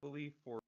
happily for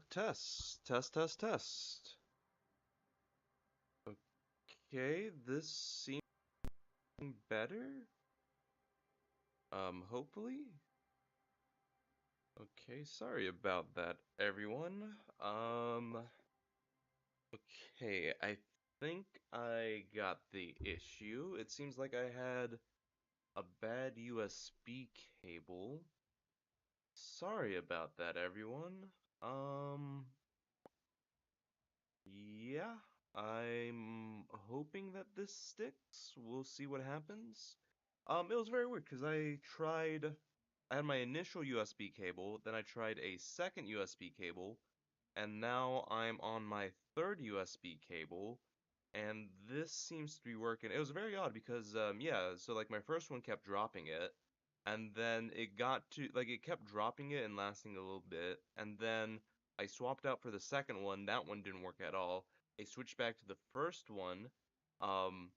Test. Okay, this seems better. Hopefully. Okay, sorry about that, everyone. Okay, I think I got the issue. It seems like I had a bad USB cable. Sorry about that, everyone. Um, yeah, I'm hoping that this sticks. We'll see what happens. It was very weird because I had my initial USB cable, then I tried a second USB cable, and now I'm on my third USB cable, and this seems to be working. It was very odd because, yeah, so like my first one kept dropping it, and then it got to, like, it kept dropping it and lasting a little bit, and then I swapped out for the second one. That one didn't work at all. I switched back to the first one, um,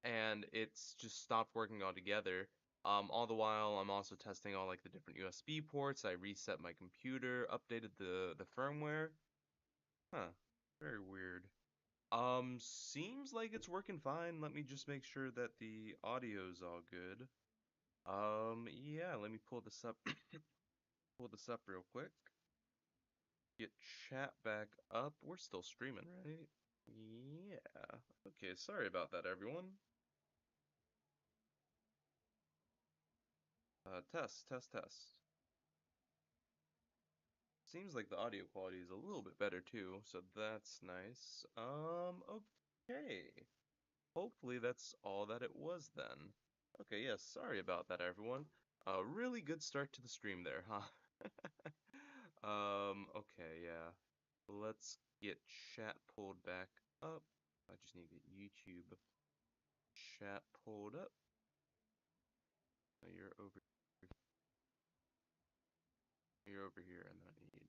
and it's just stopped working altogether. All the while, I'm also testing all like the different USB ports. I reset my computer, updated the firmware. Huh, very weird. Seems like it's working fine. Let me just make sure that the audio's all good. Yeah, let me pull this up, pull this up real quick. Get chat back up. We're still streaming, right? Yeah. Okay, sorry about that, everyone. Test. Seems like the audio quality is a little bit better too, so that's nice. Okay. Hopefully that's all that it was then. Okay, yes, sorry about that, everyone. A really good start to the stream there, huh? Okay, yeah. Let's get chat pulled back up. I just need to get YouTube chat pulled up. You're over here, and then I need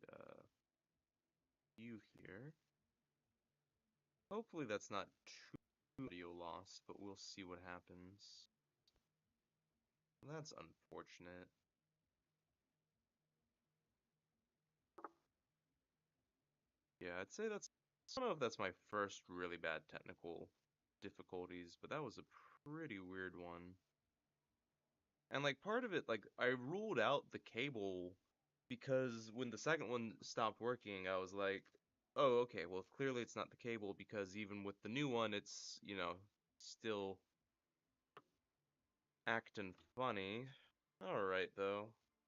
you here. Hopefully that's not too audio loss, but we'll see what happens. That's unfortunate. Yeah, I'd say that's, I don't know if that's my first really bad technical difficulties, but that was a pretty weird one. And like part of it, like I ruled out the cable because when the second one stopped working, I was like, oh, okay, well clearly it's not the cable because even with the new one, it's, still acting funny. Alright though.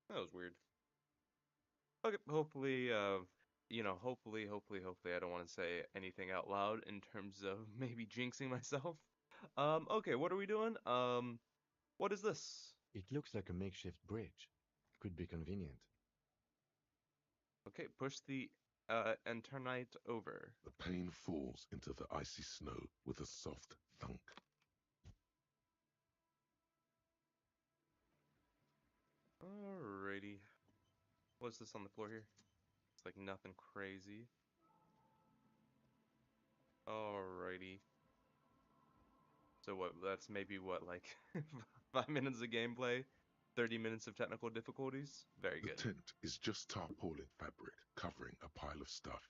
That was weird. Okay, hopefully, hopefully, I don't want to say anything out loud in terms of maybe jinxing myself. Okay, what are we doing? What is this? It looks like a makeshift bridge. Could be convenient. Okay, push the Enternite over. The pane falls into the icy snow with a soft thunk. Alrighty. What's this on the floor here? It's like nothing crazy. Alrighty. So what, that's maybe what, like 5 minutes of gameplay? 30 minutes of technical difficulties? Very The good. tent is just tarpaulin fabric covering a pile of stuff.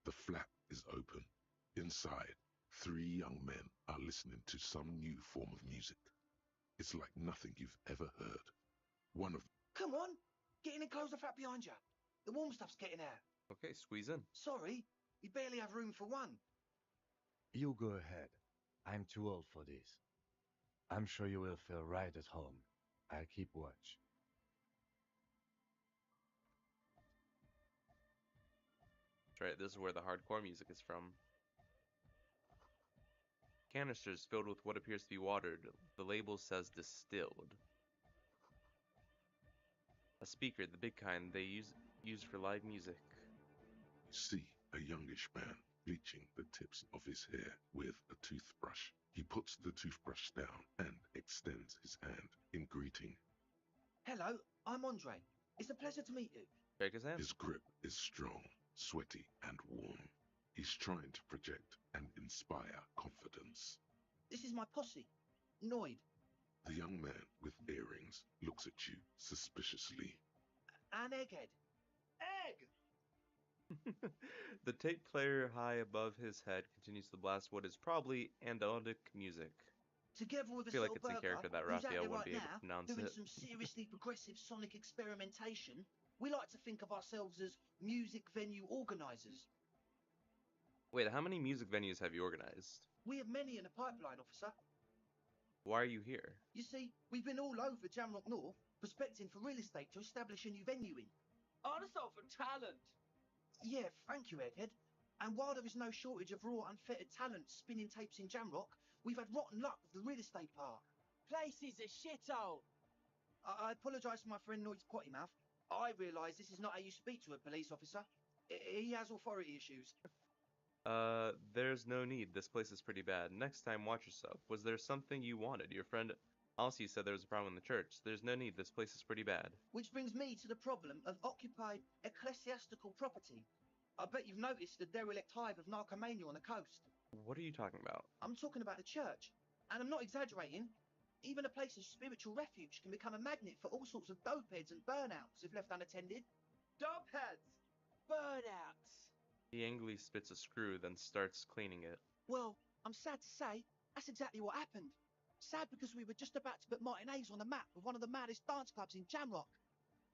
The flap is open. Inside, 3 young men are listening to some new form of music. It's like nothing you've ever heard. One of Come on, get in and close the flap behind you. The warm stuff's getting out. Okay, squeeze in. Sorry, we barely have room for one. You go ahead. I'm too old for this. I'm sure you will feel right at home. I'll keep watch. That's right, this is where the hardcore music is from. Canisters filled with what appears to be water. The label says distilled. A speaker, the big kind they use for live music. see a youngish man bleaching the tips of his hair with a toothbrush. He puts the toothbrush down and extends his hand in greeting. Hello, I'm Andre. It's a pleasure to meet you. Shake his hand. His grip is strong, sweaty, and warm. He's trying to project and inspire confidence. This is my posse, Noid, The young man with earrings looks at you suspiciously. and Egghead. Egg! The tape player high above his head continues to blast what is probably andaltic music. Together with I a feel like little it's in burger character that who's out Raphael there wouldn't right be able to now pronounce doing it. some seriously progressive sonic experimentation, we like to think of ourselves as music venue organisers. Wait, how many music venues have you organized? We have many in the pipeline, officer. Why are you here? You see, we've been all over Jamrock North, prospecting for real estate to establish a new venue in. Artists for talent. Yeah, thank you, Egghead. And while there is no shortage of raw, unfettered talent spinning tapes in Jamrock, we've had rotten luck with the real estate part. Place is a shithole. I apologise for my friend Noid's potty mouth. I realise this is not how you speak to a police officer. He has authority issues. There's no need. This place is pretty bad. Next time, watch yourself. Was there something you wanted? Your friend also said there was a problem in the church. There's no need. This place is pretty bad. Which brings me to the problem of occupied ecclesiastical property. I bet you've noticed the derelict hive of narcomania on the coast. What are you talking about? I'm talking about the church. And I'm not exaggerating. Even a place of spiritual refuge can become a magnet for all sorts of dopeheads and burnouts if left unattended. Dubheads. Burnouts. He angrily spits a screw, then starts cleaning it. Well, I'm sad to say, that's exactly what happened. Sad because we were just about to put Martinez on the map with one of the maddest dance clubs in Jamrock.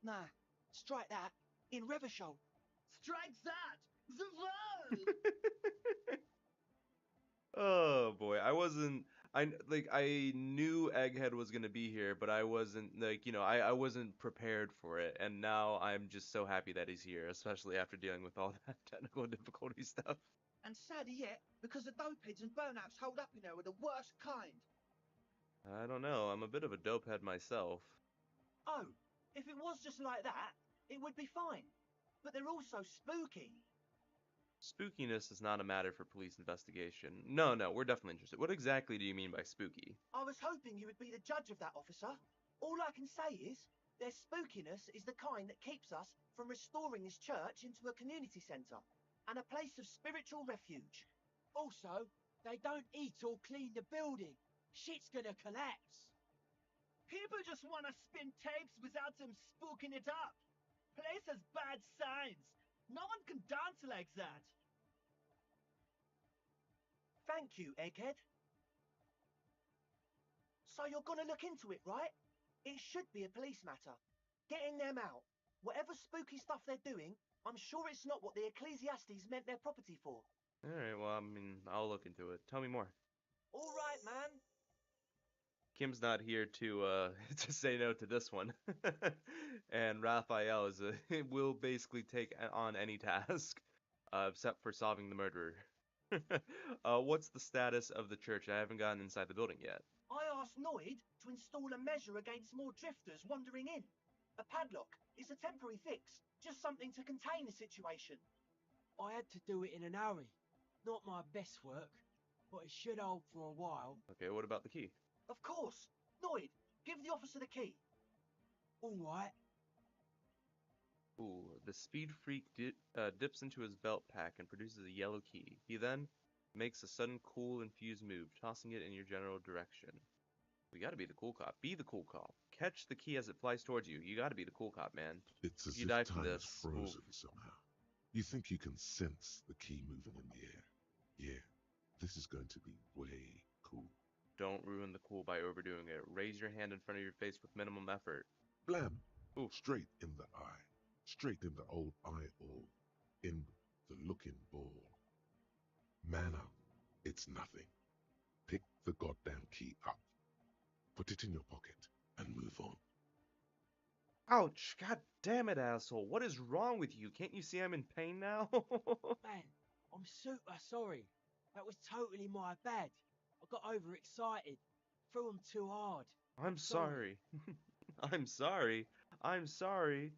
Nah, strike that. In Revachol. Strike that. The world. Oh boy, I knew Egghead was gonna be here, but I wasn't I wasn't prepared for it, and now I'm just so happy that he's here, especially after dealing with all that technical difficulty stuff. And sadder yet, because the dopeheads and burnouts holed up in there were the worst kind. I don't know, I'm a bit of a dopehead myself. Oh, if it was just like that, it would be fine. But they're also spooky. Spookiness is not a matter for police investigation. No, we're definitely interested. What exactly do you mean by spooky? I was hoping you would be the judge of that, officer. All I can say is, their spookiness is the kind that keeps us from restoring this church into a community centre and a place of spiritual refuge. Also, they don't eat or clean the building. Shit's gonna collapse. People just want to spin tapes without them spooking it up. Place has bad signs. No one can dance like that. Thank you, Egghead. So you're gonna look into it, right? It should be a police matter. Getting them out. Whatever spooky stuff they're doing, I'm sure it's not what the Ecclesiastes meant their property for. Alright, well, I mean, I'll look into it. Tell me more. All right, man. Kim's not here to to say no to this one. And Raphael will basically take on any task, except for solving the murderer. What's the status of the church? I haven't gotten inside the building yet. I asked Noid to install a measure against more drifters wandering in. A padlock. It's a temporary fix. Just something to contain the situation. I had to do it in an hurry. Not my best work, but it should hold for a while. Okay, what about the key? Of course. Noid, give the officer the key. All right. Ooh, the speed freak dips into his belt pack and produces a yellow key. He then makes a sudden cool and fused move, tossing it in your general direction. We gotta be the cool cop. Be the cool cop. Catch the key as it flies towards you. You gotta be the cool cop, man. It's as You if die from time is this. frozen Oof. somehow. You think you can sense the key moving in the air. Yeah, this is going to be way cool. Don't ruin the cool by overdoing it. Raise your hand in front of your face with minimum effort. Blam! Oof. Straight in the eye. Straight in the old eye hole. In the looking ball. Man up. It's nothing. Pick the goddamn key up. Put it in your pocket and move on. Ouch! God damn it, asshole. What is wrong with you? Can't you see I'm in pain now? Man, I'm super sorry. That was totally my bad. I got overexcited. Threw him too hard. I'm sorry. I'm sorry. I'm sorry.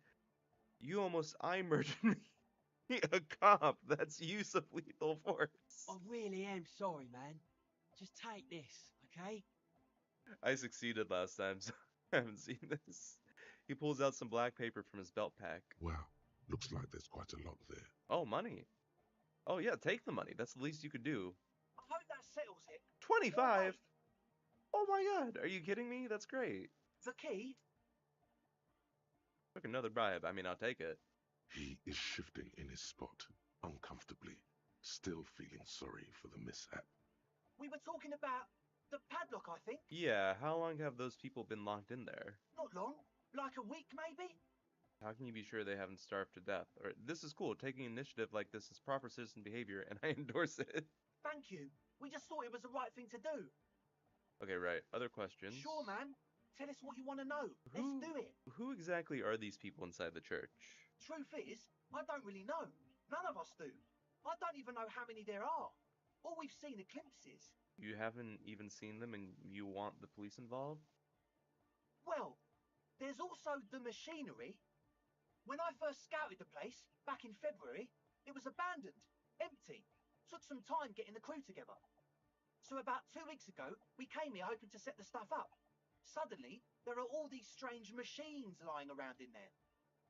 You almost eye murdered me. A cop. That's use of lethal force. I really am sorry, man. Just take this, okay? I succeeded last time, so I haven't seen this. He pulls out some black paper from his belt pack. Wow, looks like there's quite a lot there. Oh, money. Oh yeah, take the money. That's the least you could do. I hope that settles it. 25? Wait, Oh my god, are you kidding me? That's great. the key? Took another bribe. I mean, I'll take it. He is shifting in his spot. uncomfortably, still feeling sorry for the mishap. We were talking about the padlock, I think. Yeah, how long have those people been locked in there? Not long. Like a week, maybe? How can you be sure they haven't starved to death? Or this is cool. Taking initiative like this is proper citizen behavior, and I endorse it. Thank you. We just thought it was the right thing to do. Okay, right. Other questions? Sure, man. Tell us what you want to know. Let's Who do it. who exactly are these people inside the church? Truth is, I don't really know. None of us do. I don't even know how many there are. All we've seen are glimpses. You haven't even seen them, and you want the police involved? Well, there's also the machinery. When I first scouted the place, back in February, it was abandoned, empty. Took some time getting the crew together. So about 2 weeks ago, we came here hoping to set the stuff up. Suddenly, there are all these strange machines lying around in there.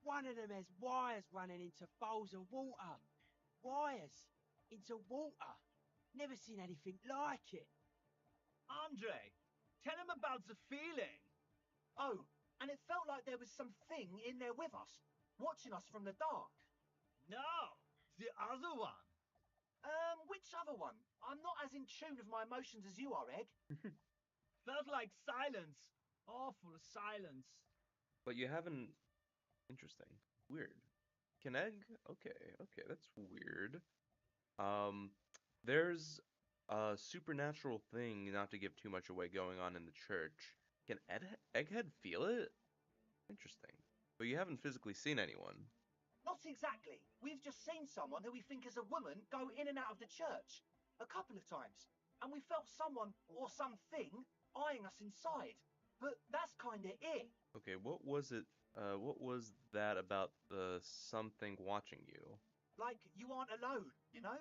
One of them has wires running into bowls of water. Wires into water. Never seen anything like it. Andre, tell him about the feeling. Oh, and it felt like there was something in there with us, watching us from the dark. No, the other one. Which other one? I'm not as in tune with my emotions as you are, Egg. Felt like silence. Awful silence. But you haven't. Interesting. Weird. Can egg? Okay, that's weird. Um, there's a supernatural thing, not to give too much away, going on in the church. Can Egghead feel it? Interesting. But you haven't physically seen anyone. Not exactly. We've just seen someone who we think is a woman go in and out of the church a couple of times, and we felt someone or something eyeing us inside. But that's kinda it. Okay, what was it? What was that about the something watching you? Like you aren't alone, you know?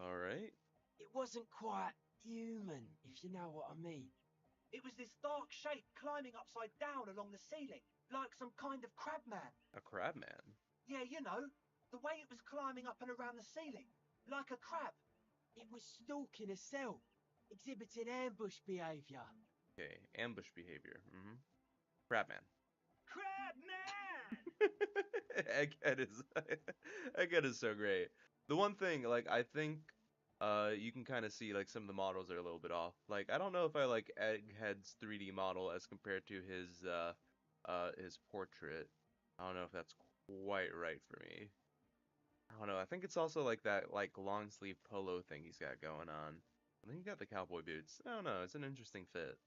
All right. It wasn't quite human, if you know what I mean. It was this dark shape climbing upside down along the ceiling, like some kind of crab man. A crab man. Yeah, you know, the way it was climbing up and around the ceiling, like a crab. It was stalking a cell, exhibiting ambush behaviour. Okay, ambush behavior. Mm-hmm. Crab man. Crab man! Egghead is Egghead is so great. The one thing, like, I think you can kind of see like some of the models are a little bit off. Like, I don't know if I like Egghead's 3D model as compared to his portrait. I don't know if that's quite right for me. I don't know. I think it's also like that like long sleeve polo thing he's got going on. And then you got the cowboy boots. I don't know. It's an interesting fit.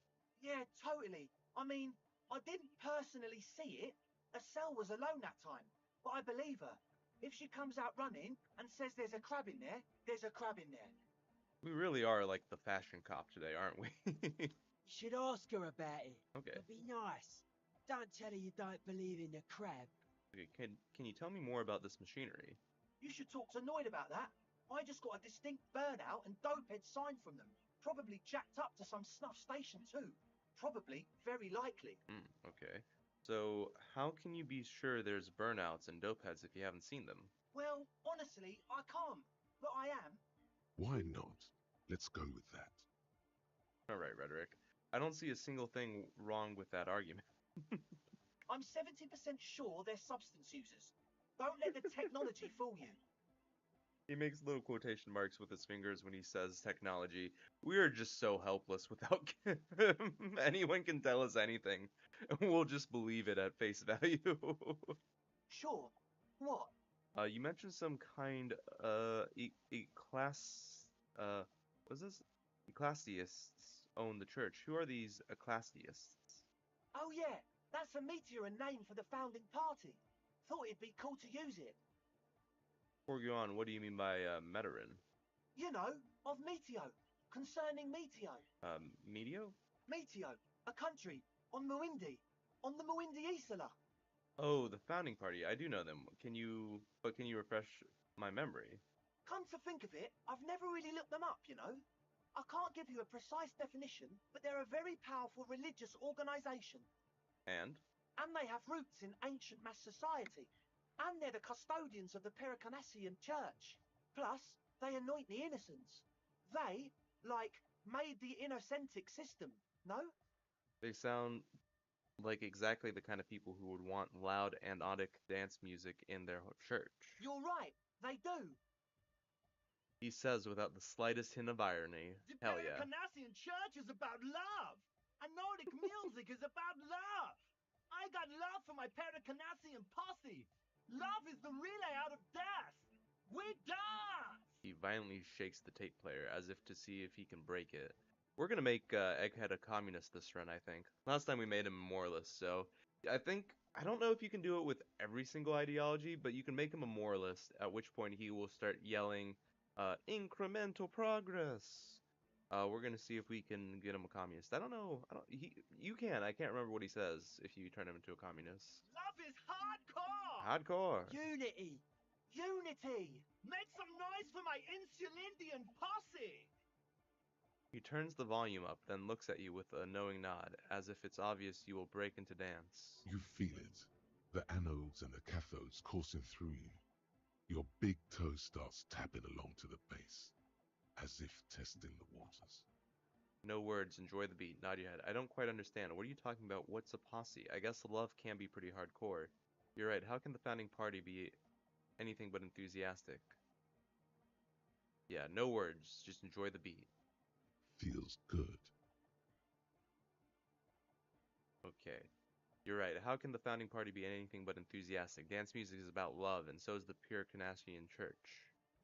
Yeah, totally. I mean, I didn't personally see it. Estelle was alone that time, but I believe her. If she comes out running and says there's a crab in there, there's a crab in there. We really are like the fashion cop today, aren't we? You should ask her about it. Okay. But be nice. Don't tell her you don't believe in the crab. Okay, can you tell me more about this machinery? You should talk to Noid about that. I just got a distinct burnout and dopehead sign from them. Probably jacked up to some snuff station too. Probably, very likely. Okay. So how can you be sure there's burnouts and dope heads if you haven't seen them? Well, honestly, I can't. But I am. Why not? Let's go with that. Alright, Rhetoric. I don't see a single thing wrong with that argument. I'm 70% sure they're substance users. Don't let the technology fool you. He makes little quotation marks with his fingers when he says technology. We are just so helpless without anyone can tell us anything. We'll just believe it at face value. Sure. What? You mentioned some kind what's this? Ecclesiasts own the church. Who are these ecclesiasts? Oh yeah, that's a meteor name for the founding party. Thought it'd be cool to use it. Before we go on, what do you mean by Meteorin? You know, of Meteo. Concerning Meteo. Meteo? Meteo, a country, on Muindi. On the Muindi Isla. Oh, the founding party. I do know them. Can you refresh my memory? Come to think of it, I've never really looked them up, you know. I can't give you a precise definition, but they're a very powerful religious organisation. And? And they have roots in ancient mass society. And they're the custodians of the Pericanassian church. Plus, they anoint the innocents. They, like, made the innocentic system, no? They sound like exactly the kind of people who would want loud anodic dance music in their church. You're right. They do. He says without the slightest hint of irony. The Hell yeah. Canadian church is about love. And Nordic music is about love. I got love for my Canadian posse. Love is the relay out of death. We dance! He violently shakes the tape player as if to see if he can break it. We're gonna make Egghead a communist this run, I think. Last time we made him a moralist, so I don't know if you can do it with every single ideology, but you can make him a moralist, at which point he will start yelling, incremental progress. We're gonna see if we can get him a communist. I don't know. You can. I can't remember what he says if you turn him into a communist. Love is hardcore! Hardcore. Unity. Unity. Make some noise for my Insulindian posse! He turns the volume up, then looks at you with a knowing nod, as if it's obvious you will break into dance. You feel it. The anodes and the cathodes coursing through you. Your big toe starts tapping along to the bass, as if testing the waters. No words, enjoy the beat, nod your head. I don't quite understand. What are you talking about? What's a posse? I guess love can be pretty hardcore. You're right, how can the founding party be anything but enthusiastic? Yeah, no words, just enjoy the beat. Feels good. Okay. You're right, how can the founding party be anything but enthusiastic? Dance music is about love, and so is the pure Canadian church.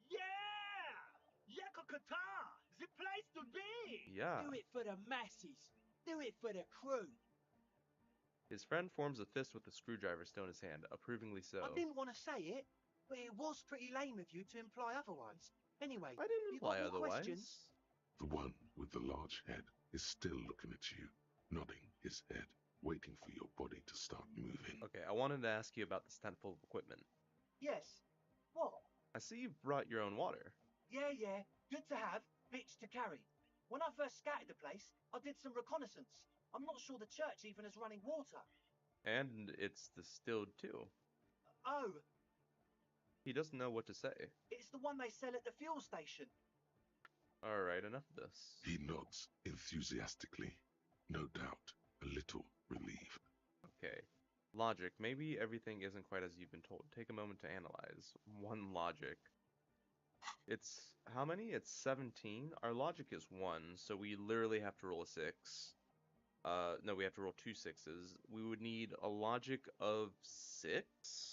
Yeah! Yakokata! The place to be! Yeah. Do it for the masses. Do it for the crew. His friend forms a fist with the screwdriver still in his hand, approvingly I so. didn't want to say it, but it was pretty lame of you to imply otherwise. Anyway, I didn't you got imply more otherwise. questions? The one with the large head is still looking at you, nodding his head, waiting for your body to start moving. Okay, I wanted to ask you about this tent full of equipment. Yes. What? I see you've brought your own water. Yeah. Good to have, bitch to carry. When I first scouted the place, I did some reconnaissance. I'm not sure the church even is running water. And it's distilled too. Oh, He doesn't know what to say. it's the one they sell at the fuel station. Alright, enough of this. He nods enthusiastically, no doubt a little relieved. Okay. Logic. Maybe everything isn't quite as you've been told. Take a moment to analyze. One logic. It's how many? It's 17. Our logic is 1, so we literally have to roll a 6. No, we have to roll 2 6s. We would need a logic of 6,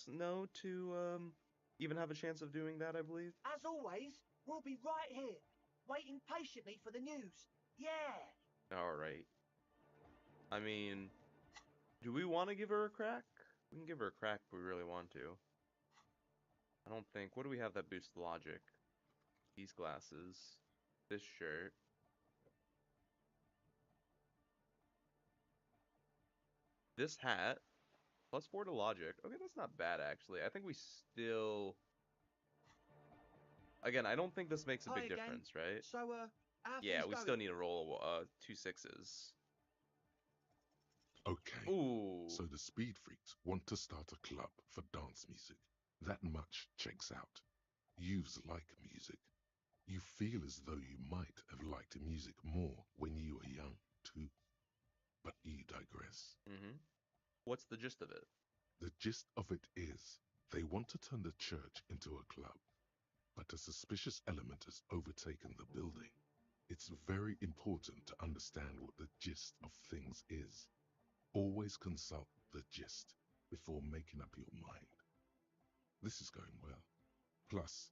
no, to even have a chance of doing that, I believe. As always, we'll be right here, waiting patiently for the news. Yeah. Alright. I mean, do we want to give her a crack? We can give her a crack if we really want to. I don't think. What do we have that boosts logic? These glasses. This shirt. This hat. Plus 4 to logic. Okay, that's not bad, actually. I think we still... Again, I don't think this makes a Hi big again. difference, right? So, how Yeah, things we going? still need to roll 2 6s. Okay, Ooh. so the speed freaks want to start a club for dance music. That much checks out. Youths like music. You feel as though you might have liked music more when you were young, too. But you digress. What's the gist of it? The gist of it is, they want to turn the church into a club, but a suspicious element has overtaken the building. It's very important to understand what the gist of things is. Always consult the gist before making up your mind. This is going well. Plus,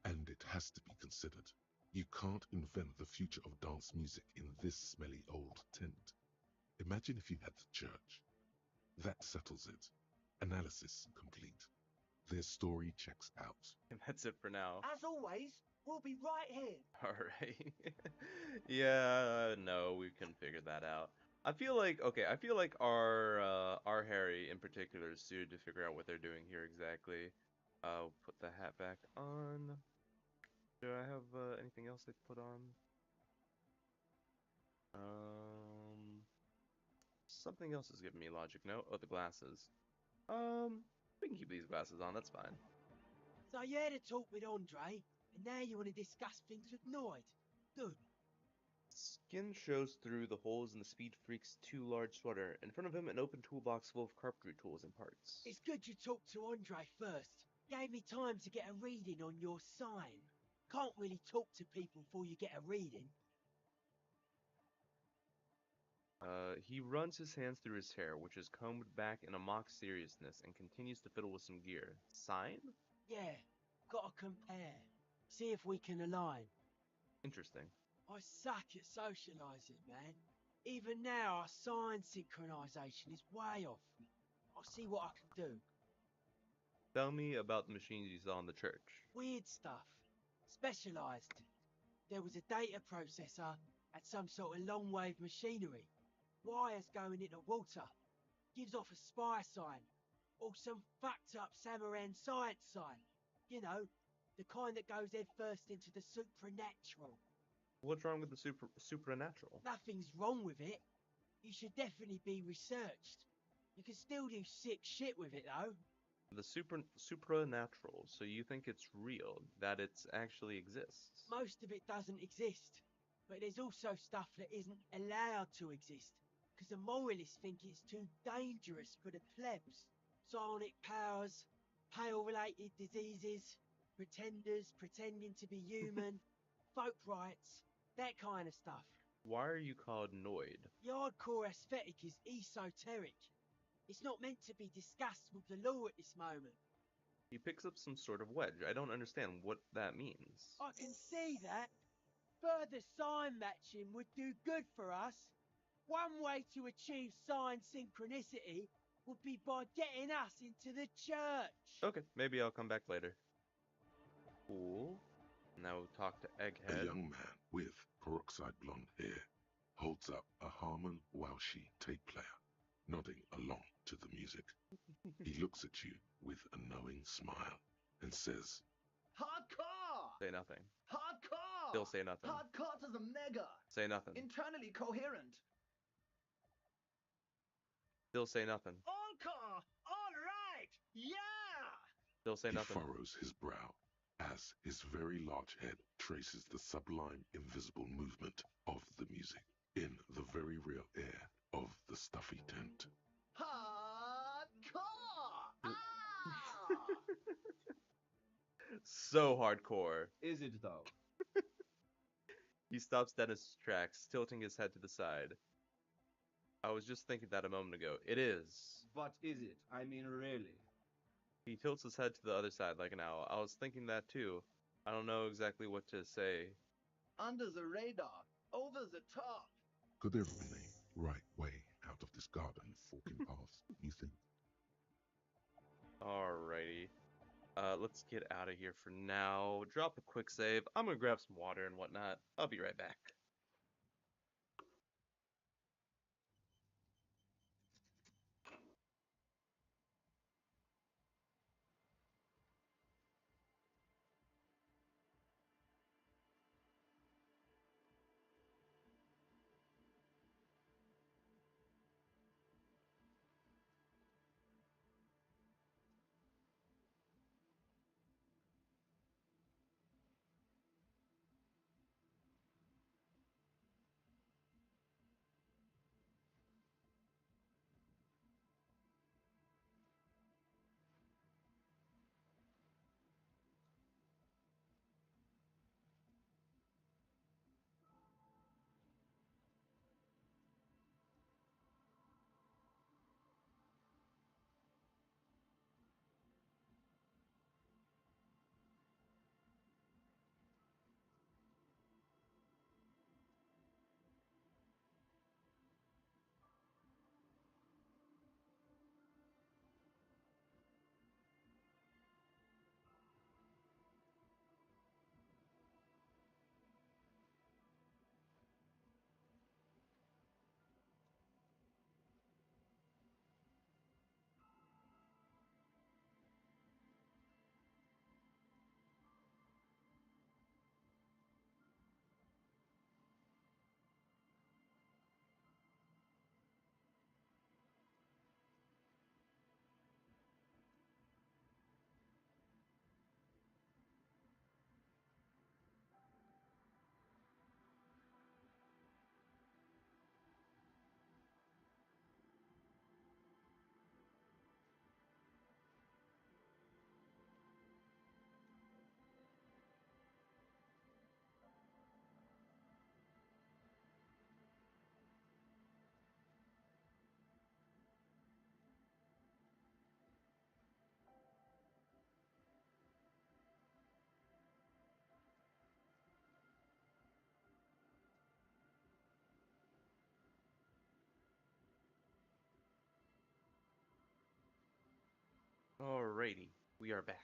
and it has to be considered, you can't invent the future of dance music in this smelly old tent. Imagine if you had the church. That settles it. Analysis complete. Their story checks out. And that's it for now. As always, we'll be right here. Alright. Yeah, no, we can figure that out. I feel like our Harry in particular is suited to figure out what they're doing here exactly. Put the hat back on. Do I have anything else to put on? Something else is giving me logic. No, oh, the glasses. We can keep these glasses on. That's fine. So you had a talk with Andre, and now you want to discuss things with Noid. Good. Skin shows through the holes in the Speed Freak's too large sweater. In front of him, an open toolbox full of carpentry tools and parts. It's good you talked to Andre first. Gave me time to get a reading on your sign. Can't really talk to people before you get a reading. He runs his hands through his hair, which is combed back in a mock seriousness, and continues to fiddle with some gear. Sign? Yeah, gotta compare. See if we can align. Interesting. I suck at socialising, man. Even now, our sign synchronisation is way off. I'll see what I can do. Tell me about the machines you saw in the church. Weird stuff. Specialised. There was a data processor and some sort of long-wave machinery. Wires going into water. Gives off a spy sign. Or some fucked up Samaran science sign. You know, the kind that goes head first into the supernatural. What's wrong with the supernatural? Nothing's wrong with it. You should definitely be researched. You can still do sick shit with it though. The supernatural, so you think it's real, that it actually exists? Most of it doesn't exist. But there's also stuff that isn't allowed to exist. Because the moralists think it's too dangerous for the plebs. Psionic powers, pale-related diseases, pretenders pretending to be human, folk rights, that kind of stuff. Why are you called Noid? The hardcore aesthetic is esoteric. It's not meant to be discussed with the law at this moment. He picks up some sort of wedge. I don't understand what that means. I can see that. Further sign matching would do good for us. One way to achieve sign synchronicity would be by getting us into the church. Okay, maybe I'll come back later. Cool. Now we'll talk to A Egghead. young man with peroxide blonde hair holds up a Harman Welshi tape player, nodding along to the music. He looks at you with a knowing smile and says, Hardcore! Say nothing. Hardcore! Still say nothing. Hardcore to the mega! Say nothing. Internally coherent! Still say nothing. Encore! Alright! Yeah! Still say he nothing. furrows his brow as his very large head traces the sublime invisible movement of the music in the very real air of the stuffy tent. Hardcore! Ah! So hardcore. Is it though? He stops dead in his tracks, tilting his head to the side. I was just thinking that a moment ago. It is. But is it? I mean, really? He tilts his head to the other side like an owl. I was thinking that too. I don't know exactly what to say. Under the radar, over the top. Could there have been a right way out of this garden of forking paths, you think? Alrighty. Let's get out of here for now. Drop a quick save. I'm gonna grab some water and whatnot. I'll be right back. Alrighty, we are back.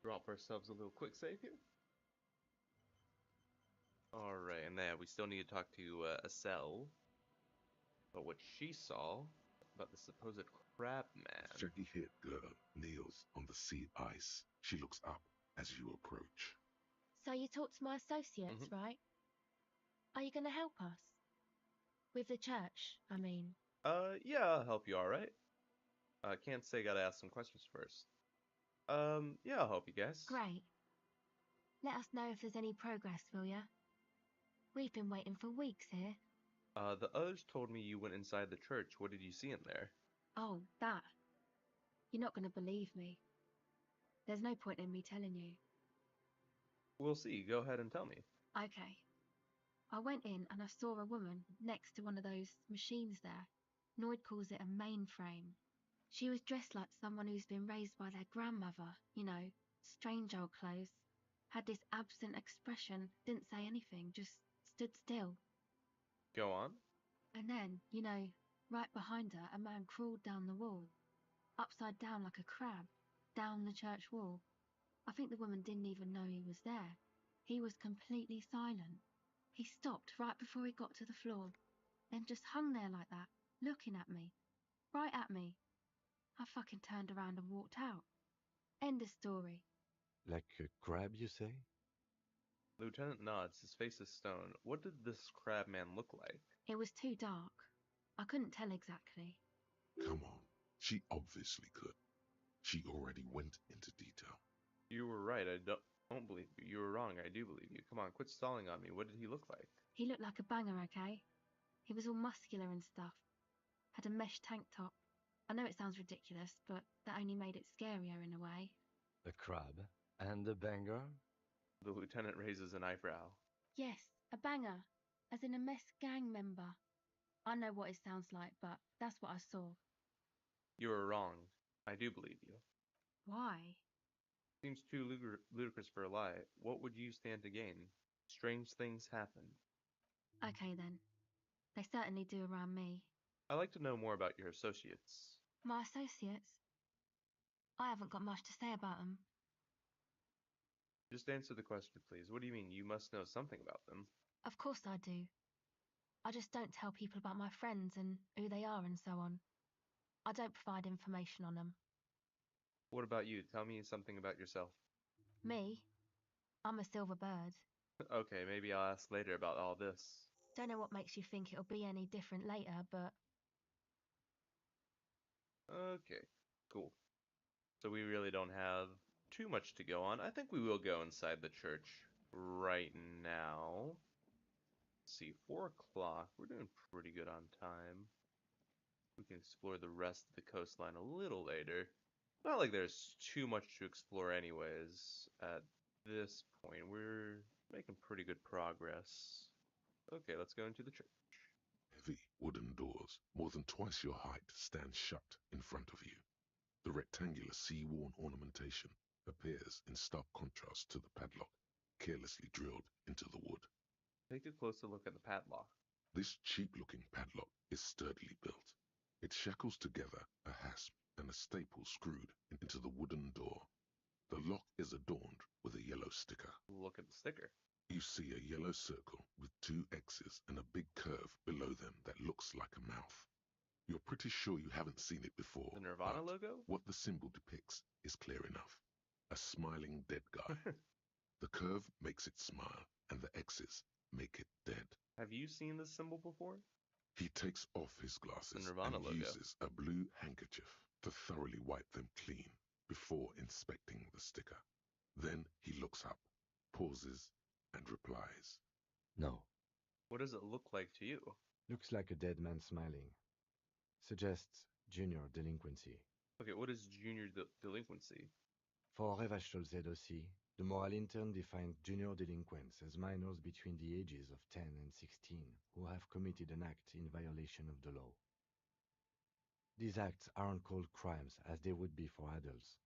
Drop ourselves a little quick save here. Alright, and then we still need to talk to Estelle about what she saw about the supposed crab man. Shaggy-haired girl kneels on the sea ice. She looks up as you approach. So you talked to my associates, right? Are you going to help us? With the church, I mean. Yeah, I'll help you, alright. Can't say gotta ask some questions first. Yeah, I'll help you guys. Great. Let us know if there's any progress, will ya? We've been waiting for weeks here. The others told me you went inside the church. What did you see in there? Oh, that. You're not going to believe me. There's no point in me telling you. We'll see. Go ahead and tell me. Okay. I went in and I saw a woman next to one of those machines there. Noid calls it a mainframe. She was dressed like someone who's been raised by their grandmother, you know, strange old clothes. Had this absent expression, didn't say anything, just stood still. Go on. And then, you know, right behind her, a man crawled down the wall, upside down like a crab, down the church wall. I think the woman didn't even know he was there. He was completely silent. He stopped right before he got to the floor, then just hung there like that, looking at me, right at me. I fucking turned around and walked out. End of story. Like a crab, you say? Lieutenant nods. His face is stone. What did this crab man look like? It was too dark. I couldn't tell exactly. Come on. She obviously could. She already went into detail. You were right. I don't believe you. You were wrong. I do believe you. Come on, quit stalling on me. What did he look like? He looked like a banger, okay? He was all muscular and stuff. Had a mesh tank top. I know it sounds ridiculous, but that only made it scarier in a way. A crab and a banger? The lieutenant raises an eyebrow. Yes, a banger. As in a mess gang member. I know what it sounds like, but that's what I saw. You were wrong. I do believe you. Why? Seems too ludicrous for a lie. What would you stand to gain? Strange things happen. Okay then. They certainly do around me. I'd like to know more about your associates. My associates? I haven't got much to say about them. Just answer the question, please. What do you mean? You must know something about them. Of course I do. I just don't tell people about my friends and who they are and so on. I don't provide information on them. What about you? Tell me something about yourself. Me? I'm a silver bird. Okay, maybe I'll ask later about all this. Don't know what makes you think it'll be any different later, but... Okay, cool. So we really don't have too much to go on. I think we will go inside the church right now. Let's see, 4 o'clock. We're doing pretty good on time. We can explore the rest of the coastline a little later. Not like there's too much to explore anyways at this point. We're making pretty good progress. Okay, let's go into the church. Heavy wooden doors, more than twice your height, stand shut in front of you. The rectangular sea-worn ornamentation appears in stark contrast to the padlock, carelessly drilled into the wood. Take a closer look at the padlock. This cheap-looking padlock is sturdily built. It shackles together a hasp and a staple screwed into the wooden door. The lock is adorned with a yellow sticker. Look at the sticker. You see a yellow circle with 2 X's and a big curve below them that looks like a mouth. You're pretty sure you haven't seen it before. The Nirvana but logo? what the symbol depicts is clear enough. A smiling dead guy. The curve makes it smile, and the X's make it dead. Have you seen this symbol before? He takes off his glasses Nirvana and logo. uses a blue handkerchief to thoroughly wipe them clean before inspecting the sticker. Then he looks up, pauses, and replies. No. What does it look like to you? Looks like a dead man smiling. Suggests junior delinquency. Okay, what is junior delinquency? For Revachol ZOC, the moral intern defined junior delinquents as minors between the ages of 10 and 16 who have committed an act in violation of the law. These acts aren't called crimes as they would be for adults.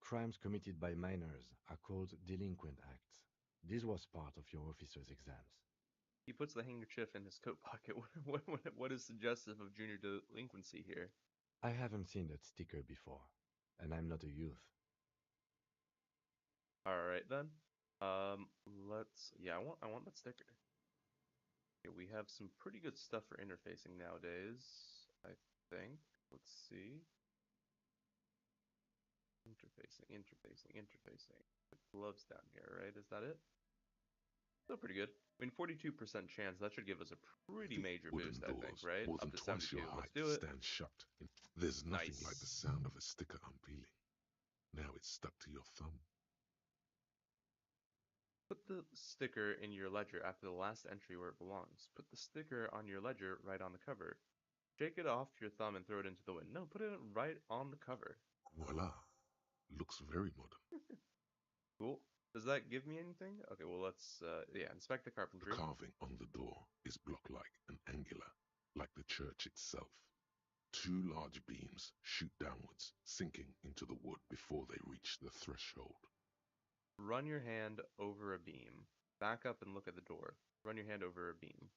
Crimes committed by minors are called delinquent acts. This was part of your officer's exams. He puts the handkerchief in his coat pocket. What is suggestive of junior delinquency here? I haven't seen that sticker before, and I'm not a youth. Alright then. Yeah, I want that sticker. Okay, we have some pretty good stuff for interfacing nowadays, I think. Let's see. Interfacing. The gloves down here, right? Is that it? Still pretty good. I mean, 42% chance, that should give us a pretty Thick major wooden boost, I think, doors, right? more Up than to twice 72. your Let's height, do it. stand shut. There's nothing like the Nice. sound of a sticker unpeeling. Now it's stuck to your thumb. Put the sticker in your ledger after the last entry where it belongs. Put the sticker on your ledger right on the cover. Shake it off your thumb and throw it into the wind. No, put it right on the cover. Voila. Looks very modern. Cool. Does that give me anything? Okay, well, let's, inspect the The carpentry. carving on the door is block-like and angular, like the church itself. Two large beams shoot downwards, sinking into the wood before they reach the threshold. Run your hand over a beam. Back up and look at the door. Run your hand over a beam.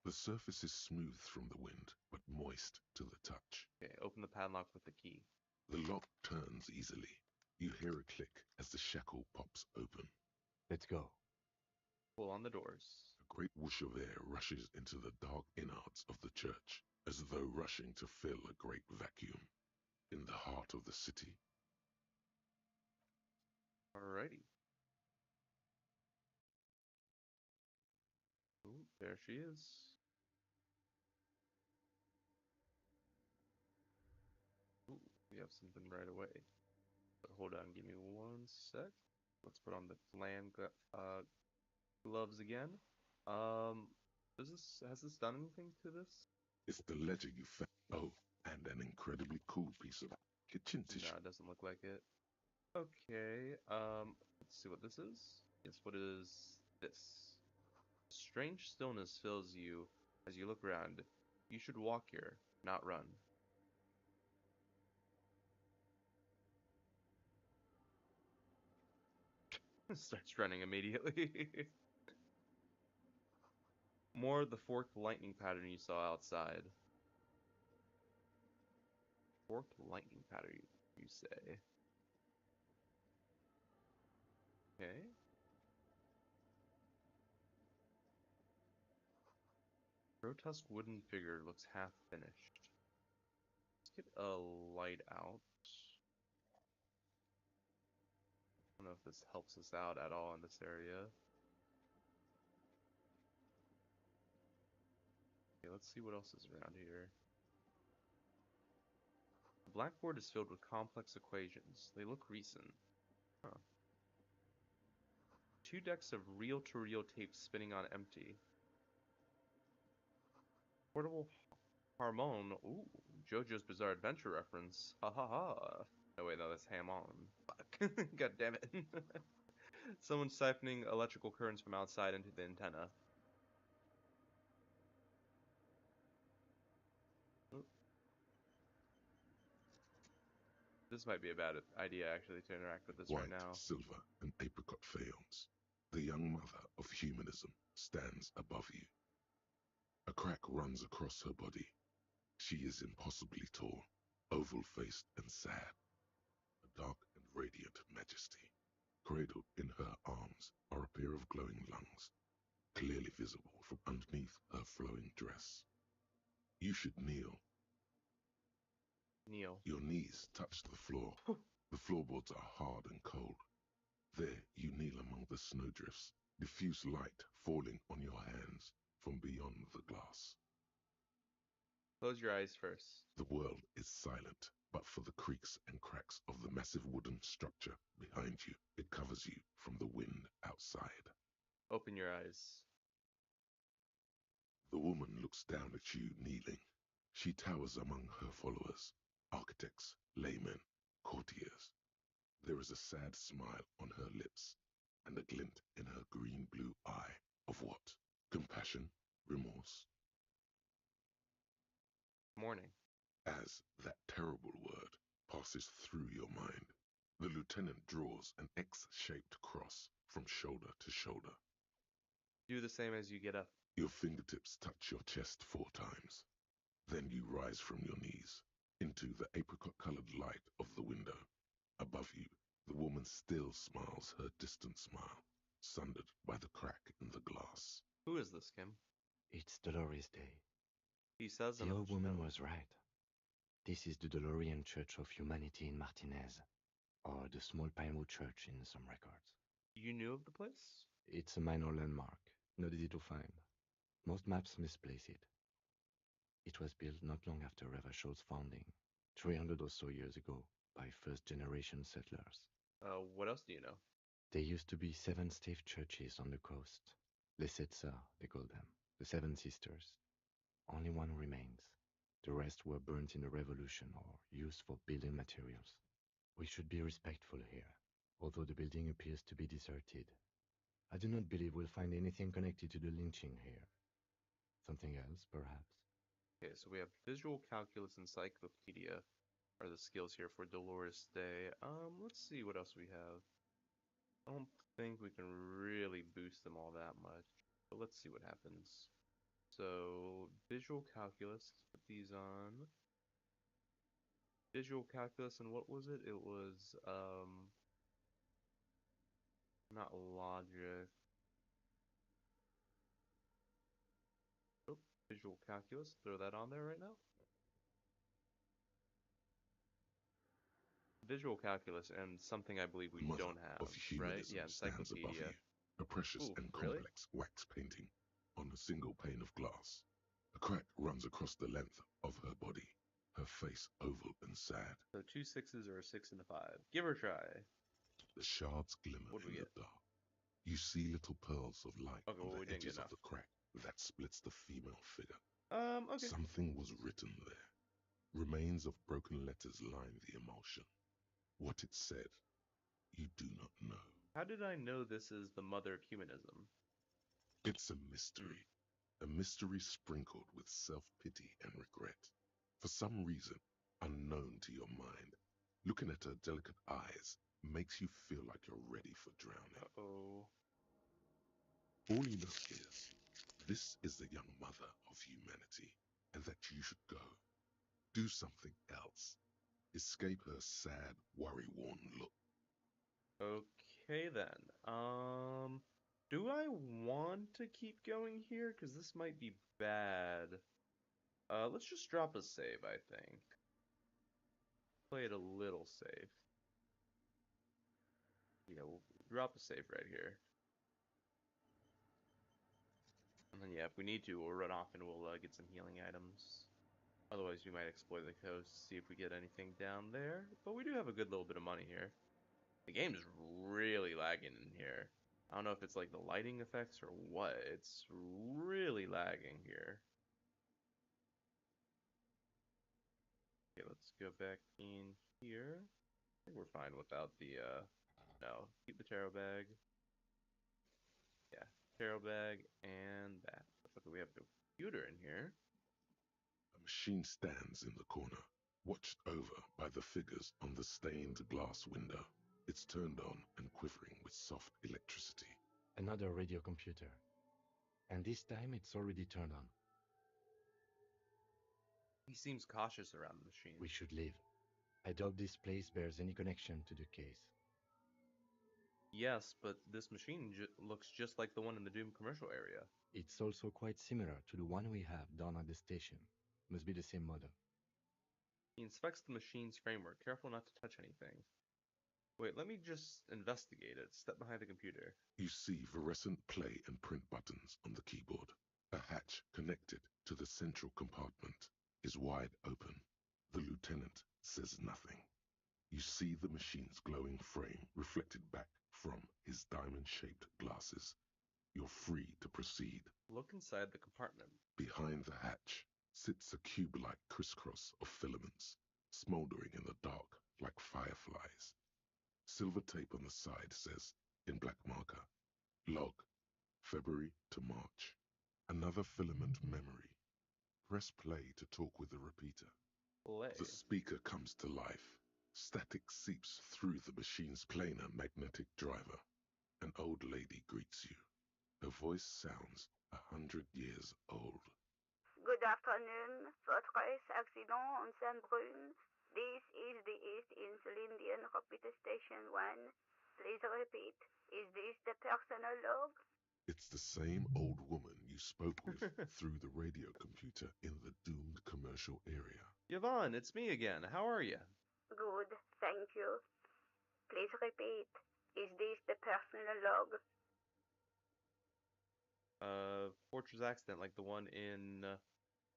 The surface is smooth from the wind, but moist to the touch. Okay, open the padlock with the key. The lock turns easily. You hear a click as the shackle pops open. Let's go. Pull on the doors. A great whoosh of air rushes into the dark innards of the church, as though rushing to fill a great vacuum in the heart of the city. Alrighty. Ooh, there she is. Ooh, we have something right away. But hold on, give me one sec. Let's put on the gloves again. Has this done anything to this? It's the ledger you found. Oh, and an incredibly cool piece of kitchen tissue. No, it doesn't look like it. Okay, let's see what this is. Yes, what is this? Strange stillness fills you as you look around. You should walk here, not run. Starts running immediately. More of the forked lightning pattern you saw outside. Forked lightning pattern, you say? Okay. Grotesque wooden figure looks half finished. Let's get a light out. I don't know if this helps us out at all in this area. Okay, let's see what else is around here. The blackboard is filled with complex equations. They look recent. Huh. 2 decks of reel-to-reel tape spinning on empty. Portable Harmon. Ooh, JoJo's Bizarre Adventure reference. Ha ha ha. No, wait, no, that's Ham on. Fuck. God damn it. Someone siphoning electrical currents from outside into the antenna. Oop. This might be a bad idea, actually, to interact with this White, right now. silver, and apricot faience. The young mother of humanism stands above you. A crack runs across her body. She is impossibly tall, oval-faced and sad. A dark and radiant majesty. Cradled in her arms are a pair of glowing lungs, clearly visible from underneath her flowing dress. You should kneel. Kneel. Your knees touch the floor. The floorboards are hard and cold. There you kneel among the snowdrifts, diffuse light falling on your hands from beyond the glass. Close your eyes first. The world is silent, but for the creaks and cracks of the massive wooden structure behind you, it covers you from the wind outside. Open your eyes. The woman looks down at you kneeling. She towers among her followers, architects, laymen, courtiers. There is a sad smile on her lips, and a glint in her green-blue eye. Of what? Compassion? Remorse? Morning. As that terrible word passes through your mind, the lieutenant draws an X-shaped cross from shoulder to shoulder. Do the same as you get up. Your fingertips touch your chest 4 times. Then you rise from your knees into the and still smiles her distant smile, sundered by the crack in the glass. Who is this, Kim? It's Dolores Day. He says The I'm old woman no. was right. This is the Dolorian Church of Humanity in Martinez, or the Small Pinewood Church in some records. You knew of the place? It's a minor landmark, not easy to find. Most maps misplace it. It was built not long after Revachol's founding, 300 or so years ago, by first-generation settlers. What else do you know? There used to be 7 stave churches on the coast. Les Sept Sœurs, they call them, the 7 sisters. Only one remains. The rest were burnt in the revolution or used for building materials. We should be respectful here, although the building appears to be deserted. I do not believe we'll find anything connected to the lynching here. Something else, perhaps? Okay, so we have Visual Calculus Encyclopedia are the skills here for Dolores Day. Let's see what else we have. I don't think we can really boost them all that much, but let's see what happens. So, Visual Calculus, let's put these on. Visual Calculus, and what was it? It was, not Logic. Oh, Visual Calculus, throw that on there right now. Visual Calculus, and something I believe we The mother don't have, of right? humanism Yeah, stands above Encyclopedia. you, a precious Ooh, and really? complex wax painting on a single pane of glass. A crack runs across the length of her body, her face oval and sad. So 2 6s or a 6 and a 5. Give her a try. The shards glimmer What do in we the get? dark. You see little pearls of light Okay, on well, the we didn't get edges of enough. the crack that splits the female figure. Okay. Something was written there. Remains of broken letters line the emulsion. What it said, you do not know. How did I know this is the mother of humanism? It's a mystery. A mystery sprinkled with self-pity and regret. For some reason, unknown to your mind, looking at her delicate eyes makes you feel like you're ready for drowning. Uh-oh. All you know is, this is the young mother of humanity, and that you should go. Do something else. Escape her sad, worry-worn look. Okay then. Do I want to keep going here? Because this might be bad. Let's just drop a save, I think. Play it a little safe. Yeah, we'll drop a save right here. And then, yeah, if we need to, we'll run off and we'll get some healing items. Otherwise, we might explore the coast, see if we get anything down there. But we do have a good little bit of money here. The game's really lagging in here. I don't know if it's like the lighting effects or what. It's really lagging here. Okay, let's go back in here. I think we're fine without the, no. Keep the tarot bag. Yeah, tarot bag and that. Okay, we have the computer in here. A machine stands in the corner, watched over by the figures on the stained glass window. It's turned on and quivering with soft electricity. Another radio computer. And this time it's already turned on. He seems cautious around the machine. We should leave. I doubt this place bears any connection to the case. Yes, but this machine looks just like the one in the Doom commercial area. It's also quite similar to the one we have down at the station. Must be the same model. He inspects the machine's framework, careful not to touch anything. Wait, let me just investigate it. Step behind the computer. You see fluorescent play and print buttons on the keyboard. A hatch connected to the central compartment is wide open. The lieutenant says nothing. You see the machine's glowing frame reflected back from his diamond-shaped glasses. You're free to proceed. Look inside the compartment. Behind the hatch sits a cube-like crisscross of filaments, smoldering in the dark like fireflies. Silver tape on the side says, in black marker, log, February to March. Another filament memory. Press play to talk with the repeater. Play. The speaker comes to life. Static seeps through the machine's planar magnetic driver. An old lady greets you. Her voice sounds 100 years old. Good afternoon. Votre accident en Sainte-Brune. This is the East Insulindian Computer Station 1. Please repeat. Is this the personal log? It's the same old woman you spoke with through the radio computer in the doomed commercial area. Yvonne, it's me again. How are you? Good, thank you. Please repeat. Is this the personal log? Fortress accident like the one in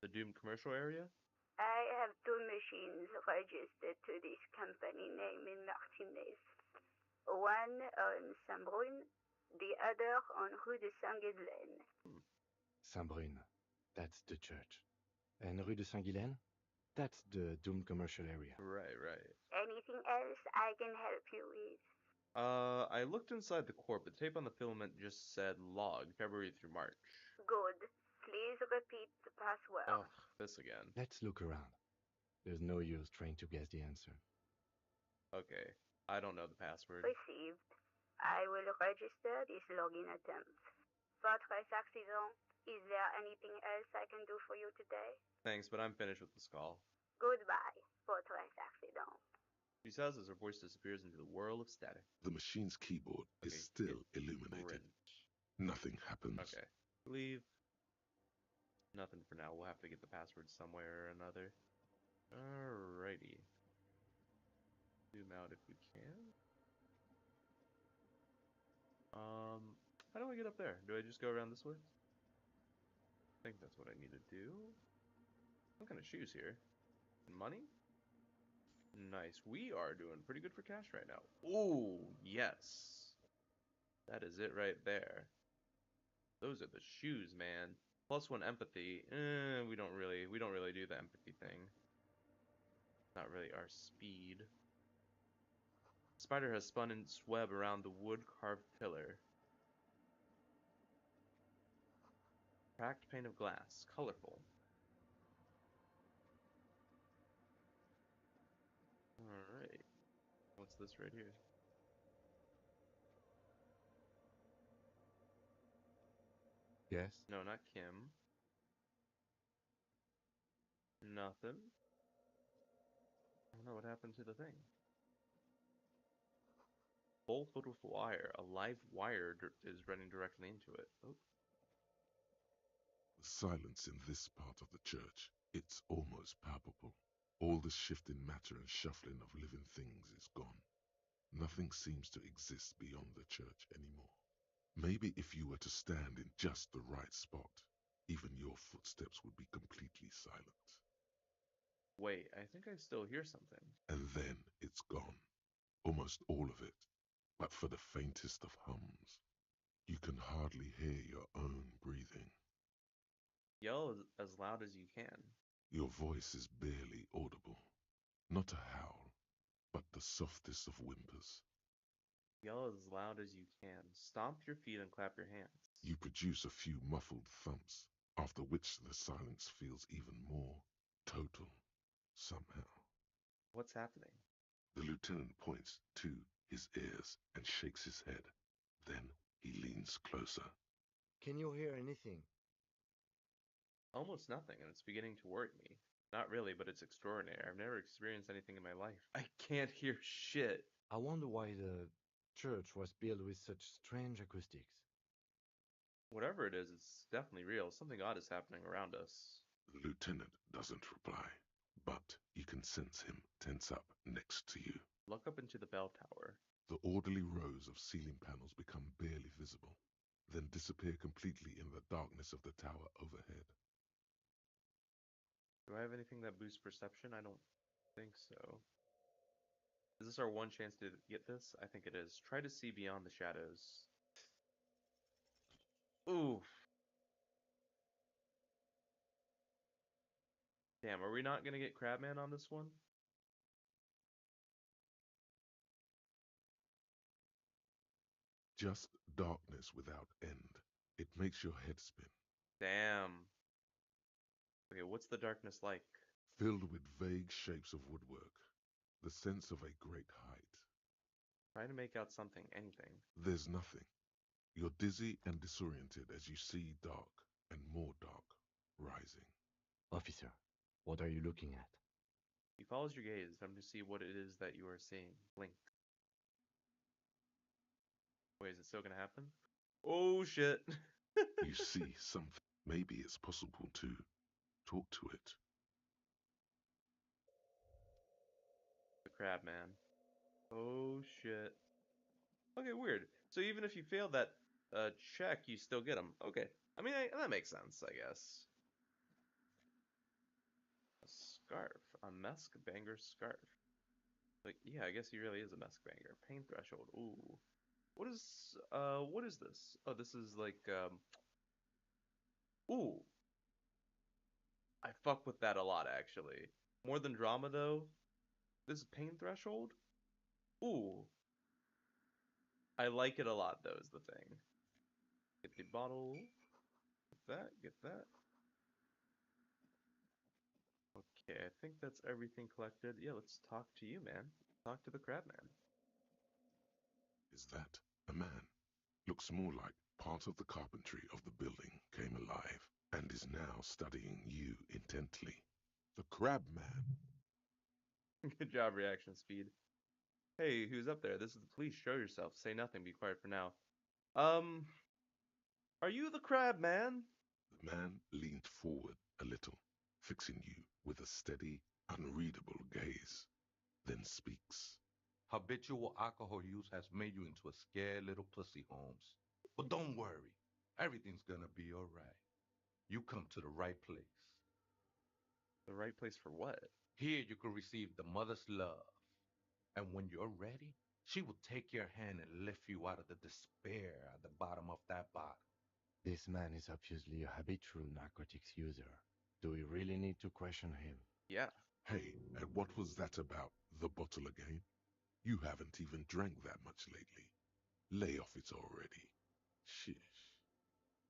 the doomed commercial area? I have two machines registered to this company name in Martinez. One on Saint-Brun, the other on Rue de Saint-Ghislaine. Saint-Brun, that's the church. And Rue de Saint-Ghislaine, that's the doomed commercial area. Right. Anything else I can help you with? I looked inside the core, but the tape on the filament just said log, February through March. Good. Please repeat the password. Ugh, this again. Let's look around. There's no use trying to guess the answer. Okay, I don't know the password. Received. I will register this login attempt. Fortress accident. Is there anything else I can do for you today? Thanks, but I'm finished with this call. Goodbye, Fortress accident. She says as her voice disappears into the whirl of static. The machine's keyboard is still illuminated. Nothing happens. Okay, leave. Nothing for now. We'll have to get the password somewhere or another. Alrighty. Zoom out if we can. How do I get up there? Do I just go around this way? I think that's what I need to do. What kind of shoes here? Money? Nice. We are doing pretty good for cash right now. Ooh, yes. That is it right there. Those are the shoes, man. +1 empathy. We don't really do the empathy thing. Not really our speed. Spider has spun its web around the wood-carved pillar. Cracked pane of glass. Colorful. Alright. What's this right here? Yes? No, not Kim. Nothing. I don't know what happened to the thing. Bowl filled with wire. A live wire is running directly into it. Oh. The silence in this part of the church, it's almost palpable. All the shifting matter and shuffling of living things is gone. Nothing seems to exist beyond the church anymore. Maybe if you were to stand in just the right spot, even your footsteps would be completely silent. Wait, I think I still hear something. And then it's gone. Almost all of it. But for the faintest of hums, you can hardly hear your own breathing. Yell as loud as you can. Your voice is barely audible. Not a howl, but the softest of whimpers. Yell as loud as you can. Stomp your feet and clap your hands. You produce a few muffled thumps, after which the silence feels even more total, somehow. What's happening? The lieutenant points to his ears and shakes his head. Then he leans closer. Can you hear anything? Almost nothing, and it's beginning to worry me. Not really, but it's extraordinary. I've never experienced anything in my life. I can't hear shit. I wonder why the church was built with such strange acoustics. Whatever it is, it's definitely real. Something odd is happening around us. The lieutenant doesn't reply, but you can sense him tense up next to you. Look up into the bell tower. The orderly rows of ceiling panels become barely visible, then disappear completely in the darkness of the tower overhead. Do I have anything that boosts perception? I don't think so. Is this our one chance to get this? I think it is. Try to see beyond the shadows. Oof. Damn, are we not gonna get Crabman on this one? Just darkness without end. It makes your head spin. Damn. Okay, what's the darkness like? Filled with vague shapes of woodwork. The sense of a great height. Try to make out something, anything. There's nothing. You're dizzy and disoriented as you see dark and more dark rising. Officer, what are you looking at? He follows your gaze. Time to see what it is that you are seeing. Blink. Wait, is it still gonna happen? Oh shit. You see something. Maybe it's possible to talk to it. The crab man. Oh shit. Okay, weird. So even if you fail that check, you still get them. Okay. I mean, that makes sense, I guess. A scarf. A Mesk Banger scarf. Like, yeah, I guess he really is a Mesk Banger. Pain threshold. Ooh. What is this? Oh, this is like, ooh. I fuck with that a lot, actually. More than drama, though. This is pain threshold? Ooh. I like it a lot, though, is the thing. Get the bottle. Get that, get that. Okay, I think that's everything collected. Yeah, let's talk to you, man. Talk to the crab man. Is that a man? Looks more like part of the carpentry of the building came alive and is now studying you intently. The crab man. Good job, reaction speed. Hey, who's up there? This is the police. Show yourself. Say nothing. Be quiet for now. Um, are you the crab man? The man leaned forward a little, fixing you with a steady, unreadable gaze, then speaks. Habitual alcohol use has made you into a scared little pussy, Holmes. But don't worry, everything's gonna be all right. You come to the right place. The right place for what? Here you can receive the mother's love. And when you're ready, she will take your hand and lift you out of the despair at the bottom of that bottle. This man is obviously a habitual narcotics user. Do we really need to question him? Yeah. Hey, and what was that about the bottle again? You haven't even drank that much lately. Lay off it already. Shish.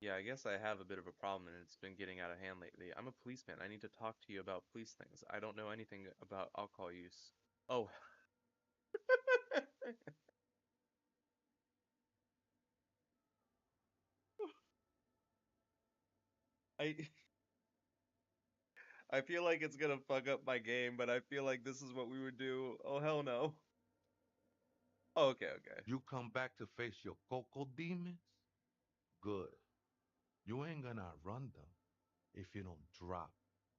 Yeah, I guess I have a bit of a problem and it's been getting out of hand lately. I'm a policeman. I need to talk to you about police things. I don't know anything about alcohol use. Oh. I I feel like it's gonna fuck up my game, but I feel like this is what we would do. Oh hell no. Oh, okay, okay. You come back to face your cocoa demons? Good. You ain't gonna outrun them if you don't drop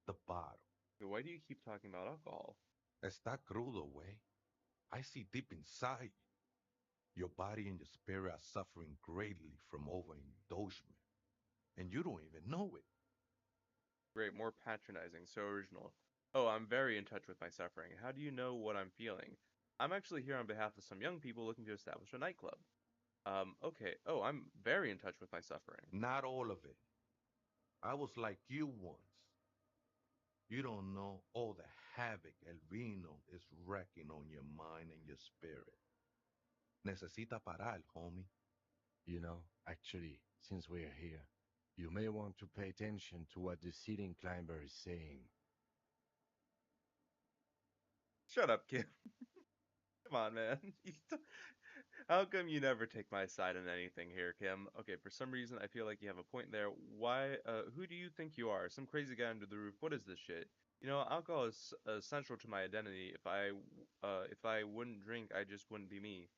the bottle. Why do you keep talking about alcohol? Está crudo, way. I see deep inside you. Your body and your spirit are suffering greatly from overindulgence, and you don't even know it. Great, more patronizing, so original. Oh, I'm very in touch with my suffering. How do you know what I'm feeling? I'm actually here on behalf of some young people looking to establish a nightclub. Okay. Oh, I'm very in touch with my suffering. Not all of it. I was like you once. You don't know all the havoc El Vino is wrecking on your mind and your spirit. Necesita parar, homie. You know, actually, since we're here, you may want to pay attention to what the ceiling climber is saying. Shut up, kid. Come on, man. How come you never take my side in anything here, Kim? Okay, for some reason I feel like you have a point there. Why, who do you think you are? Some crazy guy under the roof? What is this shit? You know, alcohol is central to my identity. If I wouldn't drink, I just wouldn't be me.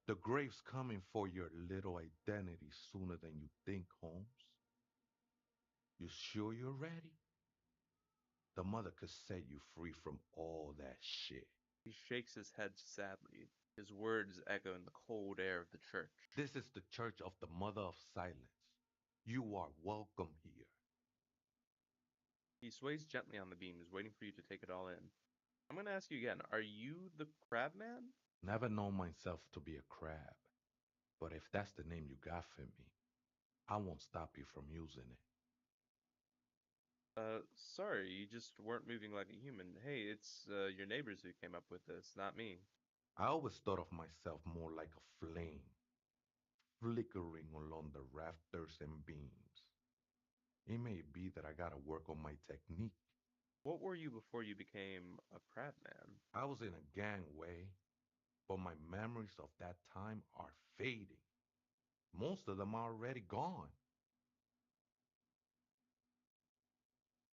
The grave's coming for your little identity sooner than you think, Holmes. You sure you're ready? The mother could set you free from all that shit. He shakes his head sadly. His words echo in the cold air of the church. This is the church of the Mother of Silence. You are welcome here. He sways gently on the beams, waiting for you to take it all in. I'm gonna ask you again, are you the crab man? Never known myself to be a crab, but if that's the name you got for me, I won't stop you from using it. Sorry, you just weren't moving like a human. Hey, it's your neighbors who came up with this, not me. I always thought of myself more like a flame, flickering along the rafters and beams. It may be that I gotta work on my technique. What were you before you became a crab man? I was in a gangway, but my memories of that time are fading. Most of them are already gone.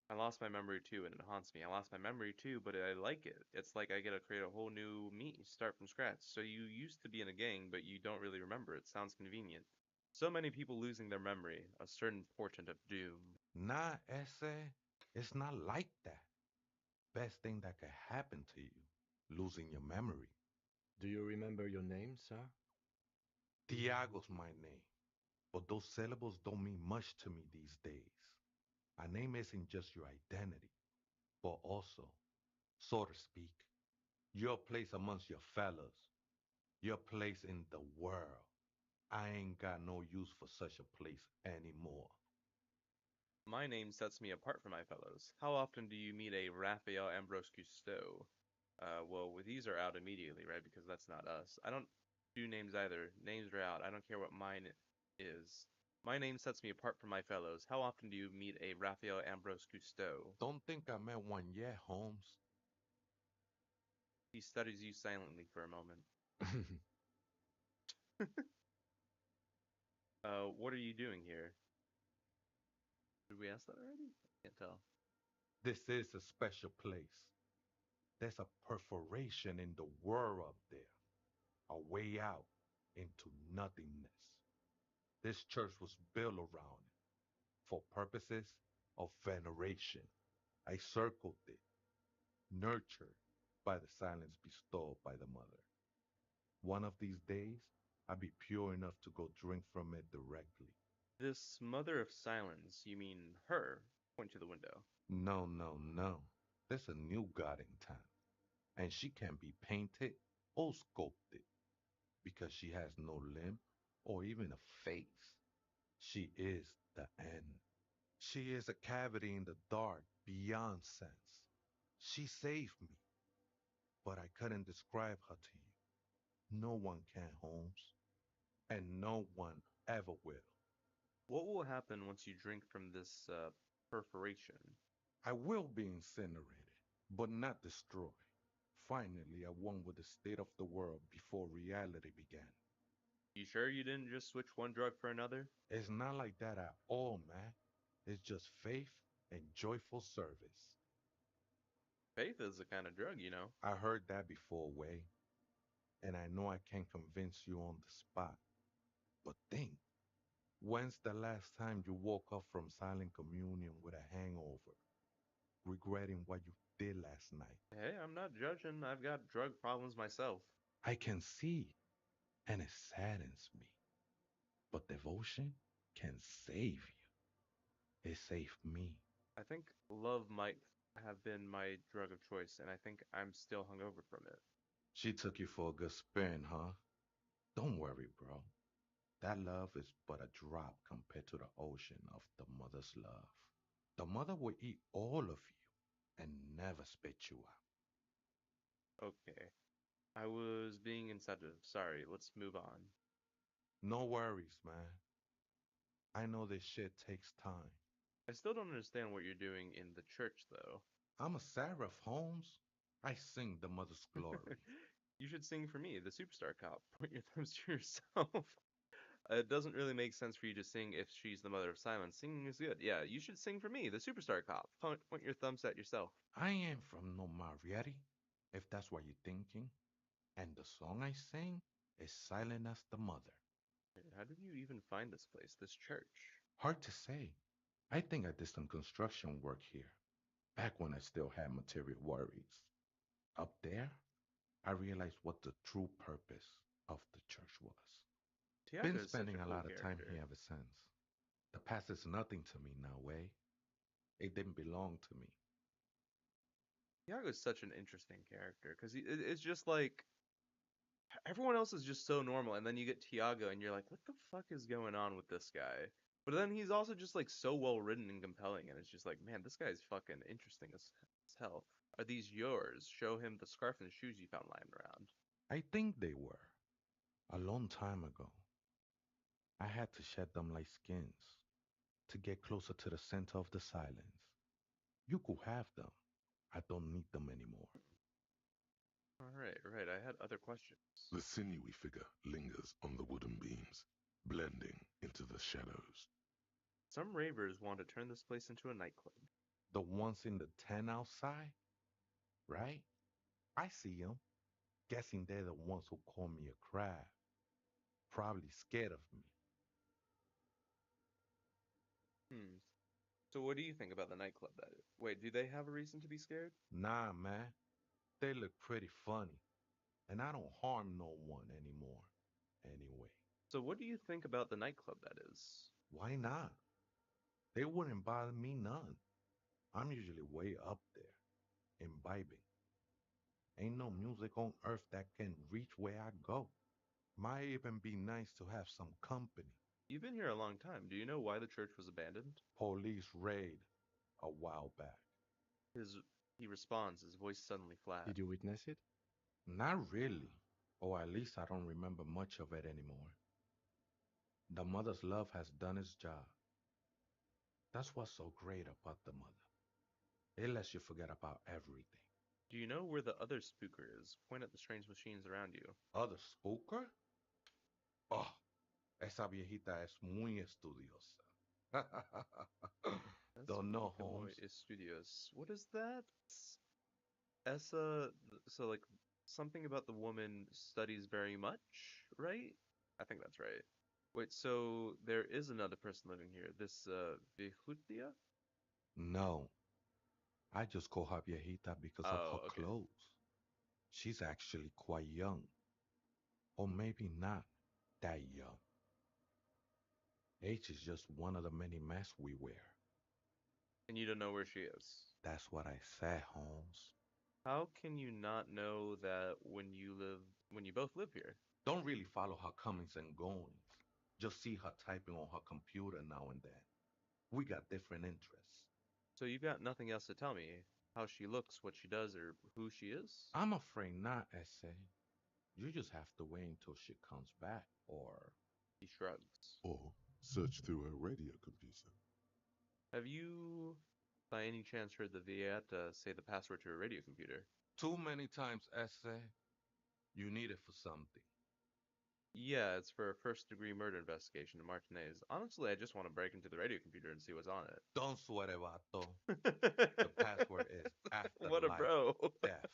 I lost my memory too, and it haunts me. I lost my memory too, but I like it. It's like I get to create a whole new me, start from scratch. So you used to be in a gang, but you don't really remember it. Sounds convenient. So many people losing their memory, a certain portent of doom. Nah, ese, it's not like that. Best thing that could happen to you, losing your memory. Do you remember your name, sir? Tiago's my name, but those syllables don't mean much to me these days. A name isn't just your identity, but also, so to speak, your place amongst your fellas, your place in the world. I ain't got no use for such a place anymore. My name sets me apart from my fellows. How often do you meet a Raphael Ambrose Cousteau? Well, these are out immediately, right? Because that's not us. I don't do names either. Names are out. I don't care what mine is. My name sets me apart from my fellows. How often do you meet a Raphael Ambrose Cousteau? Don't think I met one yet, Holmes. He studies you silently for a moment. What are you doing here? Did we ask that already? I can't tell. This is a special place. There's a perforation in the world up there, a way out into nothingness. This church was built around it for purposes of veneration. I circled it, nurtured by the silence bestowed by the mother. One of these days, I'll be pure enough to go drink from it directly. This mother of silence, you mean her? Point to the window. No, no, no. There's a new god in town, and she can be painted or sculpted because she has no limb or even a face. She is the end. She is a cavity in the dark beyond sense. She saved me, but I couldn't describe her to you. No one can, Holmes, and no one ever will. What will happen once you drink from this perforation? I will be incinerated, but not destroyed. Finally, I won with the state of the world before reality began. You sure you didn't just switch one drug for another? It's not like that at all, man. It's just faith and joyful service. Faith is a kind of drug, you know. I heard that before, Way, and I know I can't convince you on the spot. But think, when's the last time you woke up from silent communion with a hangover, regretting what you did last night? Hey, I'm not judging. I've got drug problems myself. I can see, and it saddens me. But devotion can save you. It saved me. I think love might have been my drug of choice, and I think I'm still hungover from it. She took you for a good spin, huh? Don't worry, bro. That love is but a drop compared to the ocean of the mother's love. The mother will eat all of you and never spit you out. Okay. I was being insensitive. Sorry, let's move on. No worries, man. I know this shit takes time. I still don't understand what you're doing in the church, though. I'm a seraph, Holmes. I sing the mother's glory. You should sing for me, the superstar cop. Point your thumbs to yourself. It doesn't really make sense for you to sing if she's the mother of silence. Singing is good. Yeah, you should sing for me, the superstar cop. Point your thumbs at yourself. I ain't from no Marietti, if that's what you're thinking. And the song I sing is Silent as the Mother. How did you even find this place, this church? Hard to say. I think I did some construction work here, back when I still had material worries. Up there, I realized what the true purpose of the church was. Tiago Been is such spending a a cool lot of time character. here ever since. The past is nothing to me now, way. It didn't belong to me. Tiago is such an interesting character because it's just like everyone else is just so normal, and then you get Tiago, and you're like, what the fuck is going on with this guy? But then he's also just like so well written and compelling, and it's just like, man, this guy's fucking interesting as hell. Are these yours? Show him the scarf and shoes you found lying around. I think they were. A long time ago. I had to shed them like skins to get closer to the center of the silence. You could have them. I don't need them anymore. All right, right. I had other questions. The sinewy figure lingers on the wooden beams, blending into the shadows. Some ravers want to turn this place into a nightclub. The ones in the tent outside, right? I see them. Guessing they're the ones who call me a crab. Probably scared of me. Hmm. So what do you think about the nightclub that is? Wait, do they have a reason to be scared? Nah, man. They look pretty funny. And I don't harm no one anymore. Anyway, So what do you think about the nightclub that is? why not? They wouldn't bother me none. I'm usually way up there, imbibing. Ain't no music on earth that can reach where I go. Might even be nice to have some company. You've been here a long time. Do you know why the church was abandoned? Police raid a while back. His he responds, his voice suddenly flat. Did you witness it? Not really. Or at least I don't remember much of it anymore. The mother's love has done its job. That's what's so great about the mother. It lets you forget about everything. Do you know where the other spooker is? Point at the strange machines around you. Other spooker? Oh, esa viejita es muy estudiosa. That's Don't know, Vika Muy Holmes. Estudios. What is that? Essa, so like something about the woman studies very much, right? I think that's right. Wait, so there is another person living here. This Vihutia? No, I just call her viejita because of her Oh, okay. clothes. She's actually quite young. Or maybe not that young. Age is just one of the many masks we wear. And you don't know where she is. That's what I said, Holmes. How can you not know that when you both live here? Don't really follow her comings and goings. Just see her typing on her computer now and then. We got different interests. So you've got nothing else to tell me. How she looks, what she does, or who she is? I'm afraid not, Essay. You just have to wait until she comes back, or He shrugs. Or search through her radio computer. Have you, by any chance, heard the Vieta say the password to her radio computer? too many times, Essay. You need it for something. Yeah, it's for a first-degree murder investigation in Martinez. Honestly, I just want to break into the radio computer and see what's on Don't sweat it, vato. The it. password is What a afterlife bro. death.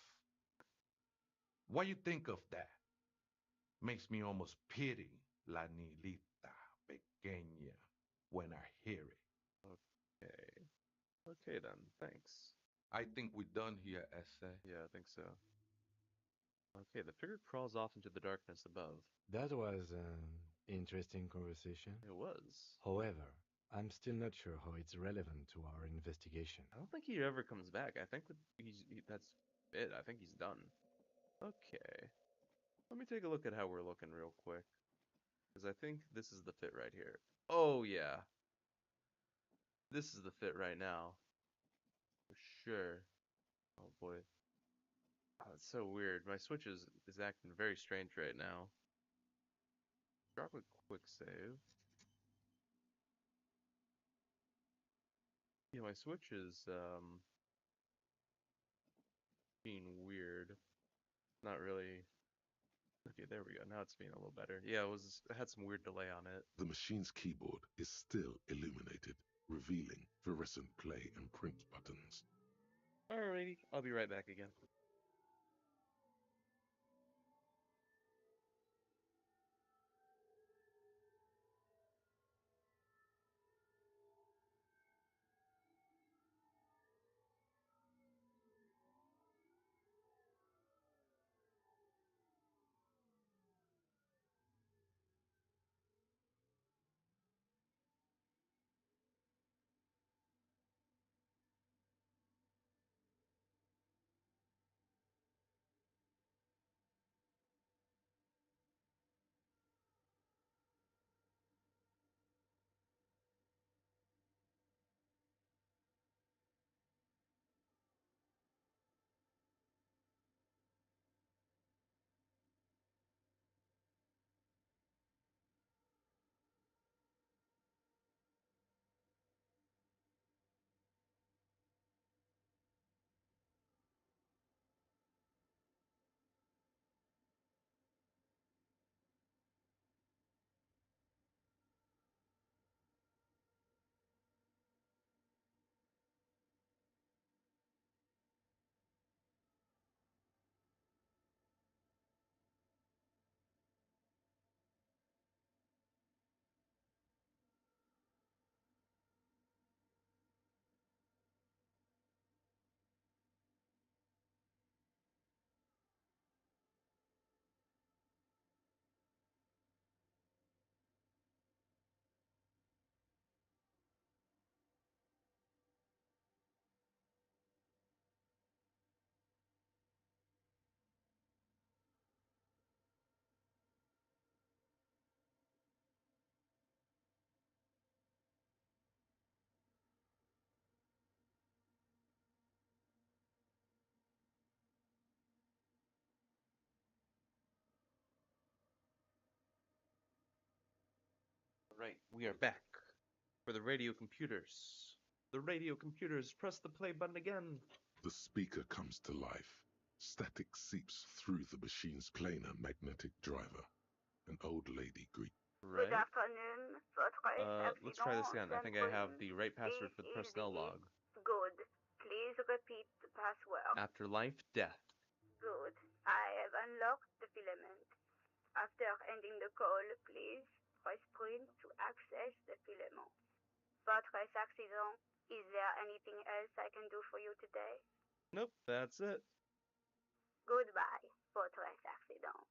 What you think of that? Makes me almost pity La Nilita Pequeña when I hear it. Okay. Okay then, thanks. I think we're done here, Essay. Yeah, I think so. Okay, the figure crawls off into the darkness above. That was an interesting conversation. It was. However, I'm still not sure how it's relevant to our investigation. I don't think he ever comes back. I think that that's it. I think he's done. Okay. Let me take a look at how we're looking real quick. Because I think this is the fit right here. Oh, yeah. This is the fit right now. For sure. Oh, boy. Oh, it's so weird. My Switch is acting very strange right now. Drop a quick save. Yeah, my Switch is being weird. Not really. Okay, there we go. Now it's being a little better. Yeah, it had some weird delay on it. The machine's keyboard is still illuminated, revealing fluorescent play and print buttons. Alrighty, I'll be right back again. Right, we are back for the radio computers. The radio computers, press the play button again. The speaker comes to life. Static seeps through the machine's planar magnetic driver. An old lady greets. Right. Good afternoon. Votre Let's try this again. I think I have accident the right password for the is personnel the log. Good. Please repeat the password. Afterlife, death. Good. I have unlocked the filament. After ending the call, please press print to access the filament. Votre accident. Is there anything else I can do for you today? Nope, that's it. Goodbye, votre accident.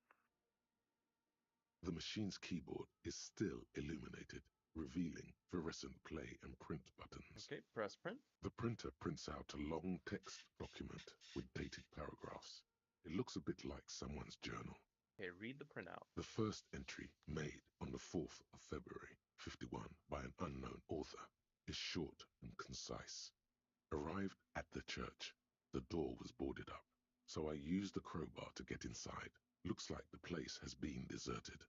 The machine's keyboard is still illuminated, revealing fluorescent play and print buttons. Okay, press print. The printer prints out a long text document with dated paragraphs. It looks a bit like someone's journal. Okay, read the printout. The first entry, made on the 4th of February, 51, by an unknown author, is short and concise. Arrived at the church. The door was boarded up, so I used the crowbar to get inside. Looks like the place has been deserted.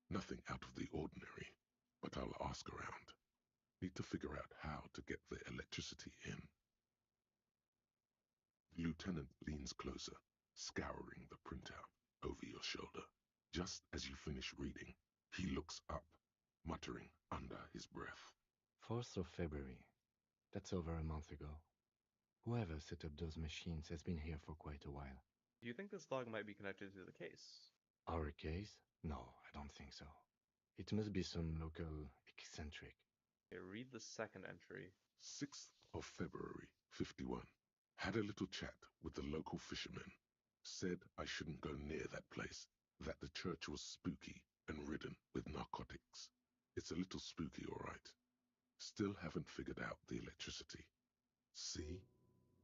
Nothing out of the ordinary, but I'll ask around. Need to figure out how to get the electricity in. The lieutenant leans closer, scouring the printout over your shoulder. Just as you finish reading, he looks up, muttering under his breath. 4th of February. That's over a month ago. Whoever set up those machines has been here for quite a while. Do you think this log might be connected to the case? Our case? No, I don't think so. It must be some local eccentric. Okay, read the second entry. 6th of February, 51. Had a little chat with the local fishermen. Said I shouldn't go near that place, that the church was spooky and ridden with narcotics. It's a little spooky, all right. Still haven't figured out the electricity. See?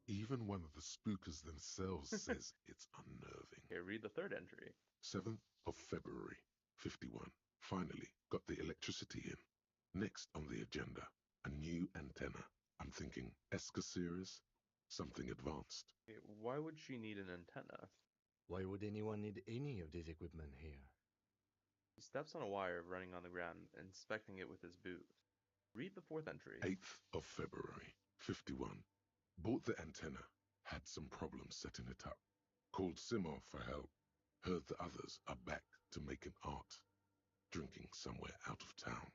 Even one of the spookers themselves says it's unnerving. Okay, read the third entry. 7th of February, 51. Finally got the electricity in. Next on the agenda, a new antenna. I'm thinking ESCA series, something advanced. Okay, why would she need an antenna? Why would anyone need any of this equipment here? He steps on a wire running on the ground, inspecting it with his boot. Read the fourth entry. 8th of February, 51. Bought the antenna, had some problems setting it up. Called Simon for help. Heard the others are back to making art. Drinking somewhere out of town.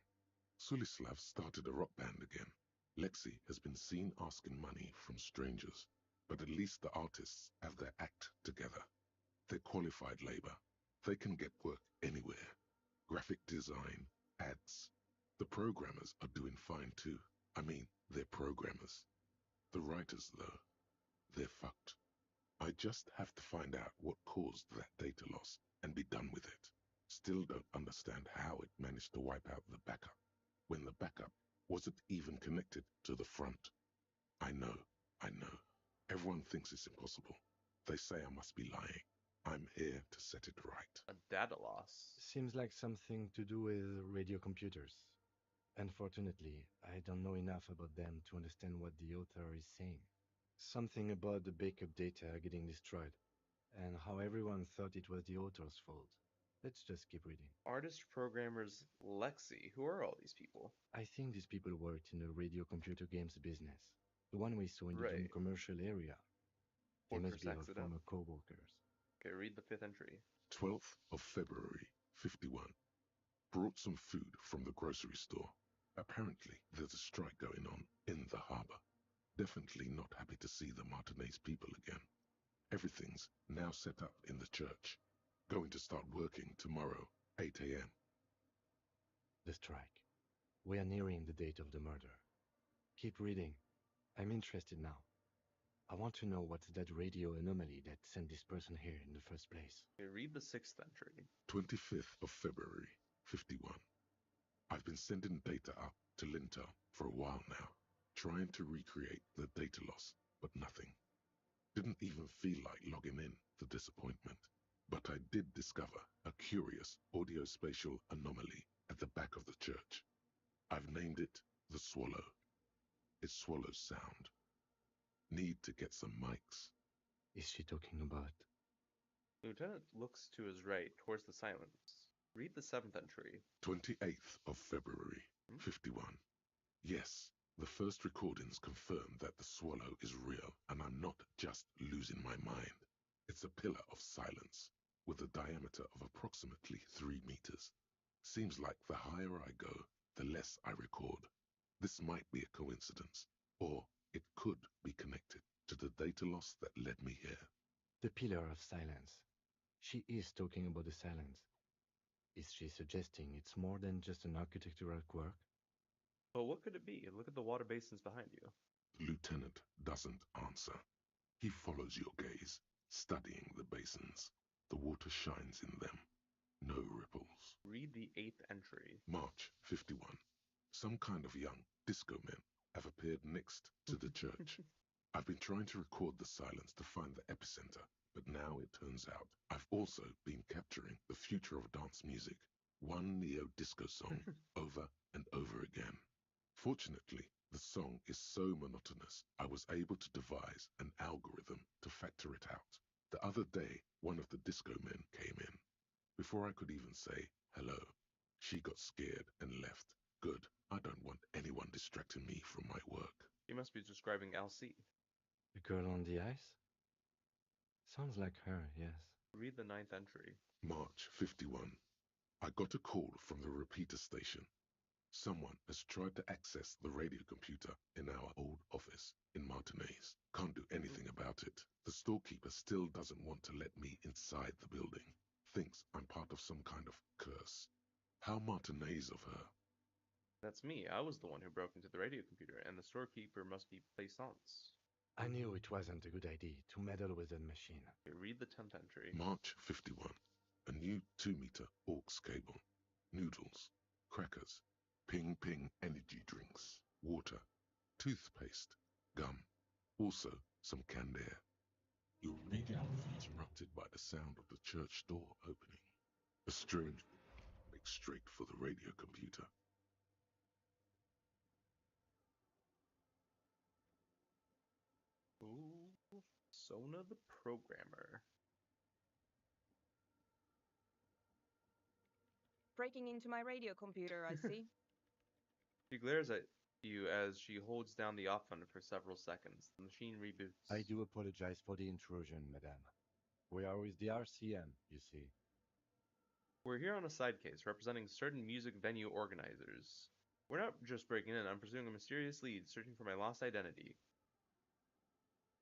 Sulislav started a rock band again. Lexi has been seen asking money from strangers, but at least the artists have their act together. They're qualified labor. They can get work anywhere. Graphic design, ads. The programmers are doing fine too. I mean, they're programmers. The writers, though, they're fucked. I just have to find out what caused that data loss and be done with it. Still don't understand how it managed to wipe out the backup, when the backup wasn't even connected to the front. I know. Everyone thinks it's impossible. They say I must be lying. I'm here to set it right. A data loss. Seems like something to do with radio computers. Unfortunately, I don't know enough about them to understand what the author is saying. Something about the backup data getting destroyed, and how everyone thought it was the author's fault. Let's just keep reading. Artist programmers Lexi. Who are all these people? I think these people worked in the radio computer games business. The one we saw in the Right. commercial area. They must Fortress be our accident. former co-workers. Okay, read the fifth entry. 12th of February, 51. Brought some food from the grocery store. Apparently, there's a strike going on in the harbor. Definitely not happy to see the Martinez people again. Everything's now set up in the church. Going to start working tomorrow, 8 a.m. The strike. We are nearing the date of the murder. Keep reading. I'm interested now. I want to know what's that radio anomaly that sent this person here in the first place. Okay, read the sixth entry. 25th of February, 51. I've been sending data up to Lintel for a while now, trying to recreate the data loss, but nothing. Didn't even feel like logging in, the disappointment. But I did discover a curious audio-spatial anomaly at the back of the church. I've named it the Swallow. It swallows sound. Need to get some mics. Is she talking about? Lieutenant looks to his right, towards the silence. Read the 7th entry. 28th of February, 51. Yes, the first recordings confirm that the swallow is real, and I'm not just losing my mind. It's a pillar of silence, with a diameter of approximately 3 meters. Seems like the higher I go, the less I record. This might be a coincidence, or it could be connected to the data loss that led me here. The pillar of silence. She is talking about the silence. Is she suggesting it's more than just an architectural quirk? But what could it be? Look at the water basins behind you. The lieutenant doesn't answer. He follows your gaze, studying the basins. The water shines in them. No ripples. Read the 8th entry. March 51. Some kind of young disco men have appeared next to the church. I've been trying to record the silence to find the epicenter, but now it turns out I've also been capturing the future of dance music, one neo-disco song over and over again. Fortunately, the song is so monotonous, I was able to devise an algorithm to factor it out. The other day, one of the disco men came in. Before I could even say hello, she got scared and left. Good, I don't want anyone distracting me from my work. You must be describing Alcide. The girl on the ice? Sounds like her, yes. Read the 9th entry. March 51. I got a call from the repeater station. Someone has tried to access the radio computer in our old office in Martinez. Can't do anything about it. The storekeeper still doesn't want to let me inside the building. Thinks I'm part of some kind of curse. How Martinez of her. That's me. I was the one who broke into the radio computer, and the storekeeper must be Plaisance. I knew it wasn't a good idea to meddle with that machine. Okay, read the 10th entry. March 51. A new 2-meter aux cable. Noodles. Crackers. Ping Ping energy drinks. Water. Toothpaste. Gum. Also some canned air. Your radio is interrupted by the sound of the church door opening. A strange makes straight for the radio computer. Ooh, Sona the programmer. Breaking into my radio computer, I see. She glares at you as she holds down the off button for several seconds. The machine reboots. I do apologize for the intrusion, madame. We are with the RCM, you see. We're here on a side case representing certain music venue organizers. We're not just breaking in, I'm pursuing a mysterious lead, searching for my lost identity.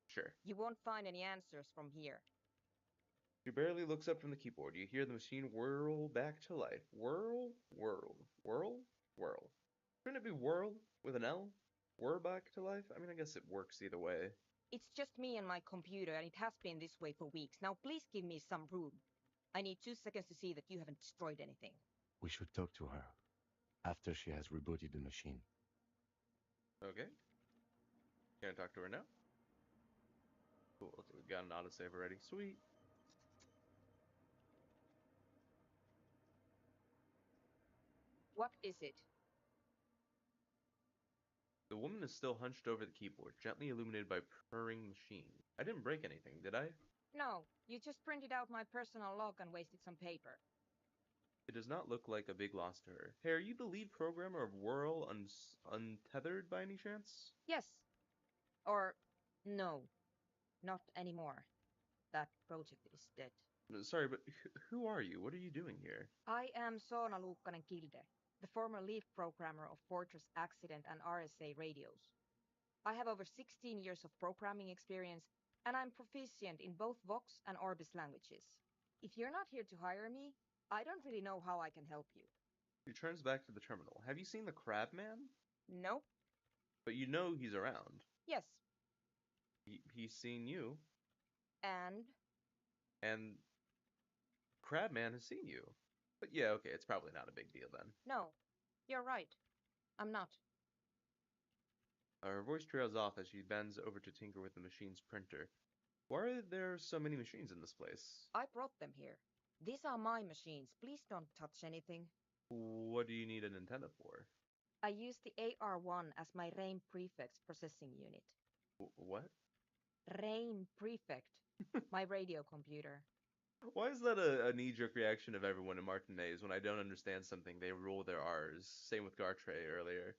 Sure. You won't find any answers from here. She barely looks up from the keyboard. You hear the machine whirl back to life. Whirl, whirl, whirl, whirl. Shouldn't it be whirl with an L? Whirl back to life? I mean, I guess it works either way. It's just me and my computer, and it has been this way for weeks. Now please give me some room. I need 2 seconds to see that you haven't destroyed anything. We should talk to her after she has rebooted the machine. Okay. Can I talk to her now? Cool, okay, we got an autosave already. Sweet. What is it? The woman is still hunched over the keyboard, gently illuminated by purring machine. I didn't break anything, did I? No, you just printed out my personal log and wasted some paper. It does not look like a big loss to her. Hey, are you the lead programmer of Whirl Untethered by any chance? Yes. Or, no. Not anymore. That project is dead. Sorry, but who are you? What are you doing here? I am Soona Luukkanen-Kilde, the former lead programmer of Fortress Accident and RSA radios. I have over 16 years of programming experience, and I'm proficient in both Vox and Orbis languages. If you're not here to hire me, I don't really know how I can help you. He turns back to the terminal. Have you seen the Crab Man? Nope. But you know he's around. Yes. He's seen you. And Crabman has seen you. But yeah, okay, it's probably not a big deal then. no, you're right. I'm not. Her voice trails off as she bends over to tinker with the machine's printer. Why are there so many machines in this place? I brought them here. These are my machines. Please don't touch anything. What do you need an antenna for? I use the AR1 as my RAIN prefix processing unit. What? RAIN prefect. My radio computer. Why is that a knee-jerk reaction of everyone in Martinez when I don't understand something? They roll their R's. Same with Gartre earlier.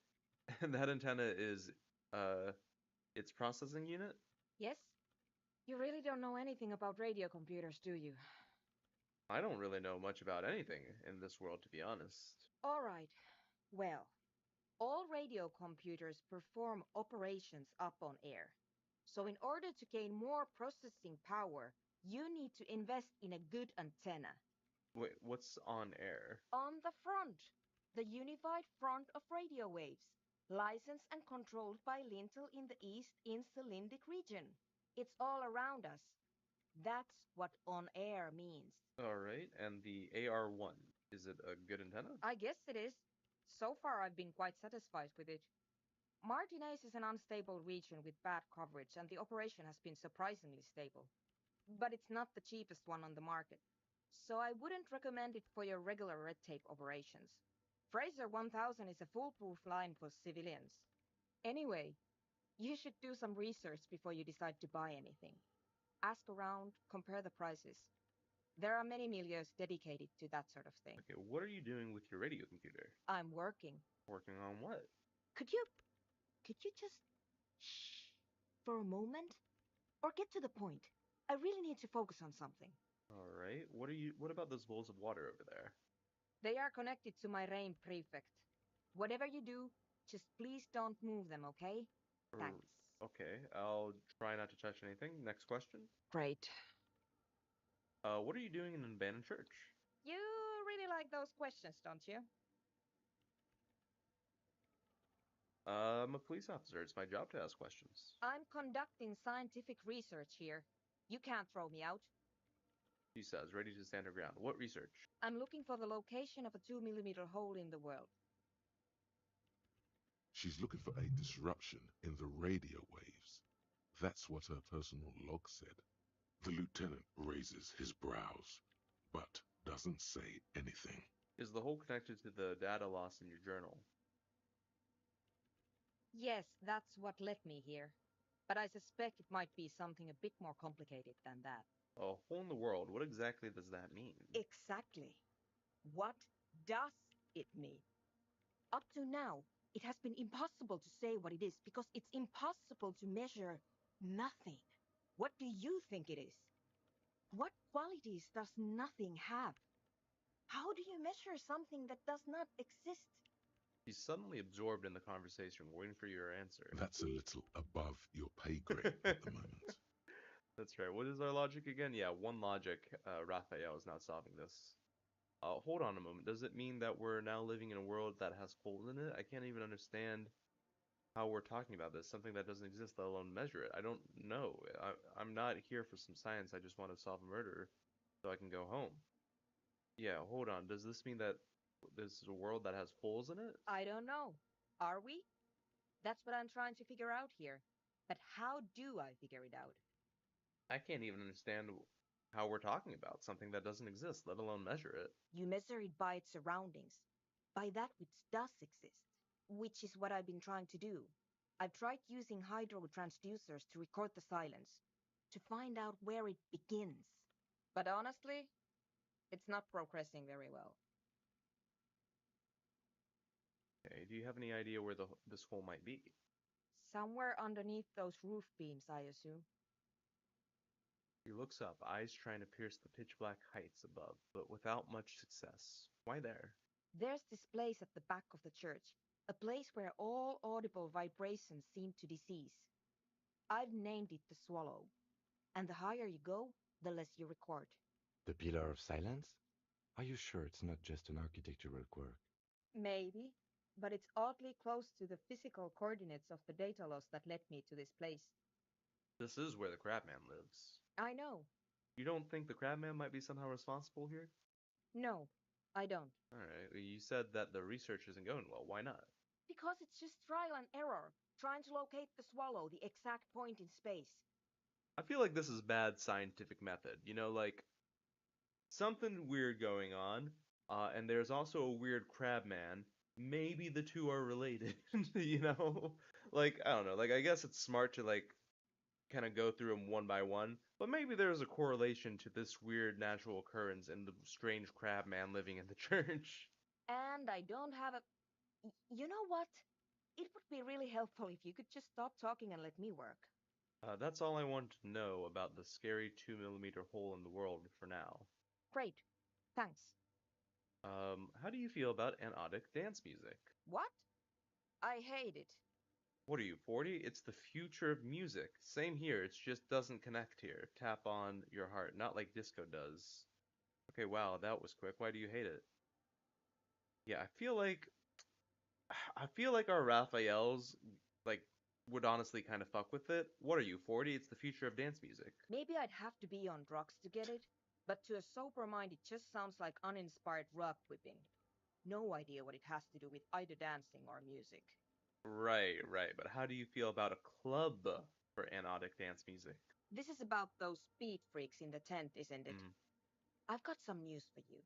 And that antenna is uh its processing unit? Yes? You really don't know anything about radio computers, do you? I don't really know much about anything in this world, to be honest. All right. Well, all radio computers perform operations up on air. So, in order to gain more processing power, you need to invest in a good antenna. Wait, what's on air? On the front, the unified front of radio waves, licensed and controlled by Lintel in the East in Cylindic region. It's all around us. That's what on air means. All right, and the AR1, is it a good antenna? I guess it is. So far, I've been quite satisfied with it. Martinez is an unstable region with bad coverage, and the operation has been surprisingly stable. But it's not the cheapest one on the market, so I wouldn't recommend it for your regular red tape operations. Fraser 1000 is a foolproof line for civilians. Anyway, you should do some research before you decide to buy anything. Ask around, compare the prices. There are many milieux dedicated to that sort of thing. Okay, what are you doing with your radio computer? I'm working. Working on what? Could you just shh for a moment? Or get to the point. I really need to focus on something. All right, what about those bowls of water over there? They are connected to my rain prefect. Whatever you do, just please don't move them, okay? Or, Thanks. okay, I'll try not to touch anything. Next question. Great. What are you doing in an abandoned church? You really like those questions, don't you? I'm a police officer. It's my job to ask questions. I'm conducting scientific research here. You can't throw me out. She says, ready to stand her ground. What research? I'm looking for the location of a 2 millimeter hole in the world. She's looking for a disruption in the radio waves. That's what her personal log said. The lieutenant raises his brows, but doesn't say anything. Is the hole connected to the data loss in your journal? Yes, that's what led me here. But I suspect it might be something a bit more complicated than that. A hole in the world. What exactly does that mean? Exactly. What does it mean? Up to now, it has been impossible to say what it is because it's impossible to measure nothing. What do you think it is? What qualities does nothing have? How do you measure something that does not exist? She's suddenly absorbed in the conversation, waiting for your answer. That's a little above your pay grade at the moment. That's right. What is our logic again? Yeah, one logic. Raphael is not solving this. Hold on a moment. Does it mean that we're now living in a world that has holes in it? I can't even understand how we're talking about this. Something that doesn't exist, let alone measure it. I don't know. I'm not here for some science. I just want to solve a murder so I can go home. Yeah, hold on. Does this mean that this is a world that has holes in it? I don't know. Are we? That's what I'm trying to figure out here. But how do I figure it out? I can't even understand how we're talking about something that doesn't exist, let alone measure it. You measure it by its surroundings, by that which does exist, which is what I've been trying to do. I've tried using hydro transducers to record the silence, to find out where it begins. But honestly, it's not progressing very well. Okay, do you have any idea where this hole might be? Somewhere underneath those roof beams, I assume. He looks up, eyes trying to pierce the pitch black heights above, but without much success. Why there? There's this place at the back of the church, a place where all audible vibrations seem to decease. I've named it the Swallow, and the higher you go, the less you record. The Pillar of Silence? Are you sure it's not just an architectural quirk? Maybe, but it's oddly close to the physical coordinates of the data loss that led me to this place. This is where the Crabman lives. I know. You don't think the Crabman might be somehow responsible here? No, I don't. Alright, you said that the research isn't going well. Why not? Because it's just trial and error, trying to locate the Swallow, the exact point in space. I feel like this is bad scientific method. You know, like, something weird going on, and there's also a weird Crabman. Maybe the two are related, you know? Like, I don't know. Like, I guess it's smart to, like, kind of go through them one by one, but maybe there's a correlation to this weird natural occurrence and the strange crab man living in the church. And I don't have a. You know what? It would be really helpful if you could just stop talking and let me work. That's all I want to know about the scary 2 millimeter hole in the world for now. Great. Thanks. How do you feel about anodic dance music? What? I hate it. What are you, 40? It's the future of music. Same here, it just doesn't connect here. Tap on your heart, not like disco does. Okay, wow, that was quick. Why do you hate it? Yeah, I feel like our Raphaels like would honestly kind of fuck with it. What are you, 40? It's the future of dance music. Maybe I'd have to be on drugs to get it, but to a sober mind, it just sounds like uninspired rug whipping. No idea what it has to do with either dancing or music. Right, right. But how do you feel about a club for anodic dance music? This is about those speed freaks in the tent, isn't it? Hmm. I've got some news for you.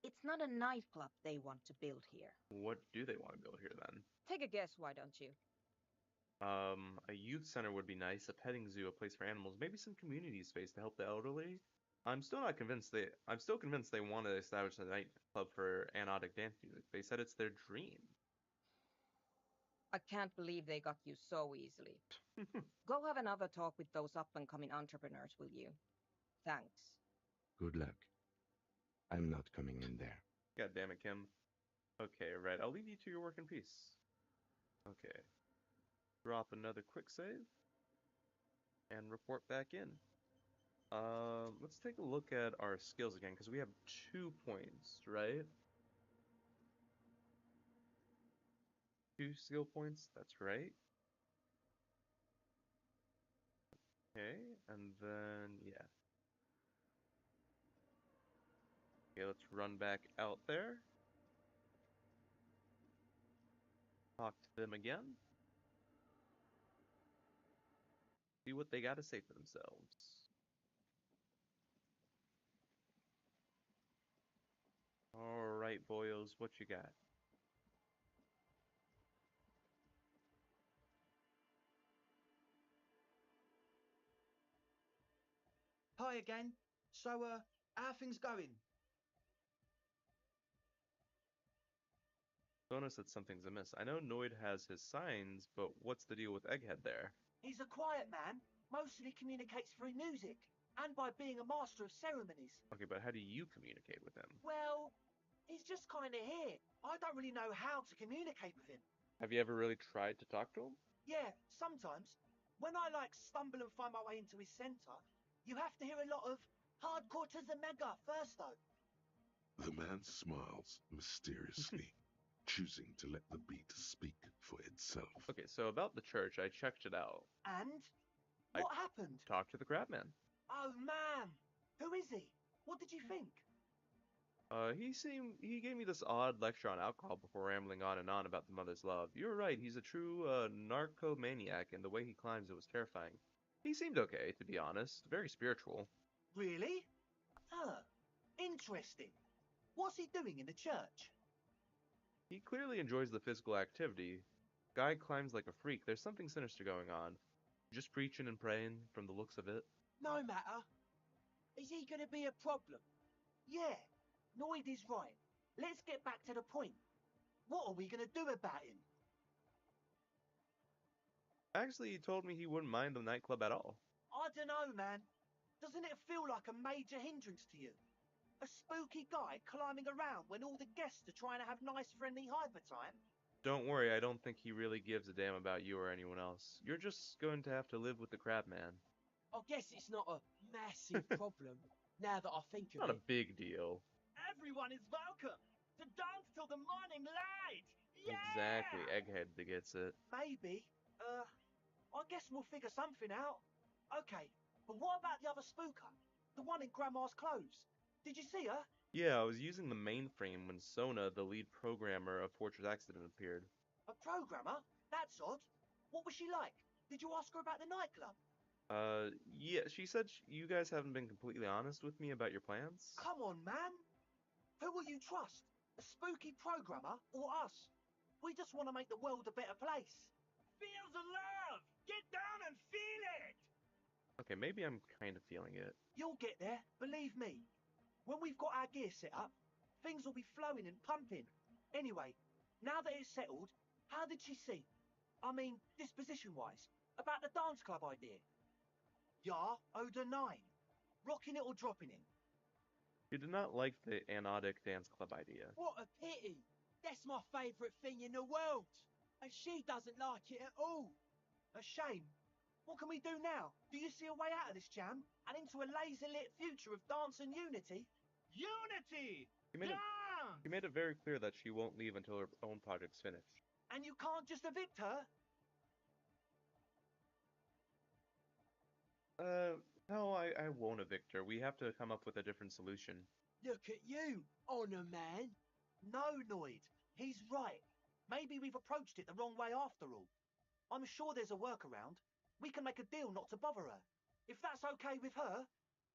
It's not a nightclub they want to build here. What do they want to build here then? Take a guess, why don't you? A youth center would be nice, a petting zoo, a place for animals, maybe some community space to help the elderly. I'm still convinced they want to establish a nightclub for anodic dance music. They said it's their dream. I can't believe they got you so easily. Go have another talk with those up and coming entrepreneurs, will you? Thanks. Good luck. I'm not coming in there. God damn it, Kim. Okay, right. I'll leave you to your work in peace. Okay. Drop another quick save and report back in. Let's take a look at our skills again, because we have 2 points, right? 2 skill points, that's right. Okay, and then, yeah. Okay, let's run back out there. Talk to them again. See what they got to say for themselves. Alright, boyos, what you got? Hi again. So, how are things going? Sona said something's amiss. I know Noid has his signs, but what's the deal with Egghead there? He's a quiet man, mostly communicates through music, and by being a master of ceremonies. Okay, but how do you communicate with him? Well, he's just kind of here. I don't really know how to communicate with him. Have you ever really tried to talk to him? Yeah, sometimes. When I stumble and find my way into his centre, you have to hear a lot of hardcore to the mega first though. The man smiles mysteriously, choosing to let the beat speak for itself. Okay, so about the church, I checked it out. And? I What happened? Talked to the crabman. Oh man! Who is he? What did you think? He gave me this odd lecture on alcohol before rambling on and on about the mother's love. You're right, he's a true, narcomaniac, and the way he climbs it was terrifying. He seemed okay, to be honest. Very spiritual. Really? Huh. Interesting. What's he doing in the church? He clearly enjoys the physical activity. Guy climbs like a freak. There's something sinister going on. Just preaching and praying, from the looks of it. No matter. Is he gonna be a problem? Yeah. Noid is right. Let's get back to the point. What are we gonna do about him? Actually, he told me he wouldn't mind the nightclub at all. I dunno, man. Doesn't it feel like a major hindrance to you? A spooky guy climbing around when all the guests are trying to have nice friendly hyper time? Don't worry, I don't think he really gives a damn about you or anyone else. You're just going to have to live with the crabman. I guess it's not a massive problem, now that I think of Not a it. big deal. Everyone is welcome to dance till the morning light. Yeah! Exactly, Egghead that gets it. Maybe. I guess we'll figure something out. Okay, but what about the other spooker? The one in Grandma's clothes? Did you see her? Yeah, I was using the mainframe when Sona, the lead programmer of Fortress Accident, appeared. A programmer? That's odd. What was she like? Did you ask her about the nightclub? Yeah, she said you guys haven't been completely honest with me about your plans. Come on, man. Who will you trust? A spooky programmer or us? We just want to make the world a better place. Feel the love. Get down and feel it. Okay, maybe I'm kind of feeling it. You'll get there, believe me. When we've got our gear set up, things will be flowing and pumping. Anyway, now that it's settled, how did she seem? I mean, disposition-wise, about the dance club idea. Ja oder nein? Rocking it or dropping it? She did not like the Anodic Dance Club idea. What a pity! That's my favourite thing in the world! And she doesn't like it at all! A shame. What can we do now? Do you see a way out of this jam and into a laser-lit future of dance and unity? Unity! She made it, Dance! she made it very clear that she won't leave until her own project's finished. And you can't just evict her? No, I won't evict her. We have to come up with a different solution. Look at you, honour man! No, Noid. He's right. Maybe we've approached it the wrong way after all. I'm sure there's a workaround. We can make a deal not to bother her. If that's okay with her,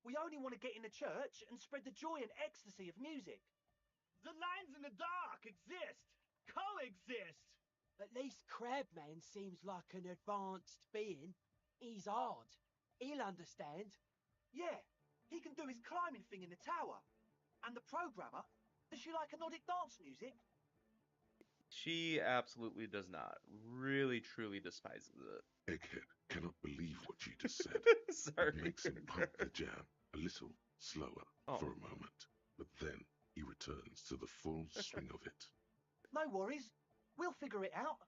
we only want to get in the church and spread the joy and ecstasy of music. The lines in the dark exist! Coexist! At least Crabman seems like an advanced being. He's hard. He'll understand. Yeah, he can do his climbing thing in the tower. And the programmer, does she like anodic dance music? She absolutely does not. Really, truly despises it. Egghead cannot believe what you just said. Sorry. It makes him pump the jam a little slower Oh. for a moment, but then he returns to the full swing of it. No worries. We'll figure it out.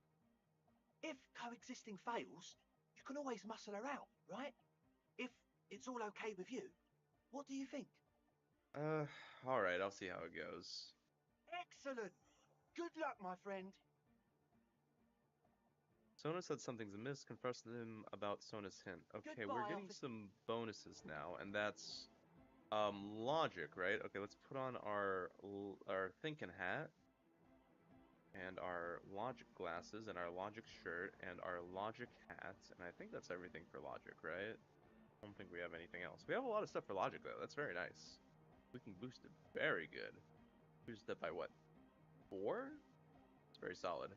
If coexisting fails, you can always muscle her out, right? If it's all okay with you, what do you think? Alright, I'll see how it goes. Excellent. Good luck, my friend. Sona said something's amiss, confronted him about Sona's hint. Okay, we're Goodbye, getting officer. some bonuses now, and that's logic, right? Okay, let's put on our thinking hat and our logic glasses and our logic shirt and our logic hat, and I think that's everything for logic, right? I don't think we have anything else. We have a lot of stuff for logic though. That's very nice. We can boost it very good. Boost it by what? 4? It's very solid.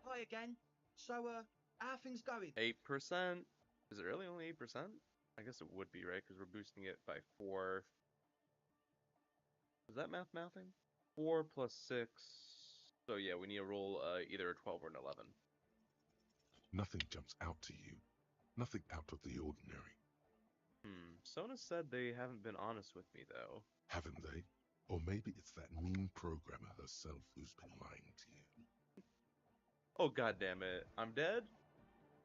Hi again. So, how things going? 8%. Is it really only 8%? I guess it would be, right? Because we're boosting it by 4. Is that mathing? 4 plus 6. So yeah, we need to roll either a 12 or an 11. Nothing jumps out to you. Nothing out of the ordinary. Sona said they haven't been honest with me, though. Haven't they? Or maybe it's that mean programmer herself who's been lying to you. Oh, god damn it. I'm dead?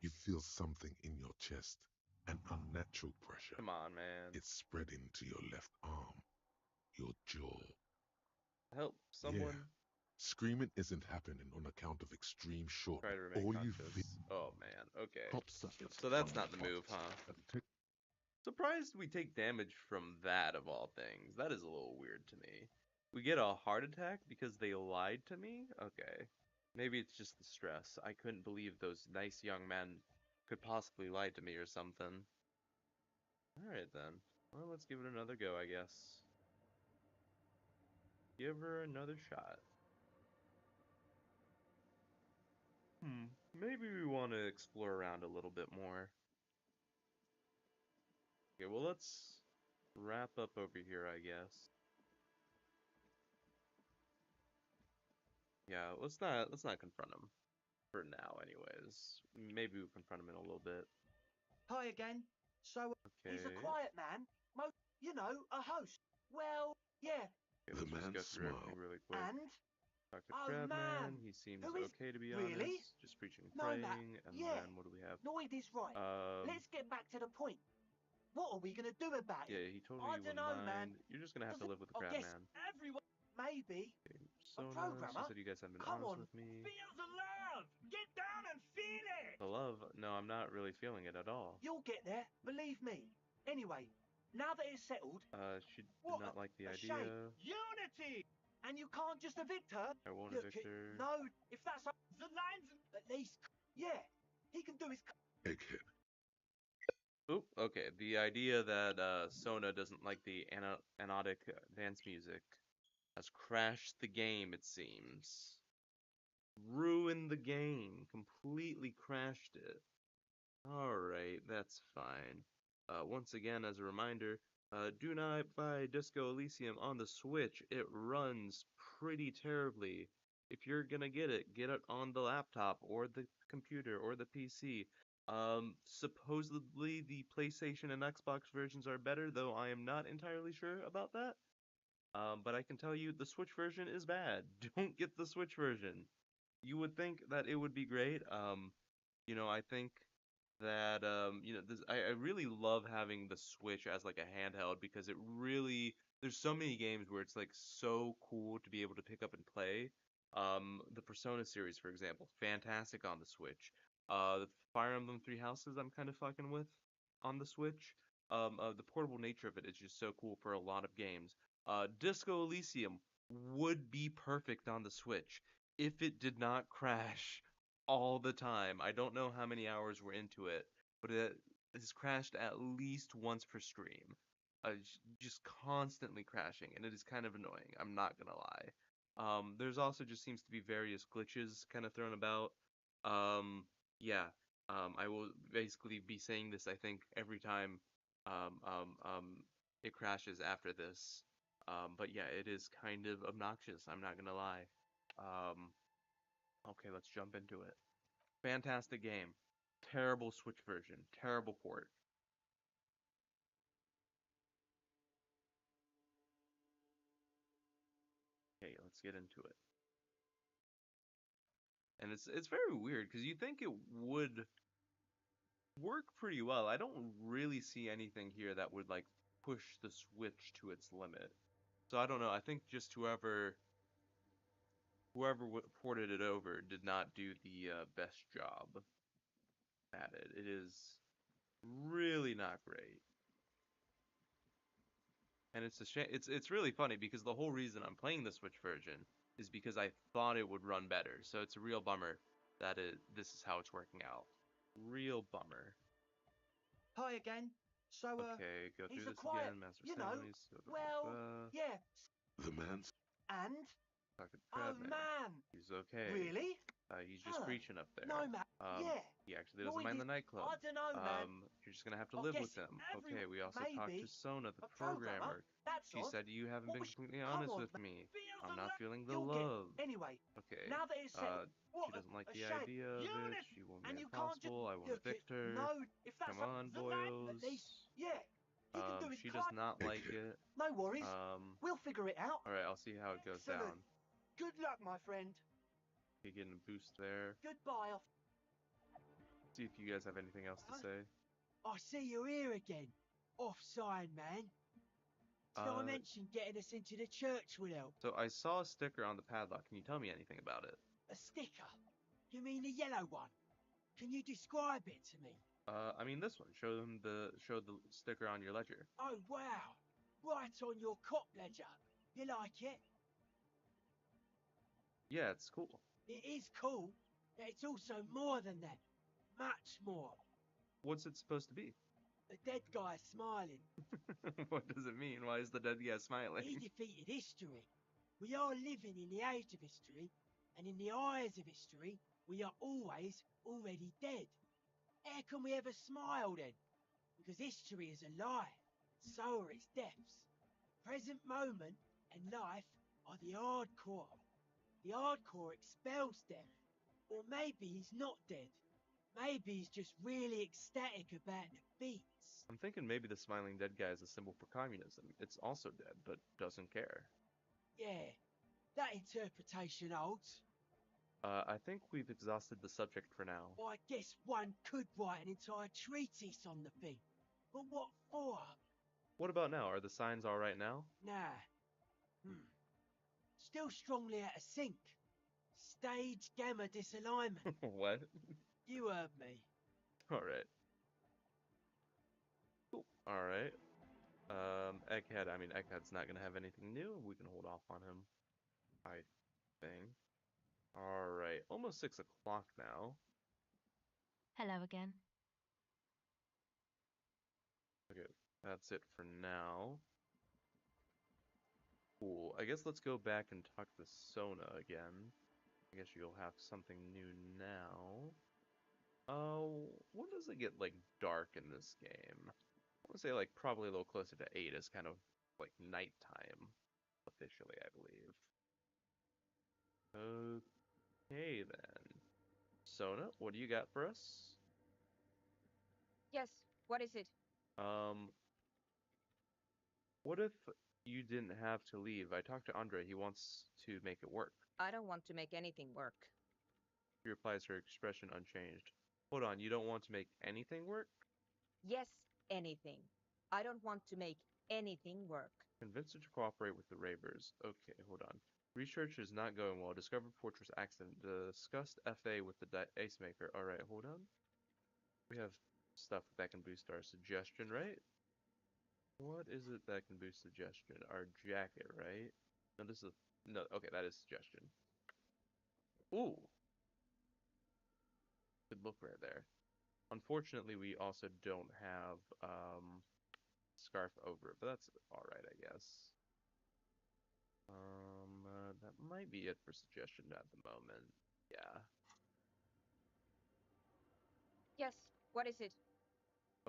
You feel something in your chest. An unnatural pressure. Come on, man. It's spreading to your left arm. Your jaw. Help, someone. Yeah. Screaming isn't happening on account of extreme short. Try to remain All you conscious. feel. Oh, man. Okay. Pop suckers So that's come not the in move, pots huh? and take Surprised we take damage from that, of all things. That is a little weird to me. We get a heart attack because they lied to me? Okay. Maybe it's just the stress. I couldn't believe those nice young men could possibly lie to me or something. Alright then. Well, let's give it another go, I guess. Give her another shot. Maybe we want to explore around a little bit more. Okay, well let's wrap up over here, I guess. Yeah, let's not confront him. For now, anyways. Maybe we'll confront him in a little bit. Hi again. So, Okay. he's a quiet man. You know, a host. Well, yeah. Okay, The let's just man go through everything smiled. really quick. And? Talk to Oh, Crabman. man. He seems Who is- okay, to be Really? honest. Just preaching and No, praying. Matt. And Yeah. then what do we have? Noid is right. Let's get back to the point. What are we gonna do about Yeah, it? he told I me he wouldn't dunno, mind. man. You're just gonna have to Does it- live with the I guess Crabman. everyone. Maybe. Okay. A Sona, she programmer? said you guys haven't been Come honest on. with me. Feel the love! Get down and feel it! The love? No, I'm not really feeling it at all. You'll get there, believe me. Anyway, now that it's settled, She did What not like the a idea. shame. Unity! and you can't just evict her. I won't Look, evict her. no, if that's The lines at least, yeah, he can do his. Egghead. Oop, okay. The idea that Sona doesn't like the anodic dance music has crashed the game, it seems. Ruined the game. Completely crashed it. Alright, that's fine. Once again, as a reminder, do not buy Disco Elysium on the Switch. It runs pretty terribly. If you're gonna get it on the laptop or the computer or the PC. Supposedly the PlayStation and Xbox versions are better, though I am not entirely sure about that. But I can tell you the Switch version is bad. Don't get the Switch version. You would think that it would be great. I think that I really love having the Switch as like a handheld because it really there's so many games where it's like so cool to be able to pick up and play. The Persona series, for example, fantastic on the Switch. The Fire Emblem Three Houses, I'm kind of fucking with on the Switch. The portable nature of it is just so cool for a lot of games. Disco Elysium would be perfect on the Switch if it did not crash all the time. I don't know how many hours we're into it, but it has crashed at least once per stream. Just constantly crashing, and it is kind of annoying. I'm not gonna lie. There's also just seems to be various glitches kind of thrown about. Yeah. I will basically be saying this, I think, every time um, um, um, it crashes after this. But yeah, it is kind of obnoxious. I'm not gonna lie. Um, okay, let's jump into it. Fantastic game. Terrible Switch version. Terrible port. Okay, let's get into it. And it's very weird because you think it would work pretty well. I don't really see anything here that would like push the Switch to its limit. So I don't know. I think just whoever ported it over did not do the best job at it. It is really not great. And it's a shame. It's really funny because the whole reason I'm playing the Switch version is because I thought it would run better. So it's a real bummer that this is how it's working out. Real bummer. Hi again. So, Okay, go he's through a this quiet, again. Master you know, ceremonies. well, yeah. The man's And? Talk to the Oh, crab man. man. He's okay. Really? He's just preaching up there. No, man. Yeah. He actually doesn't mind the nightclub. I don't know, man. You're just gonna have to I live guess with him. Okay, everyone, we also talked to maybe. Sona, the A programmer? programmer. That's She odd. said you haven't What been was completely Come honest on, with man. me. Feels I'm a not lot. feeling the You'll get. love. Anyway, Okay. now that it's settled, She what doesn't like a the shame. idea of it. Unit! She won't And be you can't just impossible. I won't look evict her. No, if that's Come on, the man, at boyos. least. Yeah. You can do it. She does not like it. No worries. We'll figure it out. Alright, I'll see how it goes Excellent. down. Good luck, my friend. Okay, getting a boost there. Goodbye. See if you guys have anything else to say. I see you're here again. Off sign, man. Did I mention getting us into the church would help? So I saw a sticker on the padlock. Can you tell me anything about it? A sticker? You mean the yellow one? Can you describe it to me? I mean this one. Show the sticker on your ledger. Oh, wow. Right on your cop ledger. You like it? Yeah, it's cool. It is cool. But it's also more than that. Much more. What's it supposed to be? The dead guy smiling. What does it mean? Why is the dead guy smiling? He defeated history. We are living in the age of history, and in the eyes of history, we are always already dead. How can we ever smile then? Because history is a lie, so are its deaths. Present moment and life are the hardcore. The hardcore expels death. Or maybe he's not dead. Maybe he's just really ecstatic about the beats. I'm thinking maybe the smiling dead guy is a symbol for communism. It's also dead, but doesn't care. Yeah, that interpretation holds. I think we've exhausted the subject for now. I guess one could write an entire treatise on the thing. But what for? What about now? Are the signs alright now? Nah. Still strongly out of sync. Stage gamma disalignment. What? You heard me. Alright. Cool. Alright. Egghead, I mean, Egghead's not gonna have anything new. We can hold off on him, I think. Alright, almost 6 o'clock now. Hello again. Okay, that's it for now. Cool. I guess let's go back and talk to Sona again. I guess you'll have something new now. Oh, when does it get, like, dark in this game? would say like probably a little closer to 8 is kind of like nighttime officially, I believe. Okay then. Sona, what do you got for us? Yes, what is it? Um, what if you didn't have to leave? I talked to Andre. He wants to make it work. I don't want to make anything work. She replies, her expression unchanged. Hold on, you don't want to make anything work? Yes, anything. I don't want to make anything work. Convince her to cooperate with the Ravers. Okay, hold on. Research is not going well. Discovered fortress accident. Discussed FA with the ice maker. Alright, hold on. We have stuff that can boost our suggestion, right? What is it that can boost suggestion? Our jacket, right? No, this is... No, okay, that is suggestion. Ooh! Good look right there. Unfortunately, we also don't have, scarf over it, but that's alright, I guess. That might be it for suggestion at the moment. Yeah. Yes, what is it?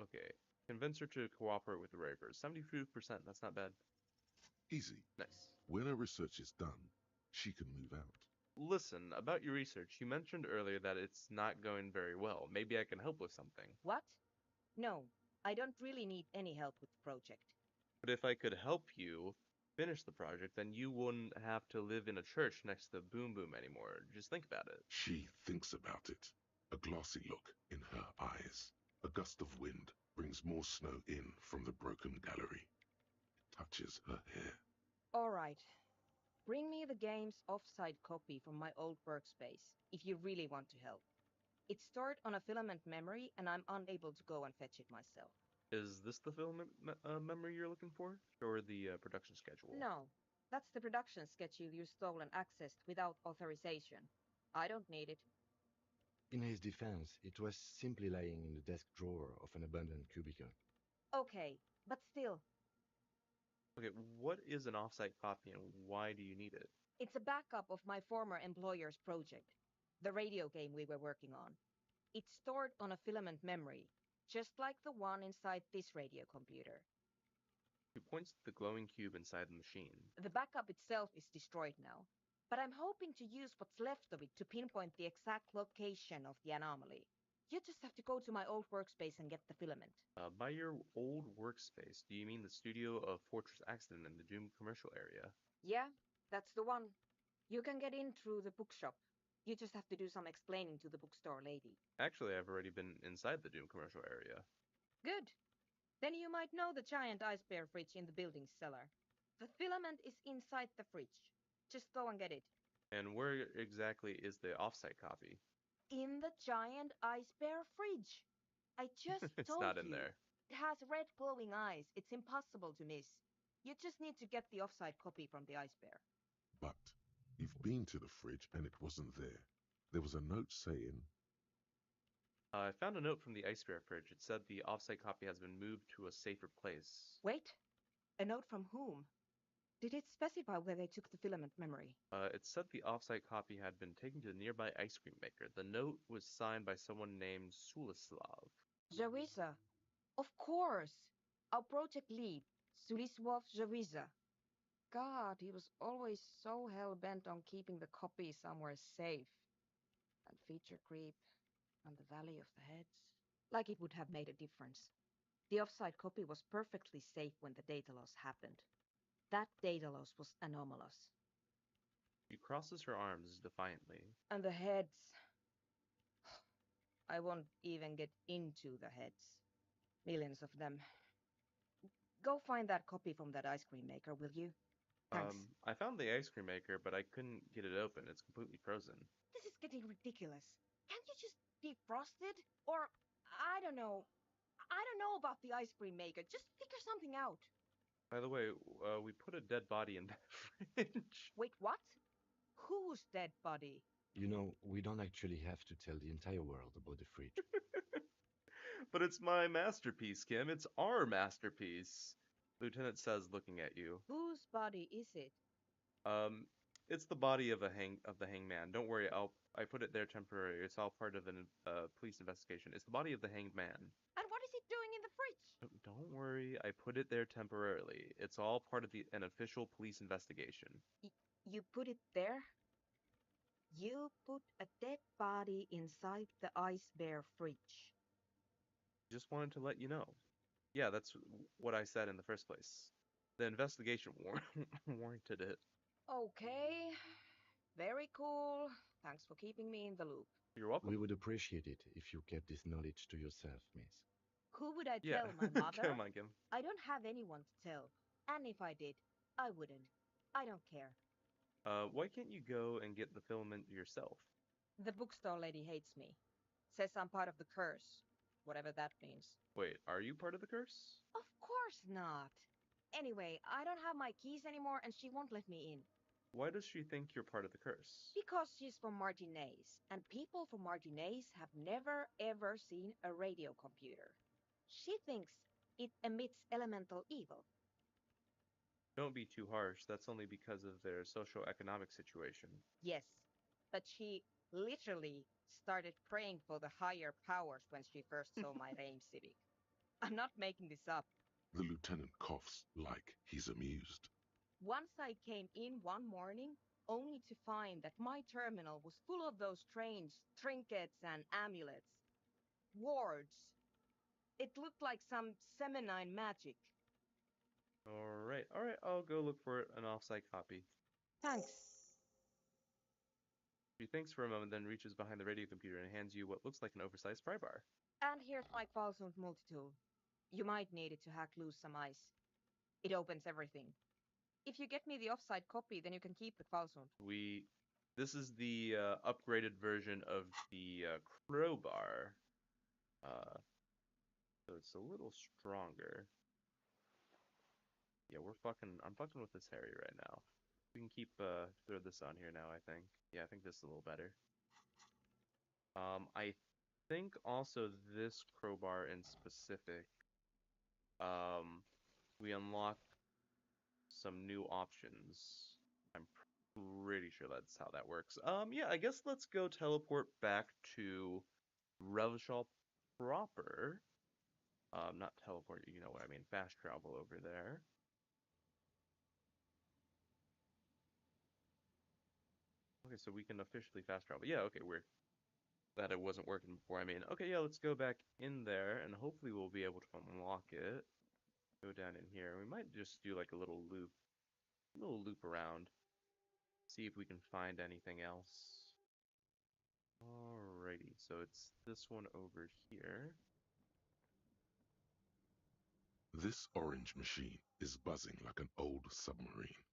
Okay. Convince her to cooperate with the Ravers. 72%, that's not bad. Easy. Nice. When her research is done, she can move out. Listen, about your research, you mentioned earlier that it's not going very well. Maybe I can help with something. What? No, I don't really need any help with the project. But if I could help you finish the project, then you wouldn't have to live in a church next to Boom Boom anymore. Just think about it. She thinks about it, a glassy look in her eyes. A gust of wind brings more snow in from the broken gallery. It touches her hair. All right. Bring me the game's offsite copy from my old workspace, if you really want to help. It's stored on a filament memory, and I'm unable to go and fetch it myself. Is this the film memory you're looking for? Or the production schedule? No, that's the production schedule you stole and accessed without authorization. I don't need it. In his defense, it was simply lying in the desk drawer of an abandoned cubicle. Okay, but still, Okay, what is an offsite copy and why do you need it? it's a backup of my former employer's project, the radio game we were working on. It's stored on a filament memory, just like the one inside this radio computer. He points to the glowing cube inside the machine. The backup itself is destroyed now, but I'm hoping to use what's left of it to pinpoint the exact location of the anomaly. You just have to go to my old workspace and get the filament. By your old workspace, do you mean the studio of Fortress Accident in the Doom commercial area? Yeah, that's the one. You can get in through the bookshop. You just have to do some explaining to the bookstore lady. Actually, I've already been inside the Doom commercial area. Good. Then you might know the giant ice bear fridge in the building's cellar. The filament is inside the fridge. Just go and get it. And where exactly is the offsite copy? In the giant ice bear fridge. I just It's told not in you. there. It has red glowing eyes. It's impossible to miss. You just need to get the offsite copy from the ice bear. But you've been to the fridge and it wasn't there. There was a note saying, I found a note from the ice bear fridge. It said the offsite copy has been moved to a safer place. Wait. A note from whom? Did it specify where they took the filament memory? It said the offsite copy had been taken to the nearby ice cream maker. The note was signed by someone named Sulislav. Jawiza. Of course. Our project lead, Suliswov Jawiza. God, he was always so hell-bent on keeping the copy somewhere safe. And feature creep, and the Valley of the Heads. Like it would have made a difference. The offsite copy was perfectly safe when the data loss happened. That data loss was anomalous. She crosses her arms defiantly. And the heads. I won't even get into the heads. Millions of them. Go find that copy from that ice cream maker, will you? Thanks. I found the ice cream maker, but I couldn't get it open. It's completely frozen. This is getting ridiculous. Can't you just defrost it? Or, I don't know. I don't know about the ice cream maker. Just figure something out. By the way, we put a dead body in that fridge. Wait, what? Whose dead body? You know, we don't actually have to tell the entire world about the fridge. But it's my masterpiece, Kim. It's our masterpiece. Lieutenant says, looking at you. Whose body is it? Um, it's the body of the hangman. Don't worry, I put it there temporarily. It's all part of an police investigation. It's the body of the hanged man. And what is it doing in the fridge? Don't Don't worry, I put it there temporarily. It's all part of an official police investigation. You put it there? You put a dead body inside the ice bear fridge. Just wanted to let you know. Yeah, that's what I said in the first place. The investigation warranted it. Okay, very cool. Thanks for keeping me in the loop. You're welcome. We would appreciate it if you kept this knowledge to yourself, miss. Who would I Yeah, tell, my mother? come on, Kim. I don't have anyone to tell. And if I did, I wouldn't. I don't care. Why can't you go and get the filament yourself? The bookstore lady hates me. Says I'm part of the curse, whatever that means. Wait, are you part of the curse? Of course not. Anyway, I don't have my keys anymore and she won't let me in. Why does she think you're part of the curse? Because she's from Martinez, and people from Martinez have never ever seen a radio computer. She thinks it emits elemental evil. Don't be too harsh. That's only because of their socio-economic situation. Yes, but she literally started praying for the higher powers when she first saw my Reim Civic. I'm not making this up. The lieutenant coughs like he's amused. Once I came in one morning, only to find that my terminal was full of those strange trinkets and amulets. Wards. It looked like some Semenine magic. Alright, I'll go look for an offsite copy. Thanks. She thinks for a moment, then reaches behind the radio computer and hands you what looks like an oversized pry bar. And here's my Qualsund multitool. You might need it to hack loose some ice. It opens everything. If you get me the offsite copy, then you can keep the Qualsund. This is the upgraded version of the crowbar. So it's a little stronger. Yeah, I'm fucking with this Harry right now. We can throw this on here now, I think. Yeah, I think this is a little better. I think also this crowbar in specific, we unlock some new options. I'm pretty sure that's how that works. Yeah, I guess let's go teleport back to Revachol proper. Not teleport, you know what I mean, fast travel over there. Okay, so we can officially fast travel. Yeah, okay, weird that it wasn't working before. I mean, okay, yeah, let's go back in there, and hopefully we'll be able to unlock it. Go down in here. We might just do like a little loop around. See if we can find anything else. Alrighty, so it's this one over here. This orange machine is buzzing like an old submarine.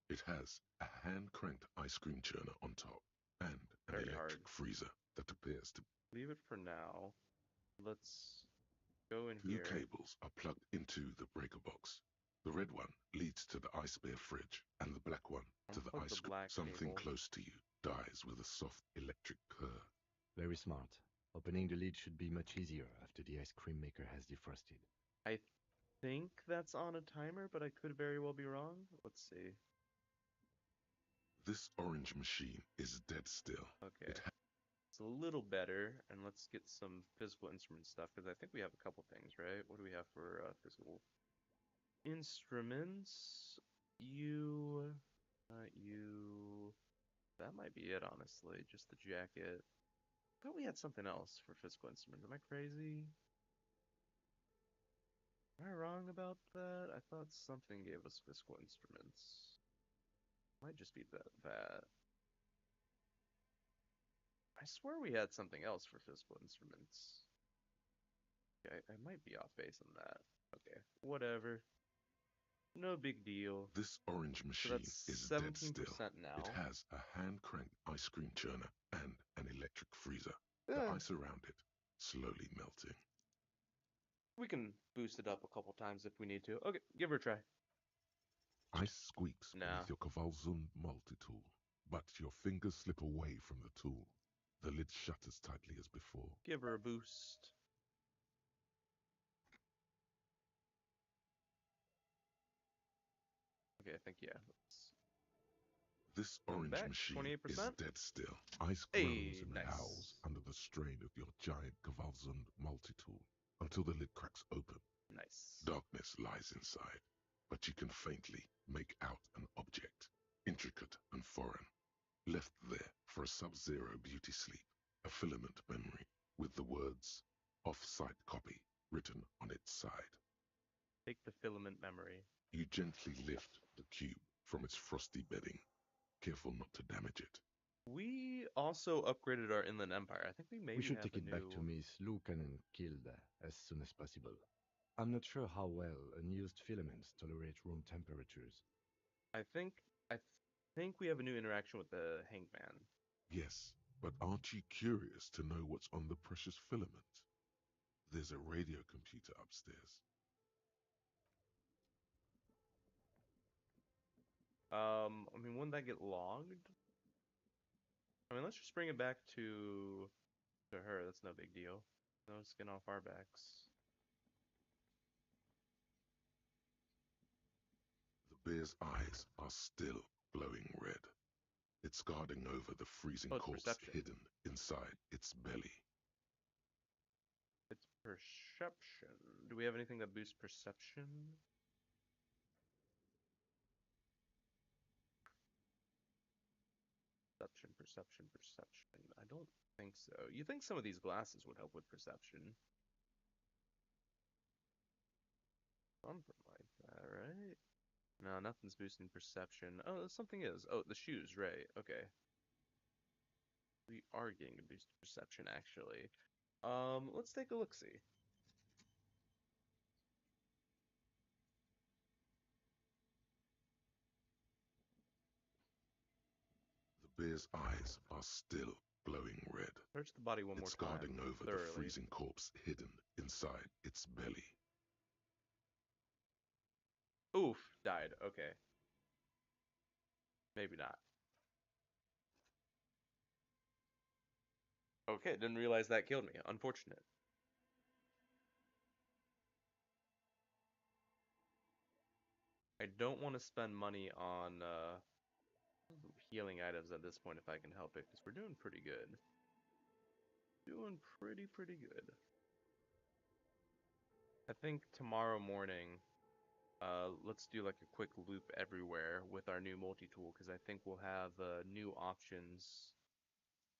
It has a hand-cranked ice cream churner on top and an Very electric hard. freezer that appears to... Leave it for now. Let's go in Two here. cables are plugged into the breaker box. The red one leads to the ice bear fridge, and the black one to the Unplug ice the cream. black Something cable. close to you dies with a soft electric purr. Very smart. Opening the lid should be much easier after the ice cream maker has defrosted. I think that's on a timer, but I could very well be wrong. Let's see. This orange machine is dead still. Okay. It's a little better, and let's get some physical instrument stuff, because I think we have a couple things, right? What do we have for physical instruments? That might be it, honestly. Just the jacket. I thought we had something else for physical instruments. Am I crazy? Am I wrong about that? I thought something gave us physical instruments. Might just be that. I swear we had something else for physical instruments. Okay, I might be off base on that. Okay, whatever. No big deal. This orange machine So is that's dead 17% still. now. It has a hand-cranked ice cream churner and an electric freezer. The ice around it slowly melting. We can boost it up a couple times if we need to. Okay, give her a try. Ice squeaks Nah. beneath your Kavalzund multi-tool, but your fingers slip away from the tool. The lid shutters tightly as before. Give her a boost. Okay, I think, yeah. This Come orange back, machine 28%. is dead still. Ice Hey, groans and nice. howls under the strain of your giant Kavalzund multi-tool until the lid cracks open. Nice. Darkness lies inside, but you can faintly make out an object, intricate and foreign, left there for a sub-zero beauty sleep, a filament memory with the words off-site copy written on its side. Take the filament memory. You gently lift the cube from its frosty bedding, careful not to damage it. We also upgraded our Inland Empire. I think we maybe We should have take a it back to new... Miss Lucan Kilda as soon as possible. I'm not sure how well unused filaments tolerate room temperatures. I think we have a new interaction with the Hangman. Yes, but aren't you curious to know what's on the precious filament? There's a radio computer upstairs. I mean, wouldn't that get logged? I mean, let's just bring it back to her. That's no big deal. No skin off our backs. The bear's eyes are still glowing red. It's guarding over the freezing Oh, it's corpse perception. hidden inside its belly. It's perception. Do we have anything that boosts perception? Perception. I don't think so. You think some of these glasses would help with perception? Something like that, right? No, nothing's boosting perception. Oh, something is. Oh, the shoes, right. Okay. We are getting a boost to perception, actually. Let's take a look-see. The bear's eyes are still glowing red. Search the body one more It's time. guarding over the thoroughly. freezing corpse hidden inside its belly. Oof, died. Okay. Maybe not. Okay, didn't realize that killed me. Unfortunate. I don't want to spend money on healing items at this point if I can help it, because we're doing pretty good. Doing pretty good. I think tomorrow morning, let's do like a quick loop everywhere with our new multi-tool, because I think we'll have new options.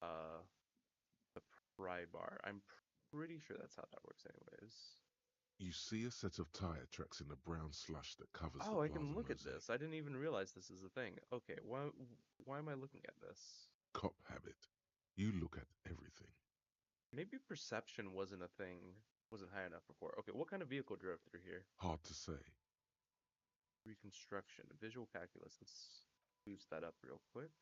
The pry bar. I'm pretty sure that's how that works anyways. You see a set of tire tracks in the brown slush that covers the Oh, I plaza can look at mosaic. this. I didn't even realize this is a thing. Okay, why am I looking at this? Cop habit. You look at everything. Maybe perception wasn't a thing, wasn't high enough before. Okay, what kind of vehicle drove through here? Hard to say. Reconstruction, visual calculus. Let's boost that up real quick.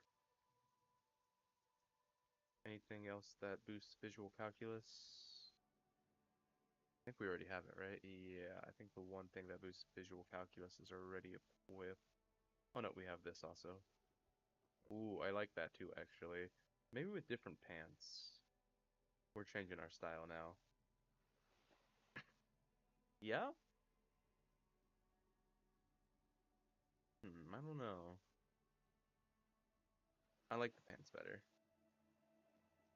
Anything else that boosts visual calculus? I think we already have it, right? Yeah, I think the one thing that boosts visual calculus is already equipped. Oh no, we have this also. Ooh, I like that too, actually. Maybe with different pants. We're changing our style now. Yeah? I don't know. I like the pants better.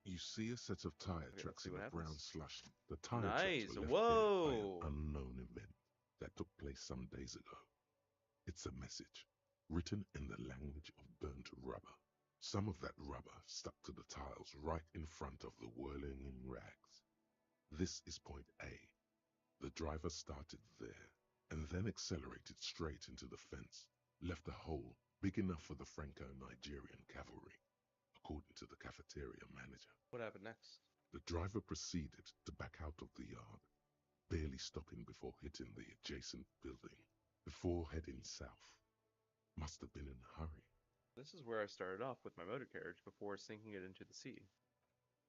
You see a set of tire Okay, tracks let's see in what a brown happens. slush. The tire Nice. tracks were left Whoa. there by an unknown event that took place some days ago. It's a message, written in the language of burnt rubber. Some of that rubber stuck to the tiles right in front of the whirling in rags. This is point A. The driver started there, and then accelerated straight into the fence, left a hole big enough for the Franco-Nigerian cavalry, according to the cafeteria manager. What happened next? The driver proceeded to back out of the yard, barely stopping before hitting the adjacent building, before heading south. Must have been in a hurry. This is where I started off with my motor carriage before sinking it into the sea.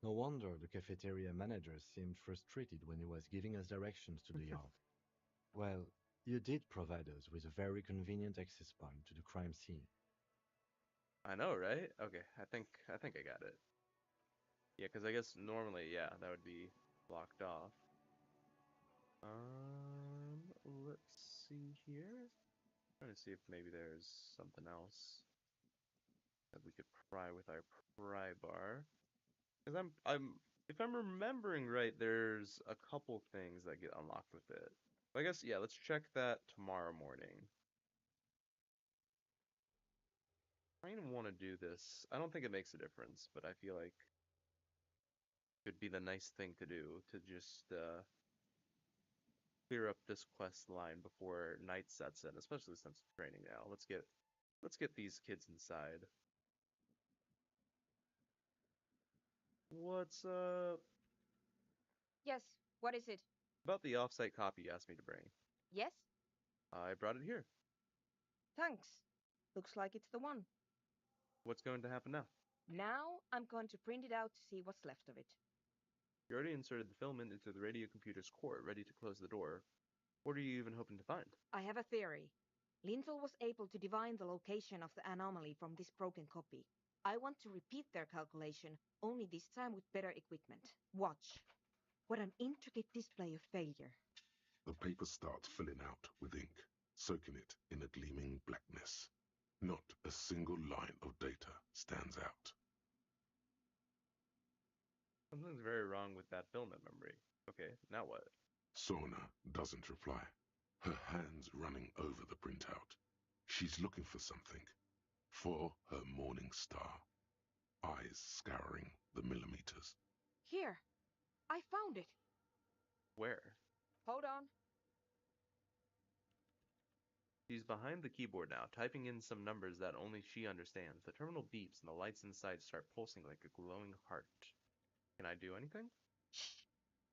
No wonder the cafeteria manager seemed frustrated when he was giving us directions to the yard. Well, you did provide us with a very convenient access point to the crime scene. I know, right? Okay, I think I got it. Yeah, because I guess normally, yeah, that would be blocked off. Let's see here. Trying to see if maybe there's something else that we could pry with our pry bar. Because if I'm remembering right, there's a couple things that get unlocked with it. I guess, yeah, let's check that tomorrow morning. I kind of want to do this. I don't think it makes a difference, but I feel like it would be the nice thing to do to just clear up this quest line before night sets in, especially since it's raining now. Let's get these kids inside. What's up? Yes, what is it? About the offsite copy you asked me to bring. Yes? I brought it here. Thanks. Looks like it's the one. What's going to happen now? Now I'm going to print it out to see what's left of it. You already inserted the filament into the radio computer's core, ready to close the door. What are you even hoping to find? I have a theory. Lintel was able to divine the location of the anomaly from this broken copy. I want to repeat their calculation, only this time with better equipment. Watch. What an intricate display of failure. The paper starts filling out with ink, soaking it in a gleaming blackness. Not a single line of data stands out. Something's very wrong with that filament memory. Okay, now what? Sona doesn't reply, her hands running over the printout. She's looking for something. For her morning star. Eyes scouring the millimeters. Here. I found it. Where? Hold on. She's behind the keyboard now, typing in some numbers that only she understands. The terminal beeps and the lights inside start pulsing like a glowing heart. Can I do anything? Shh.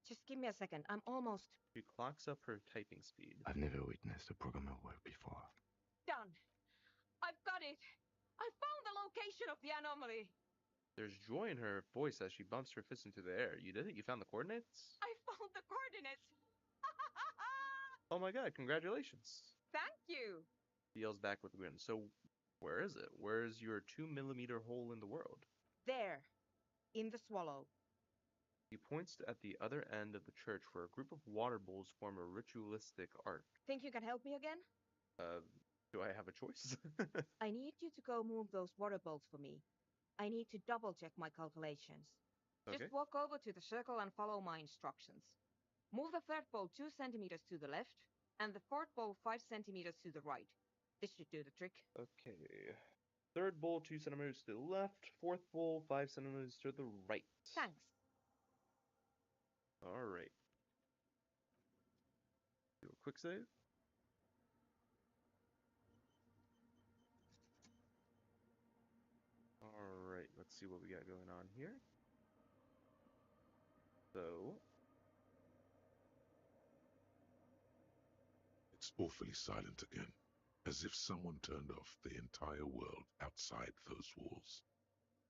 Just give me a second. I'm almost... She clocks up her typing speed. I've never witnessed a programmer work before. Done. I've got it. I found the location of the anomaly. There's joy in her voice as she bumps her fist into the air. You did it? You found the coordinates? I found the coordinates. Oh my god, congratulations. Thank you. She yells back with a grin. So, where is it? Where's your 2 millimeter hole in the world? There. In the swallow. He points at the other end of the church where a group of water bowls form a ritualistic art. Think you can help me again? Do I have a choice? I need you to go move those water bowls for me. I need to double check my calculations. Okay. Just walk over to the circle and follow my instructions. Move the third bowl 2 centimeters to the left, and the fourth bowl 5 centimeters to the right. This should do the trick. Okay. Third bowl 2 centimeters to the left. Fourth bowl 5 centimeters to the right. Thanks. Alright. Do a quick save. Alright, let's see what we got going on here. So, It's awfully silent again, as if someone turned off the entire world outside those walls.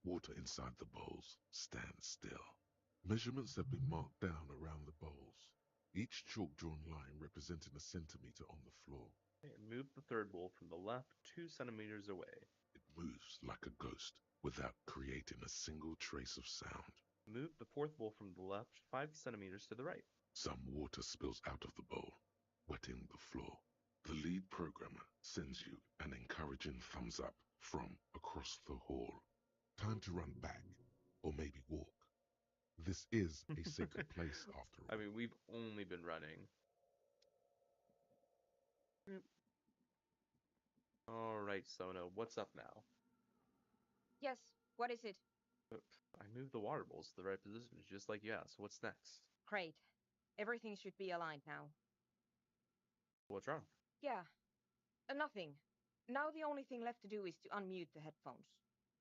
Water inside the bowls stands still. Measurements have been marked down around the bowls, each chalk-drawn line representing a centimeter on the floor. move the third bowl from the left 2 centimeters away. It moves like a ghost without creating a single trace of sound. Move the fourth bowl from the left 5 centimeters to the right. Some water spills out of the bowl, wetting the floor. The lead programmer sends you an encouraging thumbs up from across the hall. Time to run back, or maybe walk. This is a sacred place after all. I mean, we've only been running. Alright, Sono, what's up now? Yes, what is it? I moved the water bowls to the right positions, just like you asked. What's next? Great. Everything should be aligned now. What's wrong? Yeah. Nothing. Now the only thing left to do is to unmute the headphones.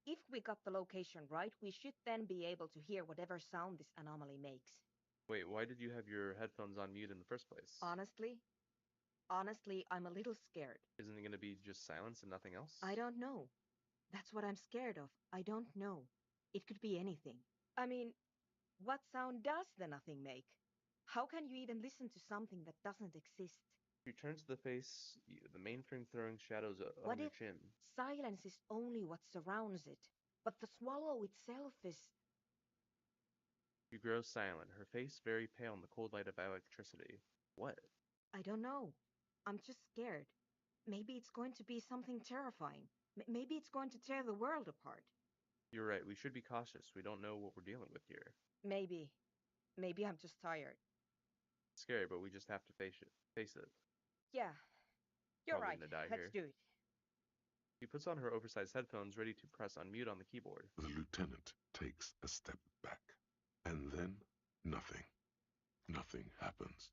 If we got the location right, we should then be able to hear whatever sound this anomaly makes. Wait, why did you have your headphones on mute in the first place? Honestly, I'm a little scared. Isn't it going to be just silence and nothing else? I don't know. That's what I'm scared of. I don't know. It could be anything. I mean, what sound does the nothing make? How can you even listen to something that doesn't exist? She turns to the face, the mainframe throwing shadows What on your if chin. silence is only what surrounds it, but the swallow itself is... She grows silent, her face very pale in the cold light of electricity. What? I don't know. I'm just scared. Maybe it's going to be something terrifying. Maybe it's going to tear the world apart. You're right, we should be cautious. We don't know what we're dealing with here. Maybe. Maybe I'm just tired. scary, but we just have to face it. Face it. Yeah, you're Probably right. gonna die Let's here. do it. She puts on her oversized headphones, ready to press unmute on the keyboard. The lieutenant takes a step back. And then, nothing. Nothing happens.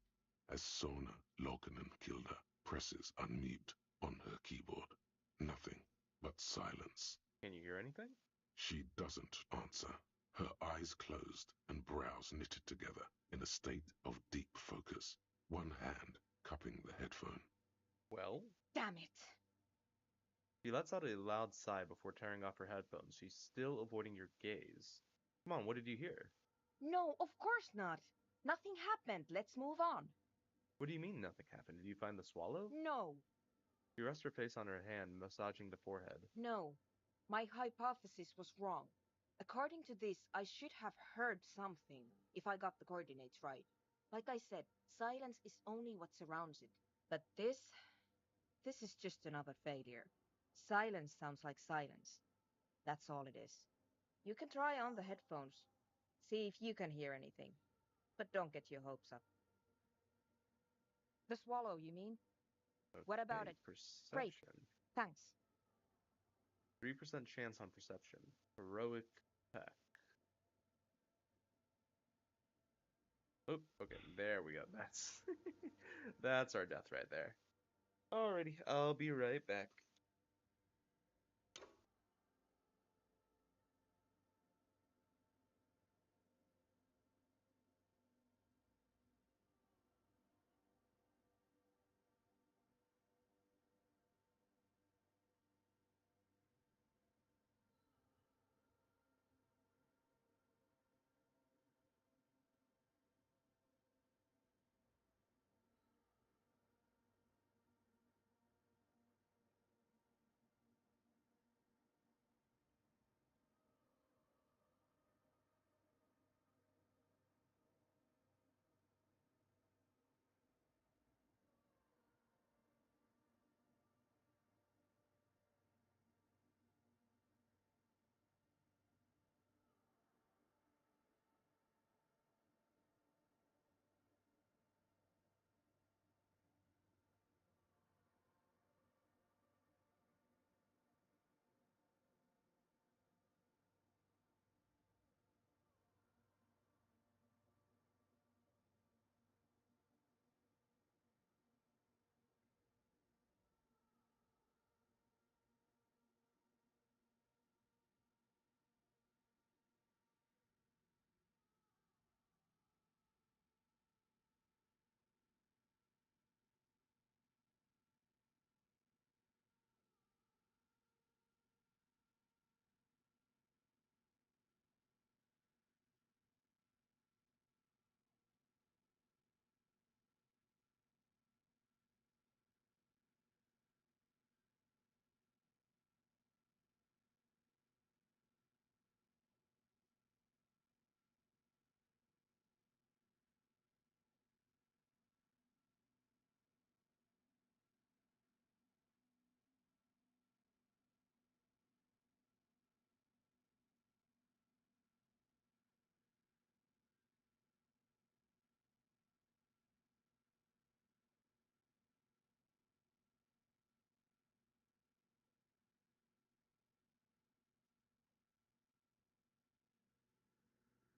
As Sona Lokanen-Kilda presses unmute on her keyboard. Nothing but silence. Can you hear anything? She doesn't answer. Her eyes closed and brows knitted together in a state of deep focus, one hand cupping the headphone. Well? Damn it. She lets out a loud sigh before tearing off her headphones. She's still avoiding your gaze. Come on, what did you hear? No, of course not. Nothing happened. Let's move on. What do you mean nothing happened? Did you find the swallow? No, She rests her face on her hand, massaging the forehead. no. My hypothesis was wrong. According to this, I should have heard something if I got the coordinates right. Like I said, silence is only what surrounds it. But this is just another failure. Silence sounds like silence. That's all it is. You can try on the headphones. See if you can hear anything. But don't get your hopes up. The swallow, you mean? What about Okay, it? Great. perception. Thanks. 3% chance on perception. Heroic peck. Oh, okay, there we go. That's that's our death right there. Alrighty, I'll be right back.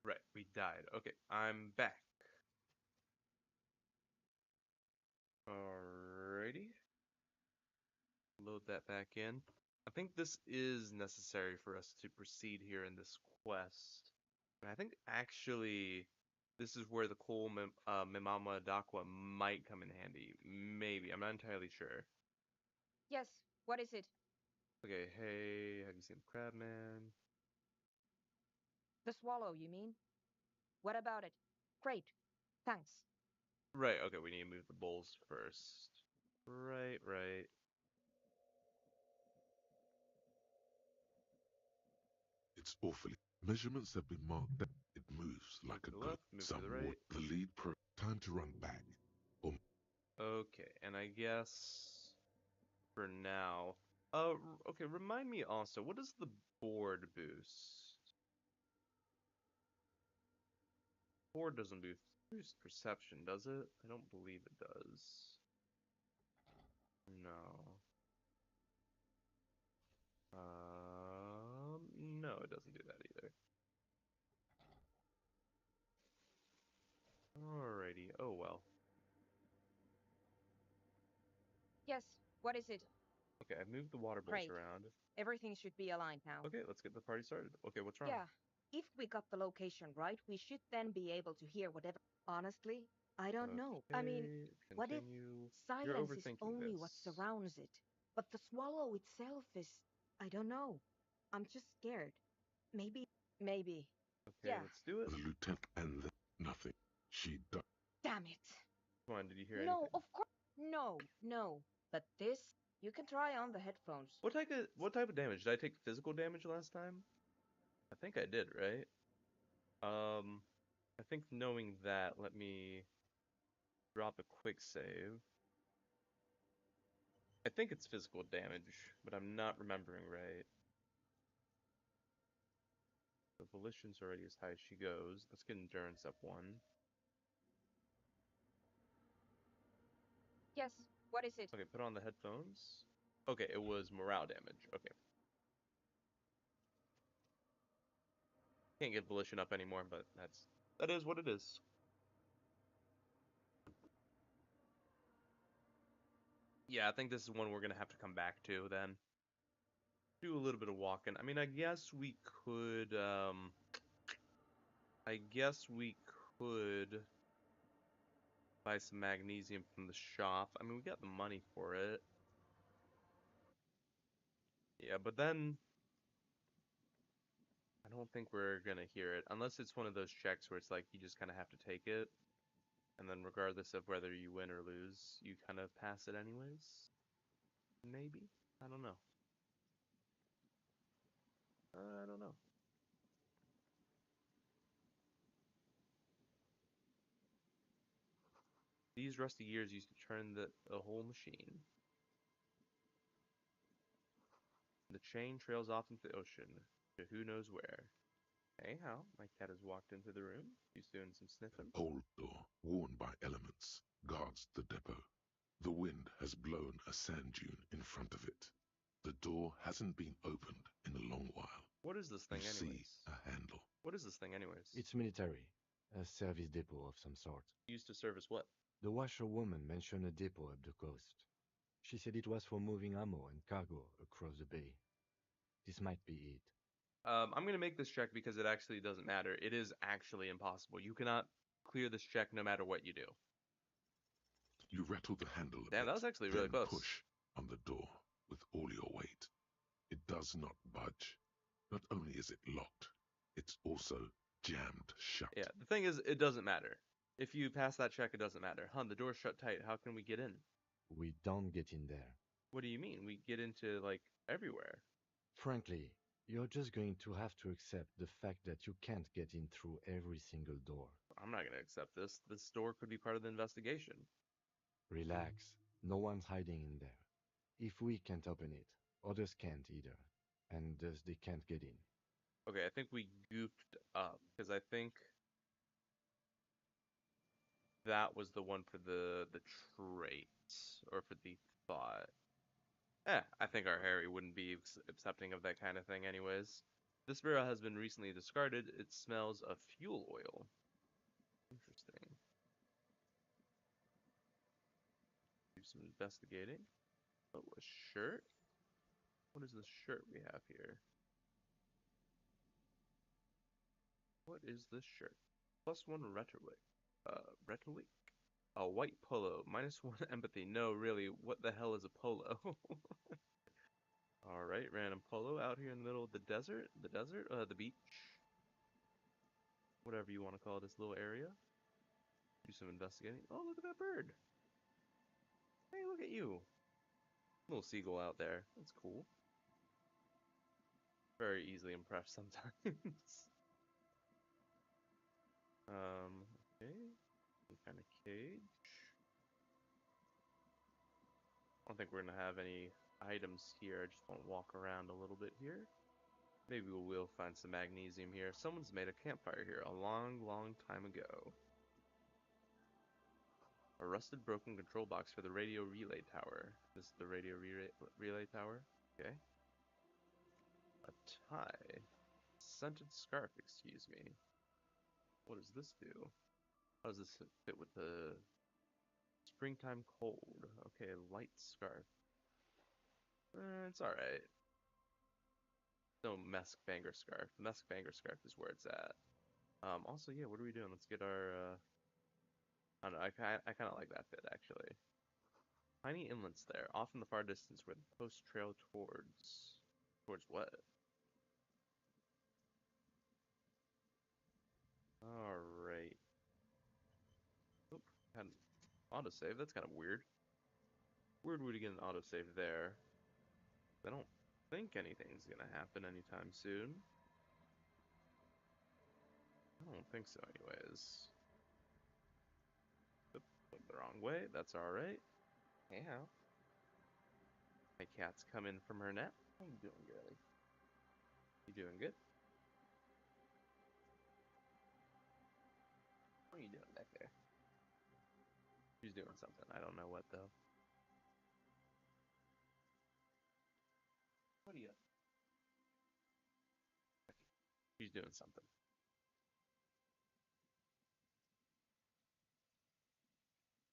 Right, we died. Okay, I'm back. Alrighty. Load that back in. I think this is necessary for us to proceed here in this quest. And I think actually this is where the coal Mimama Dakwa might come in handy. Maybe. I'm not entirely sure. Yes, what is it? Okay, hey, have you seen the Crabman? The swallow, you mean? What about it? Great. Thanks. Right, okay, we need to move the bowls first. Right, right. It's awfully. Measurements have been marked down. It moves Move like to a the goat. left, move to Some the water. right. The lead pro. Time to run back. Or Okay, and I guess for now. Okay, remind me also, what is the board boost? Board doesn't boost Boost perception, does it? I don't believe it does. No. No, it doesn't do that either. Alrighty, oh well. Yes, what is it? Okay, I've moved the water bowls Great. around. Everything should be aligned now. Okay, let's get the party started. Okay, what's wrong? Yeah, if we got the location right, we should then be able to hear whatever. Honestly, I don't know. I mean, Okay, what if continue. You're silence is overthinking only what this. surrounds it, but the swallow itself is. I don't know. I'm just scared. Maybe. Okay, Yeah, let's do it. The lieutenant and then nothing. She died. damn it. Come on, did you hear No, anything? of course. No. But this, you can try on the headphones. What type of damage? Did I take physical damage last time? I think I did, right? I think knowing that, let me drop a quick save. I think it's physical damage, but I'm not remembering right. The volition's already as high as she goes. Let's get endurance up 1. Yes, what is it? Okay, put on the headphones. Okay, it was morale damage. Okay. Can't get volition up anymore, but that is what it is. Yeah, I think this is one we're gonna have to come back to then. Do a little bit of walking. I mean, I guess we could buy some magnesium from the shop. I mean, we got the money for it. Yeah, but then I don't think we're gonna hear it unless it's one of those checks where it's like you just kind of have to take it, and then regardless of whether you win or lose, you kind of pass it anyways. Maybe? I don't know. I don't know. These rusty gears used to turn the whole machine. The chain trails off into the ocean, to who knows where. Hey, Hal, my cat has walked into the room. She's doing some sniffing. Old door, worn by elements, guards the depot. The wind has blown a sand dune in front of it. The door hasn't been opened in a long while. What is this You thing, see anyways? a handle. What is this thing, anyways? It's military, a service depot of some sort. Used to service what? The washerwoman mentioned a depot up the coast. She said it was for moving ammo and cargo across the bay. This might be it. I'm gonna make this check because it actually doesn't matter. It is actually impossible. You cannot clear this check no matter what you do. You rattle the handle a Damn, bit, that was actually then really close. push on the door with all your weight. It does not budge. Not only is it locked, it's also jammed shut. Yeah, the thing is, it doesn't matter. If you pass that check, it doesn't matter. Hun, the door's shut tight. How can we get in? We don't get in there. What do you mean? We get into, like, everywhere. Frankly, you're just going to have to accept the fact that you can't get in through every single door. I'm not gonna accept this. This door could be part of the investigation. Relax. No one's hiding in there. If we can't open it, others can't either. And thus they can't get in. Okay, I think we goofed up because I think that was the one for the trait or for the thought. I think our Harry wouldn't be accepting of that kind of thing anyways. This barrel has been recently discarded. It smells of fuel oil. Interesting. Do some investigating. Oh, a shirt? What is this shirt we have here? What is this shirt? +1 rhetoric. Rhetoric? A white polo. -1 empathy. No, really, what the hell is a polo? Alright, random polo out here in the middle of the desert. The beach. Whatever you want to call this little area. Do some investigating. Oh, look at that bird. Hey, look at you. Little seagull out there. That's cool. Very easily impressed sometimes. Okay. Some kind of cage. I don't think we're gonna have any items here. I just want to walk around a little bit here. Maybe we will find some magnesium here. Someone's made a campfire here a long, long time ago. A rusted, broken control box for the radio relay tower. This is the radio relay tower. Okay. A tie. Scented scarf, excuse me. What does this do? How does this fit with the springtime cold? Okay, light scarf. It's alright. No Mesk Banger Scarf. The Mesk Banger Scarf is where it's at. Also, yeah, what are we doing? Let's get our, I don't know, I kind of like that fit, actually. Tiny inlets there, off in the far distance where the coast trail towards... Towards what? Alright. Oop, had an autosave. That's kind of weird. Weird way to get an autosave there. I don't think anything's gonna happen anytime soon. I don't think so, anyways. Oop, went the wrong way. That's alright. Hey, how? My cat's coming from her nap. How you doing, girlie? You doing good? What are you doing back there? She's doing something. I don't know what, though. What are you... She's doing something.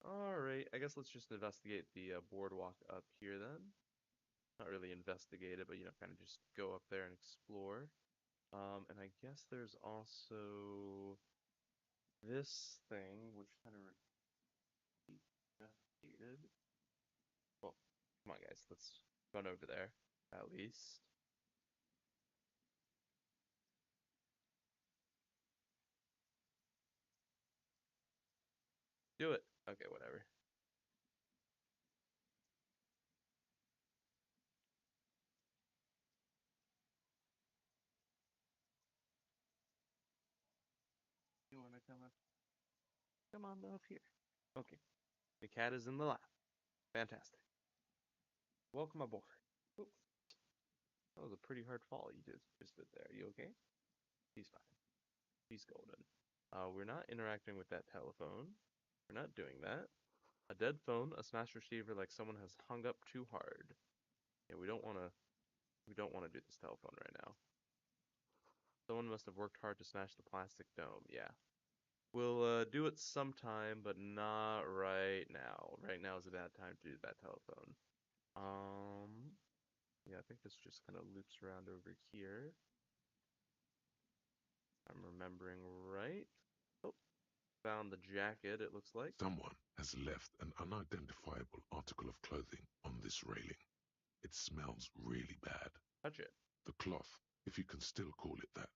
Alright, I guess let's just investigate the boardwalk up here then. Not really investigate it, but, you know, kind of just go up there and explore. And I guess there's also this thing, which kind of investigated. Well, come on, guys, let's run over there, at least. Do it. Okay, whatever. You wanna come up? Come on up here. Okay. The cat is in the lap. Fantastic. Welcome aboard. Oop. That was a pretty hard fall you just did there. You okay? He's fine. He's golden. We're not interacting with that telephone. We're not doing that. A dead phone, a smashed receiver like someone has hung up too hard. Yeah, we don't wanna do this telephone right now. Someone must have worked hard to smash the plastic dome. Yeah. We'll do it sometime, but not right now. Right now is a bad time to do that telephone. Yeah, I think this just kind of loops around over here. I'm remembering right. Oh, found the jacket, it looks like. Someone has left an unidentifiable article of clothing on this railing. It smells really bad. Touch it. The cloth, if you can still call it that,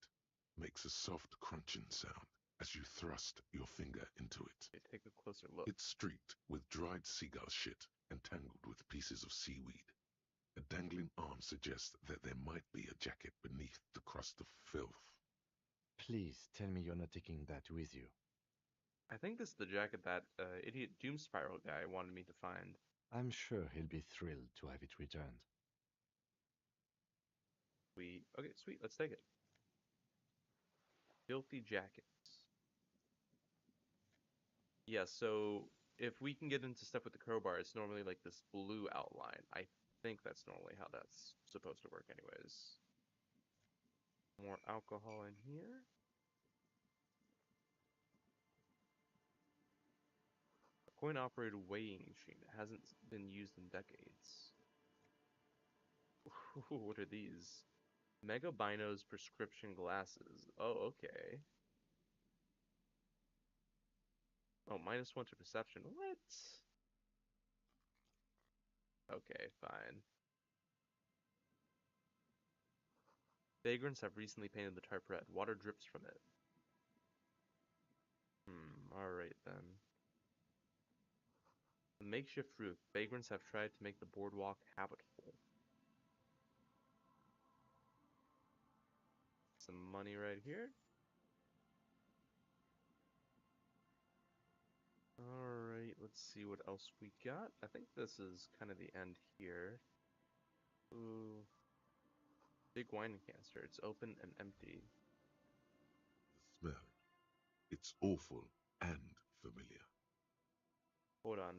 makes a soft crunching sound as you thrust your finger into it. Okay, take a closer look. It's streaked with dried seagull shit and tangled with pieces of seaweed. A dangling arm suggests that there might be a jacket beneath the crust of filth. Please tell me you're not taking that with you. I think this is the jacket that idiot Doom Spiral guy wanted me to find. I'm sure he'll be thrilled to have it returned. Okay, sweet, let's take it. Filthy jackets. Yeah, so if we can get into stuff with the crowbar, it's normally like this blue outline. I think that's normally how that's supposed to work anyways. More alcohol in here. A coin-operated weighing machine. It hasn't been used in decades. Ooh, what are these? Mega Bino's prescription glasses. Oh, okay. Oh, -1 to perception. What? Okay, fine. Vagrants have recently painted the tarp red. Water drips from it. Alright then. The makeshift roof. Vagrants have tried to make the boardwalk habitable. Some money right here. Alright, let's see what else we got. I think this is kind of the end here. Ooh. Big wine canister. It's open and empty. The smell. It's awful and familiar. Hold on.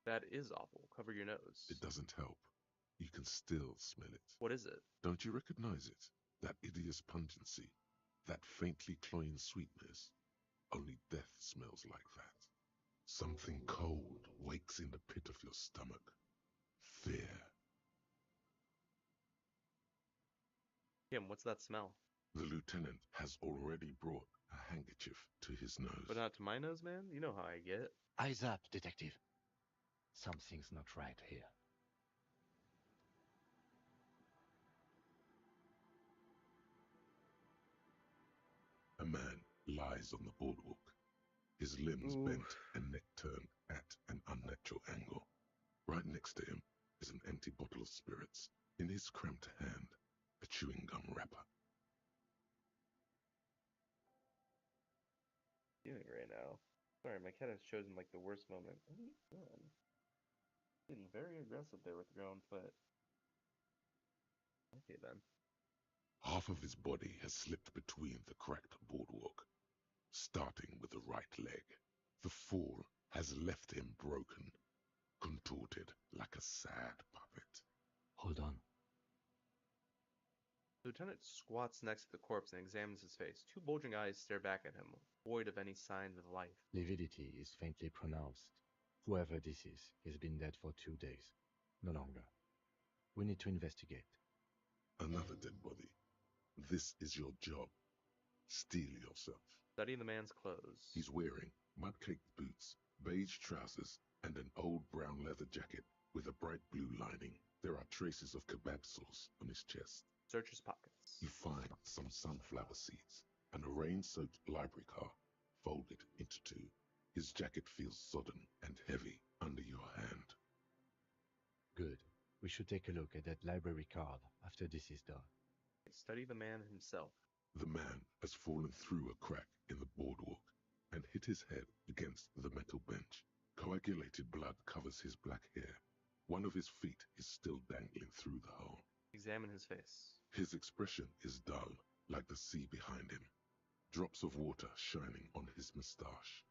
That is awful. Cover your nose. It doesn't help. You can still smell it. What is it? Don't you recognize it? That hideous pungency, that faintly cloying sweetness. Only death smells like that. Something cold wakes in the pit of your stomach. Fear. Kim, what's that smell? The lieutenant has already brought a handkerchief to his nose. But not to my nose, man. You know how I get. Eyes up, detective. Something's not right here. A man lies on the boardwalk, his limbs bent and neck turned at an unnatural angle. Right next to him is an empty bottle of spirits. In his cramped hand, a chewing gum wrapper. Doing right now. Sorry, my cat has chosen like the worst moment. What are you doing? Getting very aggressive there with your own foot. Okay then. Half of his body has slipped between the cracked boardwalk, starting with the right leg. The fall has left him broken, contorted like a sad puppet. Hold on. Lieutenant squats next to the corpse and examines his face. Two bulging eyes stare back at him, void of any signs of life. Lividity is faintly pronounced. Whoever this is has been dead for 2 days. No longer. We need to investigate. Another dead body. This is your job. Steel yourself. Study the man's clothes. He's wearing mud-caked boots, beige trousers, and an old brown leather jacket with a bright blue lining. There are traces of kebab sauce on his chest. Search his pockets. You find some sunflower seeds and a rain-soaked library card folded into two. His jacket feels sodden and heavy under your hand. Good. We should take a look at that library card after this is done. Study the man himself. The man has fallen through a crack in the boardwalk and hit his head against the metal bench. Coagulated blood covers his black hair. One of his feet is still dangling through the hole. Examine his face. His expression is dull, like the sea behind him. Drops of water shining on his moustache.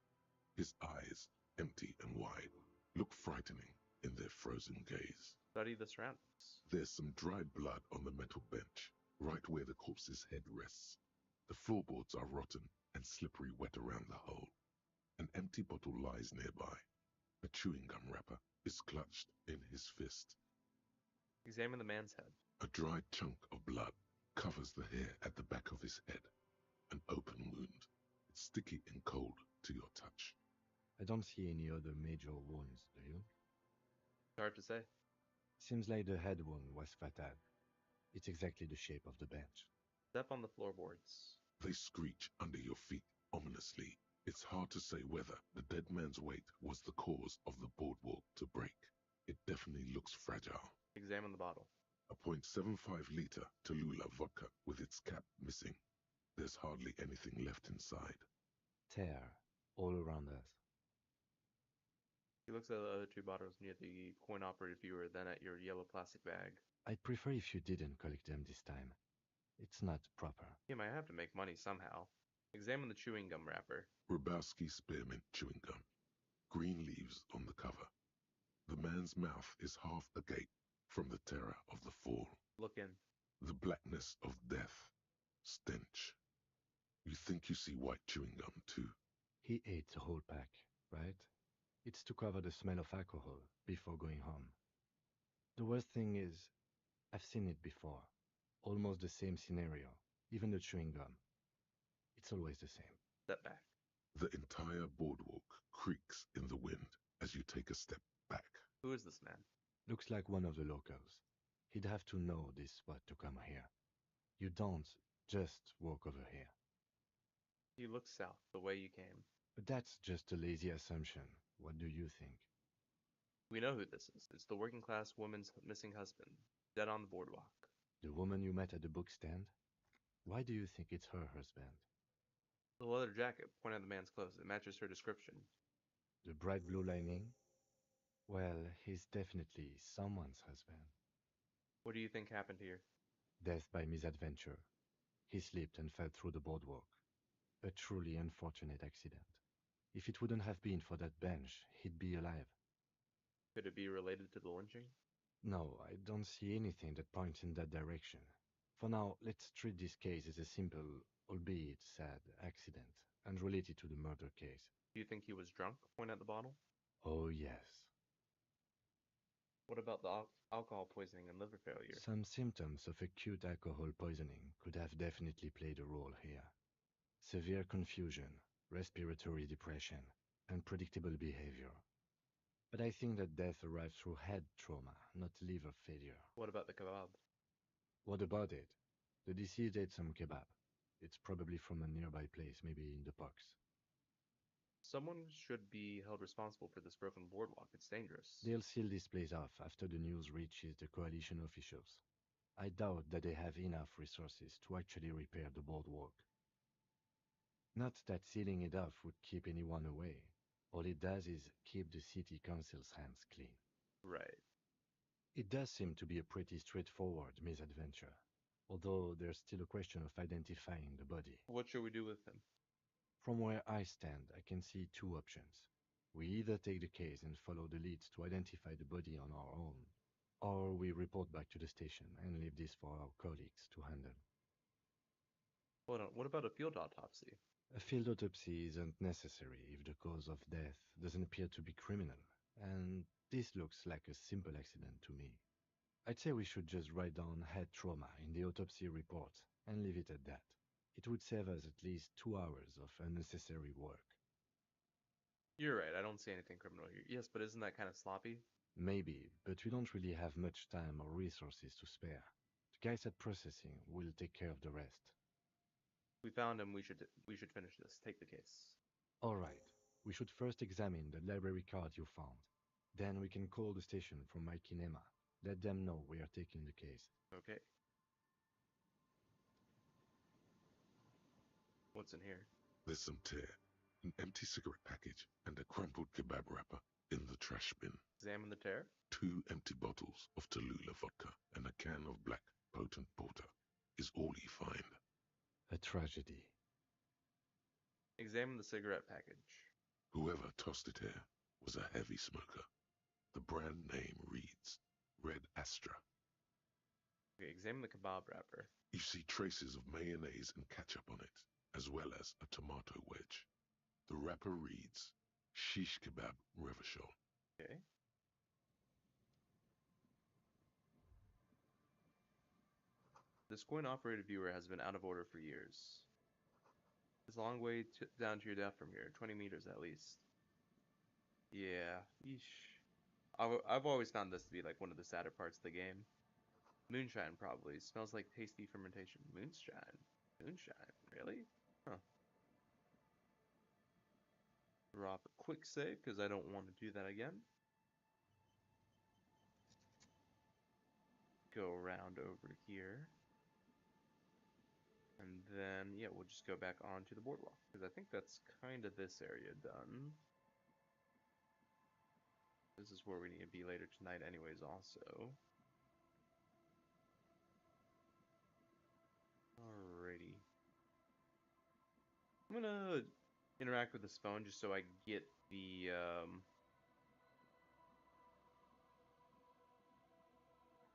His eyes, empty and wide, look frightening in their frozen gaze. Study the surroundings. There's some dried blood on the metal bench, right where the corpse's head rests. The floorboards are rotten and slippery wet around the hole. An empty bottle lies nearby. A chewing gum wrapper is clutched in his fist. Examine the man's head. A dried chunk of blood covers the hair at the back of his head. An open wound. It's sticky and cold to your touch. I don't see any other major wounds, do you? Hard to say. Seems like the head wound was fatal. It's exactly the shape of the bench. Step on the floorboards. They screech under your feet ominously. It's hard to say whether the dead man's weight was the cause of the boardwalk to break. It definitely looks fragile. Examine the bottle. A .75-liter Tallulah vodka with its cap missing. There's hardly anything left inside. Tear all around us. He looks at the other two bottles near the coin-operated viewer, then at your yellow plastic bag. I'd prefer if you didn't collect them this time. It's not proper. Kim, I have to make money somehow. Examine the chewing gum wrapper. Rubowski spearmint chewing gum. Green leaves on the cover. The man's mouth is half agape from the terror of the fall. Look in. The blackness of death. Stench. You think you see white chewing gum too? He ate the whole pack, right? It's to cover the smell of alcohol before going home. The worst thing is, I've seen it before. Almost the same scenario, even the chewing gum. It's always the same. Step back. The entire boardwalk creaks in the wind as you take a step back. Who is this man? Looks like one of the locals. He'd have to know this spot to come here. You don't just walk over here. You look south, the way you came. But that's just a lazy assumption. What do you think? We know who this is. It's the working-class woman's missing husband, dead on the boardwalk. The woman you met at the book stand? Why do you think it's her husband? The leather jacket, point at the man's clothes. It matches her description. The bright blue lining? Well, he's definitely someone's husband. What do you think happened here? Death by misadventure. He slipped and fell through the boardwalk. A truly unfortunate accident. If it wouldn't have been for that bench, he'd be alive. Could it be related to the lynching? No, I don't see anything that points in that direction. For now, let's treat this case as a simple, albeit sad, accident, unrelated to the murder case. Do you think he was drunk? Point at the bottle. Oh, yes. What about the alcohol poisoning and liver failure? Some symptoms of acute alcohol poisoning could have definitely played a role here. Severe confusion, respiratory depression, unpredictable behavior. But I think that death arrived through head trauma, not liver failure. What about the kebab? What about it? The deceased ate some kebab. It's probably from a nearby place, maybe in the Pox. Someone should be held responsible for this broken boardwalk. It's dangerous. They'll seal this place off after the news reaches the coalition officials. I doubt that they have enough resources to actually repair the boardwalk. Not that sealing it off would keep anyone away. All it does is keep the city council's hands clean. Right. It does seem to be a pretty straightforward misadventure, although there's still a question of identifying the body. What should we do with him? From where I stand, I can see two options. We either take the case and follow the leads to identify the body on our own, or we report back to the station and leave this for our colleagues to handle. Hold on, what about a field autopsy? A field autopsy isn't necessary if the cause of death doesn't appear to be criminal, and this looks like a simple accident to me. I'd say we should just write down head trauma in the autopsy report and leave it at that. It would save us at least 2 hours of unnecessary work. You're right, I don't see anything criminal here. Yes, but isn't that kind of sloppy? Maybe, but we don't really have much time or resources to spare. The guys at processing will take care of the rest. We found him, we should finish this. Take the case. Alright, we should first examine the library card you found. Then we can call the station for Mike and Emma. Let them know we are taking the case. Okay. What's in here? There's some tear, an empty cigarette package, and a crumpled kebab wrapper in the trash bin. Examine the tear. 2 empty bottles of Tallulah vodka and a can of black potent porter is all you find. A tragedy. Examine the cigarette package. Whoever tossed it here was a heavy smoker. The brand name reads Red Astra. Okay, examine the kebab wrapper. You see traces of mayonnaise and ketchup on it, as well as a tomato wedge. The wrapper reads Shish Kebab Revachol. Okay. This coin-operated viewer has been out of order for years. It's a long way down to your death from here, 20 meters at least. Yeah, yeesh. I've always found this to be like one of the sadder parts of the game. Moonshine probably. Smells like tasty fermentation. Moonshine? Moonshine? Really? Huh. Drop a quick save, because I don't want to do that again. Go around over here. And then, yeah, we'll just go back onto the boardwalk, because I think that's kind of this area done. This is where we need to be later tonight anyways also. Alrighty. I'm gonna interact with this phone just so I get the,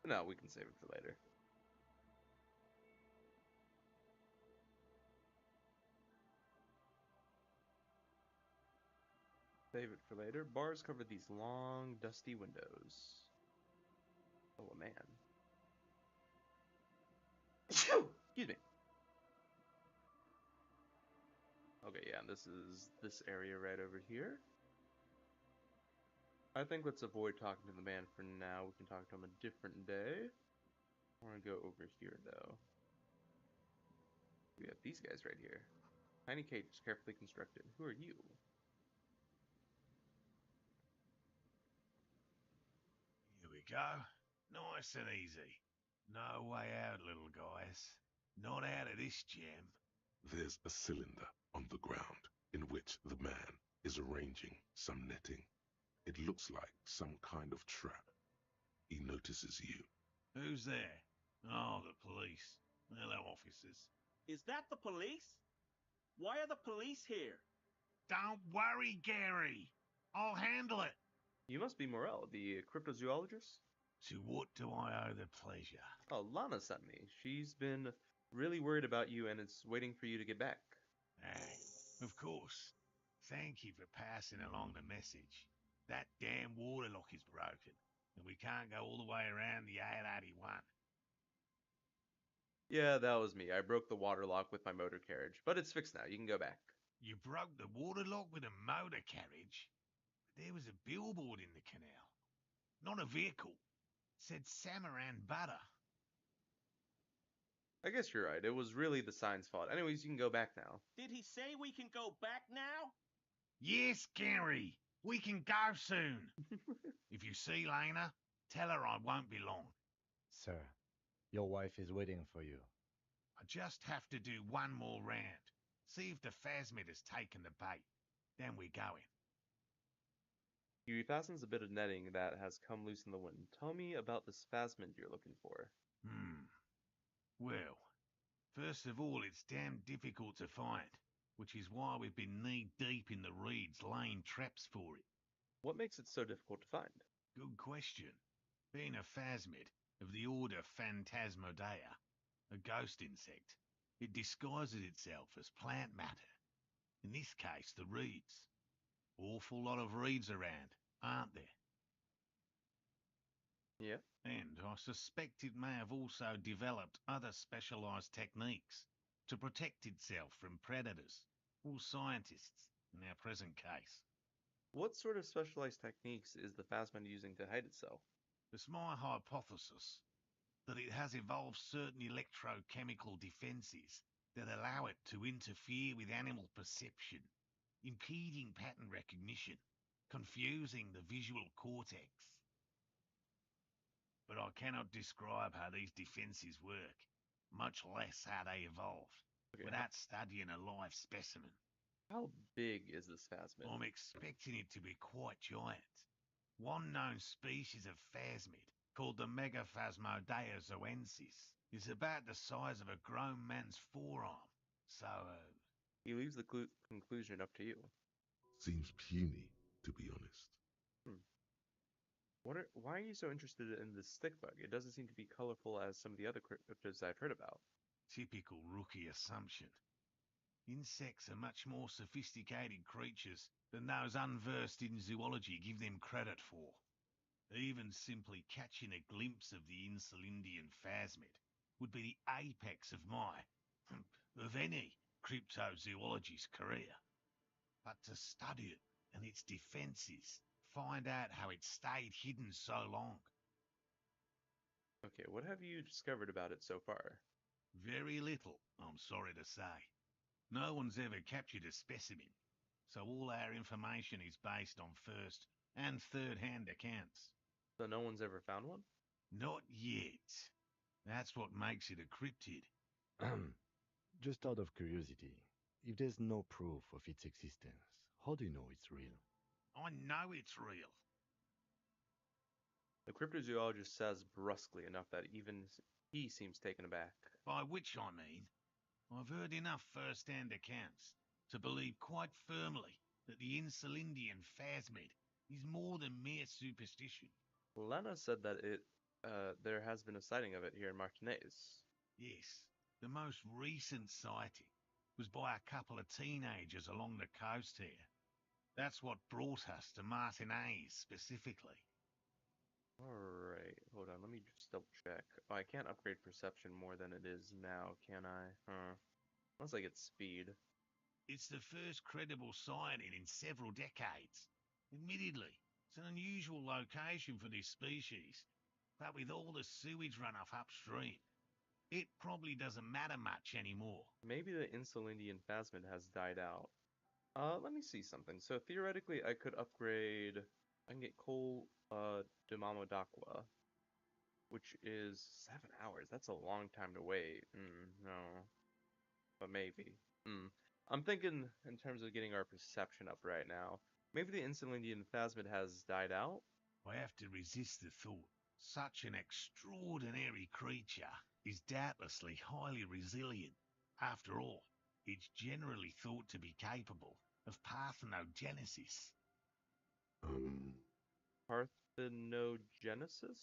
No, we can save it for later. Save it for later. Bars cover these long, dusty windows. Oh, a man. Excuse me. Okay, yeah, this is this area right over here. I think let's avoid talking to the man for now. We can talk to him a different day. I want to go over here, though. We have these guys right here. Tiny cage, carefully constructed. Who are you? Here we go. Nice and easy. No way out, little guys. Not out of this jam. There's a cylinder on the ground in which the man is arranging some netting. It looks like some kind of trap. He notices you. Who's there? Oh, the police. Hello, officers. Is that the police? Why are the police here? Don't worry, Gary. I'll handle it. You must be Morel, the cryptozoologist? To what do I owe the pleasure? Oh, Lana sent me. She's been really worried about you and is waiting for you to get back. Of course. Thank you for passing along the message. That damn water lock is broken, and we can't go all the way around the 881. Yeah, that was me. I broke the water lock with my motor carriage, but it's fixed now. You can go back. You broke the water lock with a motor carriage? But there was a billboard in the canal. Not a vehicle. It said Samaran Butter. I guess you're right. It was really the sign's fault. Anyways, you can go back now. Did he say we can go back now? Yes, Gary. We can go soon. If you see Lena, tell her I won't be long. Sir, your wife is waiting for you. I just have to do one more round. See if the phasmid has taken the bait. Then we're going. He refastens a bit of netting that has come loose in the wind. Tell me about this phasmid you're looking for. Well, first of all, it's damn difficult to find, which is why we've been knee-deep in the reeds laying traps for it. What makes it so difficult to find? Good question. Being a phasmid of the order Phantasmodea, a ghost insect, it disguises itself as plant matter. In this case, the reeds. Awful lot of reeds around, aren't there? Yeah. And I suspect it may have also developed other specialised techniques to protect itself from predators or scientists in our present case. What sort of specialized techniques is the phasmid using to hide itself? It's my hypothesis that it has evolved certain electrochemical defences that allow it to interfere with animal perception, impeding pattern recognition, confusing the visual cortex. But I cannot describe how these defences work, much less how they evolved, without studying a live specimen. How big is this phasmid? I'm expecting it to be quite giant. One known species of phasmid, called the Megaphasmodea zoensis, is about the size of a grown man's forearm. So, He leaves the conclusion up to you. Seems puny, to be honest. Why are you so interested in this stick bug? It doesn't seem to be colorful as some of the other cryptids I've heard about. Typical rookie assumption. Insects are much more sophisticated creatures than those unversed in zoology give them credit for. Even simply catching a glimpse of the Insulindian phasmid would be the apex of of any cryptozoologist's career. But to study it and its defences, find out how it stayed hidden so long. Okay, what have you discovered about it so far? Very little, I'm sorry to say. No one's ever captured a specimen, so all our information is based on first and third-hand accounts. So no one's ever found one? Not yet. That's what makes it a cryptid. Just out of curiosity, if there's no proof of its existence, how do you know it's real? I know it's real. The cryptozoologist says brusquely enough that even he seems taken aback. By which I mean, I've heard enough first-hand accounts to believe quite firmly that the Insulindian phasmid is more than mere superstition. Lena said that there has been a sighting of it here in Martinez. Yes, the most recent sighting was by a couple of teenagers along the coast here. That's what brought us to Martinez specifically. Alright, hold on, let me just double check. Oh, I can't upgrade perception more than it is now, can I? Unless I get speed. It's the first credible sighting in several decades. Admittedly, it's an unusual location for this species, but with all the sewage runoff upstream, it probably doesn't matter much anymore. Maybe the Insulindian phasmid has died out. Let me see something. So theoretically, I could upgrade. I can get Coal Dumamodakwa, which is 7 hours. That's a long time to wait. No, but maybe. I'm thinking in terms of getting our perception up right now. Maybe the Insulindian phasmid has died out. I have to resist the thought. Such an extraordinary creature is doubtlessly highly resilient. After all, it's generally thought to be capable of parthenogenesis. Parthenogenesis?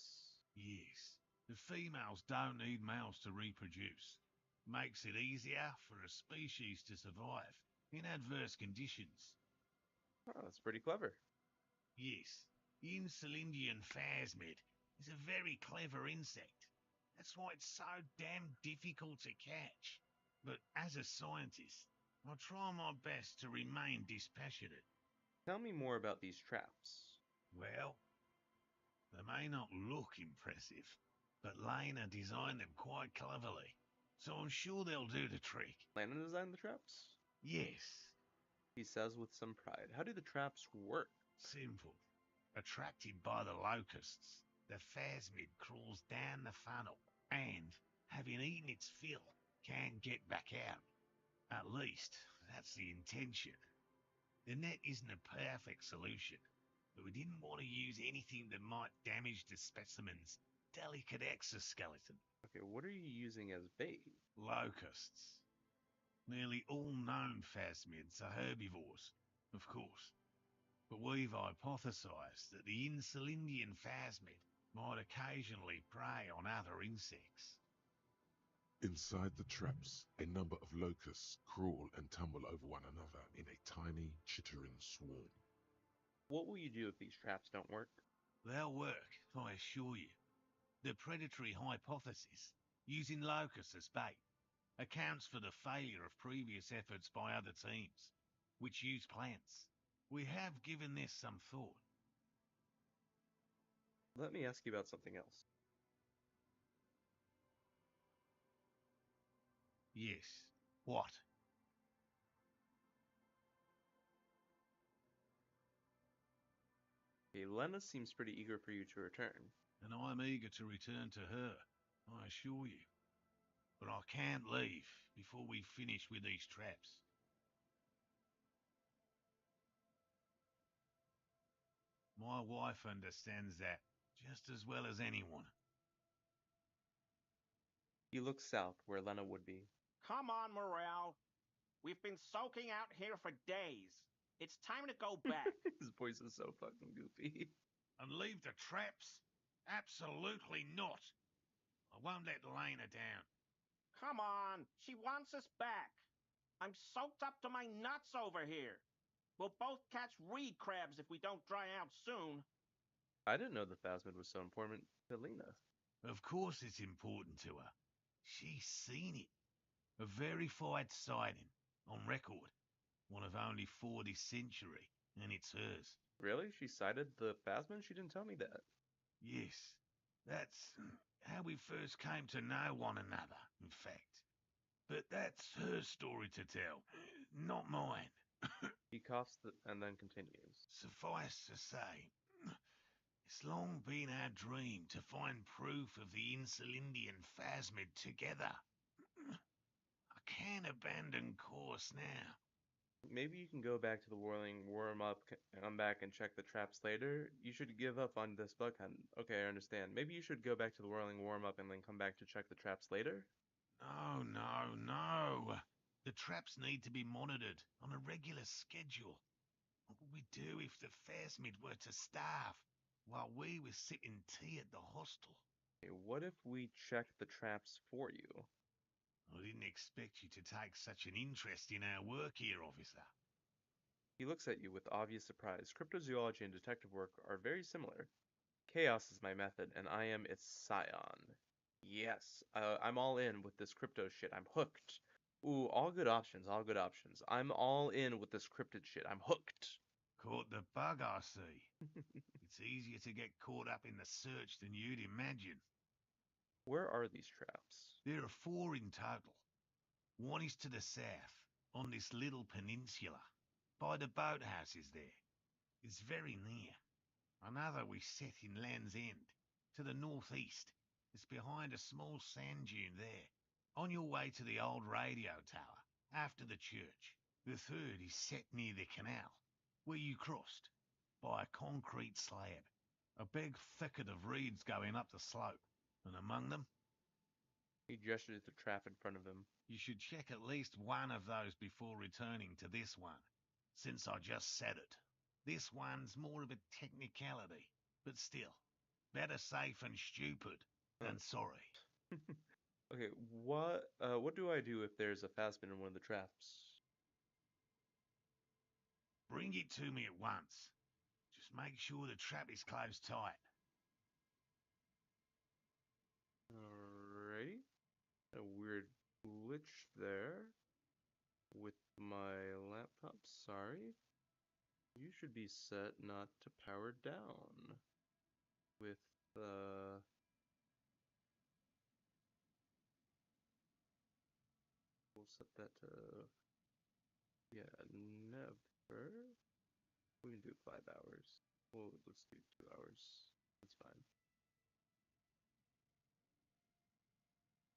Yes, the females don't need males to reproduce. Makes it easier for a species to survive in adverse conditions. Oh, that's pretty clever. Yes, the Insulindian phasmid is a very clever insect. That's why it's so damn difficult to catch. But as a scientist, I try my best to remain dispassionate. Tell me more about these traps. Well, they may not look impressive, but Lena designed them quite cleverly, so I'm sure they'll do the trick. Lana designed the traps? Yes, He says with some pride. How do the traps work? simple. Attracted by the locusts, the phasmid crawls down the funnel and, having eaten its fill, can't get back out. At least, that's the intention. The net isn't a perfect solution, but we didn't want to use anything that might damage the specimen's delicate exoskeleton. Okay, what are you using as bait? Locusts. Nearly all known phasmids are herbivores, of course, but we've hypothesized that the Insulindian phasmid might occasionally prey on other insects. Inside the traps, a number of locusts crawl and tumble over one another in a tiny, chittering swarm. What will you do if these traps don't work? They'll work, I assure you. The predatory hypothesis, using locusts as bait, accounts for the failure of previous efforts by other teams, which use plants. We have given this some thought. Let me ask you about something else. Yes. What? Okay, Lena seems pretty eager for you to return. And I'm eager to return to her, I assure you. But I can't leave before we finish with these traps. My wife understands that just as well as anyone. He looks south, where Lena would be. Come on, Morale. We've been soaking out here for days. It's time to go back. His voice is so fucking goofy. And leave the traps? Absolutely not. I won't let Lena down. Come on, she wants us back. I'm soaked up to my nuts over here. We'll both catch reed crabs if we don't dry out soon. I didn't know the phasmid was so important to Lena. Of course it's important to her. She's seen it. A verified sighting, on record. One of only 4 this century, and it's hers. Really? She sighted the phasmid? She didn't tell me that. Yes, that's how we first came to know one another, in fact. But that's her story to tell, not mine. He coughs and then continues. Suffice to say, it's long been our dream to find proof of the Insulindian phasmid together. I can't abandon course now. Maybe you can go back to the whirling warm up, come back and check the traps later. You should give up on this bug hunt. Okay, I understand. Maybe you should go back to the whirling warm up and then come back to check the traps later? No, no, no. The traps need to be monitored on a regular schedule. What would we do if the phasmid were to starve while we were sipping tea at the hostel? Okay, what if we checked the traps for you? I didn't expect you to take such an interest in our work here, officer. He looks at you with obvious surprise. Cryptozoology and detective work are very similar. Chaos is my method, and I am its scion. Yes, I'm all in with this crypto shit. I'm hooked. Ooh, all good options, all good options. I'm all in with this cryptid shit. I'm hooked. Caught the bug, I see. It's easier to get caught up in the search than you'd imagine. Where are these traps? There are 4 in total. One is to the south, on this little peninsula, by the boathouses there. It's very near. Another we set in Land's End, to the northeast. It's behind a small sand dune there, on your way to the old radio tower, after the church. The third is set near the canal, where you crossed, by a concrete slab. A big thicket of reeds going up the slope, and among them, He gestures at the trap in front of him. you should check at least one of those before returning to this one, since I just said it. This one's more of a technicality. But still, better safe and stupid than sorry. Okay, what do I do if there's a phasmid in one of the traps? Bring it to me at once. Just make sure the trap is closed tight. Alrighty. A weird glitch there with my laptop. Sorry. You should be set not to power down. With we'll set that to never. We can do 5 hours. Well, let's do 2 hours. That's fine.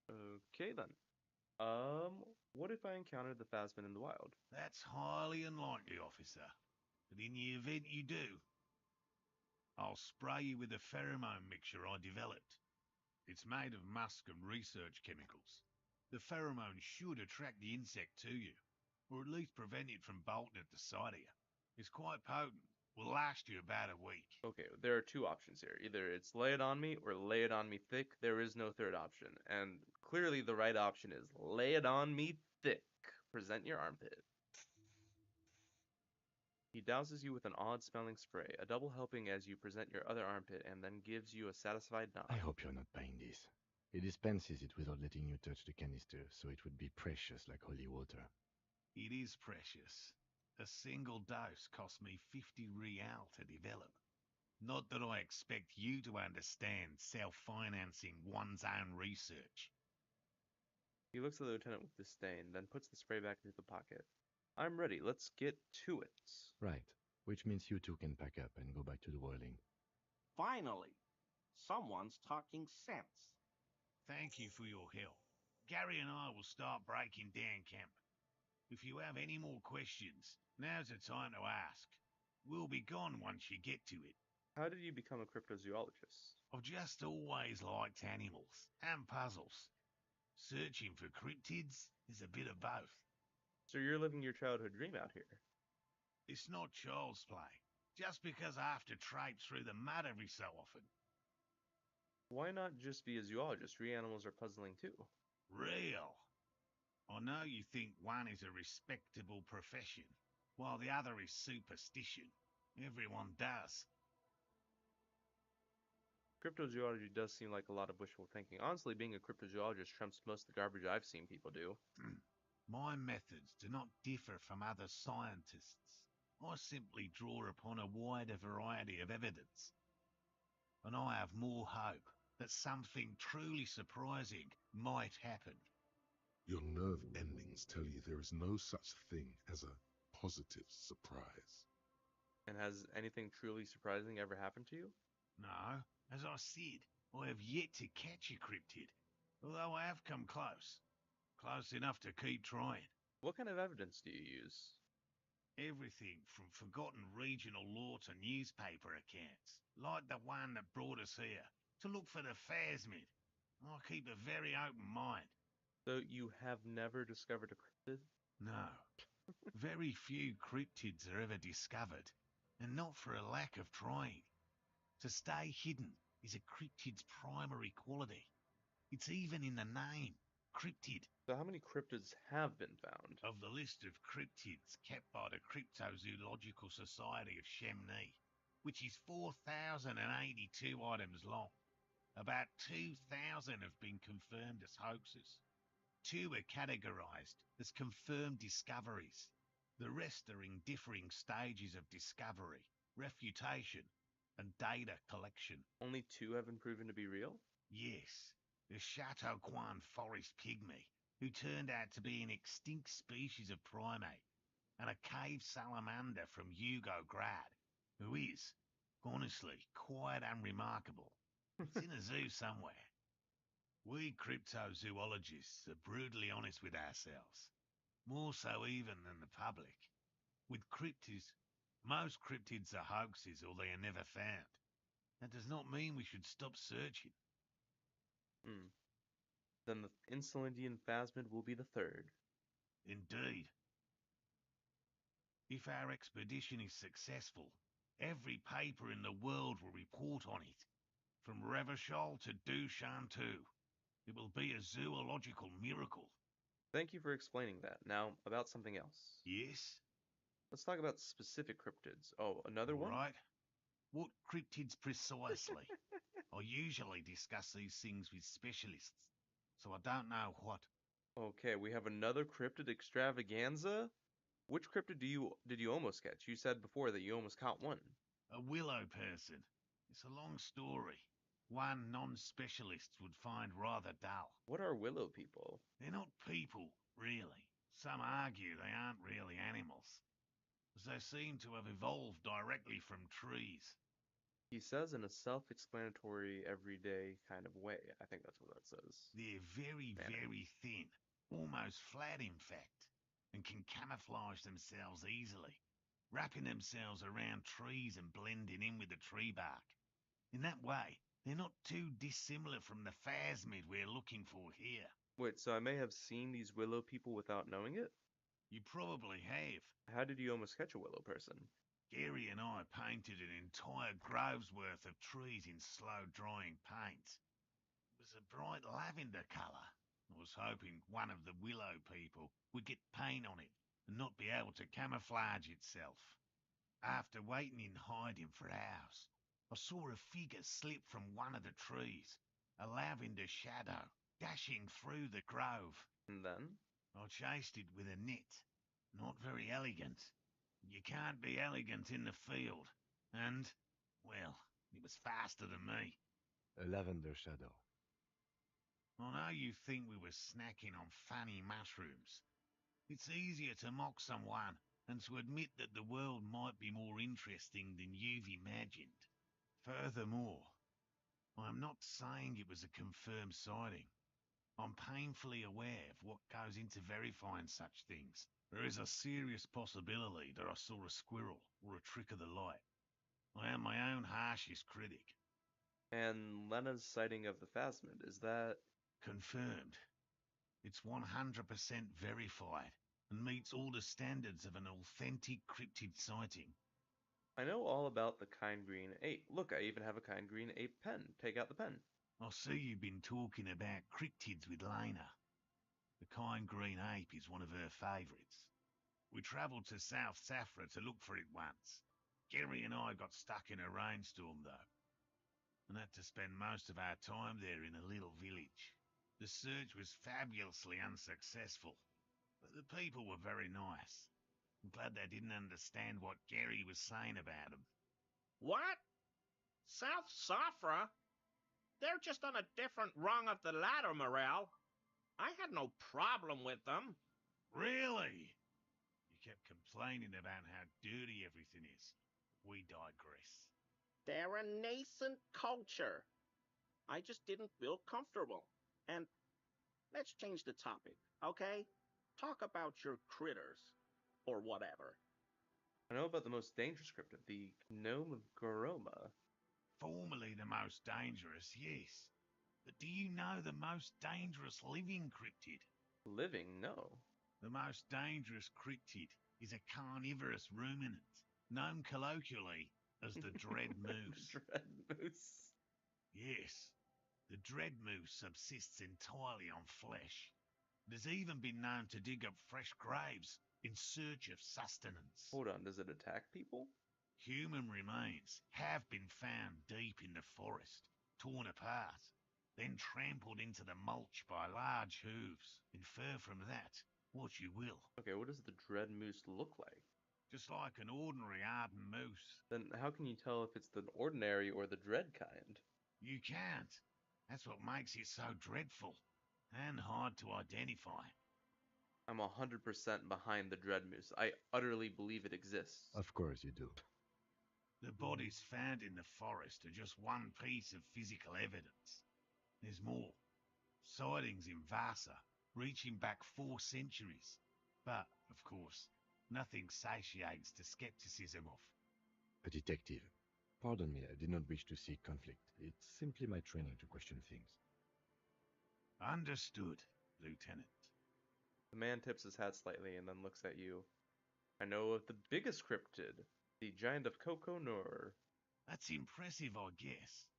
Okay then. What if I encountered the phasmid in the wild? That's highly unlikely, officer. But in the event you do, I'll spray you with a pheromone mixture I developed. It's made of musk and research chemicals. The pheromone should attract the insect to you, or at least prevent it from bolting at the sight of you. It's quite potent. Will last you about a week. Okay, there are two options here. Either it's lay it on me or lay it on me thick. There is no third option. And clearly the right option is lay it on me thick. Present your armpit. He douses you with an odd-smelling spray, a double helping as you present your other armpit, and then gives you a satisfied nod. I hope you're not buying this. He dispenses it without letting you touch the canister, so it would be precious like holy water. It is precious. A single dose cost me 50 real to develop. Not that I expect you to understand self-financing one's own research. He looks at the lieutenant with disdain, then puts the spray back into the pocket. I'm ready. Let's get to it. Right, which means you two can pack up and go back to the whirling. Finally, someone's talking sense. Thank you for your help. Gary and I will start breaking down camp. If you have any more questions, now's the time to ask. We'll be gone once you get to it. How did you become a cryptozoologist? I've just always liked animals and puzzles. Searching for cryptids is a bit of both. So you're living your childhood dream out here. It's not child's play, just because I have to traipse through the mud every so often. Why not just be a zoologist? Tree animals are puzzling too. Real. I know you think one is a respectable profession, while the other is superstition. Everyone does. Cryptozoology does seem like a lot of wishful thinking. Honestly, being a cryptozoologist trumps most of the garbage I've seen people do. My methods do not differ from other scientists. I simply draw upon a wider variety of evidence. And I have more hope that something truly surprising might happen. Your nerve endings tell you there is no such thing as a positive surprise. And has anything truly surprising ever happened to you? No, as I said, I have yet to catch a cryptid, although I have come close. Close enough to keep trying. What kind of evidence do you use? Everything from forgotten regional lore to newspaper accounts, like the one that brought us here, to look for the phasmid. I keep a very open mind. So you have never discovered a cryptid? No. Very few cryptids are ever discovered, and not for a lack of trying. To stay hidden is a cryptid's primary quality. It's even in the name, cryptid. So how many cryptids have been found? Of the list of cryptids kept by the Cryptozoological Society of Chemnee, which is 4,082 items long, about 2,000 have been confirmed as hoaxes. 2 are categorized as confirmed discoveries. The rest are in differing stages of discovery, refutation, and data collection. Only 2 have been proven to be real? Yes, the Chateau Quan forest pygmy, who turned out to be an extinct species of primate, and a cave salamander from Grad, who is, honestly, quite unremarkable. It's in a zoo somewhere. We cryptozoologists are brutally honest with ourselves, more so even than the public. With cryptids, most cryptids are hoaxes or they are never found. That does not mean we should stop searching. Then the Insulindian phasmid will be the third. Indeed. If our expedition is successful, Every paper in the world will report on it. From Revachol to Dushantu. It will be a zoological miracle. Thank you for explaining that. Now, about something else. Yes? Let's talk about specific cryptids. Oh, another one? Right. What cryptids precisely? I usually discuss these things with specialists, so I don't know what. Okay, we have another cryptid extravaganza. Which cryptid did you almost catch? You said before that you almost caught one. A willow person. It's a long story. One non-specialist would find rather dull. What are willow people? They're not people, really. Some argue they aren't really animals, as they seem to have evolved directly from trees. He says in a self-explanatory, everyday kind of way. I think that's what that says. They're very, Manner. very thin, almost flat in fact, and can camouflage themselves easily, wrapping themselves around trees and blending in with the tree bark. In that way, they're not too dissimilar from the phasmid we're looking for here. Wait, so I may have seen these willow people without knowing it? You probably have. How did you almost catch a willow person? Gary and I painted an entire grove's worth of trees in slow-drying paint. It was a bright lavender colour. I was hoping one of the willow people would get paint on it and not be able to camouflage itself. After waiting in hiding for hours, I saw a figure slip from one of the trees, a lavender shadow, dashing through the grove. And then? I chased it with a net. Not very elegant. You can't be elegant in the field. And, well, it was faster than me. A lavender shadow. I know you think we were snacking on funny mushrooms. It's easier to mock someone and to admit that the world might be more interesting than you've imagined. Furthermore, I'm not saying it was a confirmed sighting. I'm painfully aware of what goes into verifying such things. There is a serious possibility that I saw a squirrel or a trick of the light. I am my own harshest critic. And Lena's sighting of the phasmid, is that... Confirmed. It's 100% verified and meets all the standards of an authentic cryptid sighting. I know all about the kind green ape. Look, I even have a kind green ape pen. Take out the pen. I see you've been talking about cryptids with Lena. The kind green ape is one of her favourites. We travelled to South Safra to look for it once. Gary and I got stuck in a rainstorm, though, and had to spend most of our time there in a little village. The search was fabulously unsuccessful, but the people were very nice. I'm glad they didn't understand what Gary was saying about them. What? South Safra? They're just on a different rung of the ladder, Morel. I had no problem with them. Really? You kept complaining about how dirty everything is. We digress. They're a nascent culture. I just didn't feel comfortable. And let's change the topic, okay? Talk about your critters. Or whatever. I know about the most dangerous cryptid, the gnome of Goroma. Formerly the most dangerous, yes. But do you know the most dangerous living cryptid? Living? No. The most dangerous cryptid is a carnivorous ruminant, known colloquially as the dread moose. Dread moose. Yes, the dread moose subsists entirely on flesh. It has even been known to dig up fresh graves in search of sustenance. Hold on, does it attack people? Human remains have been found deep in the forest, torn apart, then trampled into the mulch by large hooves. Infer from that what you will. Okay, what does the dread moose look like? Just like an ordinary Arden moose. Then how can you tell if it's the ordinary or the dread kind? You can't. That's what makes it so dreadful and hard to identify. I'm 100% behind the dread moose. I utterly believe it exists. Of course you do. The bodies found in the forest are just one piece of physical evidence. There's more. Sightings in Vasa, reaching back 4 centuries. But, of course, nothing satiates the skepticism of. A detective. Pardon me, I did not wish to seek conflict. It's simply my training to question things. Understood, Lieutenant. The man tips his hat slightly and then looks at you. I know of the biggest cryptid. The giant of Coco Nor. That's impressive, I guess.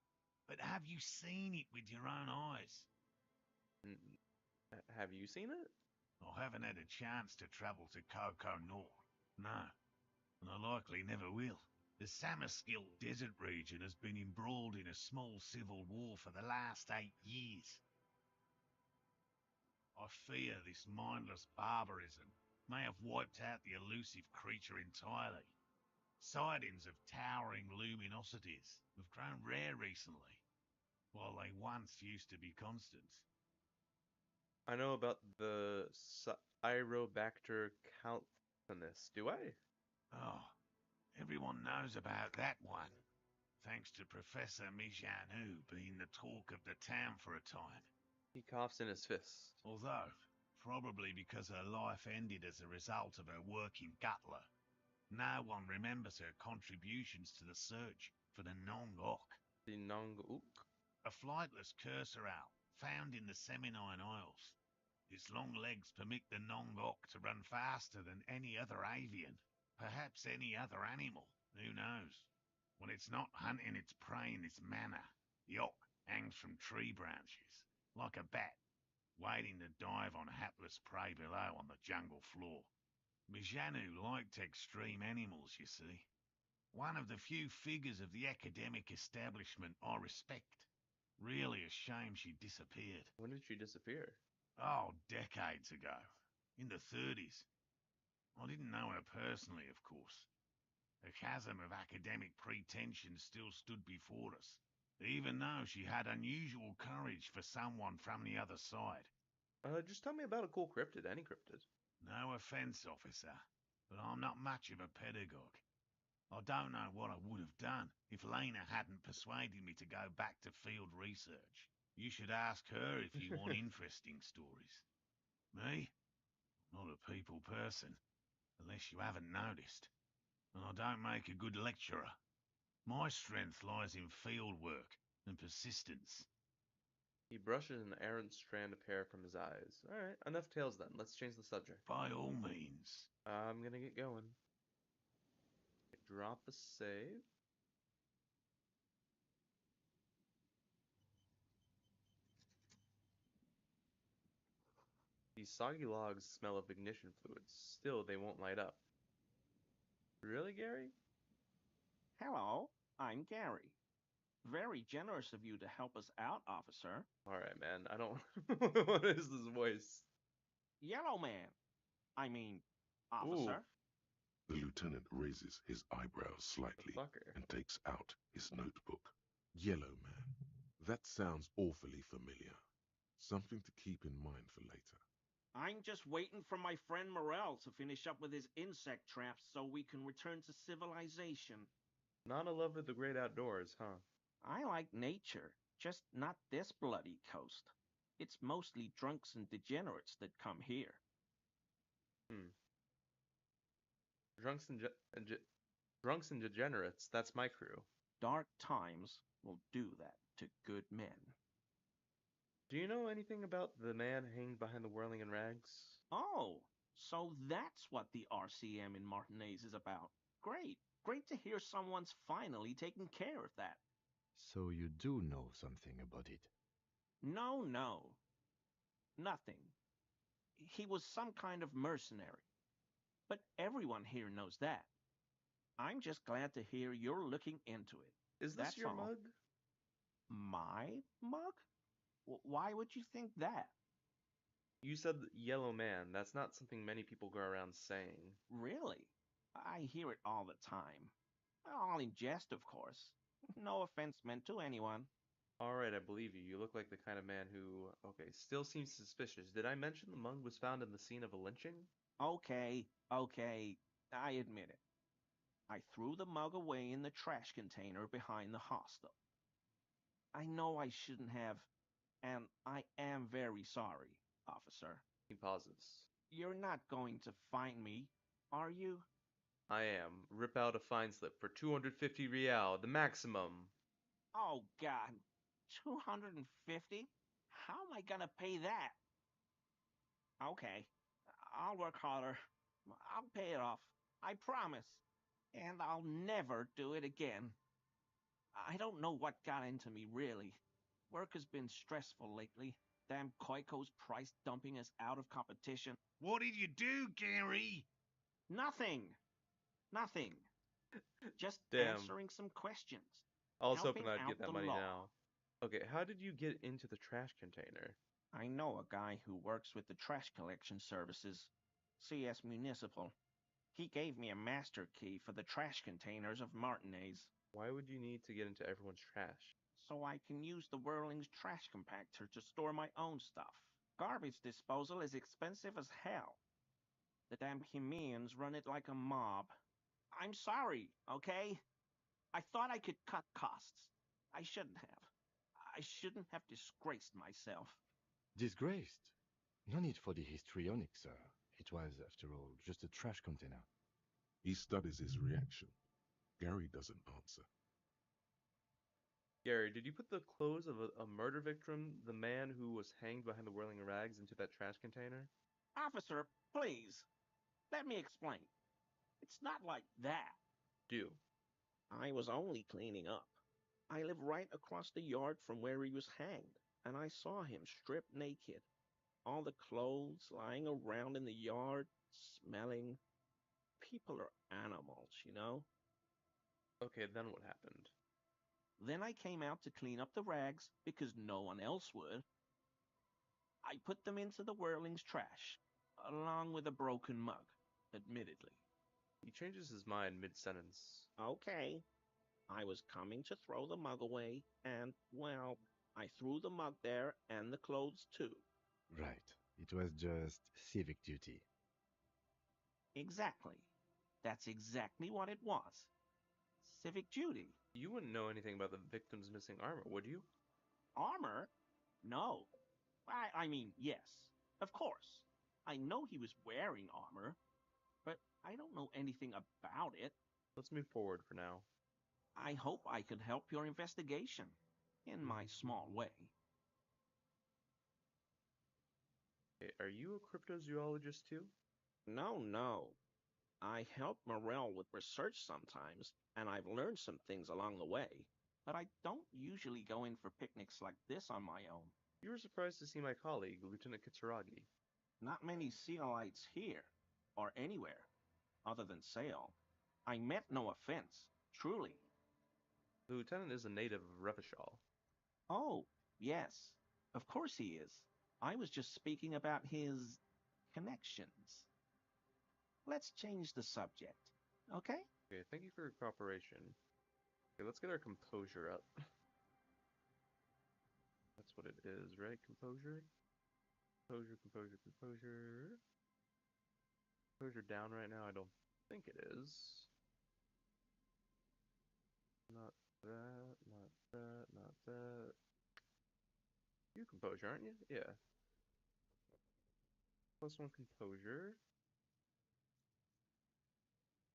But have you seen it with your own eyes? Have you seen it? I haven't had a chance to travel to Coco Nor. No, and I likely never will. The Samaskill desert region has been embroiled in a small civil war for the last 8 years. I fear this mindless barbarism may have wiped out the elusive creature entirely. Sightings of towering luminosities have grown rare recently, while they once used to be constant. I know about the Aerobacter calthanus, do I? Oh, everyone knows about that one, thanks to Professor Mijanu being the talk of the town for a time. He coughs in his fist. Although, probably because her life ended as a result of her work in Gutler, no one remembers her contributions to the search for the Nong-Ok. The Nong-Ook? A flightless cursor owl found in the Seminine Isles. Its long legs permit the Nong-Ok to run faster than any other avian, perhaps any other animal, who knows. When it's not hunting its prey in this manner, the Ok hangs from tree branches, like a bat, waiting to dive on hapless prey below on the jungle floor. Mijanu liked extreme animals, you see. One of the few figures of the academic establishment I respect. Really a shame she disappeared. When did she disappear? Oh, decades ago. In the 30s. I didn't know her personally, of course. The chasm of academic pretension still stood before us, even though she had unusual courage for someone from the other side. Just tell me about a cool cryptid, any cryptid. No offense, officer, but I'm not much of a pedagogue. I don't know what I would have done if Lena hadn't persuaded me to go back to field research. You should ask her if you want interesting stories. Me? Not a people person, unless you haven't noticed. And I don't make a good lecturer. My strength lies in field work and persistence. He brushes an errant strand of hair from his eyes. Alright, enough tales then. Let's change the subject. By all means. I'm gonna get going. Drop a save. These soggy logs smell of ignition fluids. Still, they won't light up. Really, Gary? Hello, I'm Gary. Very generous of you to help us out, officer. Alright, man. I don't... What is this voice? Yellow man. I mean, Ooh. officer. The lieutenant raises his eyebrows slightly Fucker. and takes out his notebook. Yellow man. That sounds awfully familiar. Something to keep in mind for later. I'm just waiting for my friend Morel to finish up with his insect traps so we can return to civilization. Not a lover of the great outdoors, huh? I like nature, just not this bloody coast. It's mostly drunks and degenerates that come here. Drunks and, drunks and degenerates, that's my crew. Dark times will do that to good men. Do you know anything about the man hanged behind the whirling in rags? Oh, so that's what the RCM in Martinez is about. Great. Great to hear someone's finally taking care of that. So you do know something about it? No, no. Nothing. He was some kind of mercenary. But everyone here knows that. I'm just glad to hear you're looking into it. Is this That's your all. mug? My mug? Why would you think that? You said yellow man. That's not something many people go around saying. Really? I hear it all the time. All in jest, of course. No offense meant to anyone. Alright, I believe you. You look like the kind of man who, okay, still seems suspicious. Did I mention the mug was found in the scene of a lynching? Okay, I admit it. I threw the mug away in the trash container behind the hostel. I know I shouldn't have, and I am very sorry, officer. He pauses. You're not going to fine me, are you? I am. Rip out a fine slip for 250 real, the maximum. Oh, God. 250? How am I gonna pay that? Okay, I'll work harder. I'll pay it off. I promise. And I'll never do it again. I don't know what got into me, really. Work has been stressful lately. Damn Koiko's price dumping us out of competition. What did you do, Gary? Nothing. Nothing. Just Damn. answering some questions. I was hoping Helping I'd out get that the money law. now. Okay, how did you get into the trash container? I know a guy who works with the trash collection services. CS Municipal. He gave me a master key for the trash containers of Martinez, Why would you need to get into everyone's trash? so I can use the Whirling's trash compactor to store my own stuff. Garbage disposal is expensive as hell. The damn Hemians run it like a mob. I'm sorry, okay? I thought I could cut costs. I shouldn't have. I shouldn't have disgraced myself. Disgraced? No need for the histrionic, sir. It was, after all, just a trash container. He studies his reaction. Gary doesn't answer. Gary, did you put the clothes of a murder victim, the man who was hanged behind the whirling rags, into that trash container? Officer, please, let me explain. It's not like that. Do. I was only cleaning up. I live right across the yard from where he was hanged, and I saw him stripped naked. All the clothes lying around in the yard, smelling. People are animals, you know? Okay, then what happened? Then I came out to clean up the rags because no one else would. I put them into the Whirling's trash, along with a broken mug, admittedly. He changes his mind mid-sentence. Okay, I was coming to throw the mug away, and, well, I threw the mug there and the clothes too. Right. It was just civic duty. Exactly. That's exactly what it was. Civic duty. You wouldn't know anything about the victim's missing armor, would you? Armor? No. I mean, yes, of course. I know he was wearing armor, but I don't know anything about it. Let's move forward for now. I hope I could help your investigation, in my small way. Okay, are you a cryptozoologist too? No, no. I help Morel with research sometimes, and I've learned some things along the way, but I don't usually go in for picnics like this on my own. You were surprised to see my colleague, Lieutenant Kitsuragi. Not many Sealites here, or anywhere, other than Sale. I meant no offense, truly. The lieutenant is a native of Revachol. Oh, yes, of course he is. I was just speaking about his connections. Let's change the subject, okay? Okay, thank you for your cooperation. Okay, let's get our composure up. That's what it is, right? Composure? Composure, composure, composure. Composure down right now? I don't think it is. Not that, not that, not that. You composure, aren't you? Yeah. +1 composure.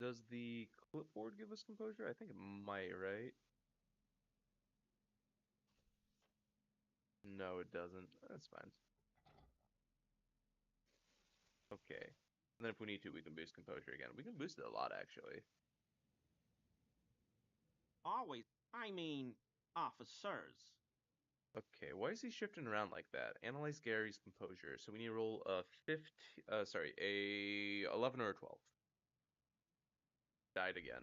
Does the clipboard give us composure? I think it might, right? No, it doesn't. That's fine. Okay. And then if we need to, we can boost composure again. We can boost it a lot, actually. Always, I mean, officers. Okay, why is he shifting around like that? Analyze Gary's composure. So we need to roll a 15, sorry, a 11 or a 12. Died again.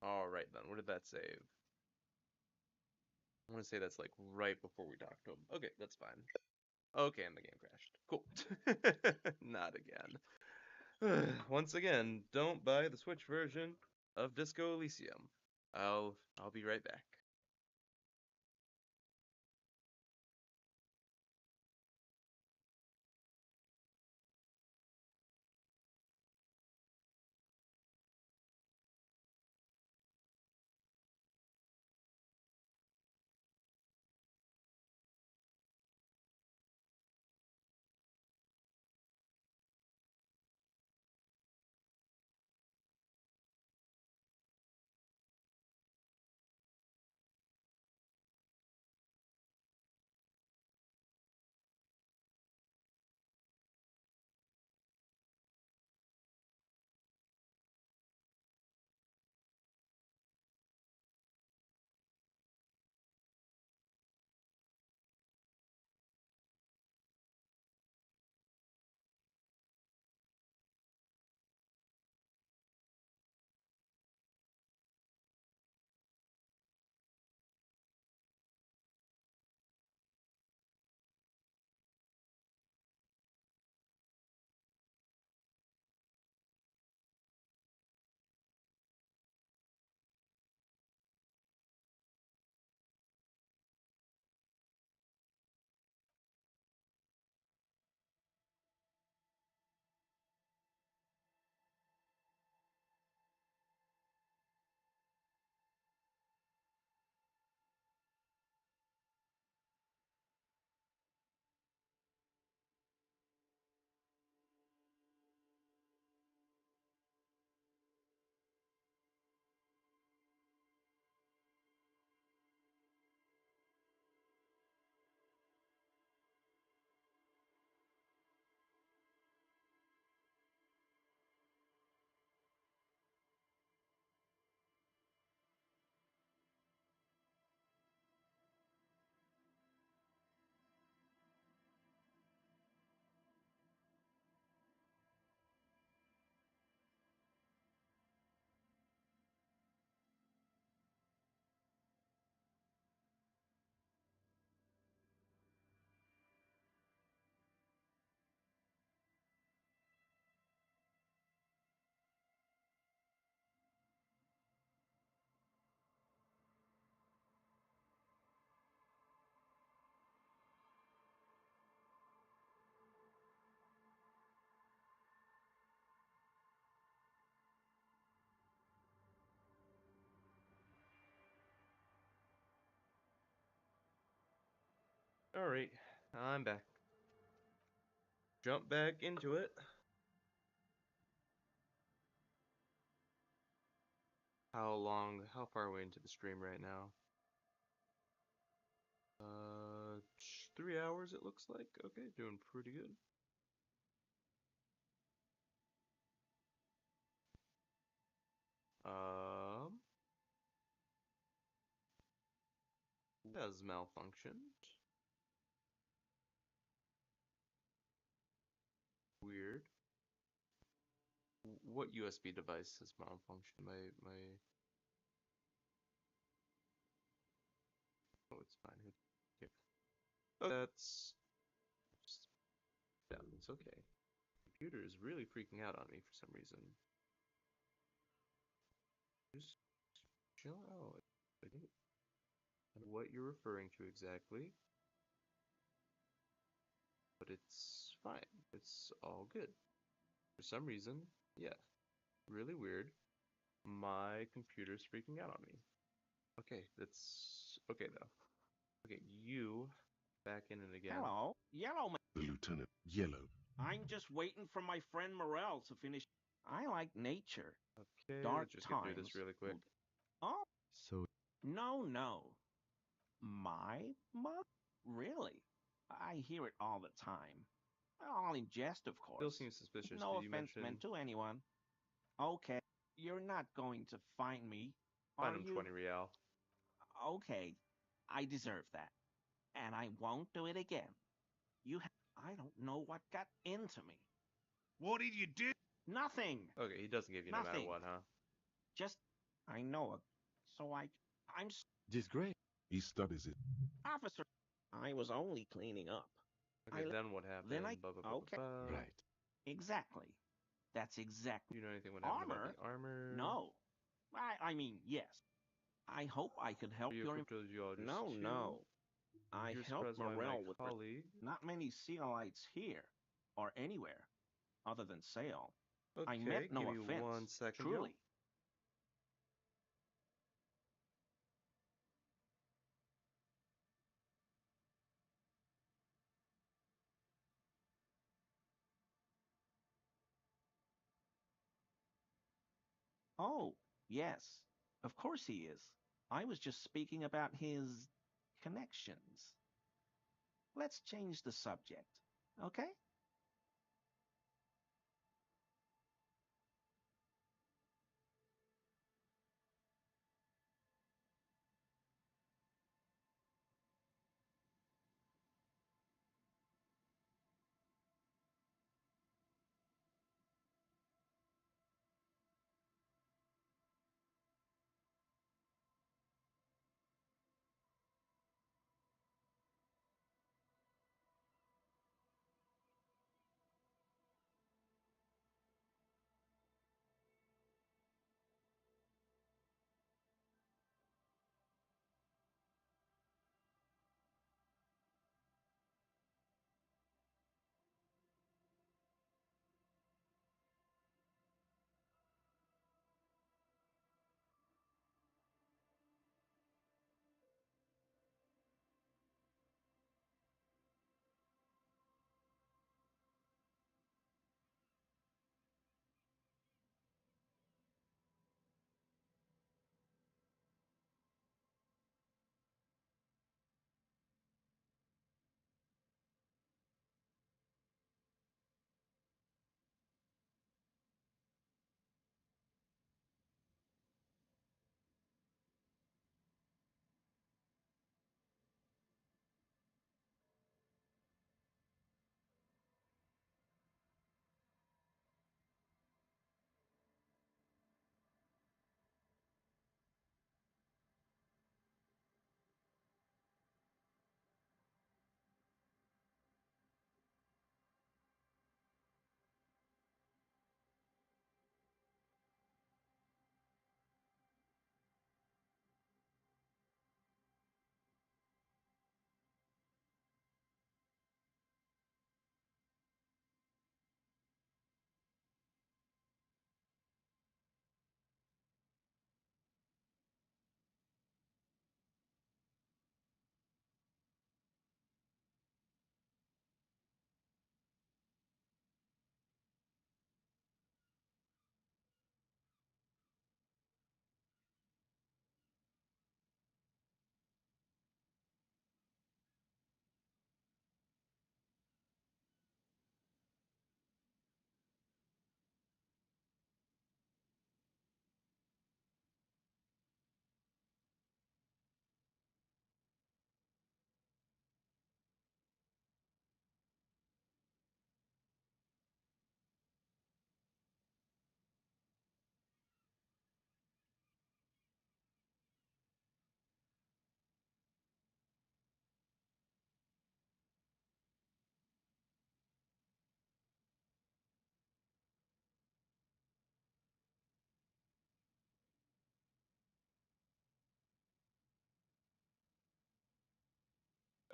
Alright then, what did that save? I want to say that's like right before we talked to him. Okay, that's fine. Okay, and the game crashed. Cool. Not again. Once again, don't buy the Switch version of Disco Elysium. I'll be right back. Alright, I'm back. Jump back into it. How far are we into the stream right now? 3 hours it looks like. Okay, doing pretty good. Has malfunctioned. Weird. What USB device has malfunctioned? My. Oh, it's fine. Here. Oh, that's. Yeah, it's okay. Computer is really freaking out on me for some reason. Just chill out. I don't know what you're referring to exactly, but it's fine. It's all good. For some reason, yeah, really weird. My computer's freaking out on me. Okay, that's okay though. Okay, you back in it again. Hello, Yellow Man. The lieutenant, Yellow. I'm just waiting for my friend Morel to finish. I like nature. Okay, Dark let's just get through times. this really quick. Oh, So, no. My mug? Really? I hear it all the time. All in jest, of Still course. seems suspicious. No Did you offense mention meant to anyone. Okay, you're not going to find me, find are him you? 20 real? Okay, I deserve that. And I won't do it again. I don't know what got into me. What did you do? Nothing. Okay, he doesn't give you no matter Nothing. what, huh? Just, I know it. So I'm disgrace. He studies it. officer. I was only cleaning up. Okay, then what happened? Then I, Blah, blah, blah, okay. blah, blah. Right. Exactly. That's exactly. Do you know anything what happened about Armor? the armor? No. I mean, yes. I hope I could help Are you a your. cryptozoologist too? No. I You're helped surprised by my Morel with. colleague. Not many Sealites here, or anywhere, other than Sale. I meant Okay, no give me offense. 1 second, Truly. y'all. Oh, yes. Of course he is. I was just speaking about his connections. Let's change the subject, okay?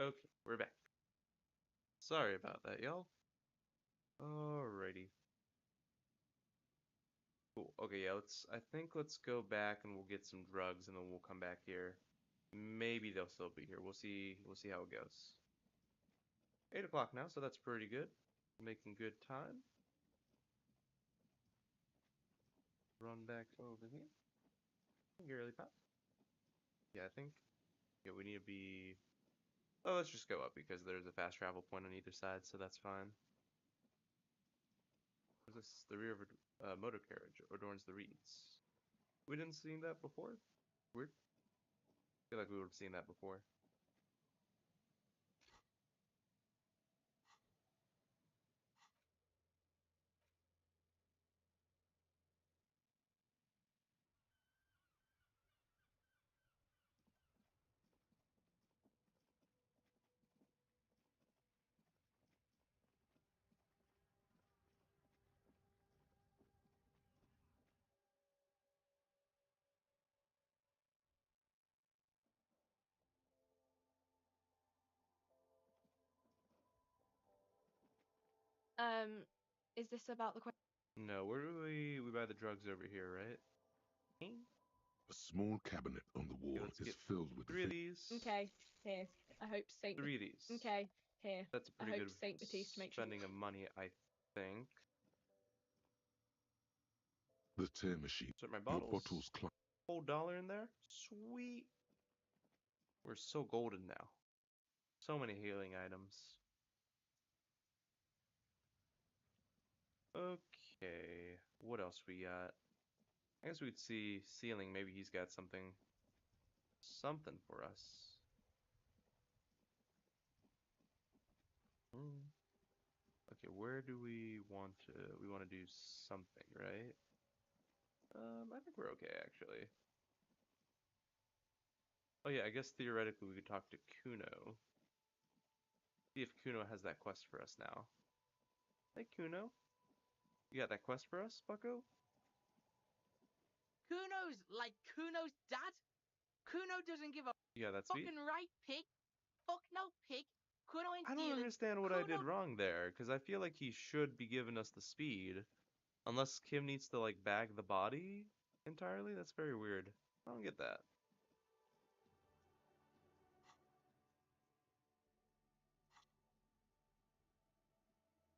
Okay, we're back. Sorry about that, y'all. Alrighty. Cool. Okay, yeah, let's go back and we'll get some drugs and then we'll come back here. Maybe they'll still be here. We'll see how it goes. 8 o'clock now, so that's pretty good. Making good time. Run back over here. Girly pop. Yeah, I think. Yeah, we need to be. Oh, let's just go up because there's a fast travel point on either side, so that's fine. What is this? The rear of a motor carriage adorns the reeds. We didn't see that before? Weird. I feel like we would have seen that before. Is this about the question? No, where do we buy the drugs over here, right? A small cabinet on the wall let's is get filled with 3 of these. Okay, here. I hope Saint. 3 of these. Okay, here. That's a I pretty hope good Saint Baptiste makes sure. spending of money, I think. the tear machine. Sort my Your bottles. bottles climb. Whole dollar in there. Sweet. We're so golden now. So many healing items. Okay. What else we got? I guess we'd see ceiling. Maybe he's got something for us. Okay, where do we want to do something, right? I think we're okay actually. Oh yeah, I guess theoretically we could talk to Kuno. See if Kuno has that quest for us now. Hey Kuno. You got that quest for us, Bucko? Kuno's dad? Kuno doesn't give a Yeah, that's sweet. fucking right, pig. Fuck no, pig. Kuno ain't I don't dealing. understand what I did wrong there, because I feel like he should be giving us the speed. Unless Kim needs to, like, bag the body entirely? That's very weird. I don't get that.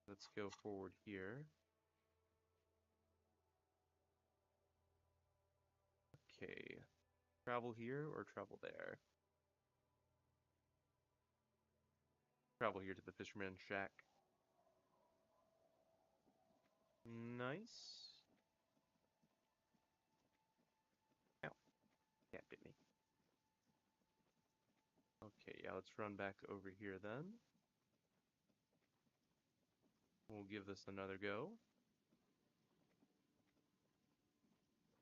Let's go forward here. Okay. Travel here or travel there? Travel here to the Fisherman's Shack. Nice. Ow. Cat bit me. Okay, yeah, let's run back over here then. We'll give this another go.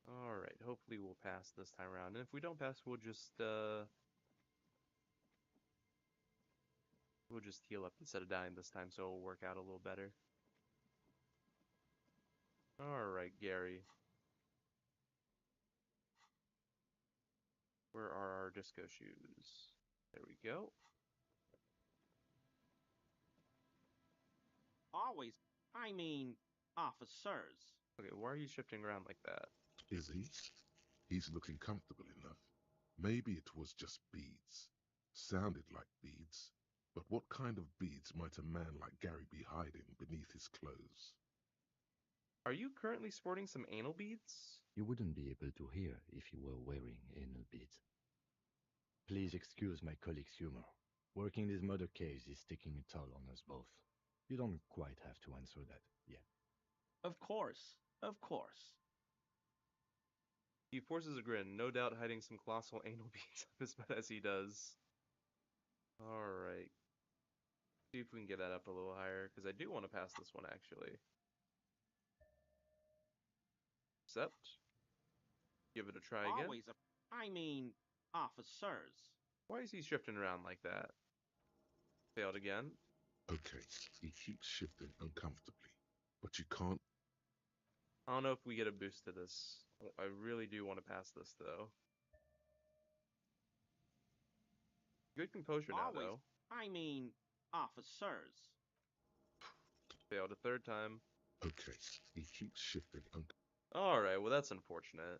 Alright, hopefully we'll pass this time around. And if we don't pass, we'll just heal up instead of dying this time, so it'll work out a little better. Alright, Gary. Where are our disco shoes? There we go. Always. I mean, officers. Okay, why are you shifting around like that? Is he? He's looking comfortable enough. Maybe it was just beads. Sounded like beads. But what kind of beads might a man like Gary be hiding beneath his clothes? Are you currently sporting some anal beads? You wouldn't be able to hear if you were wearing anal beads. Please excuse my colleague's humor. Working this murder case is taking a toll on us both. You don't quite have to answer that yet. Of course. Of course. He forces a grin, no doubt hiding some colossal anal beads up his butt as he does. Alright. See if we can get that up a little higher, because I do want to pass this one, actually. Accept. Give it a try again. Always. I mean, officers. Why is he shifting around like that? Failed again. Okay, he keeps shifting uncomfortably. But you can't. I don't know if we get a boost to this. I really do want to pass this, though. Good composure now, Always. though. I mean, officers. Failed a third time. Okay, he keeps shifting. Alright, well that's unfortunate.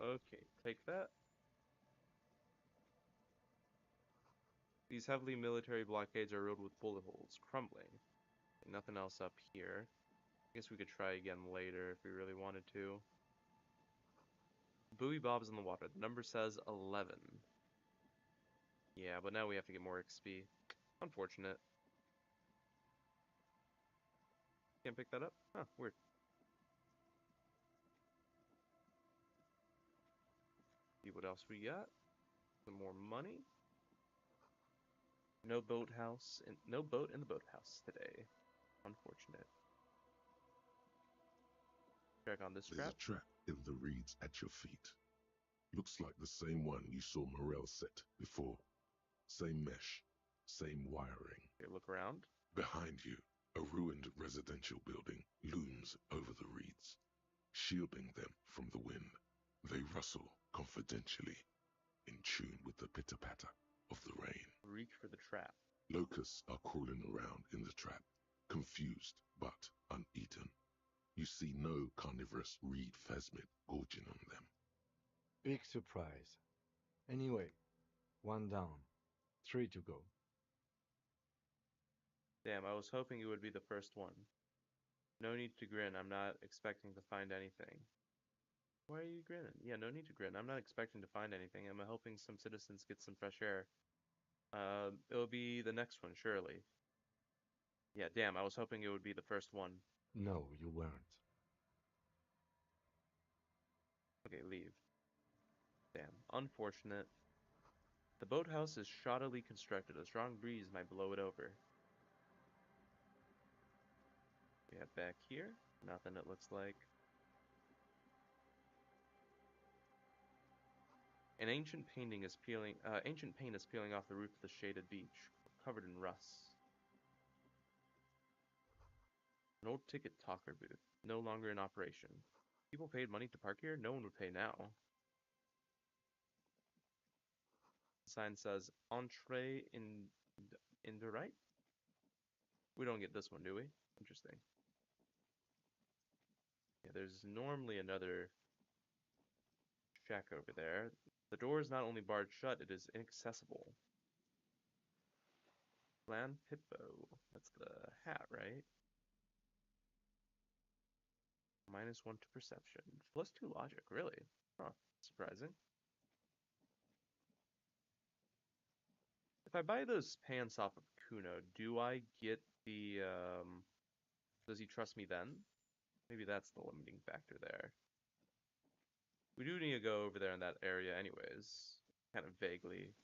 Okay, take that. These heavily military blockades are riddled with bullet holes, crumbling. Nothing else up here. I guess we could try again later if we really wanted to. Buoy bobs in the water. The number says 11. Yeah, but now we have to get more XP. Unfortunate. Can't pick that up? Huh, weird. See what else we got. Some more money. No boathouse. No boat in the boathouse today. Unfortunate. Check on this There's trap. a trap in the reeds at your feet. Looks like the same one you saw Morel set before. Same mesh, same wiring. Okay, look around. Behind you, a ruined residential building looms over the reeds, shielding them from the wind. They rustle confidentially, in tune with the pitter-patter of the rain. Reach for the trap. Locusts are crawling around in the trap, confused but uneaten. You see no carnivorous reed phasmid gorging on them. Big surprise. Anyway, 1 down. 3 to go. Damn, I was hoping it would be the first one. No need to grin, I'm not expecting to find anything. Why are you grinning? Yeah, no need to grin. I'm not expecting to find anything. I'm hoping some citizens get some fresh air. It'll be the next one, surely. Yeah, damn, I was hoping it would be the first one. No, you weren't. Okay, leave. Damn, unfortunate. The boathouse is shoddily constructed. A strong breeze might blow it over. We have back here. Nothing, it looks like. An ancient painting is peeling. Ancient paint is peeling off the roof of the shaded beach, covered in rust. An old ticket talker booth, no longer in operation. People paid money to park here. No one would pay now. The sign says "Entree in the right." We don't get this one, do we? Interesting. Yeah, there's normally another shack over there. The door is not only barred shut, it is inaccessible. Plan Pippo. That's the hat, right? -1 to perception. +2 logic, really? Huh, surprising. If I buy those pants off of Kuno, do I get the, does he trust me then? Maybe that's the limiting factor there. We do need to go over there in that area anyways. Kind of vaguely.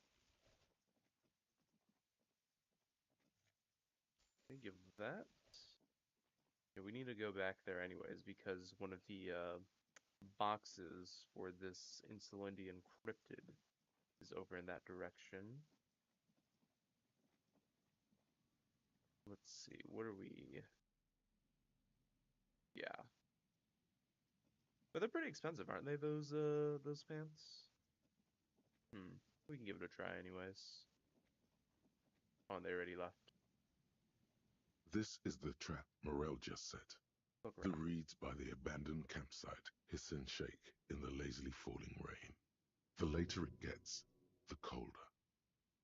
Okay, give that. Yeah, we need to go back there anyways because one of the boxes for this Insulindy encrypted is over in that direction. Let's see, what are we? Yeah. But they're pretty expensive, aren't they, those pants? We can give it a try anyways. Oh, and they already left. This is the trap Morel just set. Look The around. reeds by the abandoned campsite hiss and shake in the lazily falling rain. The later it gets, the colder.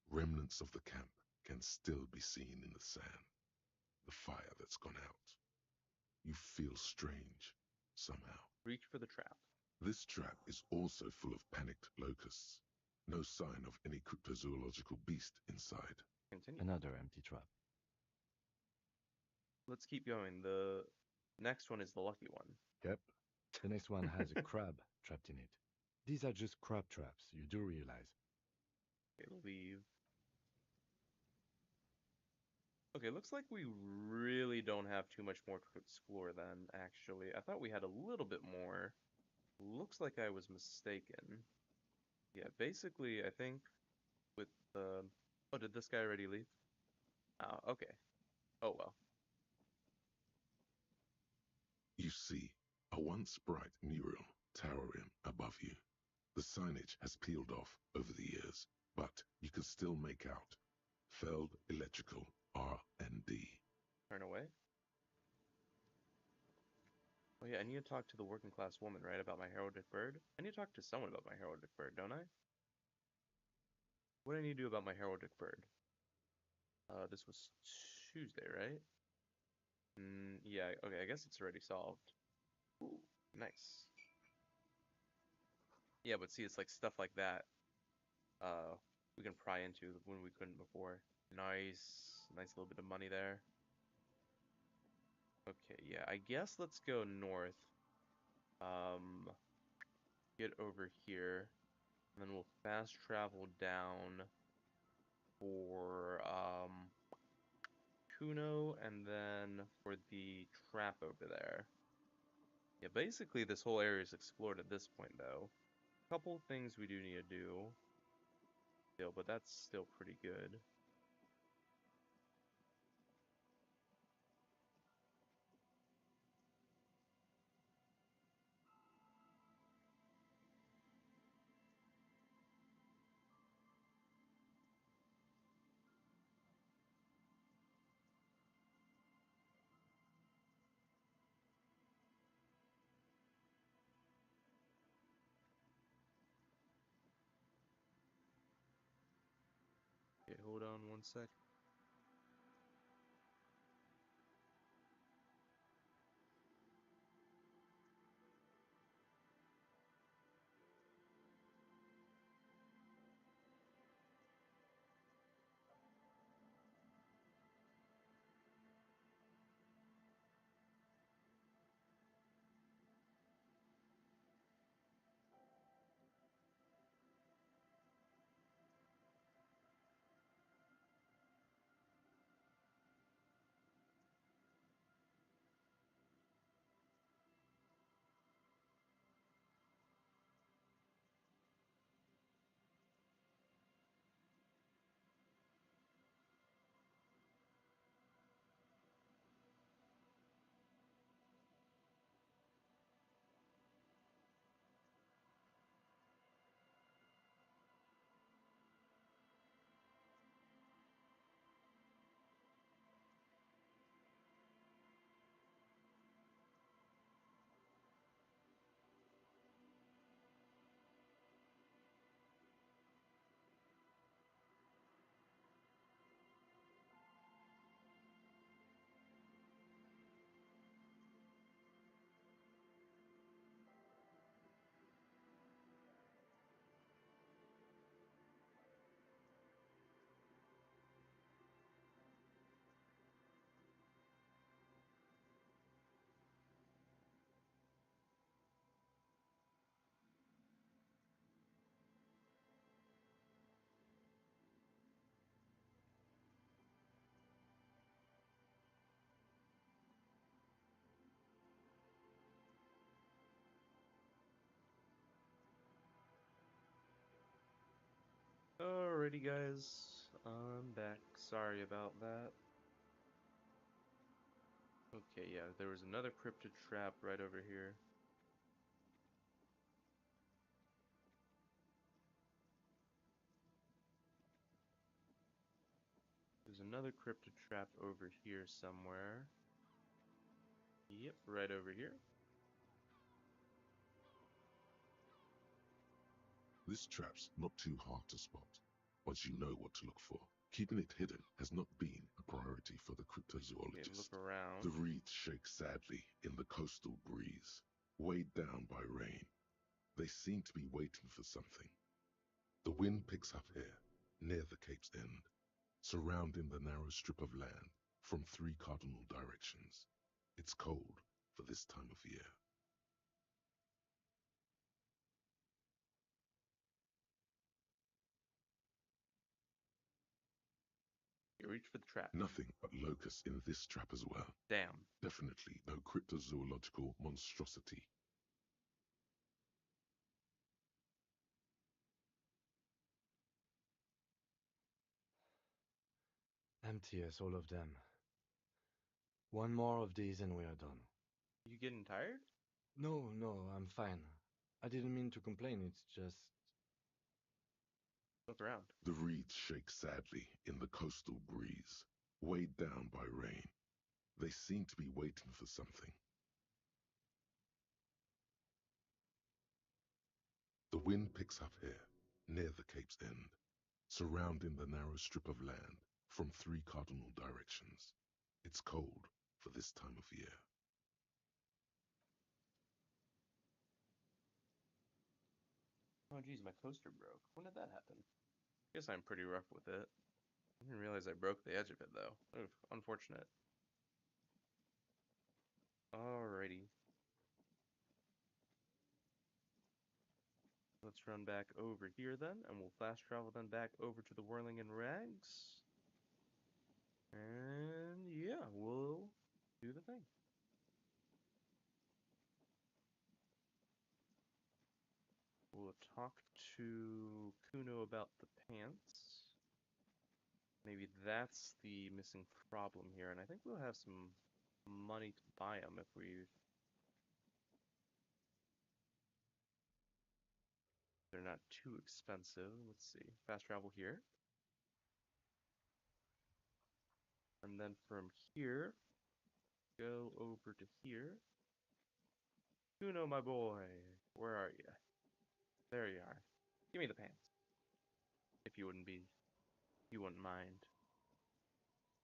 Remnants of the camp can still be seen in the sand. The fire that's gone out. You feel strange, somehow. Reach for the trap. This trap is also full of panicked locusts. No sign of any cryptozoological beast inside. Continue. Another empty trap. Let's keep going. The next one is the lucky one. Yep. The next one has a crab trapped in it. These are just crab traps, you do realize. Okay, leave. Okay, looks like we really don't have too much more to explore then, actually. I thought we had a little bit more. Looks like I was mistaken. Yeah, basically, I think with the... Oh, did this guy already leave? Oh, okay. Oh well. You see a once bright mural towering above you. The signage has peeled off over the years, but you can still make out Feld Electrical R&D. Turn away. Oh yeah, I need to talk to the working class woman, right, about my heraldic bird? I need to talk to someone about my heraldic bird, don't I? What do I need to do about my heraldic bird? This was Tuesday, right? Yeah, okay, I guess it's already solved. Ooh, nice. Yeah, but see, it's like stuff like that, we can pry into when we couldn't before. Nice, nice little bit of money there. Okay, yeah, I guess let's go north. Get over here, and then we'll fast travel down for, Kuno, and then for the trap over there. Yeah, basically this whole area is explored at this point, though. Couple things we do need to do still, but that's still pretty good. Okay, hold on one sec. Alrighty, guys, I'm back. Sorry about that. Okay, yeah, there was another cryptid trap right over here. There's another cryptid trap over here somewhere. Yep, right over here. This trap's not too hard to spot, once you know what to look for. Keeping it hidden has not been a priority for the Okay, cryptozoologist. look around. The reeds shake sadly in the coastal breeze, weighed down by rain. They seem to be waiting for something. The wind picks up here, near the cape's end, surrounding the narrow strip of land from 3 cardinal directions. It's cold for this time of year. You reach for the trap. Nothing but locusts in this trap as well. Damn. Definitely no cryptozoological monstrosity. Empty as all of them. One more of these and we are done. You getting tired? No, no, I'm fine. I didn't mean to complain, it's just... Look around. The reeds shake sadly in the coastal breeze, weighed down by rain. They seem to be waiting for something. The wind picks up here, near the Cape's end, surrounding the narrow strip of land from 3 cardinal directions. It's cold for this time of year. Oh geez, my coaster broke. When did that happen? Guess I'm pretty rough with it. I didn't realize I broke the edge of it though. Oof, unfortunate. Alrighty. Let's run back over here then, and we'll fast travel then back over to the Whirling in Rags. And yeah, we'll do the thing. We'll talk to Kuno about the pants. Maybe that's the missing problem here, and I think we'll have some money to buy them if we... They're not too expensive. Let's see. Fast travel here. And then from here, go over to here. Kuno, my boy, where are you? There you are. Give me the pants. If you wouldn't mind.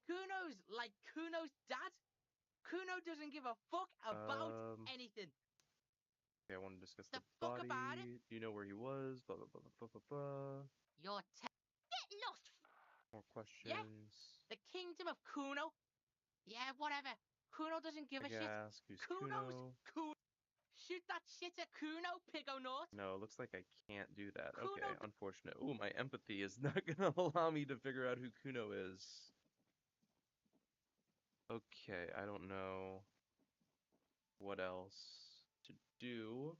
Kuno's like Kuno's dad? Kuno doesn't give a fuck about anything. Okay, I want to discuss The the fuck body. about it? Do you know where he was? Blah, blah, blah, blah, blah, blah. Get lost. More questions. The kingdom of Kuno? Yeah, whatever. Kuno doesn't give a shit. Ask who's Kuno's Kuno? Kuno. Shoot that shit at Kuno, Pigonaught. No, it looks like I can't do that. Kuno Okay, unfortunate. Ooh, my empathy is not gonna allow me to figure out who Kuno is. Okay, I don't know what else to do.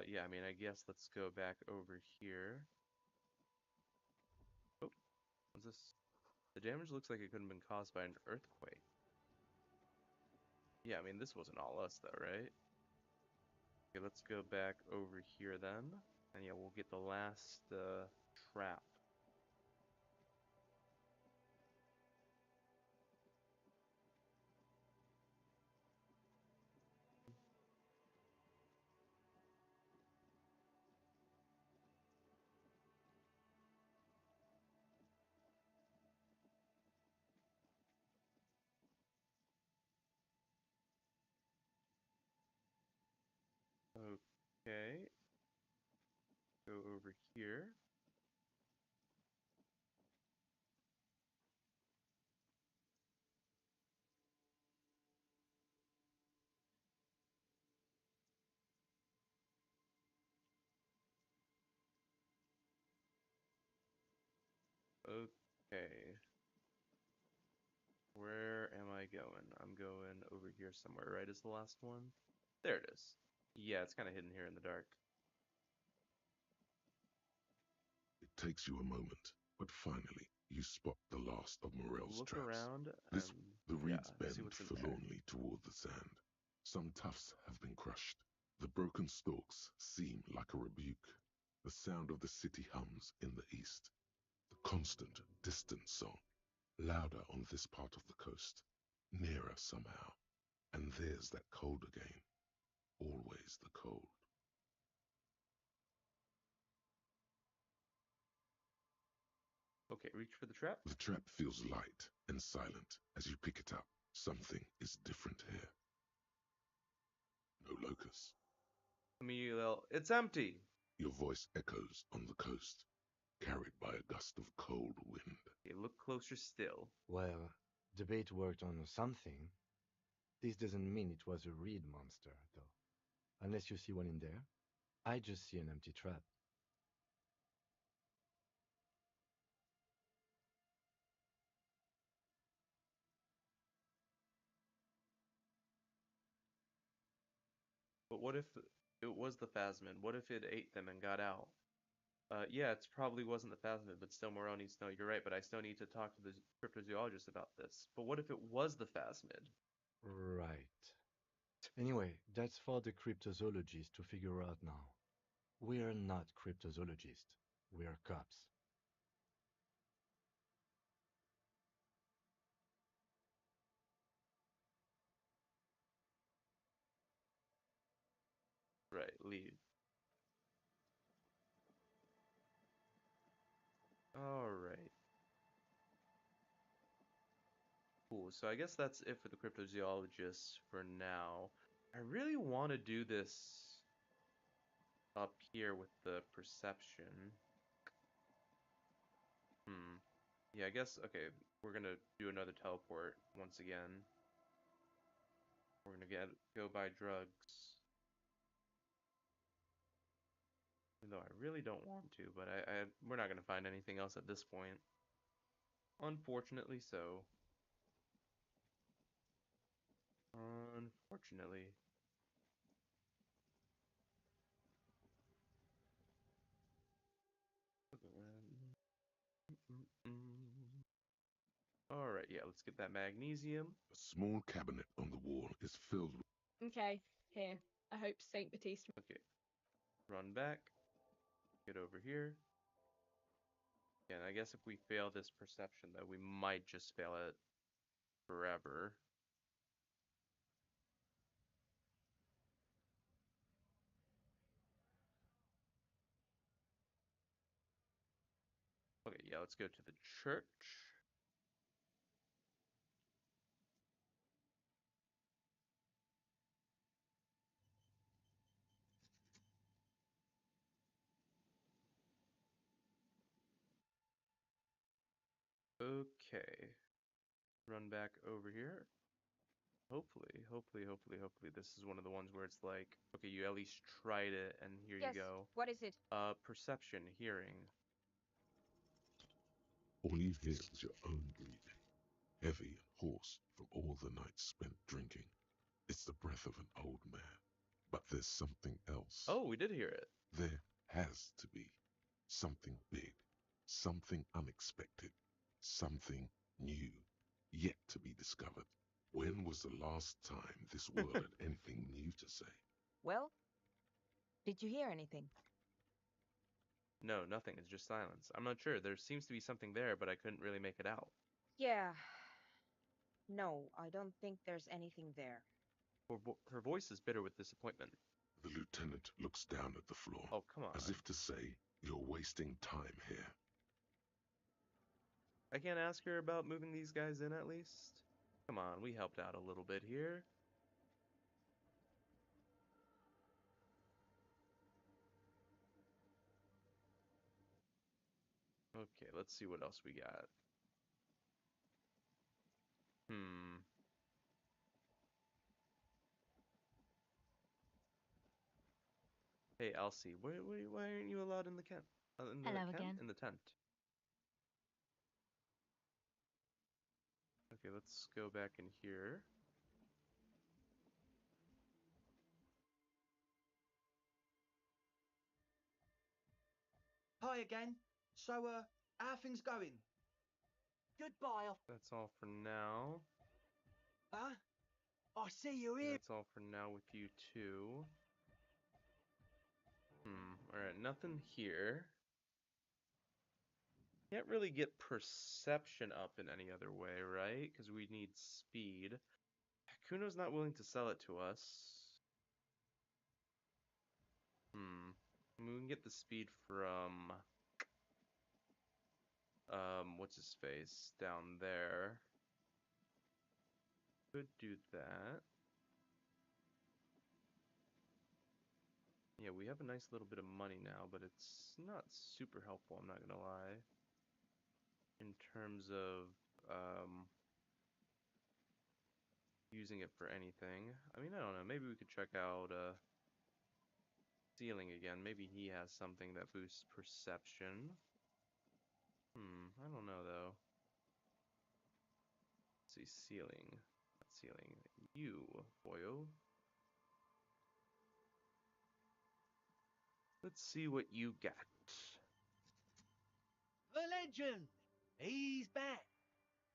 Yeah, I mean, I guess let's go back over here. Oh, what's this? The damage looks like it could have been caused by an earthquake. Yeah, I mean, this wasn't all us, though, right? Okay, let's go back over here then. And yeah, we'll get the last trap. Okay. Go over here. Okay. Where am I going? I'm going over here somewhere, right? Is the last one? There it is. Yeah, it's kind of hidden here in the dark. It takes you a moment, but finally you spot the last of Morel's Look traps. around The and reeds yeah, see bend what's in there. forlornly toward the sand. Some tufts have been crushed. The broken stalks seem like a rebuke. The sound of the city hums in the east. The constant, distant song, louder on this part of the coast, nearer somehow. And there's that cold again. Always the cold. Okay, reach for the trap. The trap feels light and silent as you pick it up. Something is different here. No locust. Emil, it's empty. Your voice echoes on the coast, carried by a gust of cold wind. Okay, look closer still. Well, the bait worked on something. This doesn't mean it was a reed monster, though. Unless you see one in there. I just see an empty trap. But what if it was the Phasmid? What if it ate them and got out? Yeah, it probably wasn't the phasmid, but still Morel needs to know. You're right, but I still need to talk to the cryptozoologist about this. But what if it was the phasmid? Right. Anyway, that's for the cryptozoologists to figure out now. We're not cryptozoologists. We're cops. Right, leave. Alright. Cool, so I guess that's it for the cryptozoologists for now. I really want to do this up here with the perception. Yeah, I guess, okay, we're gonna do another teleport once again. We're gonna go buy drugs. Even though I really don't want to, but we're not gonna find anything else at this point. Unfortunately so. Unfortunately. Alright, yeah, let's get that magnesium. A small cabinet on the wall is filled with Okay, here. I hope Saint Baptiste. Okay. Run back. Get over here. And I guess if we fail this perception, though, we might just fail it forever. Okay, yeah, let's go to the church. Okay. Run back over here. Hopefully, this is one of the ones where it's like, okay, you at least tried it, and here you Yes, go. what is it? Perception, hearing. all you hear is your own breathing, heavy and hoarse from all the nights spent drinking. It's the breath of an old man. But there's something else. Oh, we did hear it. There has to be something big, something unexpected, something new, yet to be discovered. When was the last time this world had anything new to say? Well, did you hear anything? No, nothing. It's just silence. I'm not sure. There seems to be something there, but I couldn't really make it out. Yeah. No, I don't think there's anything there. Her voice is bitter with disappointment. The lieutenant looks down at the floor, Oh, come on. as if to say, you're wasting time here. I can't ask her about moving these guys in at least? Come on, we helped out a little bit here. Okay, let's see what else we got. Hey, Elsie, why aren't you allowed in the tent? Hello again. In the tent. Okay, let's go back in here. Hi again. So, how are things going? Goodbye. That's all for now. Huh? I see you here. That's all for now with you too. Alright, nothing here. Can't really get perception up in any other way, right? Because we need speed. Kuno's not willing to sell it to us. We can get the speed from what's his face down there. Could do that. Yeah, we have a nice little bit of money now, but it's not super helpful, I'm not gonna lie. In terms of using it for anything. I mean, I don't know, maybe we could check out Ceiling again. Maybe he has something that boosts perception. I don't know though. Let's see, Ceiling. Not Ceiling. You, boyo. Let's see what you got. The legend. He's back.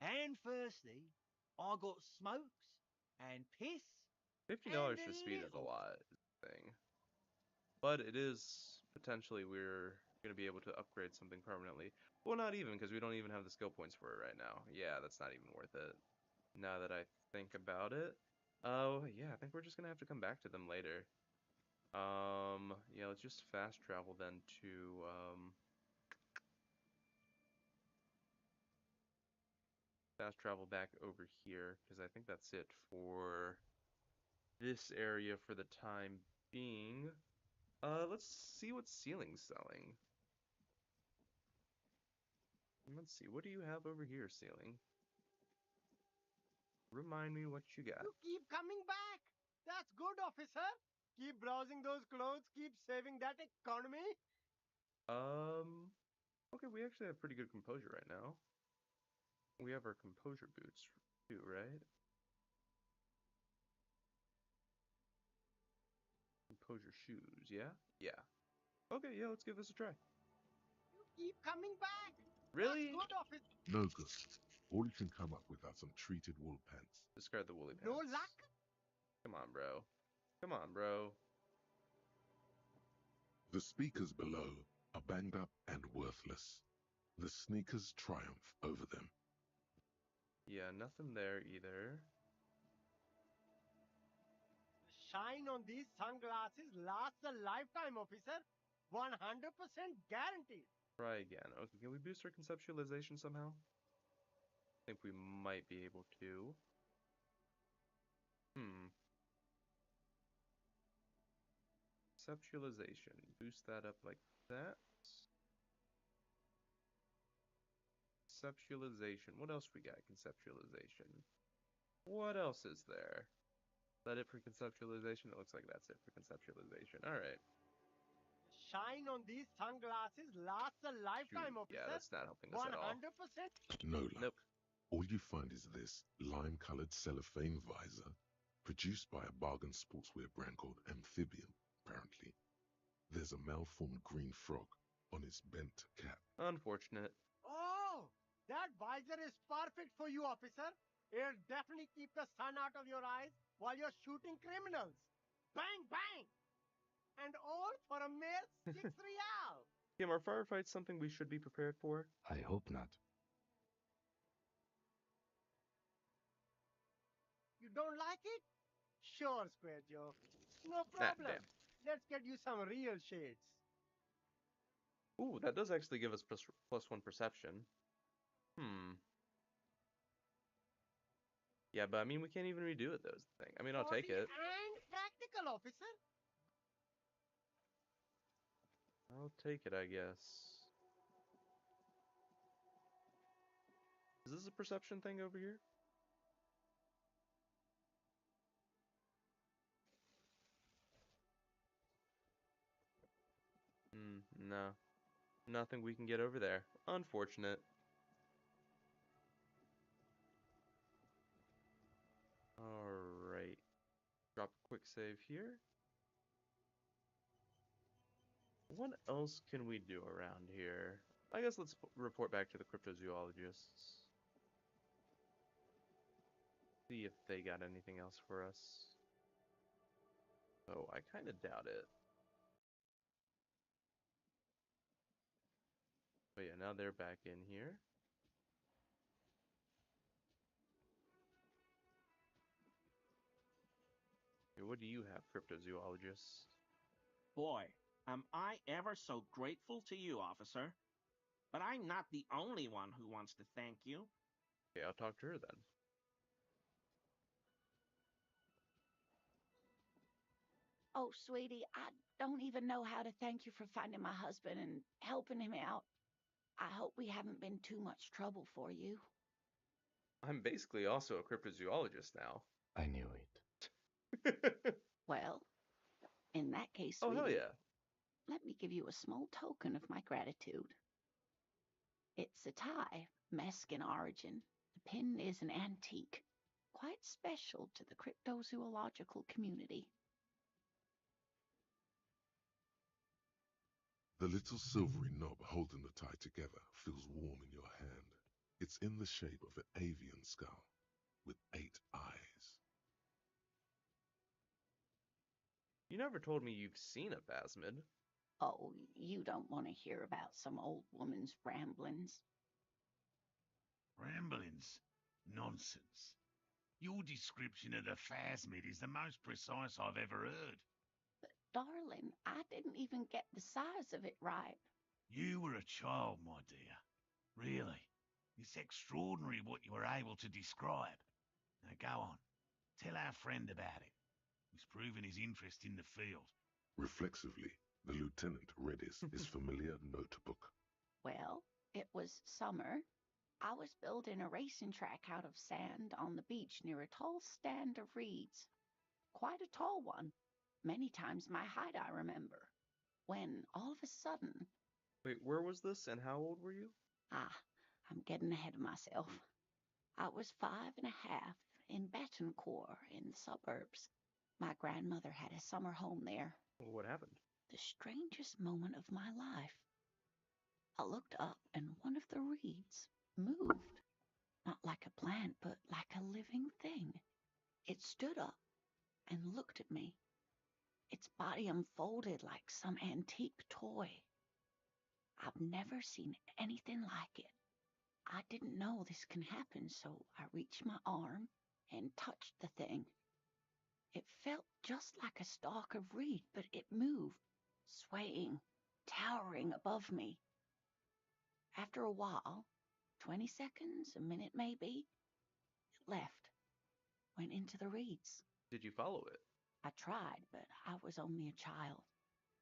And firstly, I got smokes and piss $50 and for a speed is a little. lot, is the thing. But it is potentially we're going to be able to upgrade something permanently. Well, not even, because we don't even have the skill points for it right now. Yeah, that's not even worth it. Now that I think about it. Oh, yeah, I think we're just going to have to come back to them later. Yeah, let's just fast travel then to, fast travel back over here, because I think that's it for this area for the time being. Let's see what ceiling's selling. Let's see, what do you have over here, ceiling? Remind me what you got. You keep coming back. That's good, officer. Keep browsing those clothes. Keep saving that economy. Okay, we actually have pretty good composure right now. We have our composure boots too, right? Composure shoes, yeah? Yeah. Okay, yeah, let's give this a try. You keep coming back. Really? That's good, officer. No good. All you can come up with are some treated wool pants. Discard the woolly No pants. luck? Come on, bro. Come on, bro. The speakers below are banged up and worthless. The sneakers triumph over them. Yeah, nothing there either. The shine on these sunglasses lasts a lifetime, officer. 100% guaranteed. Try again. Okay, can we boost our conceptualization somehow? I think we might be able to. Conceptualization. Boost that up like that. Conceptualization. What else we got? Conceptualization. What else is there? Is that it for conceptualization? It looks like that's it for conceptualization. Alright. The shine on these sunglasses lasts a lifetime, Shoot. officer. Yeah, that's not helping us at all. 100%. No luck. Nope. All you find is this lime-colored cellophane visor, produced by a bargain sportswear brand called Amphibian, apparently. There's a malformed green frog on its bent cap. Unfortunate. Oh, that visor is perfect for you, officer. It'll definitely keep the sun out of your eyes while you're shooting criminals. Bang, bang! And all for a mere 6 real. Kim, are firefights something we should be prepared for? I hope not. You don't like it? Sure, Square Joe. No Ah, problem. damn. Let's get you some real shades. Ooh, that does actually give us plus 1 perception. Yeah, but I mean, we can't even redo it, though, is the thing. I mean, I'll take Sporty it. and practical, officer. I'll take it, I guess. Is this a perception thing over here? No. Nothing we can get over there. Unfortunate. Alright. Drop a quick save here. What else can we do around here? I guess let's report back to the cryptozoologists. See if they got anything else for us. Oh, I kind of doubt it. But yeah, now they're back in here. Okay, what do you have, cryptozoologists? Boy, am I ever so grateful to you, officer. But I'm not the only one who wants to thank you. Okay, I'll talk to her then. Oh, sweetie, I don't even know how to thank you for finding my husband and helping him out. I hope we haven't been too much trouble for you. I'm basically also a cryptozoologist now. I knew it. Well, in that case, Oh, sweetie, hell yeah. let me give you a small token of my gratitude. It's a tie, Mexican origin. The pin is an antique, quite special to the cryptozoological community. The little silvery knob holding the tie together feels warm in your hand. It's in the shape of an avian skull with 8 eyes. You never told me you've seen a phasmid. Oh, you don't want to hear about some old woman's ramblings. Ramblings? Nonsense. Your description of the phasmid is the most precise I've ever heard. But, darling, I didn't even get the size of it right. You were a child, my dear. Really. It's extraordinary what you were able to describe. Now go on. Tell our friend about it. He's proven his interest in the field. Reflexively, the lieutenant read his familiar notebook. Well, it was summer. I was building a racing track out of sand on the beach near a tall stand of reeds. Quite a tall one. Many times my height, I remember. When, all of a sudden... Wait, where was this and how old were you? I'm getting ahead of myself. I was 5.5 in Betancourt in the suburbs. My grandmother had a summer home there. What happened? The strangest moment of my life. I looked up and one of the reeds moved. Not like a plant, but like a living thing. It stood up and looked at me. Its body unfolded like some antique toy. I've never seen anything like it. I didn't know this can happen, so I reached my arm and touched the thing. It felt just like a stalk of reed, but it moved, swaying, towering above me. After a while, 20 seconds, a minute maybe, it left, went into the reeds. Did you follow it? I tried, but I was only a child.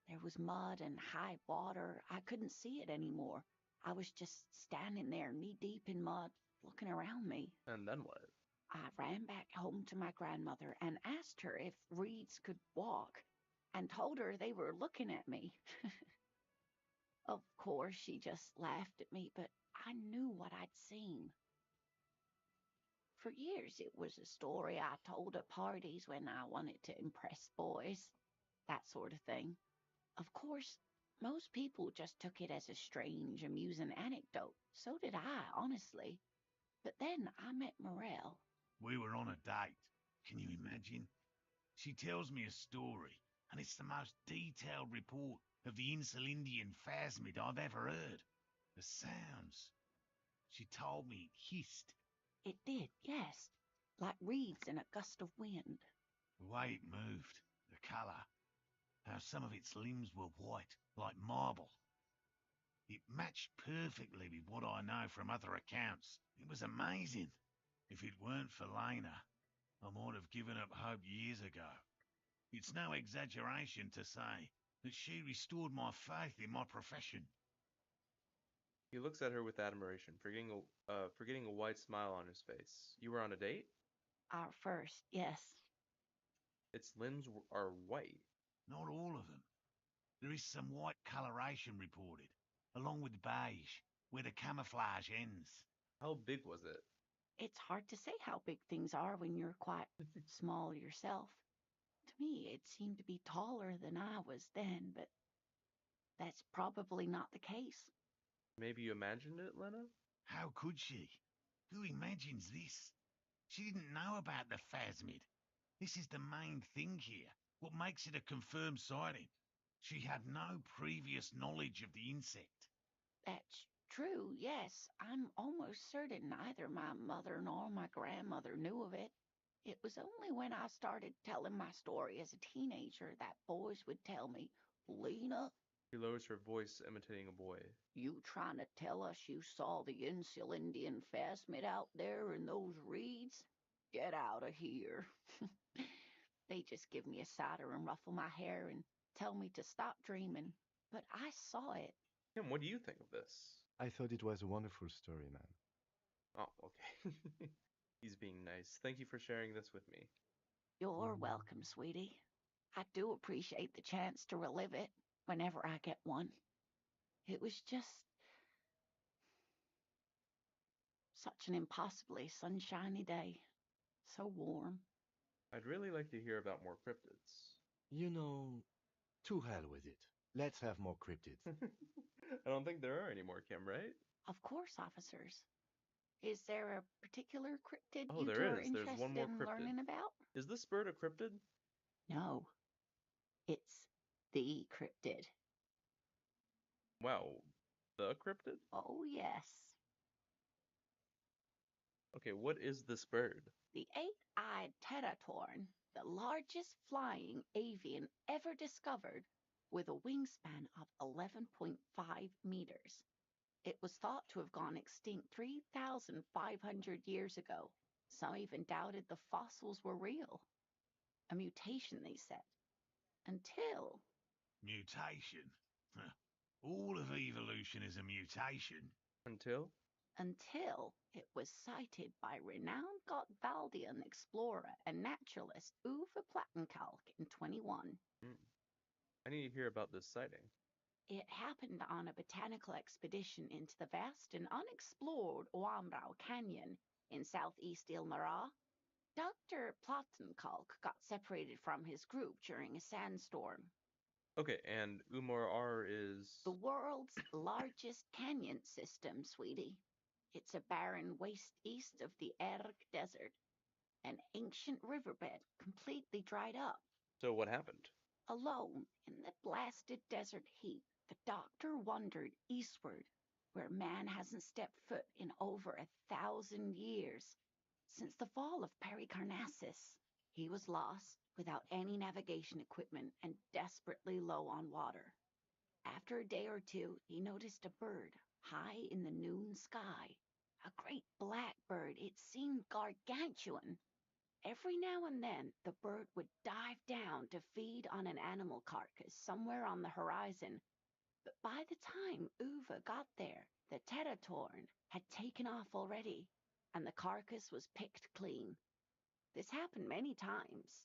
There was mud and high water. I couldn't see it anymore. I was just standing there knee-deep in mud, looking around me. And then what? I ran back home to my grandmother and asked her if reeds could walk, and told her they were looking at me. Of course, she just laughed at me, but I knew what I'd seen. For years, it was a story I told at parties when I wanted to impress boys, that sort of thing. Of course, most people just took it as a strange, amusing anecdote. So did I, honestly. But then I met Morel. We were on a date. Can you imagine? She tells me a story, and it's the most detailed report of the Insulindian phasmid I've ever heard. The sounds. She told me it hissed. It did, yes. Like reeds in a gust of wind. The way it moved, the colour, how some of its limbs were white, like marble. It matched perfectly with what I know from other accounts. It was amazing. If it weren't for Lena, I might have given up hope years ago. It's no exaggeration to say that she restored my faith in my profession. He looks at her with admiration, forgetting a wide smile on his face. You were on a date? Our first, yes. Its limbs are white. Not all of them. There is some white coloration reported, along with beige, where the camouflage ends. How big was it? It's hard to say how big things are when you're quite small yourself. To me, it seemed to be taller than I was then, but that's probably not the case. Maybe you imagined it, Lena? How could she? Who imagines this? She didn't know about the phasmid. This is the main thing here, what makes it a confirmed sighting. She had no previous knowledge of the insect. That's true, yes. I'm almost certain neither my mother nor my grandmother knew of it. It was only when I started telling my story as a teenager that boys would tell me, Lena, She lowers her voice, imitating a boy. you trying to tell us you saw the Insulindian phasmid out there in those reeds? Get out of here. They just give me a cider and ruffle my hair and tell me to stop dreaming. But I saw it. Kim, what do you think of this? I thought it was a wonderful story, man. Oh, okay. He's being nice. Thank you for sharing this with me. You're welcome, sweetie. I do appreciate the chance to relive it whenever I get one. It was just such an impossibly sunshiny day. So warm. I'd really like to hear about more cryptids. You know, to hell with it. Let's have more cryptids. I don't think there are any more, Kim, right? Of course, officers. Is there a particular cryptid Oh, you there two are is. There's one interested more in cryptid. learning about? Is this bird a cryptid? No, it's the cryptid. Wow. The cryptid? Oh, yes. Okay, what is this bird? The eight-eyed teratorn, the largest flying avian ever discovered, with a wingspan of 11.5 meters. It was thought to have gone extinct 3,500 years ago. Some even doubted the fossils were real. A mutation, they said. Until Mutation? Huh. All of evolution is a mutation. Until? it was sighted by renowned Gottwaldian explorer and naturalist Uwe Plattenkalk in 21. I need to hear about this sighting. It happened on a botanical expedition into the vast and unexplored Oamrau Canyon in southeast Ilmara. Dr. Plattenkalk got separated from his group during a sandstorm. Okay, and Umar R is... The world's largest canyon system, sweetie. It's a barren waste east of the Erg Desert, an ancient riverbed completely dried up. So what happened? Alone in the blasted desert heat, the doctor wandered eastward, where man hasn't stepped foot in over 1,000 years. Since the fall of Pericarnassus, he was lost, without any navigation equipment and desperately low on water. After a day or two, he noticed a bird high in the noon sky. A great black bird. It seemed gargantuan. Every now and then, the bird would dive down to feed on an animal carcass somewhere on the horizon. But by the time Uwe got there, the teratorn had taken off already, and the carcass was picked clean. This happened many times.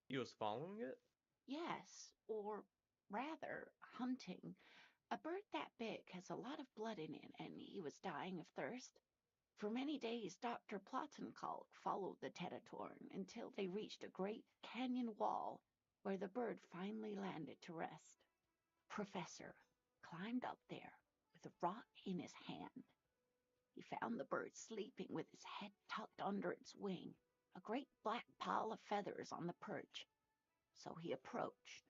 He was following it? Yes, or rather, hunting. A bird that big has a lot of blood in it, and he was dying of thirst. For many days, Dr. Plattenkalk followed the teratorn until they reached a great canyon wall where the bird finally landed to rest. Professor climbed up there with a rock in his hand. He found the bird sleeping with his head tucked under its wing, a great black pile of feathers on the perch. So he approached,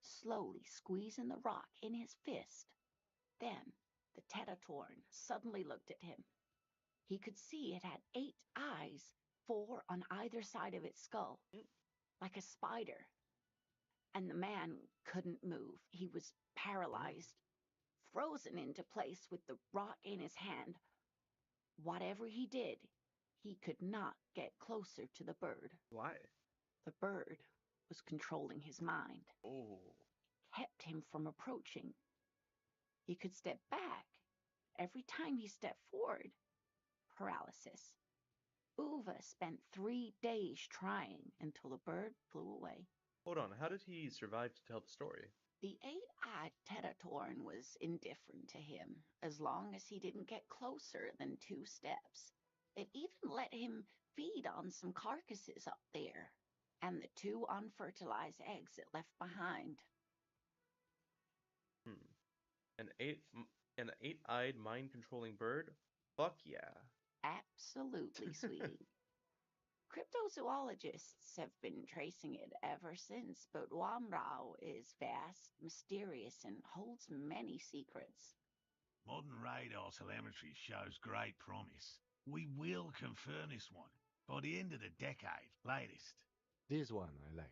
slowly squeezing the rock in his fist. Then the teratorn suddenly looked at him. He could see it had 8 eyes, 4 on either side of its skull, like a spider. And the man couldn't move. He was paralyzed, frozen into place with the rock in his hand. Whatever he did, he could not get closer to the bird. Why? The bird was controlling his mind. Oh. Kept him from approaching. He could step back. Every time he stepped forward, paralysis. Uwe spent 3 days trying until the bird flew away. Hold on, how did he survive to tell the story? The 8-eyed teratorn was indifferent to him, as long as he didn't get closer than 2 steps. It even let him feed on some carcasses up there, and the 2 unfertilized eggs it left behind. An eight-eyed mind-controlling bird? Fuck yeah. Absolutely, sweetie. Cryptozoologists have been tracing it ever since, but Wamrau is vast, mysterious, and holds many secrets. Modern radar telemetry shows great promise. We will confirm this one by the end of the decade, latest. This one I liked.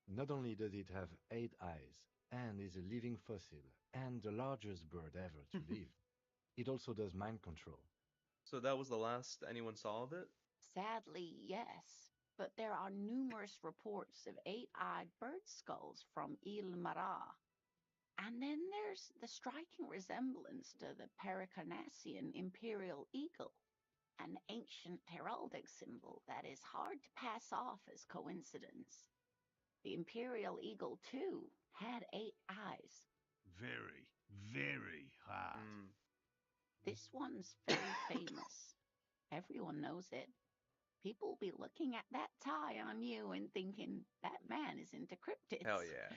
Not only does it have 8 eyes, and is a living fossil, and the largest bird ever to live, it also does mind control. So that was the last anyone saw of it? Sadly, yes, but there are numerous reports of 8-eyed bird skulls from Ilmara. And then there's the striking resemblance to the Pericarnassian imperial eagle, an ancient heraldic symbol that is hard to pass off as coincidence. The imperial eagle, too, had 8 eyes. Very, very hard. This one's very famous. Everyone knows it. People will be looking at that tie on you and thinking, that man is into cryptids. Hell yeah.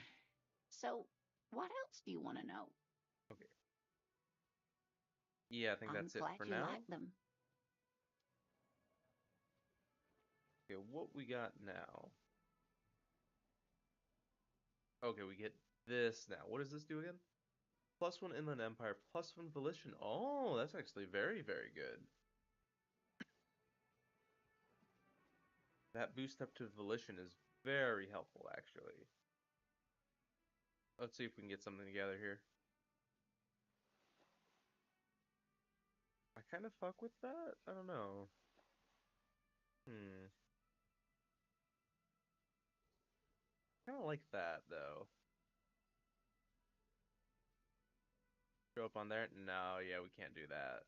So, What else do you want to know? Okay. Yeah, I think I'm that's it glad for you now. like them. Okay, what we got now? Okay, we get this now. What does this do again? +1 Inland Empire, +1 Volition. Oh, that's actually very, very good. That boost up to Volition is very helpful, actually. Let's see if we can get something together here. I kind of fuck with that. I don't know. Kind of like that, though. Show up on there? No, yeah, we can't do that.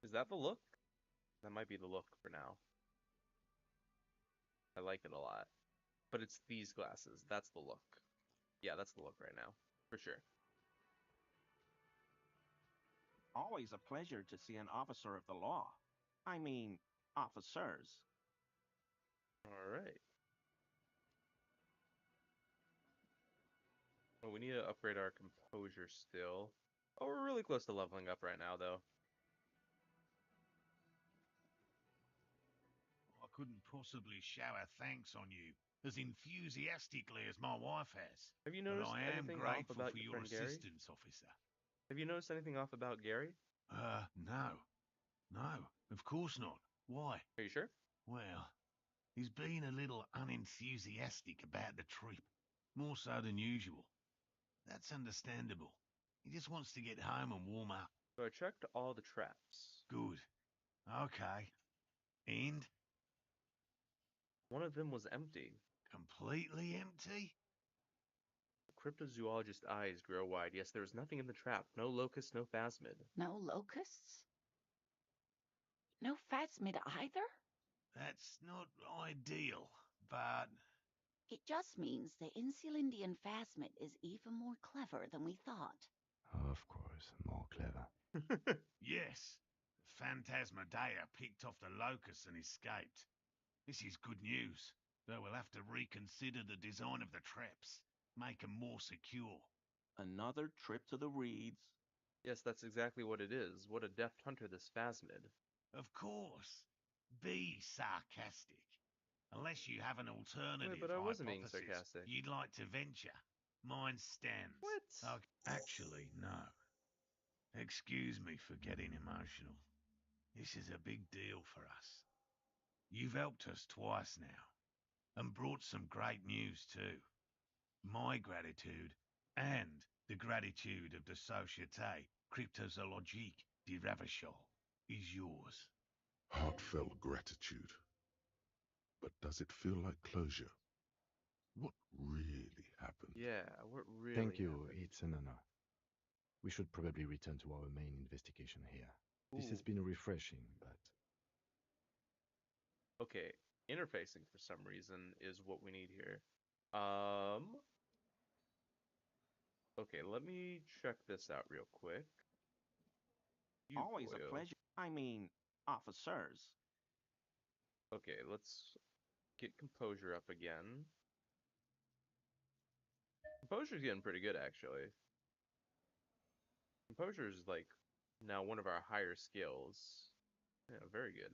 Is that the look? That might be the look for now. I like it a lot. But it's these glasses. That's the look. Yeah, that's the look right now. For sure. Always a pleasure to see an officer of the law. I mean, officers. Alright. Well, we need to upgrade our composure still. Oh, we're really close to leveling up right now, though. I couldn't possibly shower thanks on you as enthusiastically as my wife has. Have you But noticed I am anything off grateful about for your your friend Gary? assistance, officer. Have you noticed anything off about Gary? No. No, of course not. Why? Are you sure? Well, he's been a little unenthusiastic about the trip. More so than usual. That's understandable. He just wants to get home and warm up. So I checked all the traps. Good. Okay. And? One of them was empty. Completely empty? The cryptozoologist's eyes grow wide. Yes, there was nothing in the trap. No locust, no phasmid. No locusts? No phasmid either? That's not ideal, but... It just means the Insulindian phasmid is even more clever than we thought. Of course, more clever. Yes. Phantasmadeia picked off the locust and escaped. This is good news, though we'll have to reconsider the design of the traps. Make them more secure. Another trip to the reeds. Yes, that's exactly what it is. What a deft hunter this phasmid. Of course. Be sarcastic. Unless you have an alternative Wait, but I wasn't being hypothesis sarcastic. you'd like to venture. Mine stands. What? Actually, no. Excuse me for getting emotional. This is a big deal for us. You've helped us twice now, and brought some great news too. My gratitude, and the gratitude of the Société Cryptozoologique de Ravachol, is yours. Heartfelt gratitude. But does it feel like closure? What really happened? Yeah, what really Thank you, happened? it's an honor. We should probably return to our main investigation here. This has Ooh. been refreshing, but... Okay, interfacing for some reason is what we need here. Okay, let me check this out real quick. Always a pleasure. I mean, officers. Okay, let's get composure up again. Composure's getting pretty good, actually. Composure is, like, now one of our higher skills. Yeah, very good.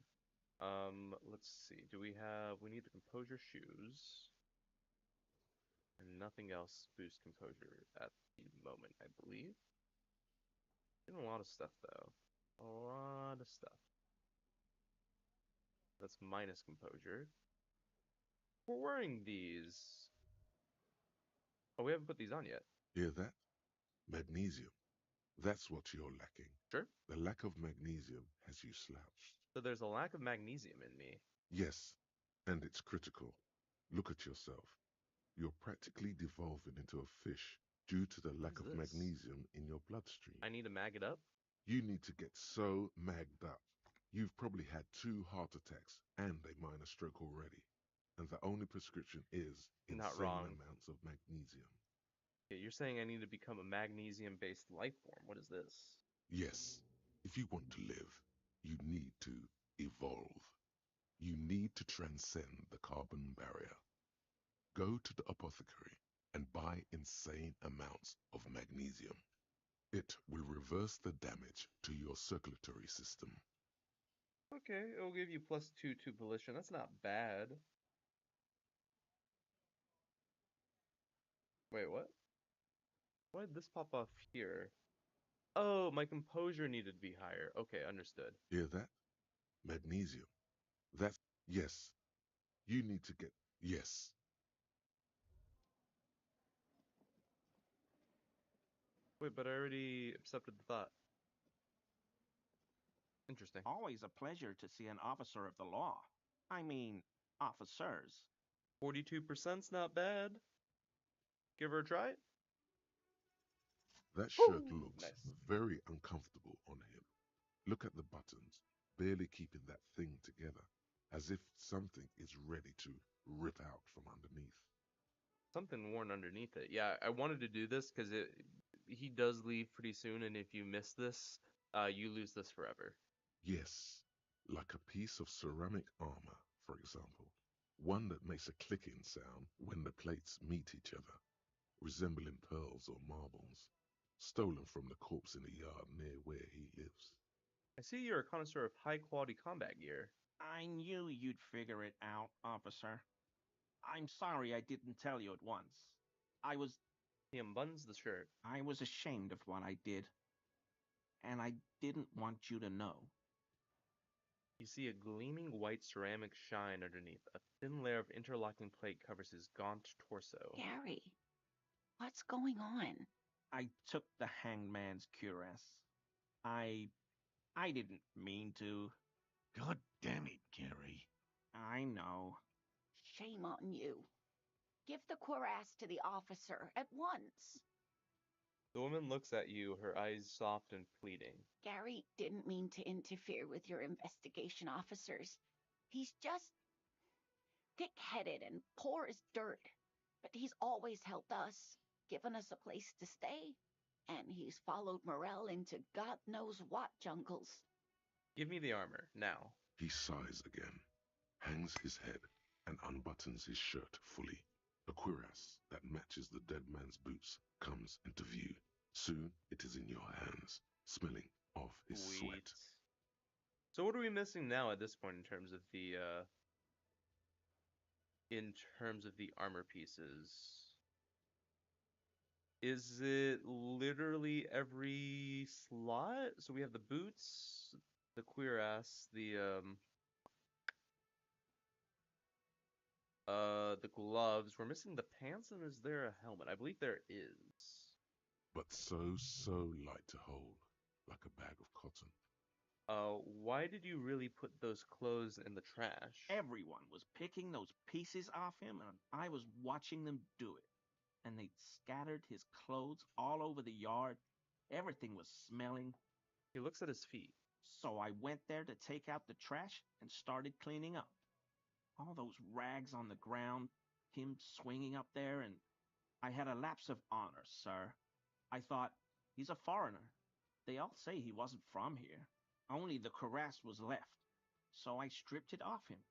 Let's see. We need the composure shoes. And nothing else boosts composure at the moment, I believe. Getting a lot of stuff, though. A lot of stuff. That's minus composure. We're wearing these. Oh, we haven't put these on yet. Hear that? Magnesium. That's what you're lacking. Sure. The lack of magnesium has you slouched. So there's a lack of magnesium in me. Yes, and it's critical. Look at yourself. You're practically devolving into a fish due to the lack of magnesium in your bloodstream. I need to mag it up? You need to get so magged up. You've probably had 2 heart attacks and a minor stroke already. And the only prescription is insane amounts of magnesium. Okay, you're saying I need to become a magnesium-based life form. What is this? Yes. If you want to live, you need to evolve. You need to transcend the carbon barrier. Go to the apothecary and buy insane amounts of magnesium. It will reverse the damage to your circulatory system. Okay, it'll give you +2 to volition. That's not bad. Wait, what? Why did this pop off here? Oh, my composure needed to be higher. Okay, understood. Hear that? Magnesium. That's yes. You need to get yes. Wait, but I already accepted the thought. Interesting. Always a pleasure to see an officer of the law. I mean, officers. 42%'s not bad. Give her a try. That shirt Ooh, looks nice. very uncomfortable on him. Look at the buttons, barely keeping that thing together, as if something is ready to rip out from underneath. Something worn underneath it. Yeah, I wanted to do this because he does leave pretty soon, and if you miss this, you lose this forever. Yes, like a piece of ceramic armor, for example. One that makes a clicking sound when the plates meet each other, resembling pearls or marbles, stolen from the corpse in the yard near where he lives. I see you're a connoisseur of high-quality combat gear. I knew you'd figure it out, officer. I'm sorry I didn't tell you at once. I was He unbuttons the shirt. I was ashamed of what I did, and I didn't want you to know. You see a gleaming white ceramic shine underneath. A thin layer of interlocking plate covers his gaunt torso. Gary, what's going on? I took the hangman's cuirass. I didn't mean to. God damn it, Gary. I know. Shame on you. Give the cuirass to the officer at once. The woman looks at you, her eyes soft and pleading. Gary didn't mean to interfere with your investigation officers. He's just thick-headed and poor as dirt. But he's always helped us, given us a place to stay. And he's followed Morel into God knows what jungles. Give me the armor, now. He sighs again, hangs his head, and unbuttons his shirt fully. A cuirass that matches the dead man's boots comes into view. Soon it is in your hands, smelling of his sweat. So what are we missing now at this point in terms of the armor pieces? Is it literally every slot? So we have the boots, the cuirass, the gloves. We're missing the pants, and is there a helmet? I believe there is. But so light to hold, like a bag of cotton. Why did you really put those clothes in the trash? Everyone was picking those pieces off him, and I was watching them do it. And they'd scattered his clothes all over the yard. Everything was smelling. He looks at his feet. So I went there to take out the trash and started cleaning up. All those rags on the ground, him swinging up there, and I had a lapse of honor, sir. I thought, he's a foreigner. They all say he wasn't from here. Only the cuirass was left. So I stripped it off him.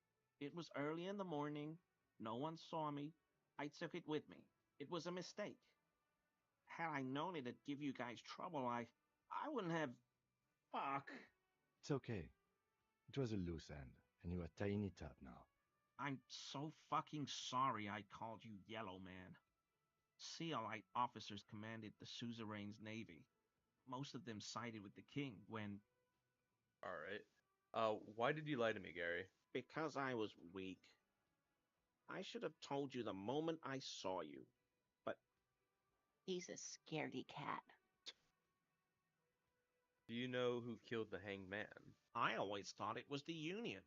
It was early in the morning. No one saw me. I took it with me. It was a mistake. Had I known it'd give you guys trouble, I wouldn't have... Fuck. It's okay. It was a loose end, and you are tying it up now. I'm so fucking sorry I called you Yellow Man. Sealite officers commanded the suzerain's navy. Most of them sided with the king when... Alright. Why did you lie to me, Gary? Because I was weak. I should have told you the moment I saw you. But... He's a scaredy cat. Do you know who killed the hanged man? I always thought it was the Union.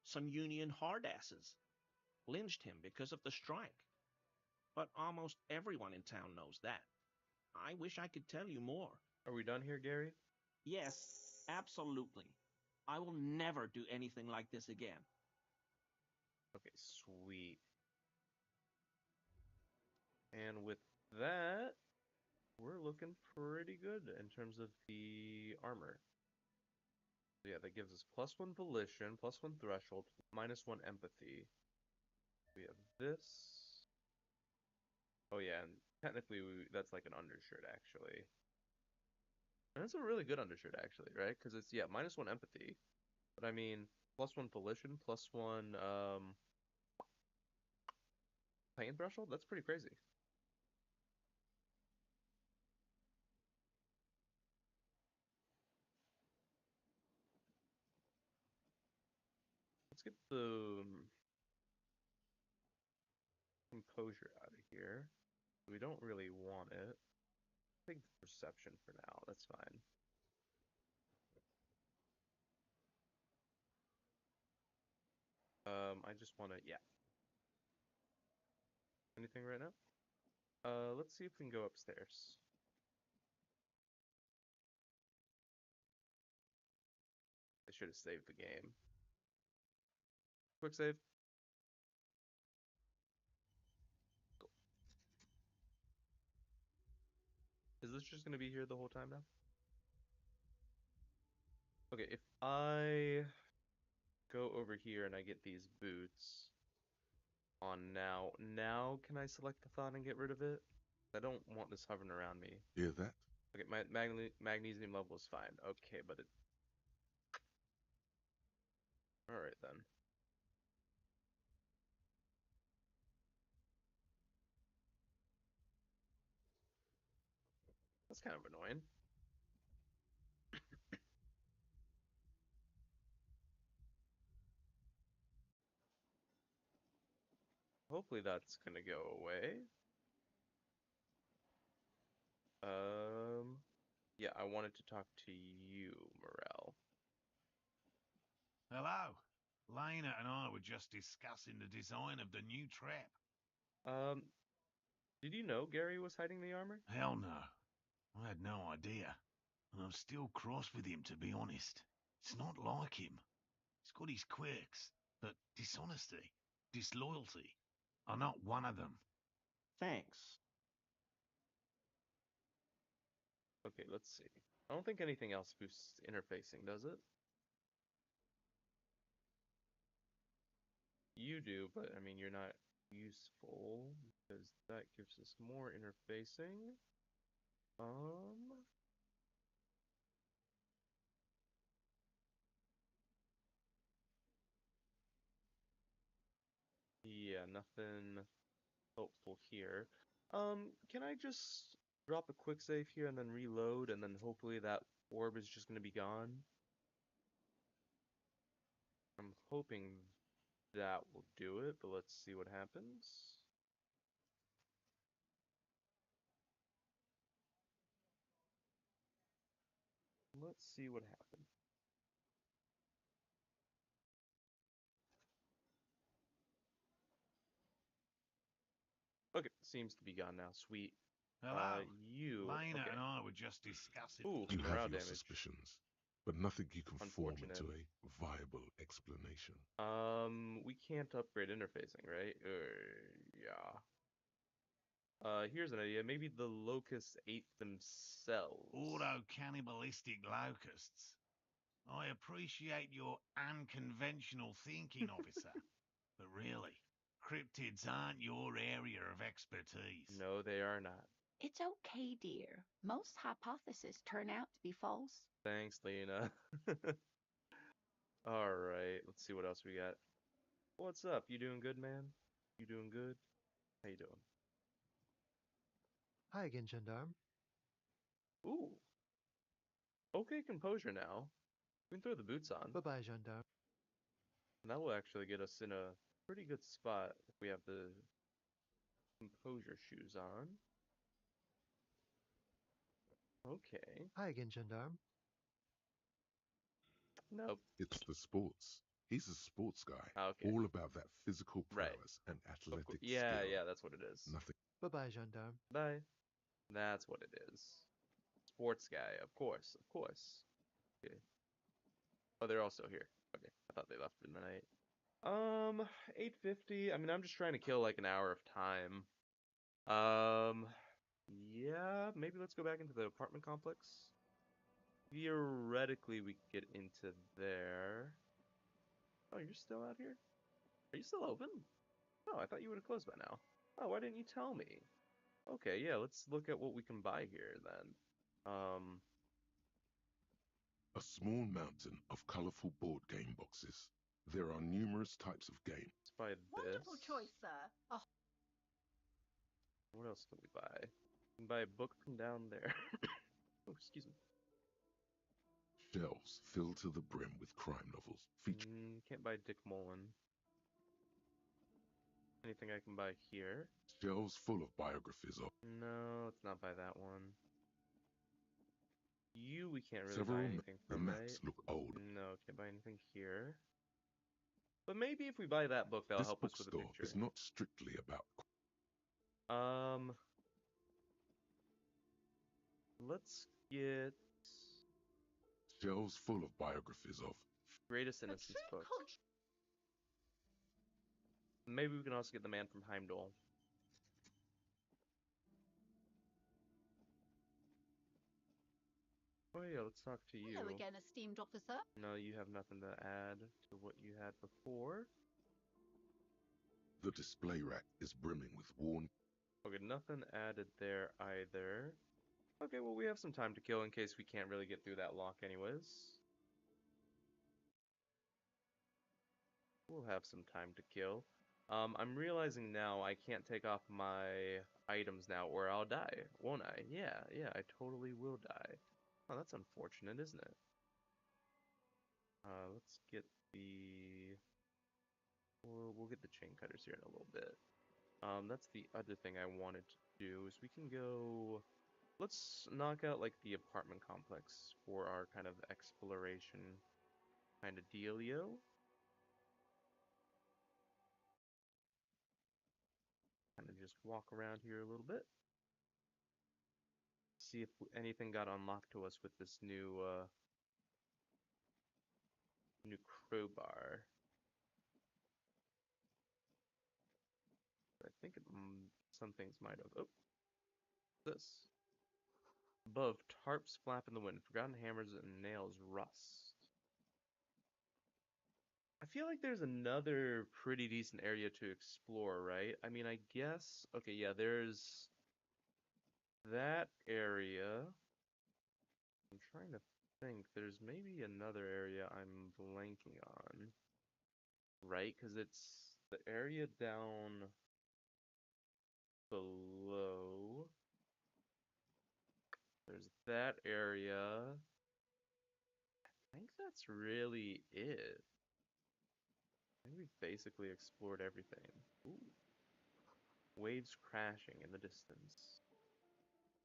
Some Union hardasses lynched him because of the strike. But almost everyone in town knows that. I wish I could tell you more. Are we done here, Gary? Yes, absolutely. I will never do anything like this again. Okay, sweet. And with that, we're looking pretty good in terms of the armor. Yeah, that gives us +1 volition, +1 threshold, -1 empathy. We have this. Oh yeah, and technically that's like an undershirt actually. And it's a really good undershirt actually, right? Because it's, yeah, -1 empathy. But I mean, +1 volition, +1 pain threshold? That's pretty crazy. Let's get the composure out of here. We don't really want it. Take the perception for now. That's fine. I just want to, yeah. Anything right now? Let's see if we can go upstairs. I should have saved the game. Quick save. Cool. Is this just gonna be here the whole time now? Okay, if I go over here and I get these boots on now can I select the thought and get rid of it? I don't want this hovering around me. Hear that? Okay, my magnesium level is fine. Okay, but it... Alright then. That's kind of annoying. Hopefully that's gonna go away. Yeah, I wanted to talk to you, Morel. Hello. Lena and I were just discussing the design of the new trap. Did you know Gary was hiding the armor? Hell no. I had no idea. And I'm still cross with him, to be honest. It's not like him. He's got his quirks, but dishonesty, disloyalty are not one of them. Thanks. Okay, let's see. I don't think anything else boosts interfacing, does it? You do, but I mean, you're not useful because that gives us more interfacing. Yeah, nothing helpful here. Can I just drop a quick save here and then reload, and then hopefully that orb is just gonna be gone? I'm hoping that will do it, but let's see what happens. Let's see what happens. Okay, seems to be gone now. Sweet. Hello. Lena Okay. and I were just discussing. Ooh, You some have morale your damage. suspicions, but nothing you can form Unfortunate. into a viable explanation. We can't upgrade interfacing, right? Yeah. Here's an idea. Maybe the locusts ate themselves. Auto-cannibalistic locusts. I appreciate your unconventional thinking, officer. But really, cryptids aren't your area of expertise. No, they are not. It's okay, dear. Most hypotheses turn out to be false. Thanks, Lena. Alright, let's see what else we got. What's up? You doing good, man? You doing good? How you doing? Hi again, Gendarme. Ooh. Okay, composure now. We can throw the boots on. Bye-bye, Gendarme. And that will actually get us in a pretty good spot if we have the composure shoes on. Okay. Hi again, Gendarme. Nope. It's the sports. He's a sports guy. Okay. All about that physical Right. prowess and athletic Yeah, skill. yeah, that's what it is. Nothing. Bye-bye, Gendarme. Bye. That's what it is. Sports guy, of course, of course. Okay. Oh, they're also here. Okay, I thought they left for the night. 8:50. I mean, I'm just trying to kill like an hour of time. Yeah, maybe let's go back into the apartment complex. Theoretically, we could get into there. Oh, you're still out here? Are you still open? Oh, I thought you would have closed by now. Oh, why didn't you tell me? Okay, yeah, let's look at what we can buy here then. A small mountain of colorful board game boxes. There are numerous types of games. Let's buy Wonderful this. choice, sir. What else can we buy? We can buy a book from down there. Oh, excuse me. Shelves filled to the brim with crime novels. Can't buy Dick Mullen. Anything I can buy here? Shelves full of biographies of. No, let's not buy that one. You, we can't really Several buy anything the from, maps right? look old. No, can't buy anything here. But maybe if we buy that book, that'll This help us with a bookstore picture. is not strictly about. Let's get Shelves full of biographies of. Greatest Innocence book. Maybe we can also get The Man from Heimdall. Oh yeah, let's talk to you. Hello again, esteemed officer. No, you have nothing to add to what you had before. The display rack is brimming with worn. Okay, nothing added there either. Okay, well we have some time to kill in case we can't really get through that lock anyways. We'll have some time to kill. I'm realizing now I can't take off my items now or I'll die, won't I? Yeah, I totally will die. Oh, that's unfortunate, isn't it? Let's get the... We'll get the chain cutters here in a little bit. That's the other thing I wanted to do is we can go... Let's knock out like the apartment complex for our kind of exploration kind of dealio. Kind of just walk around here a little bit. See if anything got unlocked to us with this new new crowbar. I think some things might have. Oh, this. Above, tarps flap in the wind. Forgotten hammers and nails rust. I feel like there's another pretty decent area to explore, right? I mean, I guess... Okay, yeah, there's that area. I'm trying to think. There's maybe another area I'm blanking on. Right? Because it's the area down below. There's that area. I think that's really it. I think we've basically explored everything. Ooh. Waves crashing in the distance.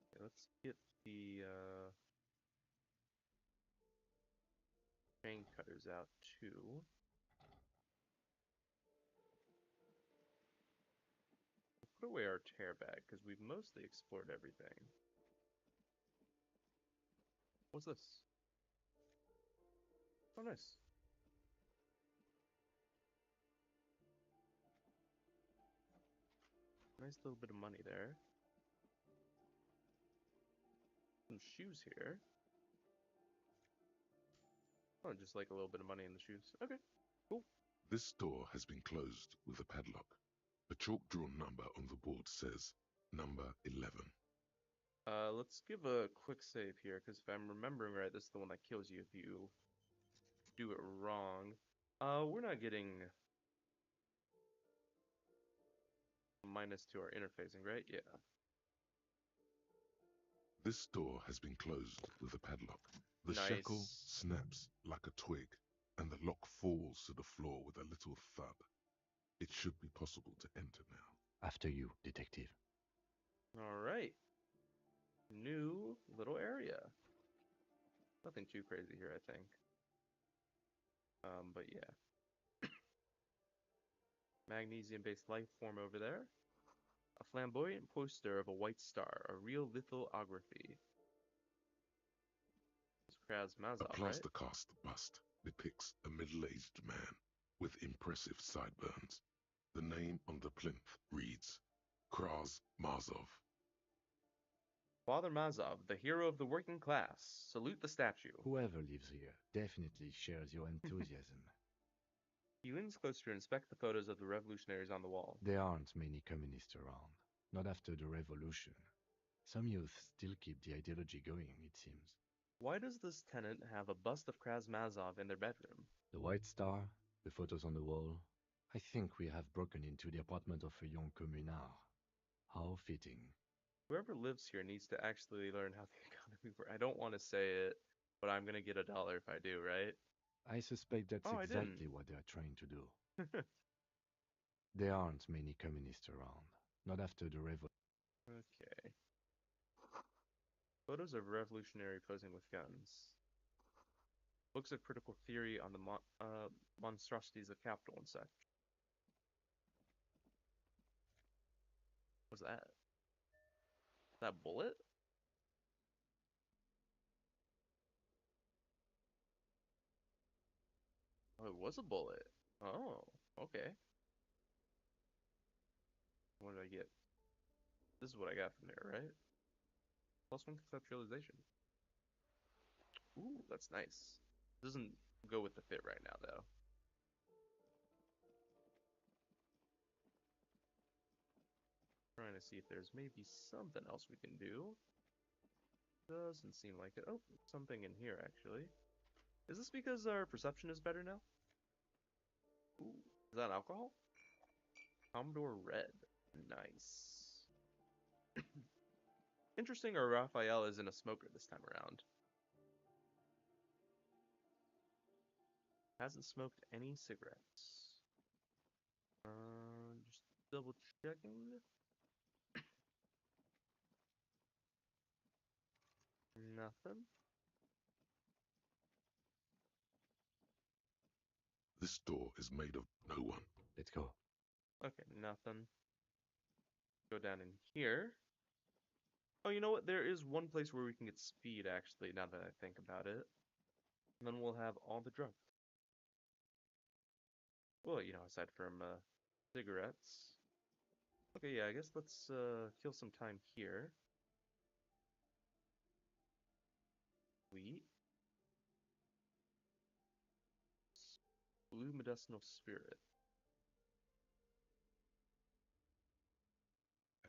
Okay, let's get the chain cutters out too. We'll put away our tear bag because we've mostly explored everything. What's this? Oh, nice. Nice little bit of money there. Some shoes here. Oh, just like a little bit of money in the shoes. Okay, cool. This door has been closed with a padlock. A chalk-drawn number on the board says number 11. Let's give a quick save here, because if I'm remembering right, this is the one that kills you if you do it wrong. We're not getting a minus to our interfacing, right? Yeah. This door has been closed with a padlock. The Nice. shackle snaps like a twig, and the lock falls to the floor with a little thud. It should be possible to enter now. After you, detective. Alright. New little area. Nothing too crazy here, I think. But yeah. Magnesium-based life form over there. A flamboyant poster of a white star, a real lithography. It's Krasmazov, A right? plaster cast bust depicts a middle-aged man with impressive sideburns. The name on the plinth reads Krasmazov. Father Mazov, the hero of the working class. Salute the statue. Whoever lives here definitely shares your enthusiasm. He leans closer to inspect the photos of the revolutionaries on the wall. There aren't many communists around. Not after the revolution. Some youth still keep the ideology going, it seems. Why does this tenant have a bust of Krasmazov in their bedroom? The White Star, the photos on the wall. I think we have broken into the apartment of a young communard. How fitting. Whoever lives here needs to actually learn how the economy works. I don't want to say it, but I'm gonna get $1 if I do, right? I suspect that's Oh, I exactly didn't. what they are trying to do. There aren't many communists around. Not after the revolution. Okay. Photos of revolutionary posing with guns. Books of critical theory on the monstrosities of capital and such. What's that? Is that bullet? Oh, it was a bullet. Oh, okay. What did I get? This is what I got from there, right? +1 conceptualization. Ooh, that's nice. Doesn't go with the fit right now, though. Trying to see if there's maybe something else we can do. Doesn't seem like it. Oh, something in here, actually. Is this because our perception is better now? Ooh, is that alcohol? Commodore Red. Nice. Interesting, our Raphael isn't a smoker this time around. Hasn't smoked any cigarettes. Just double checking. Nothing. This door is made of no one. Let's go. Okay, nothing. Go down in here. Oh, you know what? There is one place where we can get speed, actually, now that I think about it. And then we'll have all the drugs. Well, you know, aside from cigarettes. Okay, yeah, I guess let's kill some time here. Sweet. Blue medicinal spirit.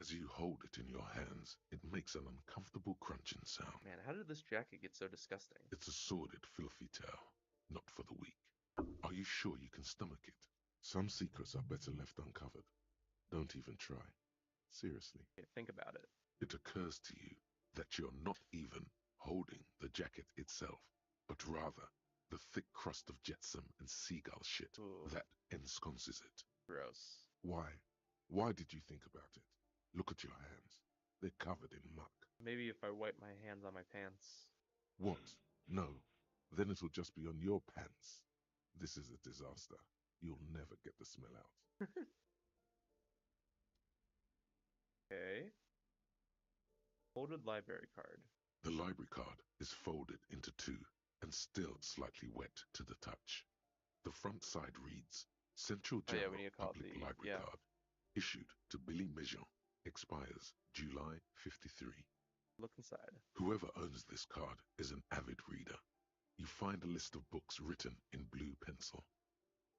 As you hold it in your hands, it makes an uncomfortable crunching sound. Man, how did this jacket get so disgusting? It's a sordid, filthy tale, not for the weak. Are you sure you can stomach it? Some secrets are better left uncovered. Don't even try. Seriously. Okay, think about it. It occurs to you that you're not even holding the jacket itself, but rather the thick crust of jetsam and seagull shit Ooh. that ensconces it. Gross. Why? Why did you think about it? Look at your hands. They're covered in muck. Maybe if I wipe my hands on my pants. What? No. Then it'll just be on your pants. This is a disaster. You'll never get the smell out. Okay. Folded library card. The library card is folded into two and still slightly wet to the touch. The front side reads, Central Oh, yeah, General we need to call it Public the- Library yeah. Card, issued to Billy Mejean, expires July 53. Look inside. Whoever owns this card is an avid reader. You find a list of books written in blue pencil.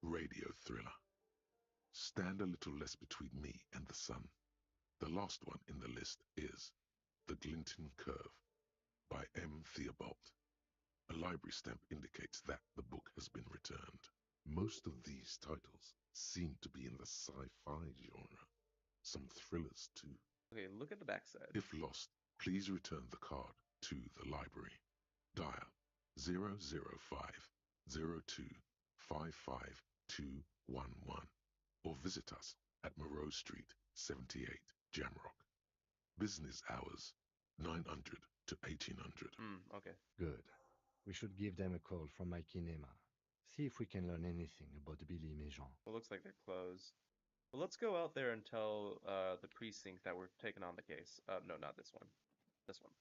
Radio thriller. Stand a little less between me and the sun. The last one in the list is The Glinting Curve by M. Theobald. A library stamp indicates that the book has been returned. Most of these titles seem to be in the sci-fi genre. Some thrillers too. Okay, look at the backside. If lost, please return the card to the library. Dial 005 02 55211 or visit us at Moreau Street, 78, Jamrock. Business hours 900 to 1800. Okay. Good. We should give them a call from my kinema. See if we can learn anything about Billy Mejean. Well, looks like they're closed. Well, let's go out there and tell the precinct that we're taking on the case. No, not this one. This one.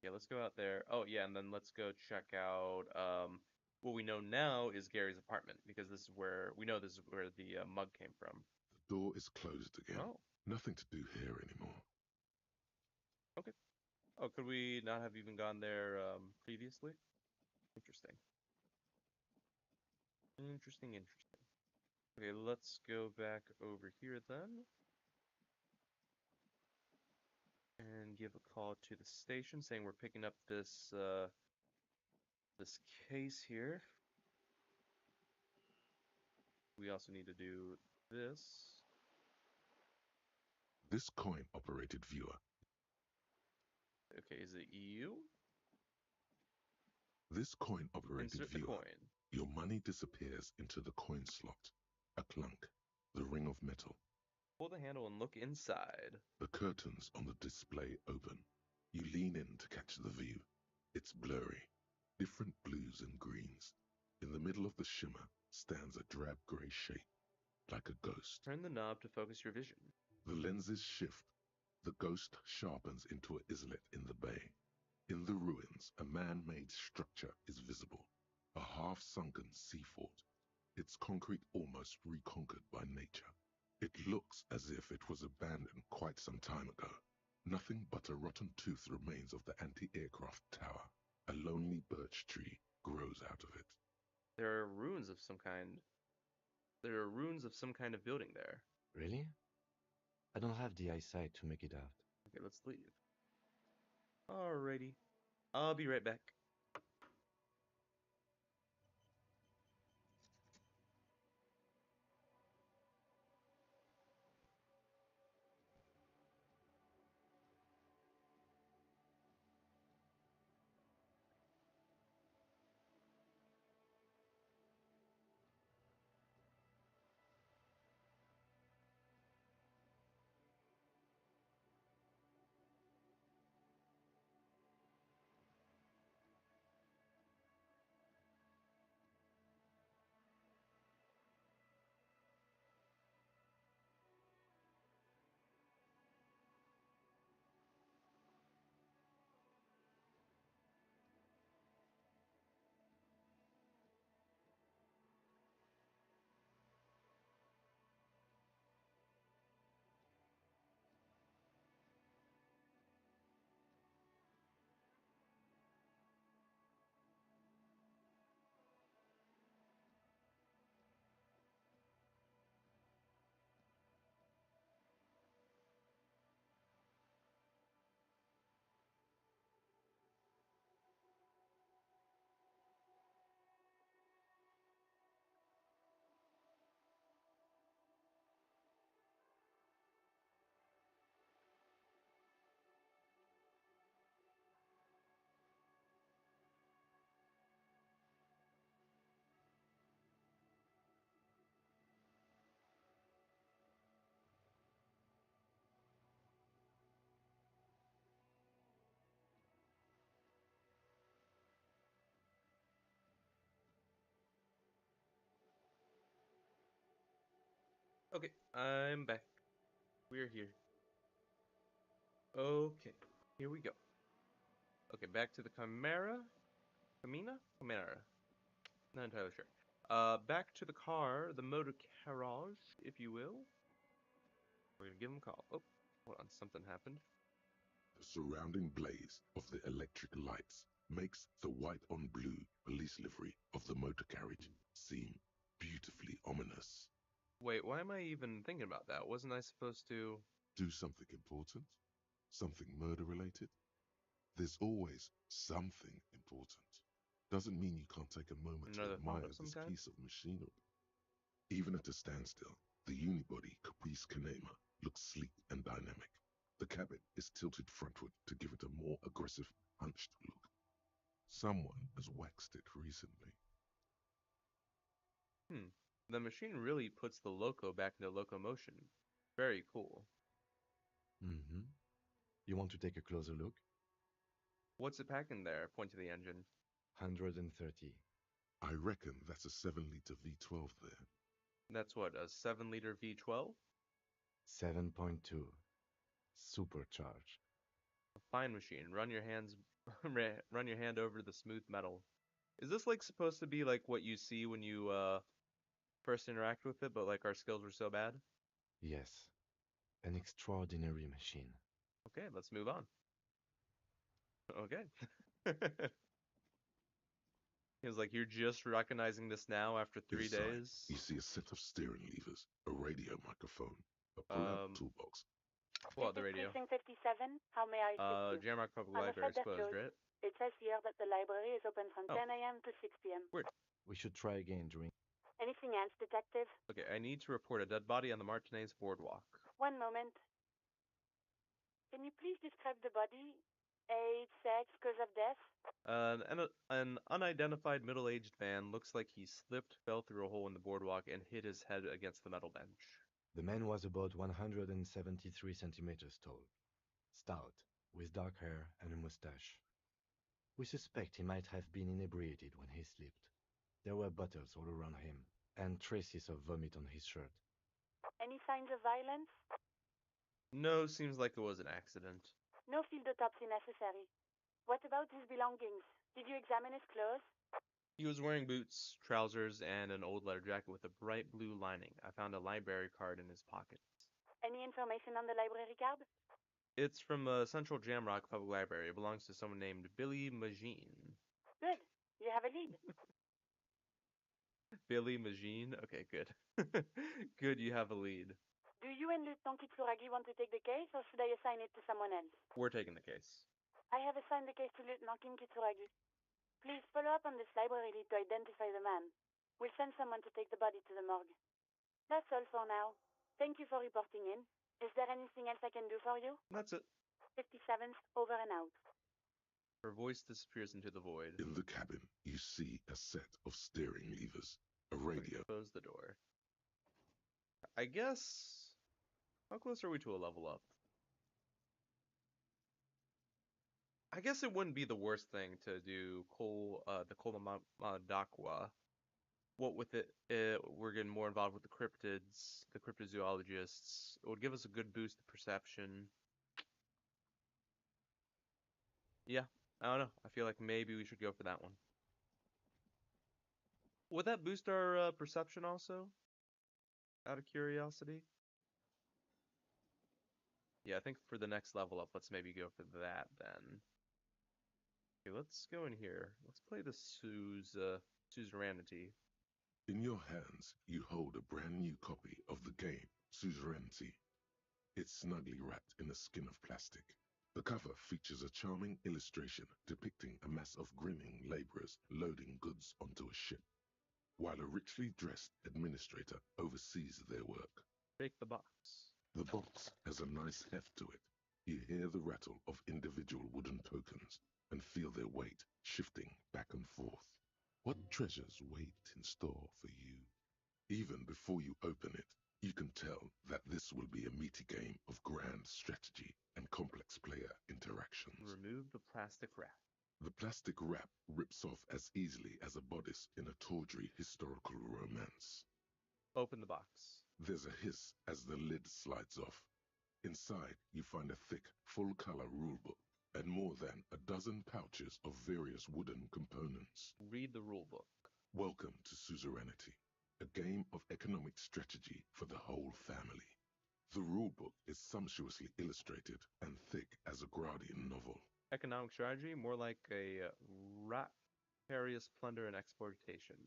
Yeah, let's go out there. Oh, yeah, and then let's go check out what we know now is Gary's apartment, because this is where the mug came from. The door is closed again. Oh. Nothing to do here anymore. Okay. Oh, could we not have even gone there previously? Interesting. Interesting, interesting. Okay, let's go back over here then. And give a call to the station saying we're picking up this case here. We also need to do this. This coin-operated viewer. Okay, is it EU? This coin-operated Insert the viewer. coin. Your money disappears into the coin slot. A clunk. The ring of metal. Pull the handle and look inside. The curtains on the display open. You lean in to catch the view. It's blurry. Different blues and greens. In the middle of the shimmer stands a drab grey shape, like a ghost. Turn the knob to focus your vision. The lenses shift. The ghost sharpens into an islet in the bay. In the ruins, a man-made structure is visible. A half-sunken sea fort. Its concrete almost reconquered by nature. It looks as if it was abandoned quite some time ago. Nothing but a rotten tooth remains of the anti-aircraft tower. A lonely birch tree grows out of it. There are ruins of some kind. There are ruins of some kind of building there. Really? I don't have the eyesight to make it out. Okay, let's leave. Alrighty. I'll be right back. Okay, I'm back. We're here. Okay, here we go. Okay, back to the Chimera? Chimera? Chimera. Not entirely sure. Back to the car, the motor carriage, if you will. We're gonna give him a call. Oh, hold on, something happened. The surrounding blaze of the electric lights makes the white on blue police livery of the motor carriage seem beautifully ominous. Wait, why am I even thinking about that? Wasn't I supposed to... Do something important? Something murder-related? There's always something important. Doesn't mean you can't take a moment to Another thought admire of some this kind? piece of machinery. Even at a standstill, the unibody Caprice Canema looks sleek and dynamic. The cabin is tilted frontward to give it a more aggressive, hunched look. Someone has waxed it recently. The machine really puts the loco back into locomotion. Very cool. Mm-hmm. You want to take a closer look? What's it packing there? Point to the engine. 130. I reckon that's a 7-liter V12 there. That's what, a 7-liter V12? 7.2. Supercharged. A fine machine. Run your hands, run your hand over the smooth metal. Is this like supposed to be like what you see when you first interact with it, but like our skills were so bad? Yes. An extraordinary machine. Okay, let's move on. Okay. He was like, "You're just recognizing this now after 3 days?" Inside, you see a set of steering levers, a radio microphone, a pull-out toolbox. Pull out the radio. Precinct 57, how may I assist you? Jamrock Public I'm Library afraid is that's closed, closed. right? It says here that the library is open from Oh. 10 a.m. to 6 p.m. Weird. We should try again during. Anything else, detective? Okay, I need to report a dead body on the Martinez boardwalk. One moment. Can you please describe the body? Age, sex, cause of death? An unidentified middle-aged man looks like he slipped, fell through a hole in the boardwalk, and hit his head against the metal bench. The man was about 173 centimeters tall, stout, with dark hair and a mustache. We suspect he might have been inebriated when he slipped. There were bottles all around him, and traces of vomit on his shirt. Any signs of violence? No, seems like it was an accident. No field autopsy necessary. What about his belongings? Did you examine his clothes? He was wearing boots, trousers, and an old leather jacket with a bright blue lining. I found a library card in his pocket. Any information on the library card? It's from Central Jamrock Public Library. It belongs to someone named Billy Magine. Good. You have a lead. Billy Magine? Okay, good. Good, you have a lead. Do you and Lieutenant Kitsuragi want to take the case, or should I assign it to someone else? We're taking the case. I have assigned the case to Lieutenant Kitsuragi. Please follow up on this library lead to identify the man. We'll send someone to take the body to the morgue. That's all for now. Thank you for reporting in. Is there anything else I can do for you? That's it. 57th, over and out. Her voice disappears into the void. In the cabin, you see a set of steering levers, a radio. Close the door. I guess... How close are we to a level up? I guess it wouldn't be the worst thing to do the Kolomadakwa. What with it, we're getting more involved with the cryptids, the cryptozoologists. It would give us a good boost to perception. Yeah, I don't know. I feel like maybe we should go for that one. Would that boost our perception also? Out of curiosity? Yeah, I think for the next level up, let's maybe go for that then. Okay, let's go in here. Let's play the suzerainty. In your hands, you hold a brand new copy of the game, Suzerainty. It's snugly wrapped in a skin of plastic. The cover features a charming illustration depicting a mass of grinning laborers loading goods onto a ship, while a richly dressed administrator oversees their work. Break the box. The box has a nice heft to it. You hear the rattle of individual wooden tokens and feel their weight shifting back and forth. What treasures wait in store for you? Even before you open it, you can tell that this will be a meaty game of grand strategy and complex player interactions. Remove the plastic wrap. The plastic wrap rips off as easily as a bodice in a tawdry historical romance. Open the box. There's a hiss as the lid slides off. Inside, you find a thick, full-color rulebook and more than a dozen pouches of various wooden components. Read the rulebook. Welcome to Suzerainty, a game of economic strategy for the whole family. The rulebook is sumptuously illustrated and thick as a Gradian novel. Economic strategy, more like a raparious plunder and exploitation.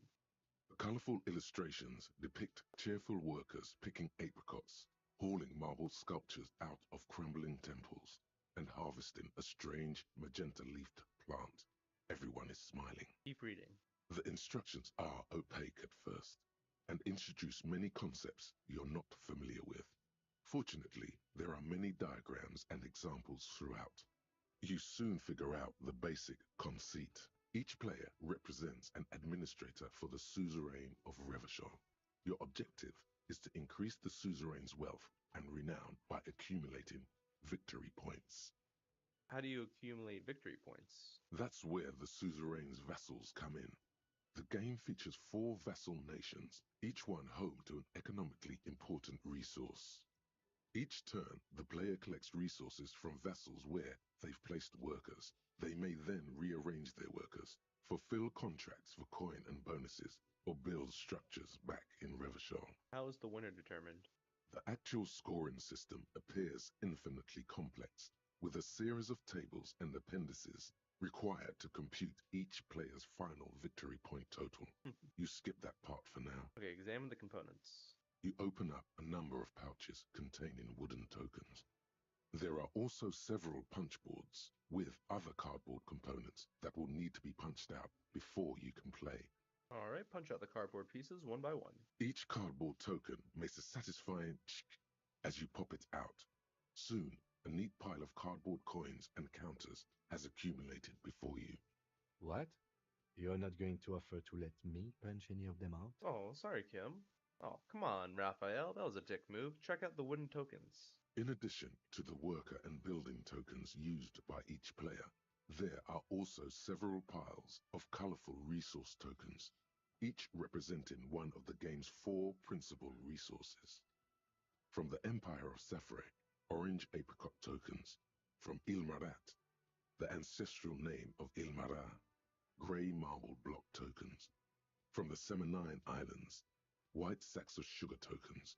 The colorful illustrations depict cheerful workers picking apricots, hauling marble sculptures out of crumbling temples, and harvesting a strange magenta-leafed plant. Everyone is smiling. Keep reading. The instructions are opaque at first, and introduce many concepts you're not familiar with. Fortunately, there are many diagrams and examples throughout. You soon figure out the basic conceit. Each player represents an administrator for the suzerain of Revachol. Your objective is to increase the suzerain's wealth and renown by accumulating victory points. How do you accumulate victory points? That's where the suzerain's vassals come in. The game features 4 vassal nations, each one home to an economically important resource. Each turn, the player collects resources from vassals where they've placed workers. They may then rearrange their workers, fulfill contracts for coin and bonuses, or build structures back in Revachol. How is the winner determined? The actual scoring system appears infinitely complex. with a series of tables and appendices required to compute each player's final victory point total. You skip that part for now. Okay, examine the components. You open up a number of pouches containing wooden tokens. There are also several punch boards with other cardboard components that will need to be punched out before you can play. All right, punch out the cardboard pieces one by one. Each cardboard token makes a satisfying as you pop it out. Soon, a neat pile of cardboard coins and counters has accumulated before you. What? You're not going to offer to let me punch any of them out? Oh, sorry, Kim. Oh, come on, Raphael. That was a dick move. Check out the wooden tokens. In addition to the worker and building tokens used by each player, there are also several piles of colorful resource tokens, each representing one of the game's 4 principal resources. From the Empire of Safre, orange apricot tokens. From Ilmarat, the ancestral name of Ilmara, gray marble block tokens. From the Seminine Islands, white sacks of sugar tokens.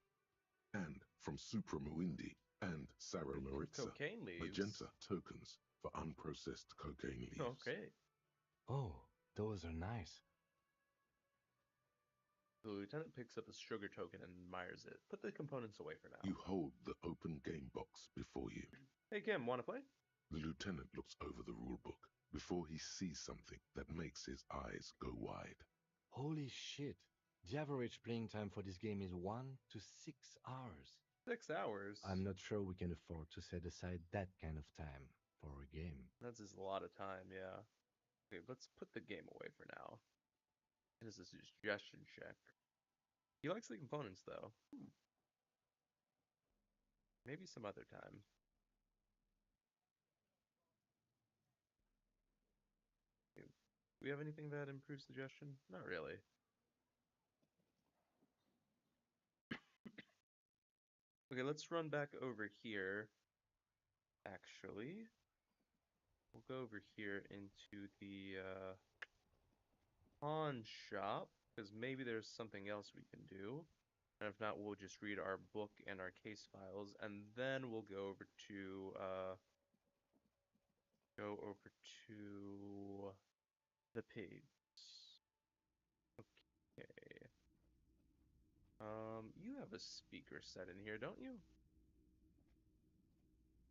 And from Supramuindi and Sarah Maritza, Cocaine leaves. magenta tokens for unprocessed cocaine leaves. Okay. Oh, those are nice. The lieutenant picks up a sugar token and admires it. Put the components away for now. You hold the open game box before you. Hey, Kim, wanna play? The lieutenant looks over the rulebook before he sees something that makes his eyes go wide. Holy shit. The average playing time for this game is 1 to 6 hours. 6 hours? I'm not sure we can afford to set aside that kind of time for a game. That's just a lot of time, yeah. Okay, let's put the game away for now. It is a suggestion check. He likes the components, though. Maybe some other time. Okay. Do we have anything that improves suggestion? Not really. Okay, let's run back over here. Actually, we'll go over here into the pawn shop, because maybe there's something else we can do. And if not, we'll just read our book and our case files, and then we'll go over to the pigs. Okay. You have a speaker set in here, don't you?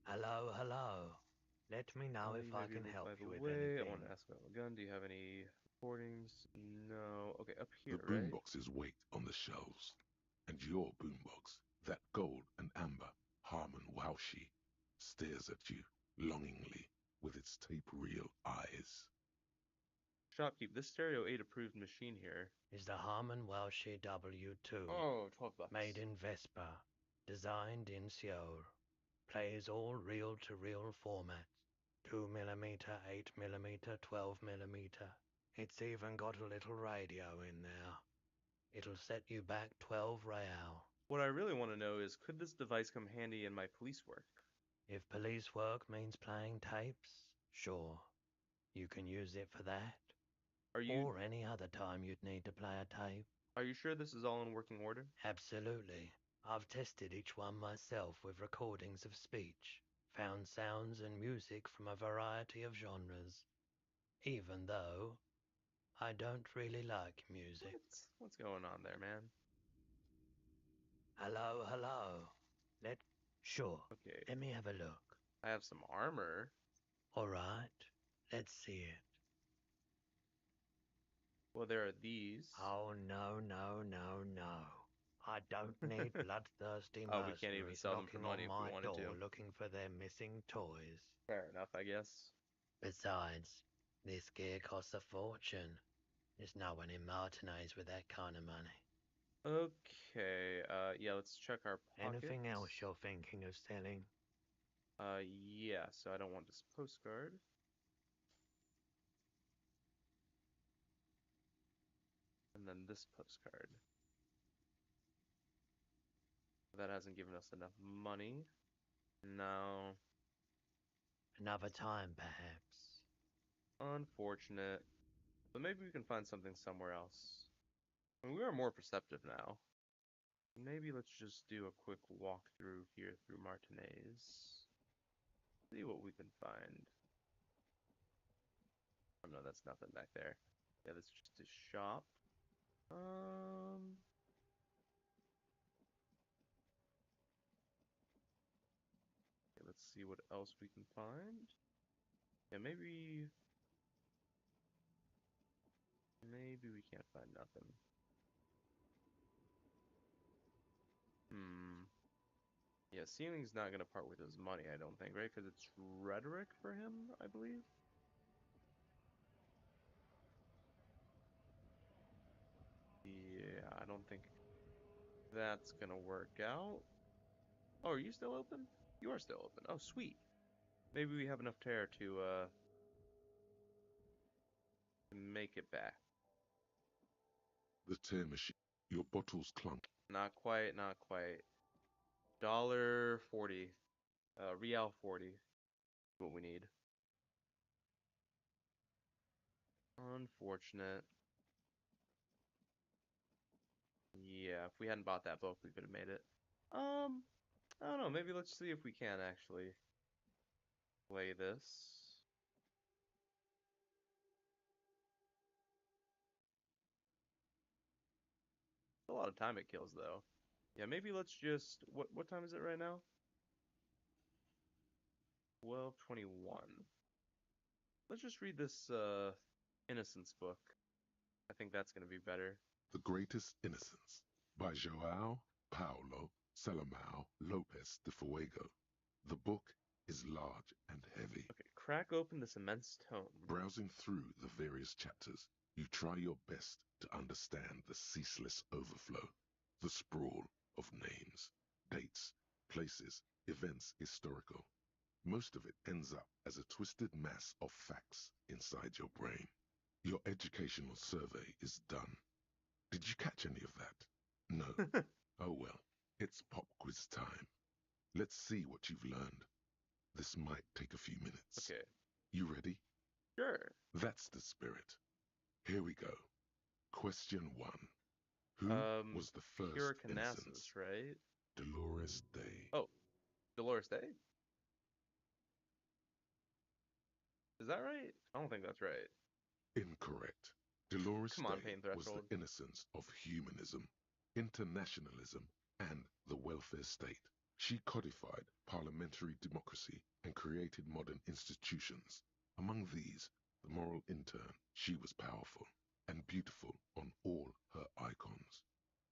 Hello, hello. Let me know if I can help you with anything. I want to ask about my gun. Do you have any recordings? No. Okay, up here, The right? boomboxes wait on the shelves, and your boombox, that gold and amber Harman Waushi, stares at you longingly with its tape-reel eyes. Shopkeep, this Stereo 8 approved machine here is the Harman Waushi W2. Oh, $12. Made in Vespa, designed in Seoul. Plays all reel-to-reel formats. 2mm, 8mm, 12mm. It's even got a little radio in there. It'll set you back 12 real. What I really want to know is, could this device come handy in my police work? If police work means playing tapes, sure. You can use it for that. Or any other time you'd need to play a tape. Are you sure this is all in working order? Absolutely. I've tested each one myself with recordings of speech, found sounds and music from a variety of genres. Even though I don't really like music. What's going on there, man? Hello, hello. Sure. Okay. Let me have a look. I have some armor. All right. Let's see it. Well, there are these. Oh, no. I don't need bloodthirsty mercenaries we can't even sell them for money if we wanted to. Looking for their missing toys. Fair enough, I guess. Besides, this gear costs a fortune. There's no one in Martinez with that kind of money. Okay, yeah, let's check our pockets. Anything else you're thinking of selling? Yeah, so I don't want this postcard. And then this postcard. That hasn't given us enough money. No. Another time, perhaps. Unfortunate. But maybe we can find something somewhere else. I mean, we are more perceptive now. Maybe let's just do a quick walkthrough here through Martinez. See what we can find. Oh no, that's nothing back there. Yeah, that's just a shop. Okay, let's see what else we can find. Yeah, maybe we can't find nothing. Yeah, Sealing's not gonna part with his money, I don't think, right? Because it's rhetoric for him, I believe. Yeah, I don't think that's gonna work out. Oh, are you still open? You are still open. Oh, sweet. Maybe we have enough terror to make it back. The tear machine. Your bottles clunk. Not quite, not quite. $1.40. Real 40. What we need. Unfortunate. Yeah, if we hadn't bought that book, we could have made it. I don't know. Maybe let's see if we can actually play this. It's a lot of time it kills, though. Yeah, maybe let's just... What time is it right now? 12:21. Let's just read this Innocence book. I think that's going to be better. The Greatest Innocence by João Paulo Salomão Lopes de Fuego. The book is large and heavy. Okay, crack open this immense tome. Browsing through the various chapters, you try your best to understand the ceaseless overflow, the sprawl of names, dates, places, events historical. Most of it ends up as a twisted mass of facts inside your brain. Your educational survey is done. Did you catch any of that? No. Oh well, it's pop quiz time. Let's see what you've learned. This might take a few minutes. Okay. You ready? Sure. That's the spirit. Here we go. Question 1. Who was the first Pure innocence? right? Dolores Day. Oh, Dolores Day? Is that right? I don't think that's right. Incorrect. Dolores Come on, Day Pain was Threshold. the innocence of humanism, internationalism, and the welfare state. She codified parliamentary democracy and created modern institutions. Among these, the moral intern, she was powerful and beautiful on all her icons.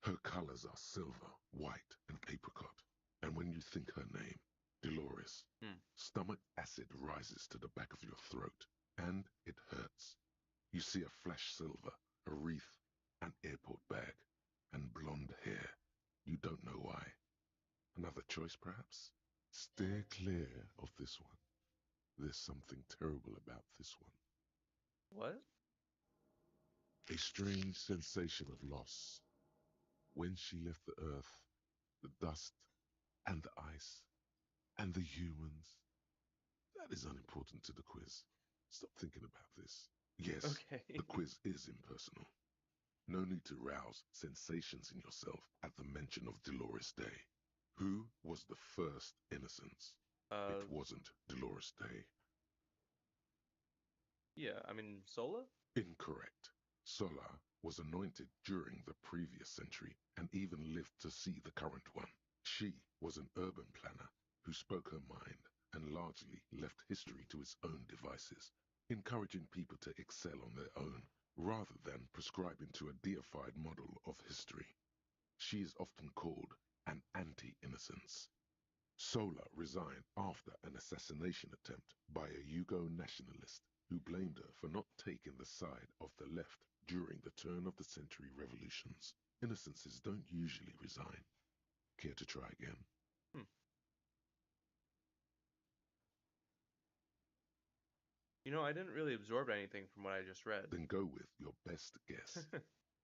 Her colors are silver, white, and apricot. And when you think her name, Dolores, stomach acid rises to the back of your throat, and it hurts. You see a flash silver, a wreath, an airport bag, and blonde hair. You don't know why. Another choice, perhaps? Steer clear of this one. There's something terrible about this one. What? A strange sensation of loss. When she left the earth, the dust, and the ice, and the humans. That is unimportant to the quiz. Stop thinking about this. Yes, okay. The quiz is impersonal. No need to rouse sensations in yourself at the mention of Dolores Day. Who was the first innocence? It wasn't Dolores Day. Yeah, I mean, Sola? Incorrect. Sola was anointed during the previous century and even lived to see the current one. She was an urban planner who spoke her mind and largely left history to its own devices, encouraging people to excel on their own rather than prescribing to a deified model of history. She is often called an anti-innocence. Sola resigned after an assassination attempt by a Yugo nationalist who blamed her for not taking the side of the left during the turn of the century revolutions. Innocences don't usually resign. Care to try again? You know, I didn't really absorb anything from what I just read. Then go with your best guess.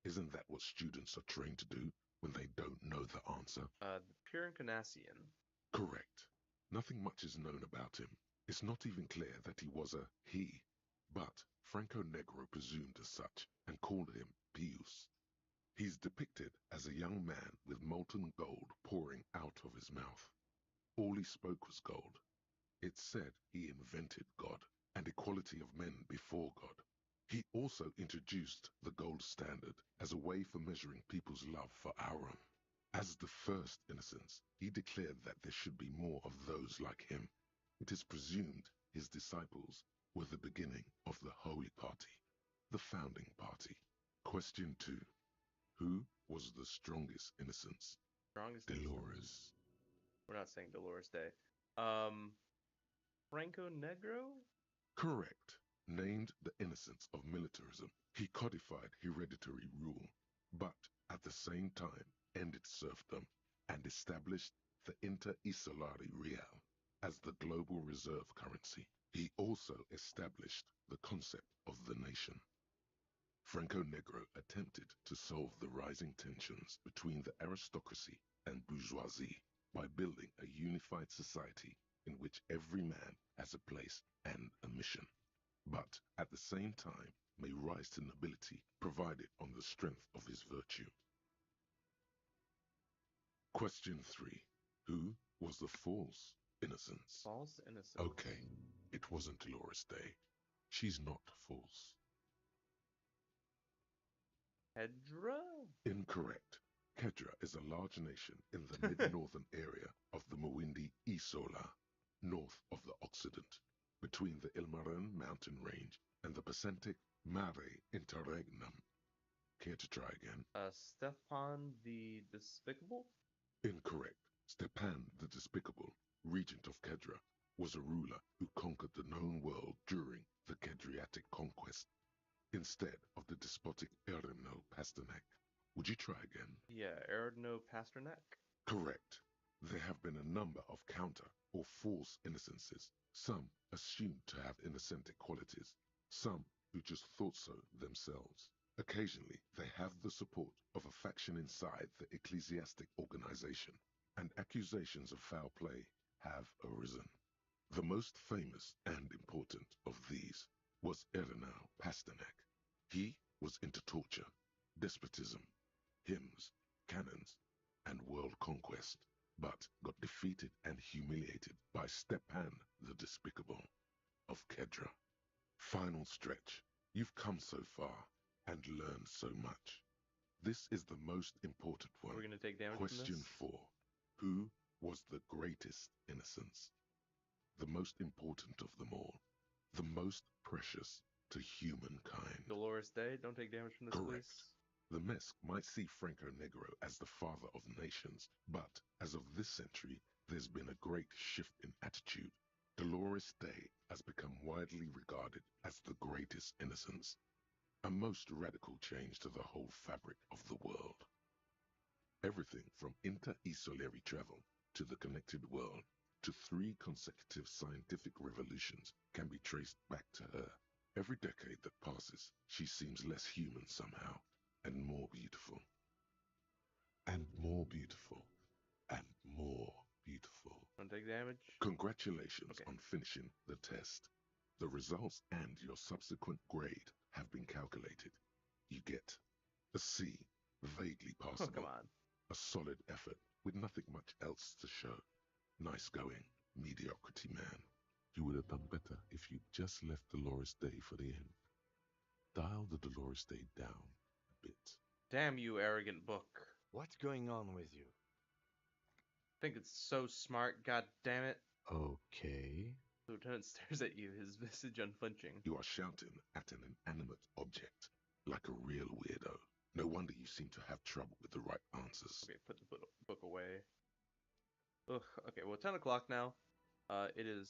Isn't that what students are trained to do when they don't know the answer? The Pure Incarnation. Correct. Nothing much is known about him. It's not even clear that he was a he, but Franco Negro presumed as such and called him Pius. He's depicted as a young man with molten gold pouring out of his mouth. All he spoke was gold. It said he invented God and equality of men before God. He also introduced the gold standard as a way for measuring people's love for our own. As the first innocence, he declared that there should be more of those like him. It is presumed his disciples were the beginning of the Holy Party, the founding party. Question 2. Who was the strongest innocence? Strongest Dolores. innocence. We're not saying Dolores Day. Franco Negro? Correct. Named the innocence of militarism, he codified hereditary rule, but at the same time ended serfdom and established the Inter-Isolari Real as the global reserve currency. He also established the concept of the nation. Franco Negro attempted to solve the rising tensions between the aristocracy and bourgeoisie by building a unified society in which every man has a place and a mission, but at the same time may rise to nobility provided on the strength of his virtue. Question 3. Who was the false innocence? False innocence. Okay, it wasn't Dolores Day. She's not false. Kedra? Incorrect. Kedra is a large nation in the mid-northern area of the Mawindi Isola, north of the Occident, between the Ilmarin mountain range and the Pacific Mare Interregnum. Care to try again? Stepan the Despicable? Incorrect. Stepan the Despicable, regent of Kedra, was a ruler who conquered the known world during the Kedriatic conquest, instead of the despotic Erno Pasternak. Would you try again? Yeah, Erdno Pasternak. Correct. There have been a number of counter or false innocences, some assumed to have innocentic qualities, some who just thought so themselves. Occasionally, they have the support of a faction inside the ecclesiastic organization, and accusations of foul play have arisen. The most famous and important of these was Erdno Pasternak. He was into torture, despotism, hymns, cannons, and world conquest, but got defeated and humiliated by Stepan the Despicable of Kedra. Final stretch. You've come so far and learned so much. This is the most important one. We're going to take damage Question from this? 4. Who was the greatest innocence? The most important of them all. The most precious to humankind. Dolores Day, don't take damage from this, Correct. please. The Mesk might see Franco Negro as the father of nations, but as of this century, there's been a great shift in attitude. Dolores Day has become widely regarded as the greatest innocence, a most radical change to the whole fabric of the world. Everything from inter-isolary travel to the connected world to 3 consecutive scientific revolutions can be traced back to her. Every decade that passes, she seems less human somehow, and more beautiful. And more beautiful. And more beautiful. Don't take damage. Congratulations Okay. on finishing the test. The results and your subsequent grade have been calculated. You get a C, vaguely passable. Oh, come on. A solid effort with nothing much else to show. Nice going, mediocrity man. You would have done better if you just left Dolores Day for the end. Dial the Dolores Day down a bit. Damn you, arrogant book. What's going on with you? I think it's so smart, god damn it. Okay. Lieutenant stares at you, his visage unflinching. You are shouting at an inanimate object, like a real weirdo. No wonder you seem to have trouble with the right answers. Okay, put the book away. Ugh, okay, well, 10 o'clock now. It is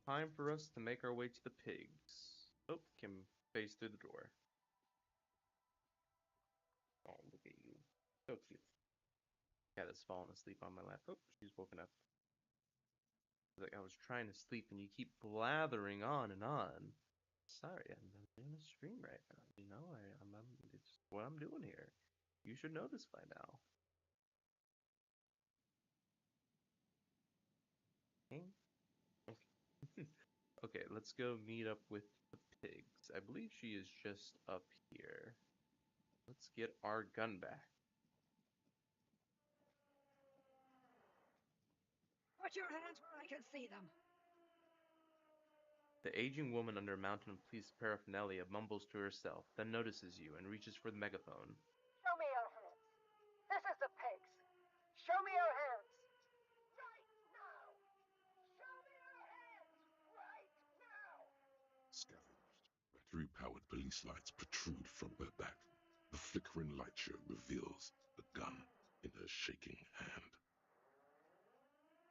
time for us to make our way to the pigs. Oh, Kim phased through the door. Oh, look at you. So cute. Cat has fallen asleep on my lap. Oh, she's woken up. Like I was trying to sleep and you keep blathering on and on. Sorry, I'm in a stream right now. You know, it's what I'm doing here. You should know this by now. Okay, let's go meet up with the pigs. I believe she is just up here. Let's get our gun back. Put your hands where I can see them. The aging woman under a mountain of police paraphernalia mumbles to herself, then notices you and reaches for the megaphone. Show me your hands. This is the pigs. Show me your hands. Right now. Show me your hands. Right now. Scavenged, battery-powered police lights protrude from her back. The flickering light show reveals a gun in her shaking hand.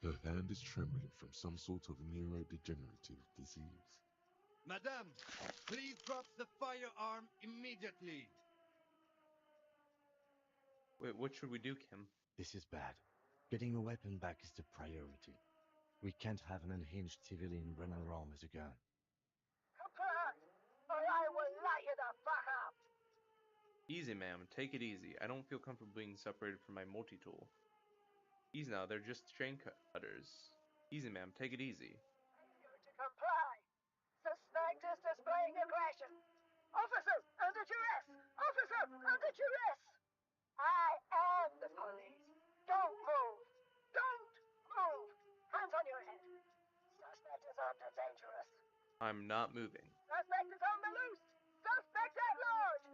Her hand is trembling from some sort of neurodegenerative disease. Madame, please drop the firearm immediately. Wait, what should we do, Kim? This is bad. Getting a weapon back is the priority. We can't have an unhinged civilian run around with a gun. Comply, or I will light you the fuck up. Easy, ma'am. Take it easy. I don't feel comfortable being separated from my multi-tool. Easy now, they're just train cutters. Easy, ma'am. Take it easy. Failure to comply. Suspect is displaying aggression. Officer, under duress. Officer, under duress. I am the police. Don't move. Don't move. Hands on your head. Suspect is under dangerous. I'm not moving. Suspect is on the loose. Suspect at large.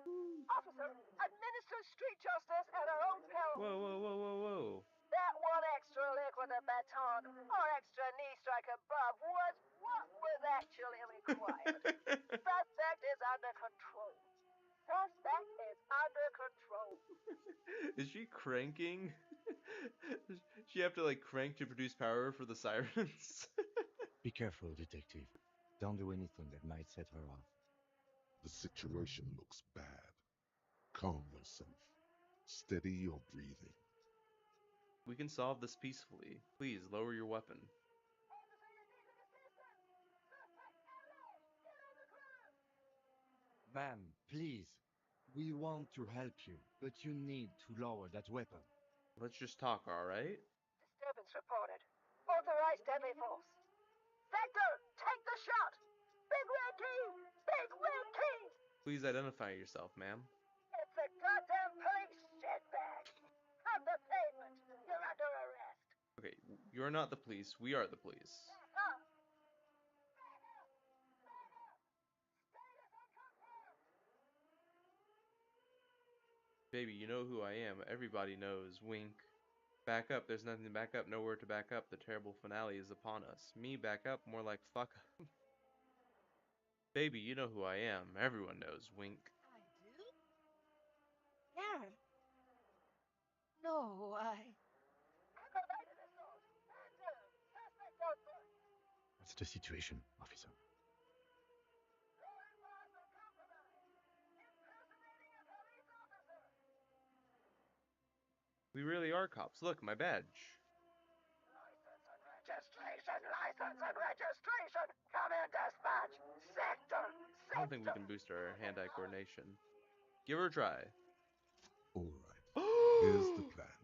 Officer, administer street justice at our own peril. Whoa, whoa, whoa, whoa, whoa. That one extra lick with a baton or extra knee strike above was what was actually required. Suspect is under control. Suspect is under control. Is she cranking? Does she have to like crank to produce power for the sirens? Be careful, detective. Don't do anything that might set her off. The situation looks bad. Calm yourself. Steady your breathing. We can solve this peacefully. Please lower your weapon. Ma'am, please. We want to help you, but you need to lower that weapon. Let's just talk, alright? Disturbance reported. Authorized deadly force. Sector, take the shot. Big red keys. Big red keys. Please identify yourself, ma'am. It's the goddamn police, shitbag. Cut the pavement. You're under arrest. Okay, you're not the police. We are the police. Back up. Baby, you know who I am. Everybody knows. Wink. Back up. There's nothing to back up. Nowhere to back up. The terrible finale is upon us. Me back up. More like fuck up. Baby, you know who I am. Everyone knows. Wink. I do? Yeah. No, Aggravated assault. Man down. Suspect on foot. What's the situation, officer? Law enforcement compromised. Impersonating a police officer. We really are cops. Look, my badge. License and registration. License and registration. Come in, dispatch. Sector. I don't think we can boost our hand-eye coordination. Give her a try. Alright, here's the plan.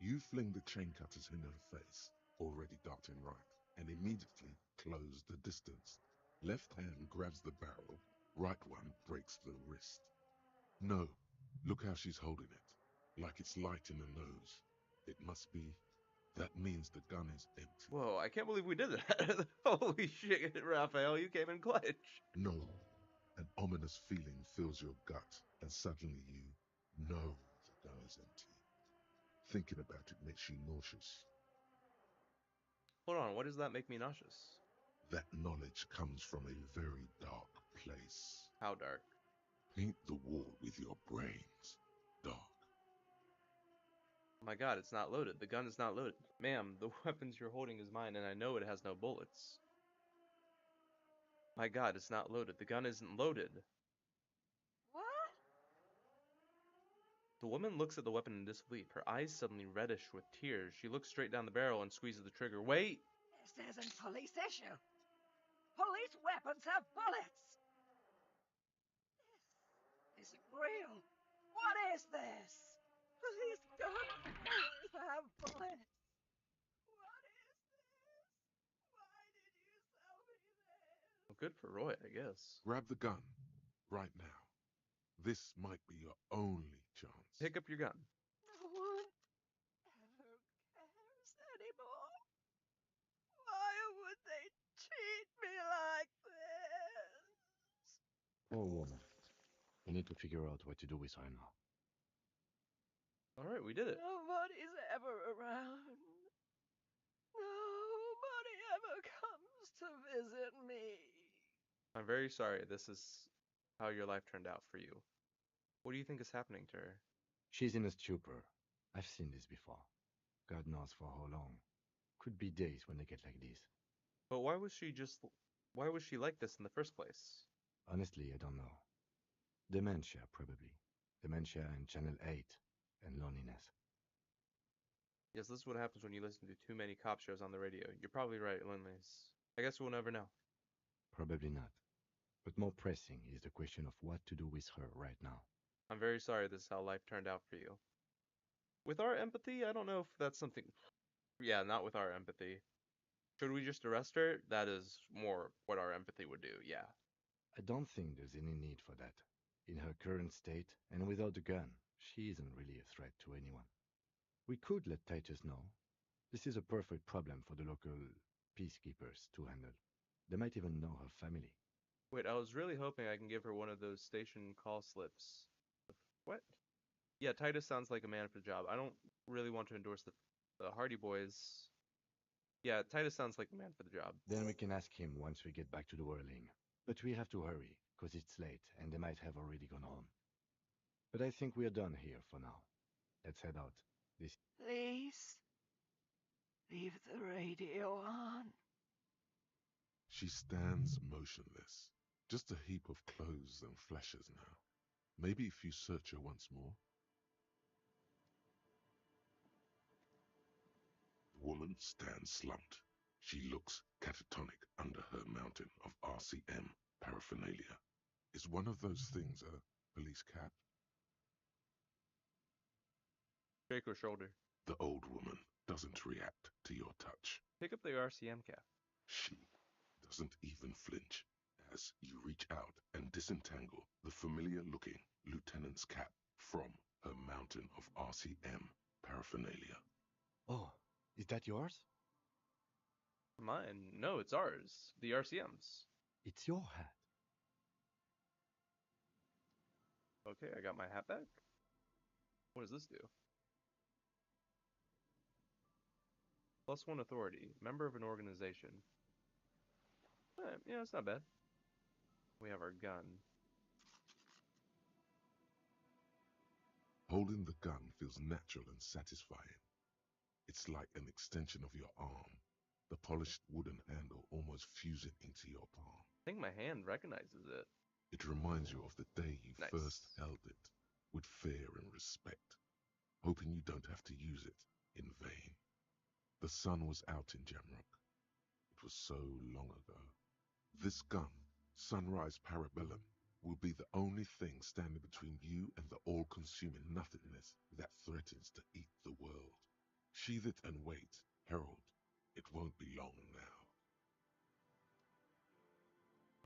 You fling the chain cutters in her face, already darting right, and immediately close the distance. Left hand grabs the barrel, right one breaks the wrist. No, look how she's holding it, like it's light in the nose. It must be. That means the gun is empty. Whoa, I can't believe we did that. Holy shit, Raphael, you came in clutch. No, an ominous feeling fills your gut, and suddenly you know the gun is empty. Thinking about it makes you nauseous. Hold on, why does that make me nauseous? That knowledge comes from a very dark place. How dark? Paint the wall with your brains. Dark. Oh my god, it's not loaded. The gun is not loaded. Ma'am, the weapons you're holding is mine, and I know it has no bullets. My god, it's not loaded. The gun isn't loaded. what? The woman looks at the weapon in disbelief, her eyes suddenly reddish with tears. She looks straight down the barrel and squeezes the trigger. Wait! This isn't police issue. Police weapons have bullets. This isn't real. What is this? Police guns have bullets. What is this? Why did you sell me this? Well, good for Roy, I guess. Grab the gun. Right now. This might be your only chance. Pick up your gun. No one ever cares anymore. Oh, we need to figure out what to do with her now. All right, we did it. Nobody's ever around. Nobody ever comes to visit me. I'm very sorry this is how your life turned out for you. What do you think is happening to her? She's in a stupor. I've seen this before. God knows for how long. Could be days when they get like this. But why was she like this in the first place? Honestly, I don't know. Dementia, probably. Dementia and Channel 8 and loneliness. Yes, this is what happens when you listen to too many cop shows on the radio. You're probably right, loneliness. I guess we'll never know. Probably not. But more pressing is the question of what to do with her right now. I'm very sorry this is how life turned out for you. With our empathy, I don't know if that's something... Yeah, not with our empathy. Should we just arrest her? That is more what our empathy would do, yeah. I don't think there's any need for that. In her current state, and without the gun, she isn't really a threat to anyone. We could let Titus know. This is a perfect problem for the local peacekeepers to handle. They might even know her family. Wait, I was really hoping I can give her one of those station call slips. What? Yeah, Titus sounds like a man for the job. I don't really want to endorse the Hardy Boys. Yeah, Titus sounds like the man for the job. Then we can ask him once we get back to the whirling. But we have to hurry, because it's late, and they might have already gone home. But I think we are done here for now. Let's head out. Please, leave the radio on. She stands motionless, just a heap of clothes and fleshes now. Maybe if you search her once more. The woman stands slumped. She looks catatonic under her mountain of RCM paraphernalia. Is one of those things a police cap? Shake her shoulder. The old woman doesn't react to your touch. Pick up the RCM cap. She doesn't even flinch as you reach out and disentangle the familiar-looking lieutenant's cap from her mountain of RCM paraphernalia. Oh, is that yours? Mine? No, it's ours. The RCM's. It's your hat. Okay, I got my hat back. What does this do? +1 authority. Member of an organization. Yeah, it's not bad. We have our gun. Holding the gun feels natural and satisfying. It's like an extension of your arm, the polished wooden handle almost fusing into your palm. I think my hand recognizes it. It reminds you of the day you first held it, with fear and respect, hoping you don't have to use it in vain. The sun was out in Jamrock. It was so long ago. This gun, Sunrise Parabellum, will be the only thing standing between you and the all-consuming nothingness that threatens to eat the world. Sheathe it and wait, Herald. It won't be long now.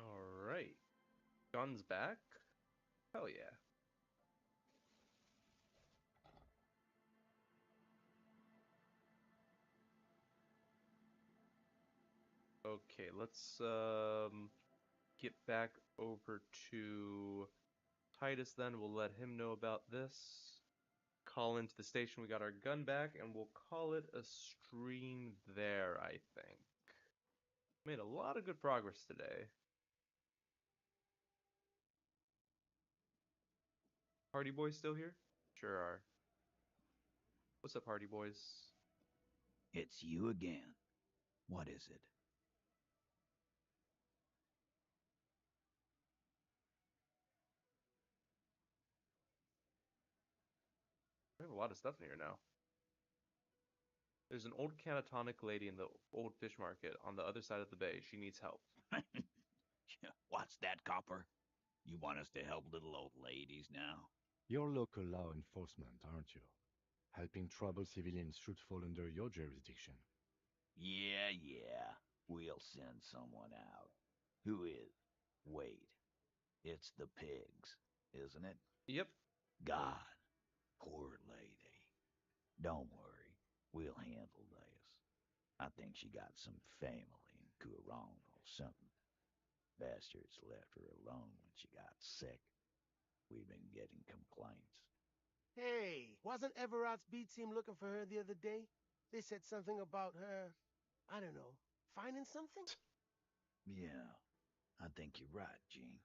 Alright. Gun's back? Hell yeah. Okay, let's get back over to Titus then. We'll let him know about this. Call into the station. We got our gun back, and we'll call it a stream there, I think. Made a lot of good progress today. Hardy Boys still here? Sure are. What's up, Hardy Boys? It's you again. What is it? We have a lot of stuff in here now. There's an old catatonic lady in the old fish market on the other side of the bay. She needs help. What's that, Copper? You want us to help little old ladies now? You're local law enforcement, aren't you? Helping troubled civilians should fall under your jurisdiction. Yeah. We'll send someone out. Who is? Wait. It's the pigs, isn't it? Yep. God. Poor lady. Don't worry. We'll handle this. I think she got some family in Kurong or something. Bastards left her alone when she got sick. We've been getting complaints. Hey, wasn't Everard's B team looking for her the other day? They said something about her, I don't know, finding something? Yeah, I think you're right, Gene.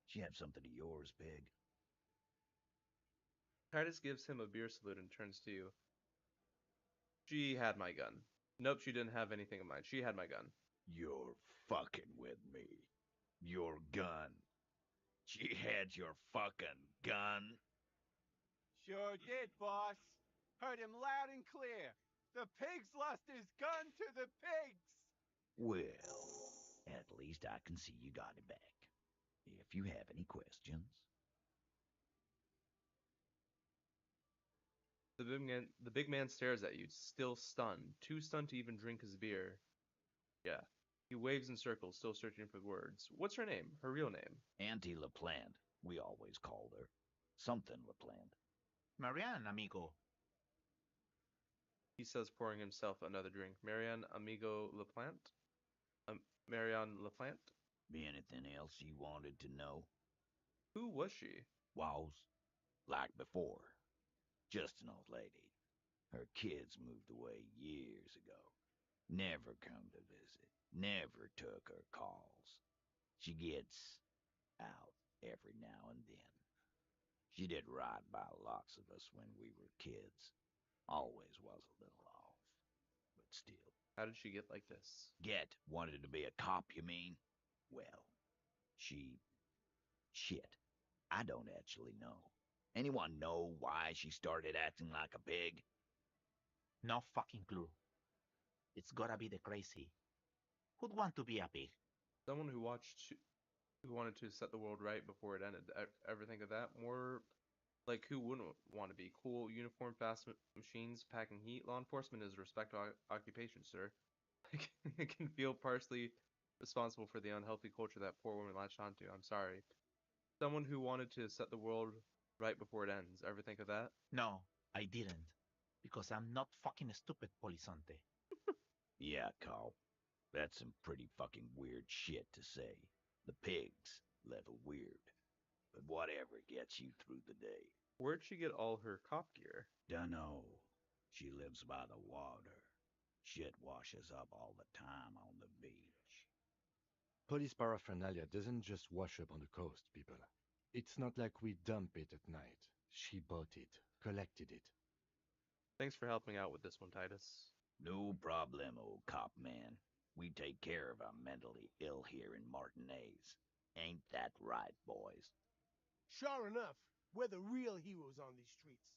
She have something of yours, Pig. Titus gives him a beer salute and turns to you. She had my gun. Nope, she didn't have anything of mine. She had my gun. You're fucking with me. Your gun. She had your fucking gun. Sure did, boss. Heard him loud and clear. The pig's lost his gun to the pigs. Well, at least I can see you got it back. If you have any questions. The big man stares at you, still stunned, too stunned to even drink his beer. Yeah. He waves in circles, still searching for words. What's her name? Her real name? Auntie LaPlante, we always called her. Something LaPlante. Marianne, amigo. He says, pouring himself another drink. Marianne Amigo LaPlante? Marianne LaPlante? Be anything else you wanted to know? Who was she? Was, like before. Just an old lady. Her kids moved away years ago. Never come to visit. Never took her calls. She gets out every now and then. She did right by lots of us when we were kids. Always was a little off, but still. How did she get like this? Wanted to be a cop, you mean? Well, shit. I don't actually know. Anyone know why she started acting like a pig? No fucking clue. It's gotta be the crazy. Who'd want to be a pig? Someone who wanted to set the world right before it ended. Ever think of that? More like who wouldn't want to be? Cool, uniform, fast machines, packing heat. Law enforcement is a respectable occupation, sir. It can feel partially responsible for the unhealthy culture that poor woman latched onto. I'm sorry. Someone who wanted to set the world right before it ends. Ever think of that? No, I didn't. Because I'm not fucking stupid, Polizonte. Yeah, Carl. That's some pretty fucking weird shit to say. The pigs level weird. But whatever gets you through the day. Where'd she get all her cop gear? Dunno. She lives by the water. Shit washes up all the time on the beach. Police paraphernalia doesn't just wash up on the coast, people. It's not like we dump it at night. She bought it, collected it. Thanks for helping out with this one, Titus. No problem, old cop man. We take care of our mentally ill here in Martinez. Ain't that right, boys? Sure enough, we're the real heroes on these streets.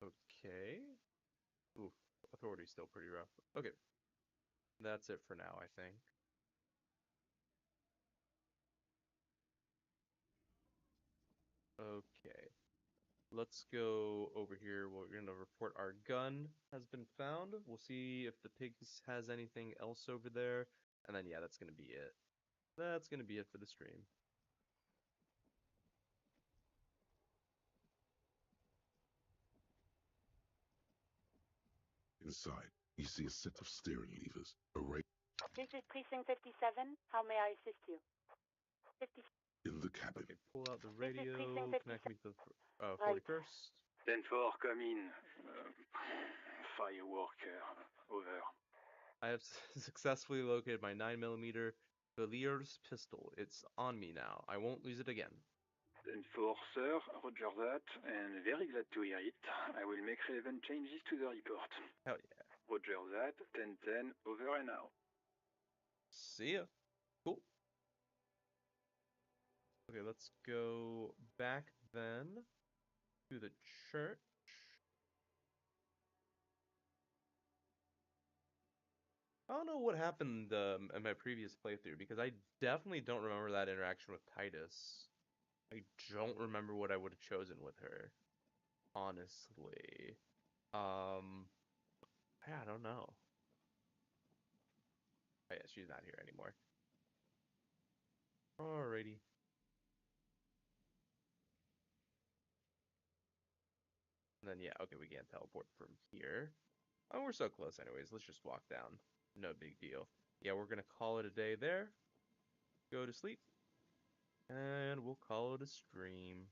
Okay. Oof, authority's still pretty rough. Okay. That's it for now, I think. Okay. Let's go over here. We're going to report our gun has been found. We'll see if the pigs has anything else over there. And then, yeah, that's going to be it. That's going to be it for the stream. Inside, you see a set of steering levers, a rate This is Precinct 57. How may I assist you? 50... in the cabin. Okay, pull out the radio, connect me to the 41st. 10-4, come in. Firework, over. I have successfully located my 9mm Beliers pistol. It's on me now. I won't lose it again. 10-4, sir. Roger that. And very glad to hear it. I will make relevant changes to the report. Hell yeah. Roger that. 10-10, over and out. See ya. Cool. Okay, let's go back then to the church. I don't know what happened in my previous playthrough because I definitely don't remember that interaction with Titus. I don't remember what I would have chosen with her, honestly. Yeah, I don't know. Oh yeah, she's not here anymore. Alrighty. And then yeah, okay, we can't teleport from here. Oh, we're so close anyways. Let's just walk down. No big deal. yeah, we're gonna call it a day there. Go to sleep, and we'll call it a stream.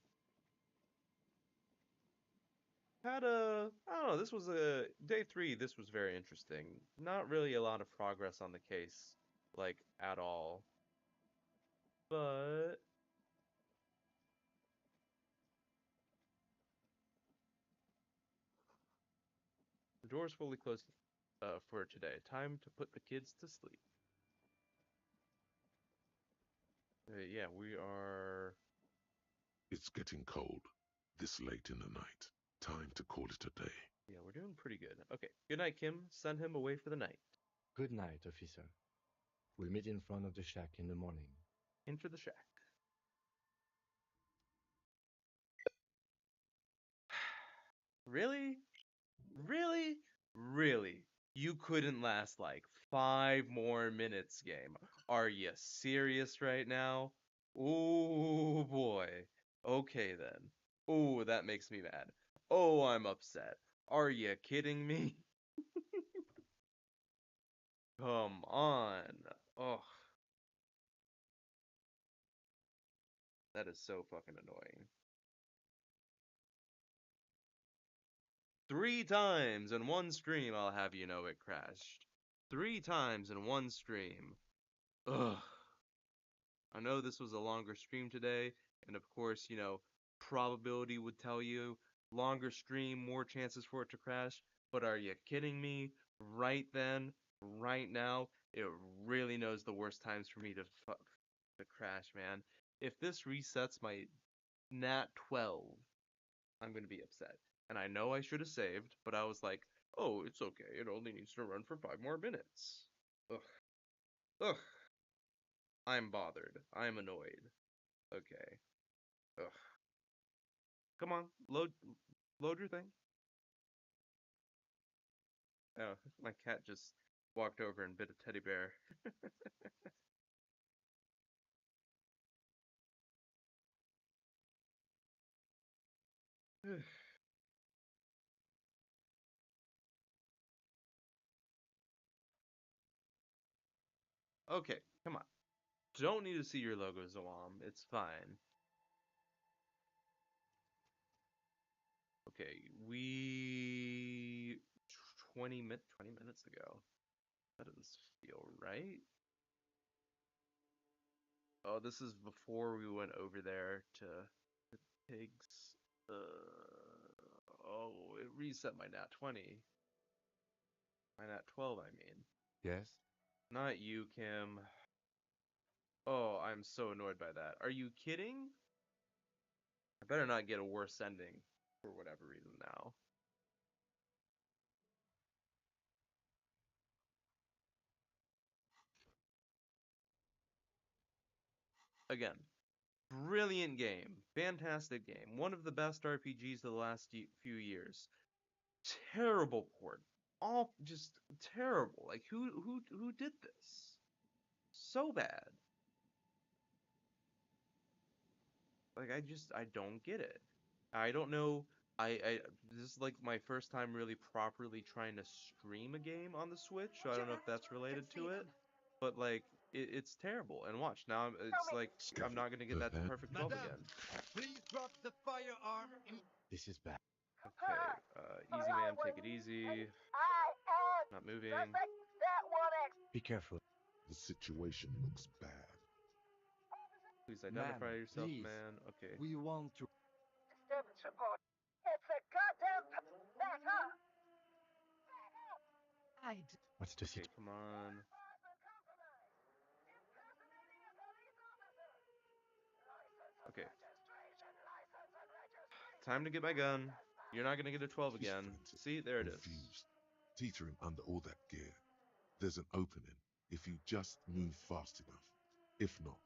I don't know, this was a day 3. This was very interesting. Not really a lot of progress on the case, like at all. But the door's fully closed for today. Time to put the kids to sleep. Yeah, we are. It's getting cold this late in the night. Time to call it a day. Yeah, we're doing pretty good. Okay, good night, Kim. Send him away for the night. Good night, officer. We'll meet in front of the shack in the morning. Enter the shack. Really? Really? Really? You couldn't last like 5 more minutes, game. Are you serious right now? Oh boy. Okay then. Oh, that makes me mad. Oh, I'm upset. Are you kidding me? Come on. Oh, that is so fucking annoying. 3 times in one stream, I'll have you know it crashed. 3 times in one stream. Ugh. I know this was a longer stream today, and of course, probability would tell you longer stream, more chances for it to crash. But are you kidding me? Right then, right now, it really knows the worst times for me to crash, man. If this resets my nat 12, I'm gonna be upset. And I know I should have saved, but I was like, oh, it's okay. It only needs to run for 5 more minutes. Ugh. Ugh. I'm bothered. I'm annoyed. Okay. Ugh. Come on, load your thing. Oh, my cat just walked over and bit a teddy bear. Okay, come on. Don't need to see your logo, Zawam. It's fine. Okay, we 20 minutes ago. That doesn't feel right. Oh, this is before we went over there to the pigs. Oh, it reset my nat 20. My nat 12, I mean. Yes? Not you, Kim. Oh, I'm so annoyed by that. Are you kidding? I better not get a worse ending for whatever reason now. Again, brilliant game. Fantastic game. One of the best RPGs of the last few years. Terrible port. All just terrible. Like who did this? So bad. Like I don't get it. I don't know. I This is like my first time really properly trying to stream a game on the Switch, so I don't know if that's related to it. But like it's terrible. And watch now, it's like I'm not gonna get that Ahead. perfect 12 Madame, again. please drop the firearm. This is bad. Okay, easy, ma'am. Take it easy. I am Not the moving. thing that one X. Be careful. The situation looks bad. Please Ma'am, identify yourself, please. man. Okay. We want to. Disturbance report. It's a goddamn back up. What's the Okay, situation? come on. Okay. Time to get my gun. You're not gonna get a 12 She's again. frantic, See, there it is. confused, teetering under all that gear. There's an opening if you just move fast enough. If not,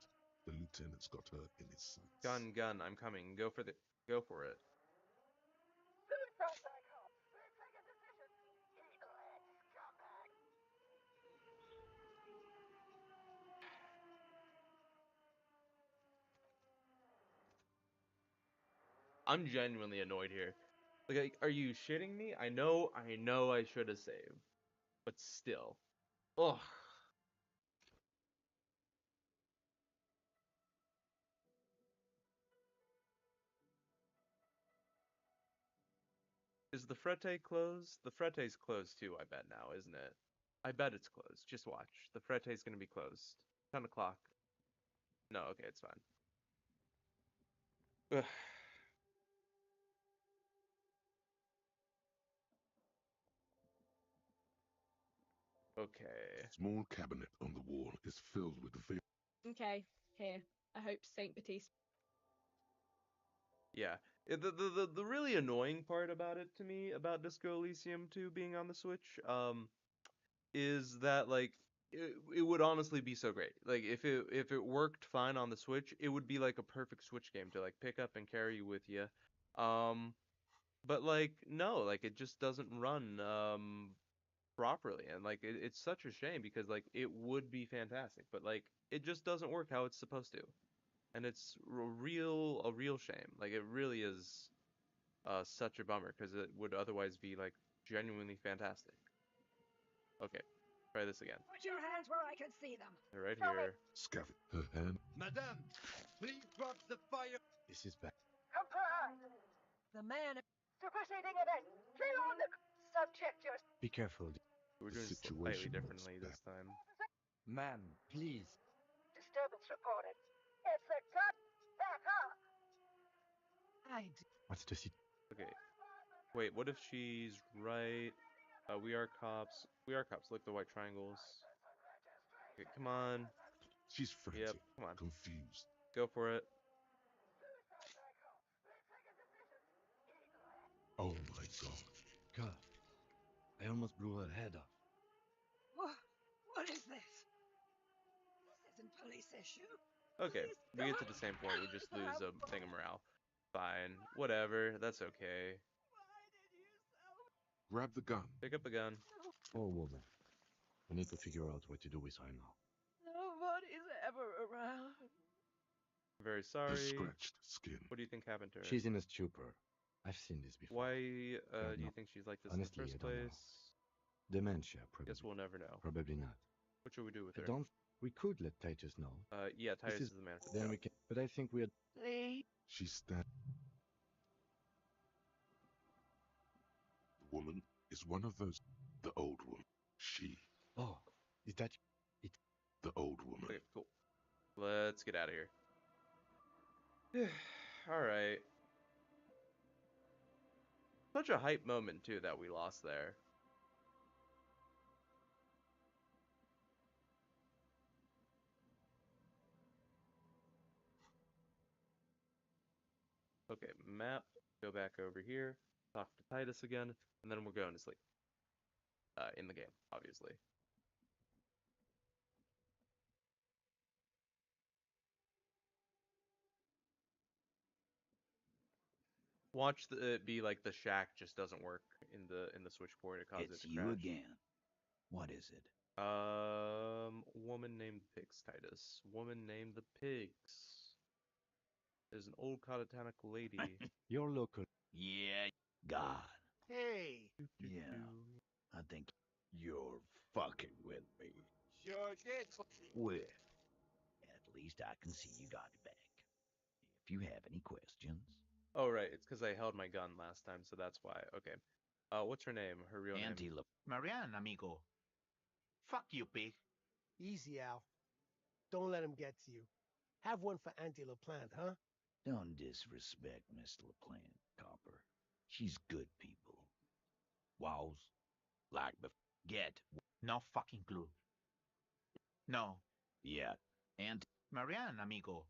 the lieutenant's got her in his sights. Gun, I'm coming. Go for it. Suicide back home. Let's take a decision. Let's come back. I'm genuinely annoyed here. Like, are you shitting me? I know I should have saved. But still. Ugh. Is the Frette closed? The Frette's closed too, I bet now, isn't it? I bet it's closed. Just watch. The Frette's gonna be closed. 10 o'clock. No, okay, it's fine. Ugh. Okay. Small cabinet on the wall is filled with Okay, here. I hope Saint Baptiste. Yeah. The really annoying part about it to me, about Disco Elysium 2 being on the Switch, is that like it would honestly be so great. Like if it worked fine on the Switch, it would be like a perfect Switch game to like pick up and carry with you. But like no, like it just doesn't run properly, and like it's such a shame because like it would be fantastic, but like it just doesn't work how it's supposed to, and it's a real shame. Like it really is such a bummer because it would otherwise be like genuinely fantastic. Okay, try this again. Put your hands where I can see them. They're right here. Scavet her hand. Madame, please drop the fire. This is bad. Comply. The man. Superseding event. Clear on the subject your Be careful. We're The doing slightly situation differently looks this time. Ma'am, please. disturbance reported. It's a cut. Back up. What's the situation? Okay. Wait, what if she's right? We are cops. We are cops. Look, the white triangles. Okay, come on. She's frantic, Yep, come on. confused. Go for it. Oh my god. God, I almost blew her head off. What is this? This isn't police issue. Okay, we get to the same point. We just lose a thing of morale. Fine. Whatever. That's okay. Grab the gun. Pick up the gun. Poor woman. We need to figure out what to do with her now. Nobody's ever around. Very Her sorry. scratched skin. What do you think happened to her? She's in a stupor. I've seen this before. Why God, do you no. think she's like this Honestly, in the I first don't know. place? Dementia, probably. Guess we'll never know. Probably not. What should we do with I her? don't. We could let Titus know. Yeah, Titus This is the man for the Then job. we can. But I think we're. Please. She stand. The woman is one of those. The old woman. She. Oh, is that it? The old woman. Okay, cool. Let's get out of here. Alright. Such a hype moment, too, that we lost there. Okay, map. Go back over here. Talk to Titus again. And then we're going to sleep. In the game, obviously. Watch it be like the shack just doesn't work in the Switch port. It causes it It's to you crash. again. What is it? Woman named Pigs, Titus. Woman named the Pigs. There's an old catatonic lady. Your local. Yeah, God. Hey. Yeah, I think you're fucking with me. Sure did. Well, at least I can see you got it back. If you have any questions. Oh, right. It's because I held my gun last time, so that's why. Okay. What's her name? Her real name? Marianne, amigo. Fuck you, pig. Easy, Al. Don't let him get to you. Have one for Auntie LaPlante, huh? Don't disrespect Miss LaPlante, Copper. She's good people. Wows, like get. No fucking clue. No. Yeah, and Marianne, amigo.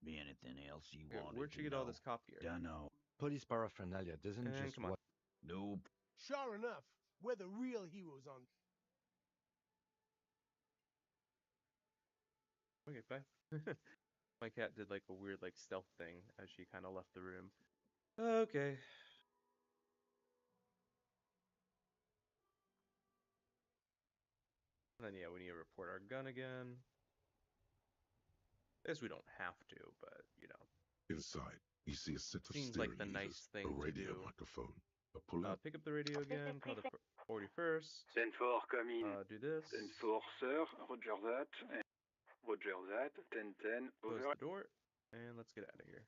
be anything else you Okay, wanted where'd to you get know? all this cop gear? Dunno. Police paraphernalia doesn't And just come on. what. Nope. Sure enough, we're the real heroes on. Okay, bye. My cat did like a weird like stealth thing as she kind of left the room. Okay. And then yeah, we need to report our gun again. I guess we don't have to, but you know. Inside, you see a set of Seems steering like the levers, nice thing a to radio do. microphone, a pull-out. Pick up the radio again. Call the 41st. 10-4 coming. Do this. 10-4, sir. Roger that. Roger that. 10-10. Close Over. the door, and let's get out of here.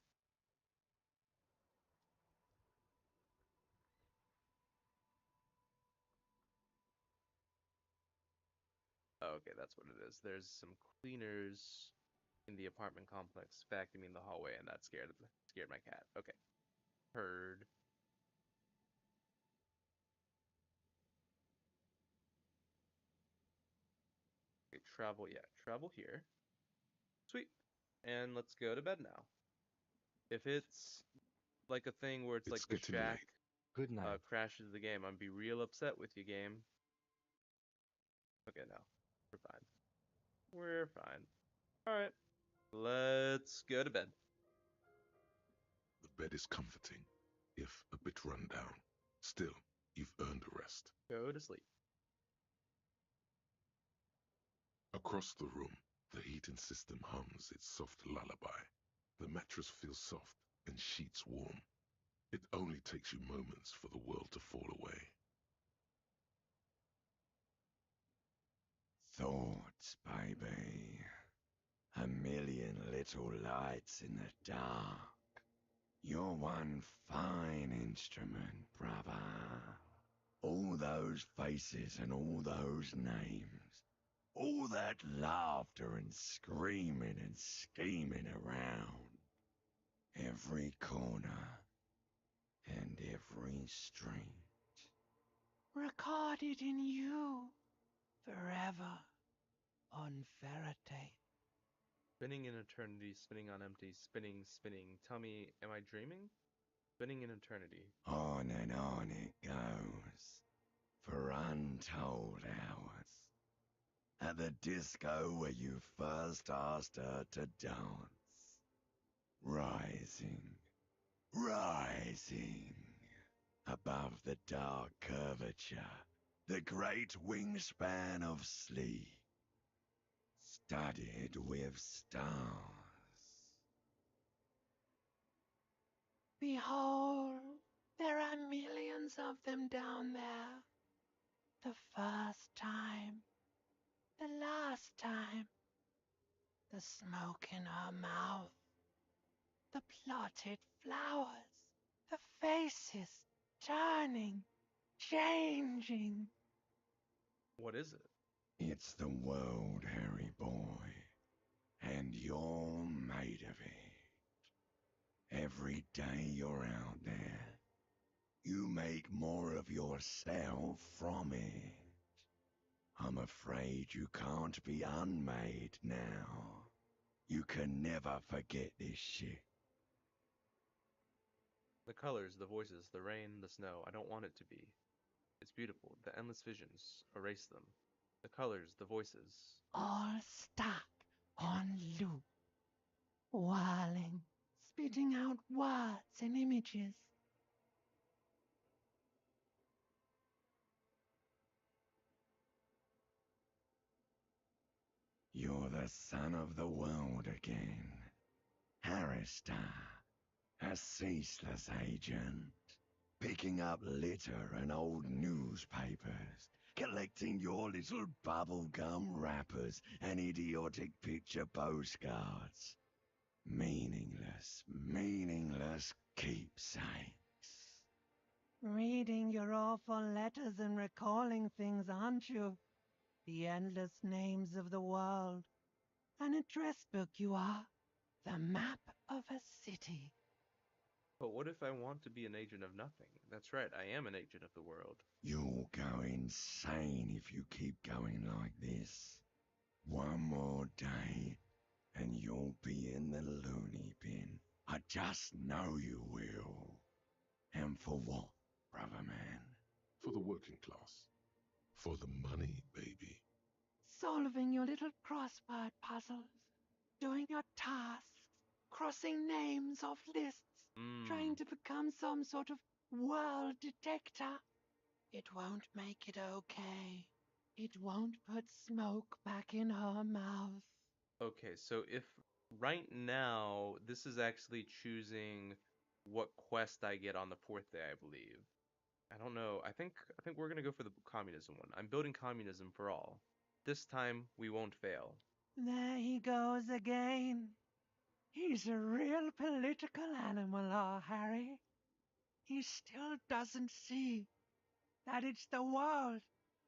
Okay, that's what it is. There's some cleaners in the apartment complex vacuuming the hallway, and that scared my cat. Okay, heard. Okay, travel. Yeah, travel here. Sweet. And let's go to bed now. If it's like a thing where it's like the getting shack late. Good night. crashes the game, I'd be real upset with you, game. Okay, no, we're fine. We're fine. All right, let's go to bed. The bed is comforting, if a bit run down. Still, you've earned a rest. Go to sleep. Across the room, the heating system hums its soft lullaby. The mattress feels soft and sheets warm. It only takes you moments for the world to fall away. Thoughts, baby. A million little lights in the dark. You're one fine instrument, brother. All those faces and all those names. All that laughter and screaming and scheming around. Every corner and every street. Recorded in you forever on Faraday. Spinning in eternity, spinning on empty, spinning, spinning. Tell me, am I dreaming? Spinning in eternity. On and on it goes, for untold hours. At the disco where you first asked her to dance. Rising, rising, above the dark curvature, the great wingspan of sleep, studded with stars. Behold, there are millions of them down there. The first time, the last time. The smoke in her mouth, the plotted flowers, the faces turning, changing. What is it? It's the world, Harry boy, and you're made of it. Every day you're out there, you make more of yourself from it. I'm afraid you can't be unmade now. You can never forget this shit. The colors, the voices, the rain, the snow. I don't want it to be. It's beautiful. The endless visions. Erase them. The colors, the voices. All stuck on loop. Whirling, spitting out words and images. You're the son of the world again. Harrister, a ceaseless agent. Picking up litter and old newspapers. Collecting your little bubblegum wrappers and idiotic picture postcards. Meaningless, meaningless keepsakes. Reading your awful letters and recalling things, aren't you? The endless names of the world. An address book you are. The map of a city. But what if I want to be an agent of nothing? That's right, I am an agent of the world. You'll go insane if you keep going like this. One more day, and you'll be in the loony bin. I just know you will. And for what, brother man? For the working class. For the money, baby. Solving your little crossword puzzles. Doing your tasks. Crossing names off lists. Trying to become some sort of world detector. It won't make it okay. It won't put smoke back in her mouth. Okay, so if right now this is actually choosing what quest I get on the fourth day, I believe. I don't know. I think we're gonna go for the communism one. I'm building communism for all. This time we won't fail. There he goes again. He's a real political animal, our Harry. He still doesn't see that it's the world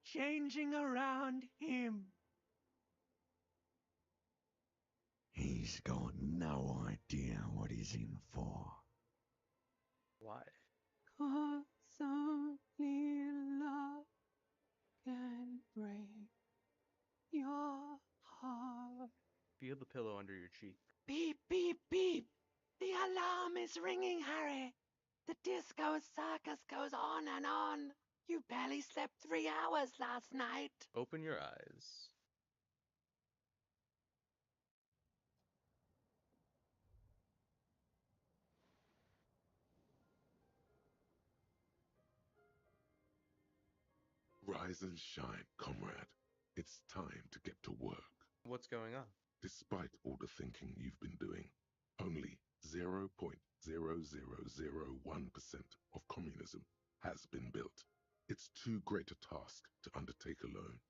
changing around him. He's got no idea what he's in for. Why? 'Cause only love can break your heart. Feel the pillow under your cheek. Beep, beep, beep. The alarm is ringing, Harry. The disco circus goes on and on. You barely slept 3 hours last night. Open your eyes. Rise and shine, comrade. It's time to get to work. What's going on? Despite all the thinking you've been doing, only 0.0001% of communism has been built. It's too great a task to undertake alone.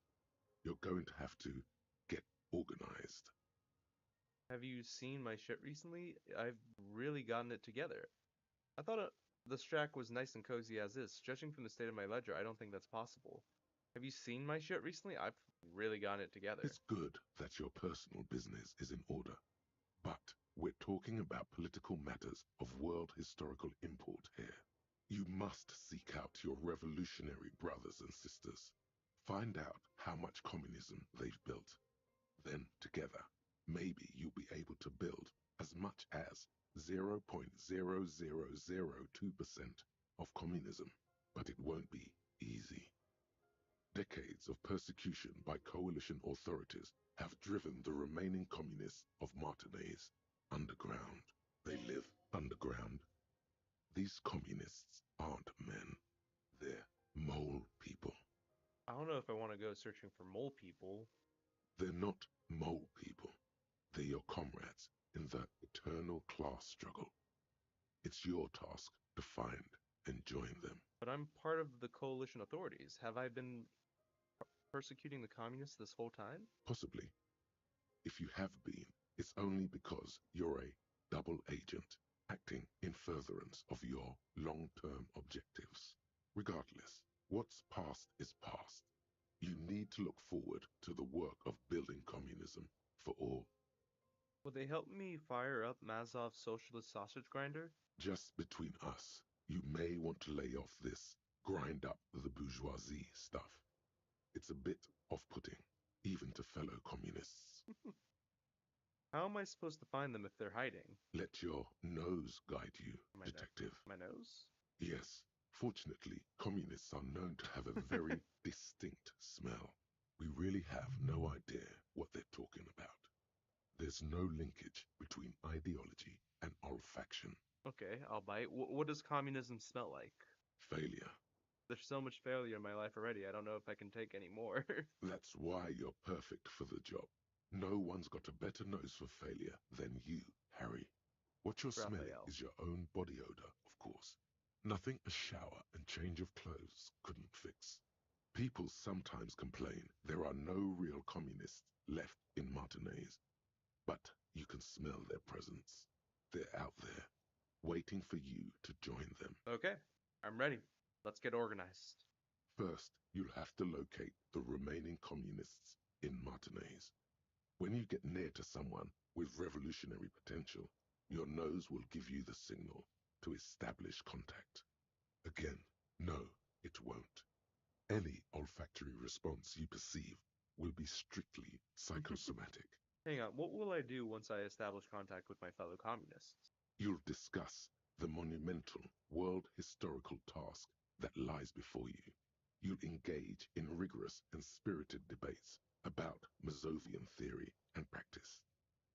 You're going to have to get organized. Have you seen my shit recently? I've really gotten it together. I thought the Strack was nice and cozy as is. Judging from the state of my ledger, I don't think that's possible. Have you seen my shit recently? I've really gotten it together. It's good that your personal business is in order, but we're talking about political matters of world historical import here. You must seek out your revolutionary brothers and sisters. Find out how much communism they've built. Then, together, maybe you'll be able to build as much as 0.0002% of communism, but it won't be easy. Decades of persecution by coalition authorities have driven the remaining communists of Martinaise underground. They live underground. These communists aren't men. They're mole people. I don't know if I want to go searching for mole people. They're not mole people. They're your comrades in the eternal class struggle. It's your task to find and join them. But I'm part of the coalition authorities. Have I been persecuting the communists this whole time? Possibly. If you have been, it's only because you're a double agent acting in furtherance of your long-term objectives. Regardless, what's past is past. You need to look forward to the work of building communism for all. Will they help me fire up Mazov's socialist sausage grinder? Just between us, you may want to lay off this grind up the bourgeoisie stuff. It's a bit off-putting, even to fellow communists. How am I supposed to find them if they're hiding? Let your nose guide you, detective. My nose? Yes. Fortunately, communists are known to have a very distinct smell. We really have no idea what they're talking about. There's no linkage between ideology and olfaction. Okay, I'll bite. What does communism smell like? Failure. There's so much failure in my life already, I don't know if I can take any more. That's why you're perfect for the job. No one's got a better nose for failure than you, Harry. What you're smelling is your own body odor, of course. Nothing a shower and change of clothes couldn't fix. People sometimes complain there are no real communists left in Martinaise, but you can smell their presence. They're out there, waiting for you to join them. Okay, I'm ready. Let's get organized. First, you'll have to locate the remaining communists in Martinaise. When you get near to someone with revolutionary potential, your nose will give you the signal to establish contact. Again, no, it won't. Any olfactory response you perceive will be strictly psychosomatic. Hang on, what will I do once I establish contact with my fellow communists? You'll discuss the monumental world historical task that lies before you. You'll engage in rigorous and spirited debates about Mazovian theory and practice.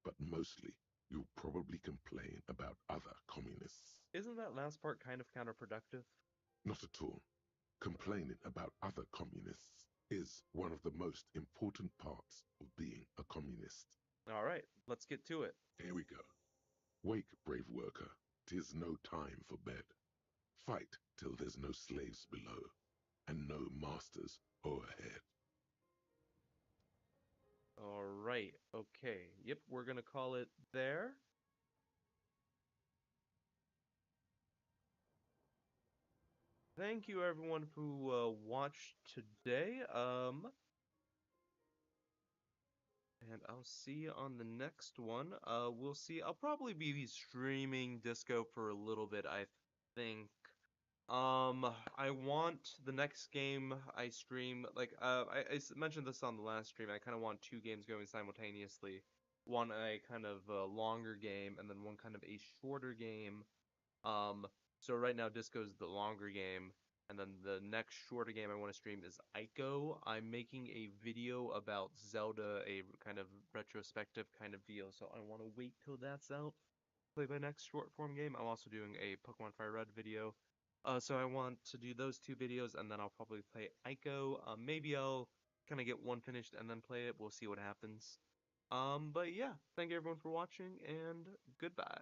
But mostly, you'll probably complain about other communists. Isn't that last part kind of counterproductive? Not at all. Complaining about other communists is one of the most important parts of being a communist. All right, let's get to it. Here we go. Wake, brave worker, 'tis no time for bed. Fight till there's no slaves below, and no masters o'erhead. All right, okay. Yep, we're gonna call it there. Thank you everyone who watched today. And I'll see you on the next one. We'll see. I'll probably be streaming Disco for a little bit, I think. I want the next game I stream, like, mentioned this on the last stream, I kind of want two games going simultaneously. One a kind of longer game, and then one kind of a shorter game. Um, so right now Disco's the longer game, and then the next shorter game I want to stream is Ico. I'm making a video about Zelda, a kind of retrospective kind of deal, so I want to wait till that's out. Play my next short form game. I'm also doing a Pokemon Fire Red video. So I want to do those two videos, and then I'll probably play Ico. Maybe I'll kind of get one finished and then play it. We'll see what happens. But yeah, thank you everyone for watching, and goodbye.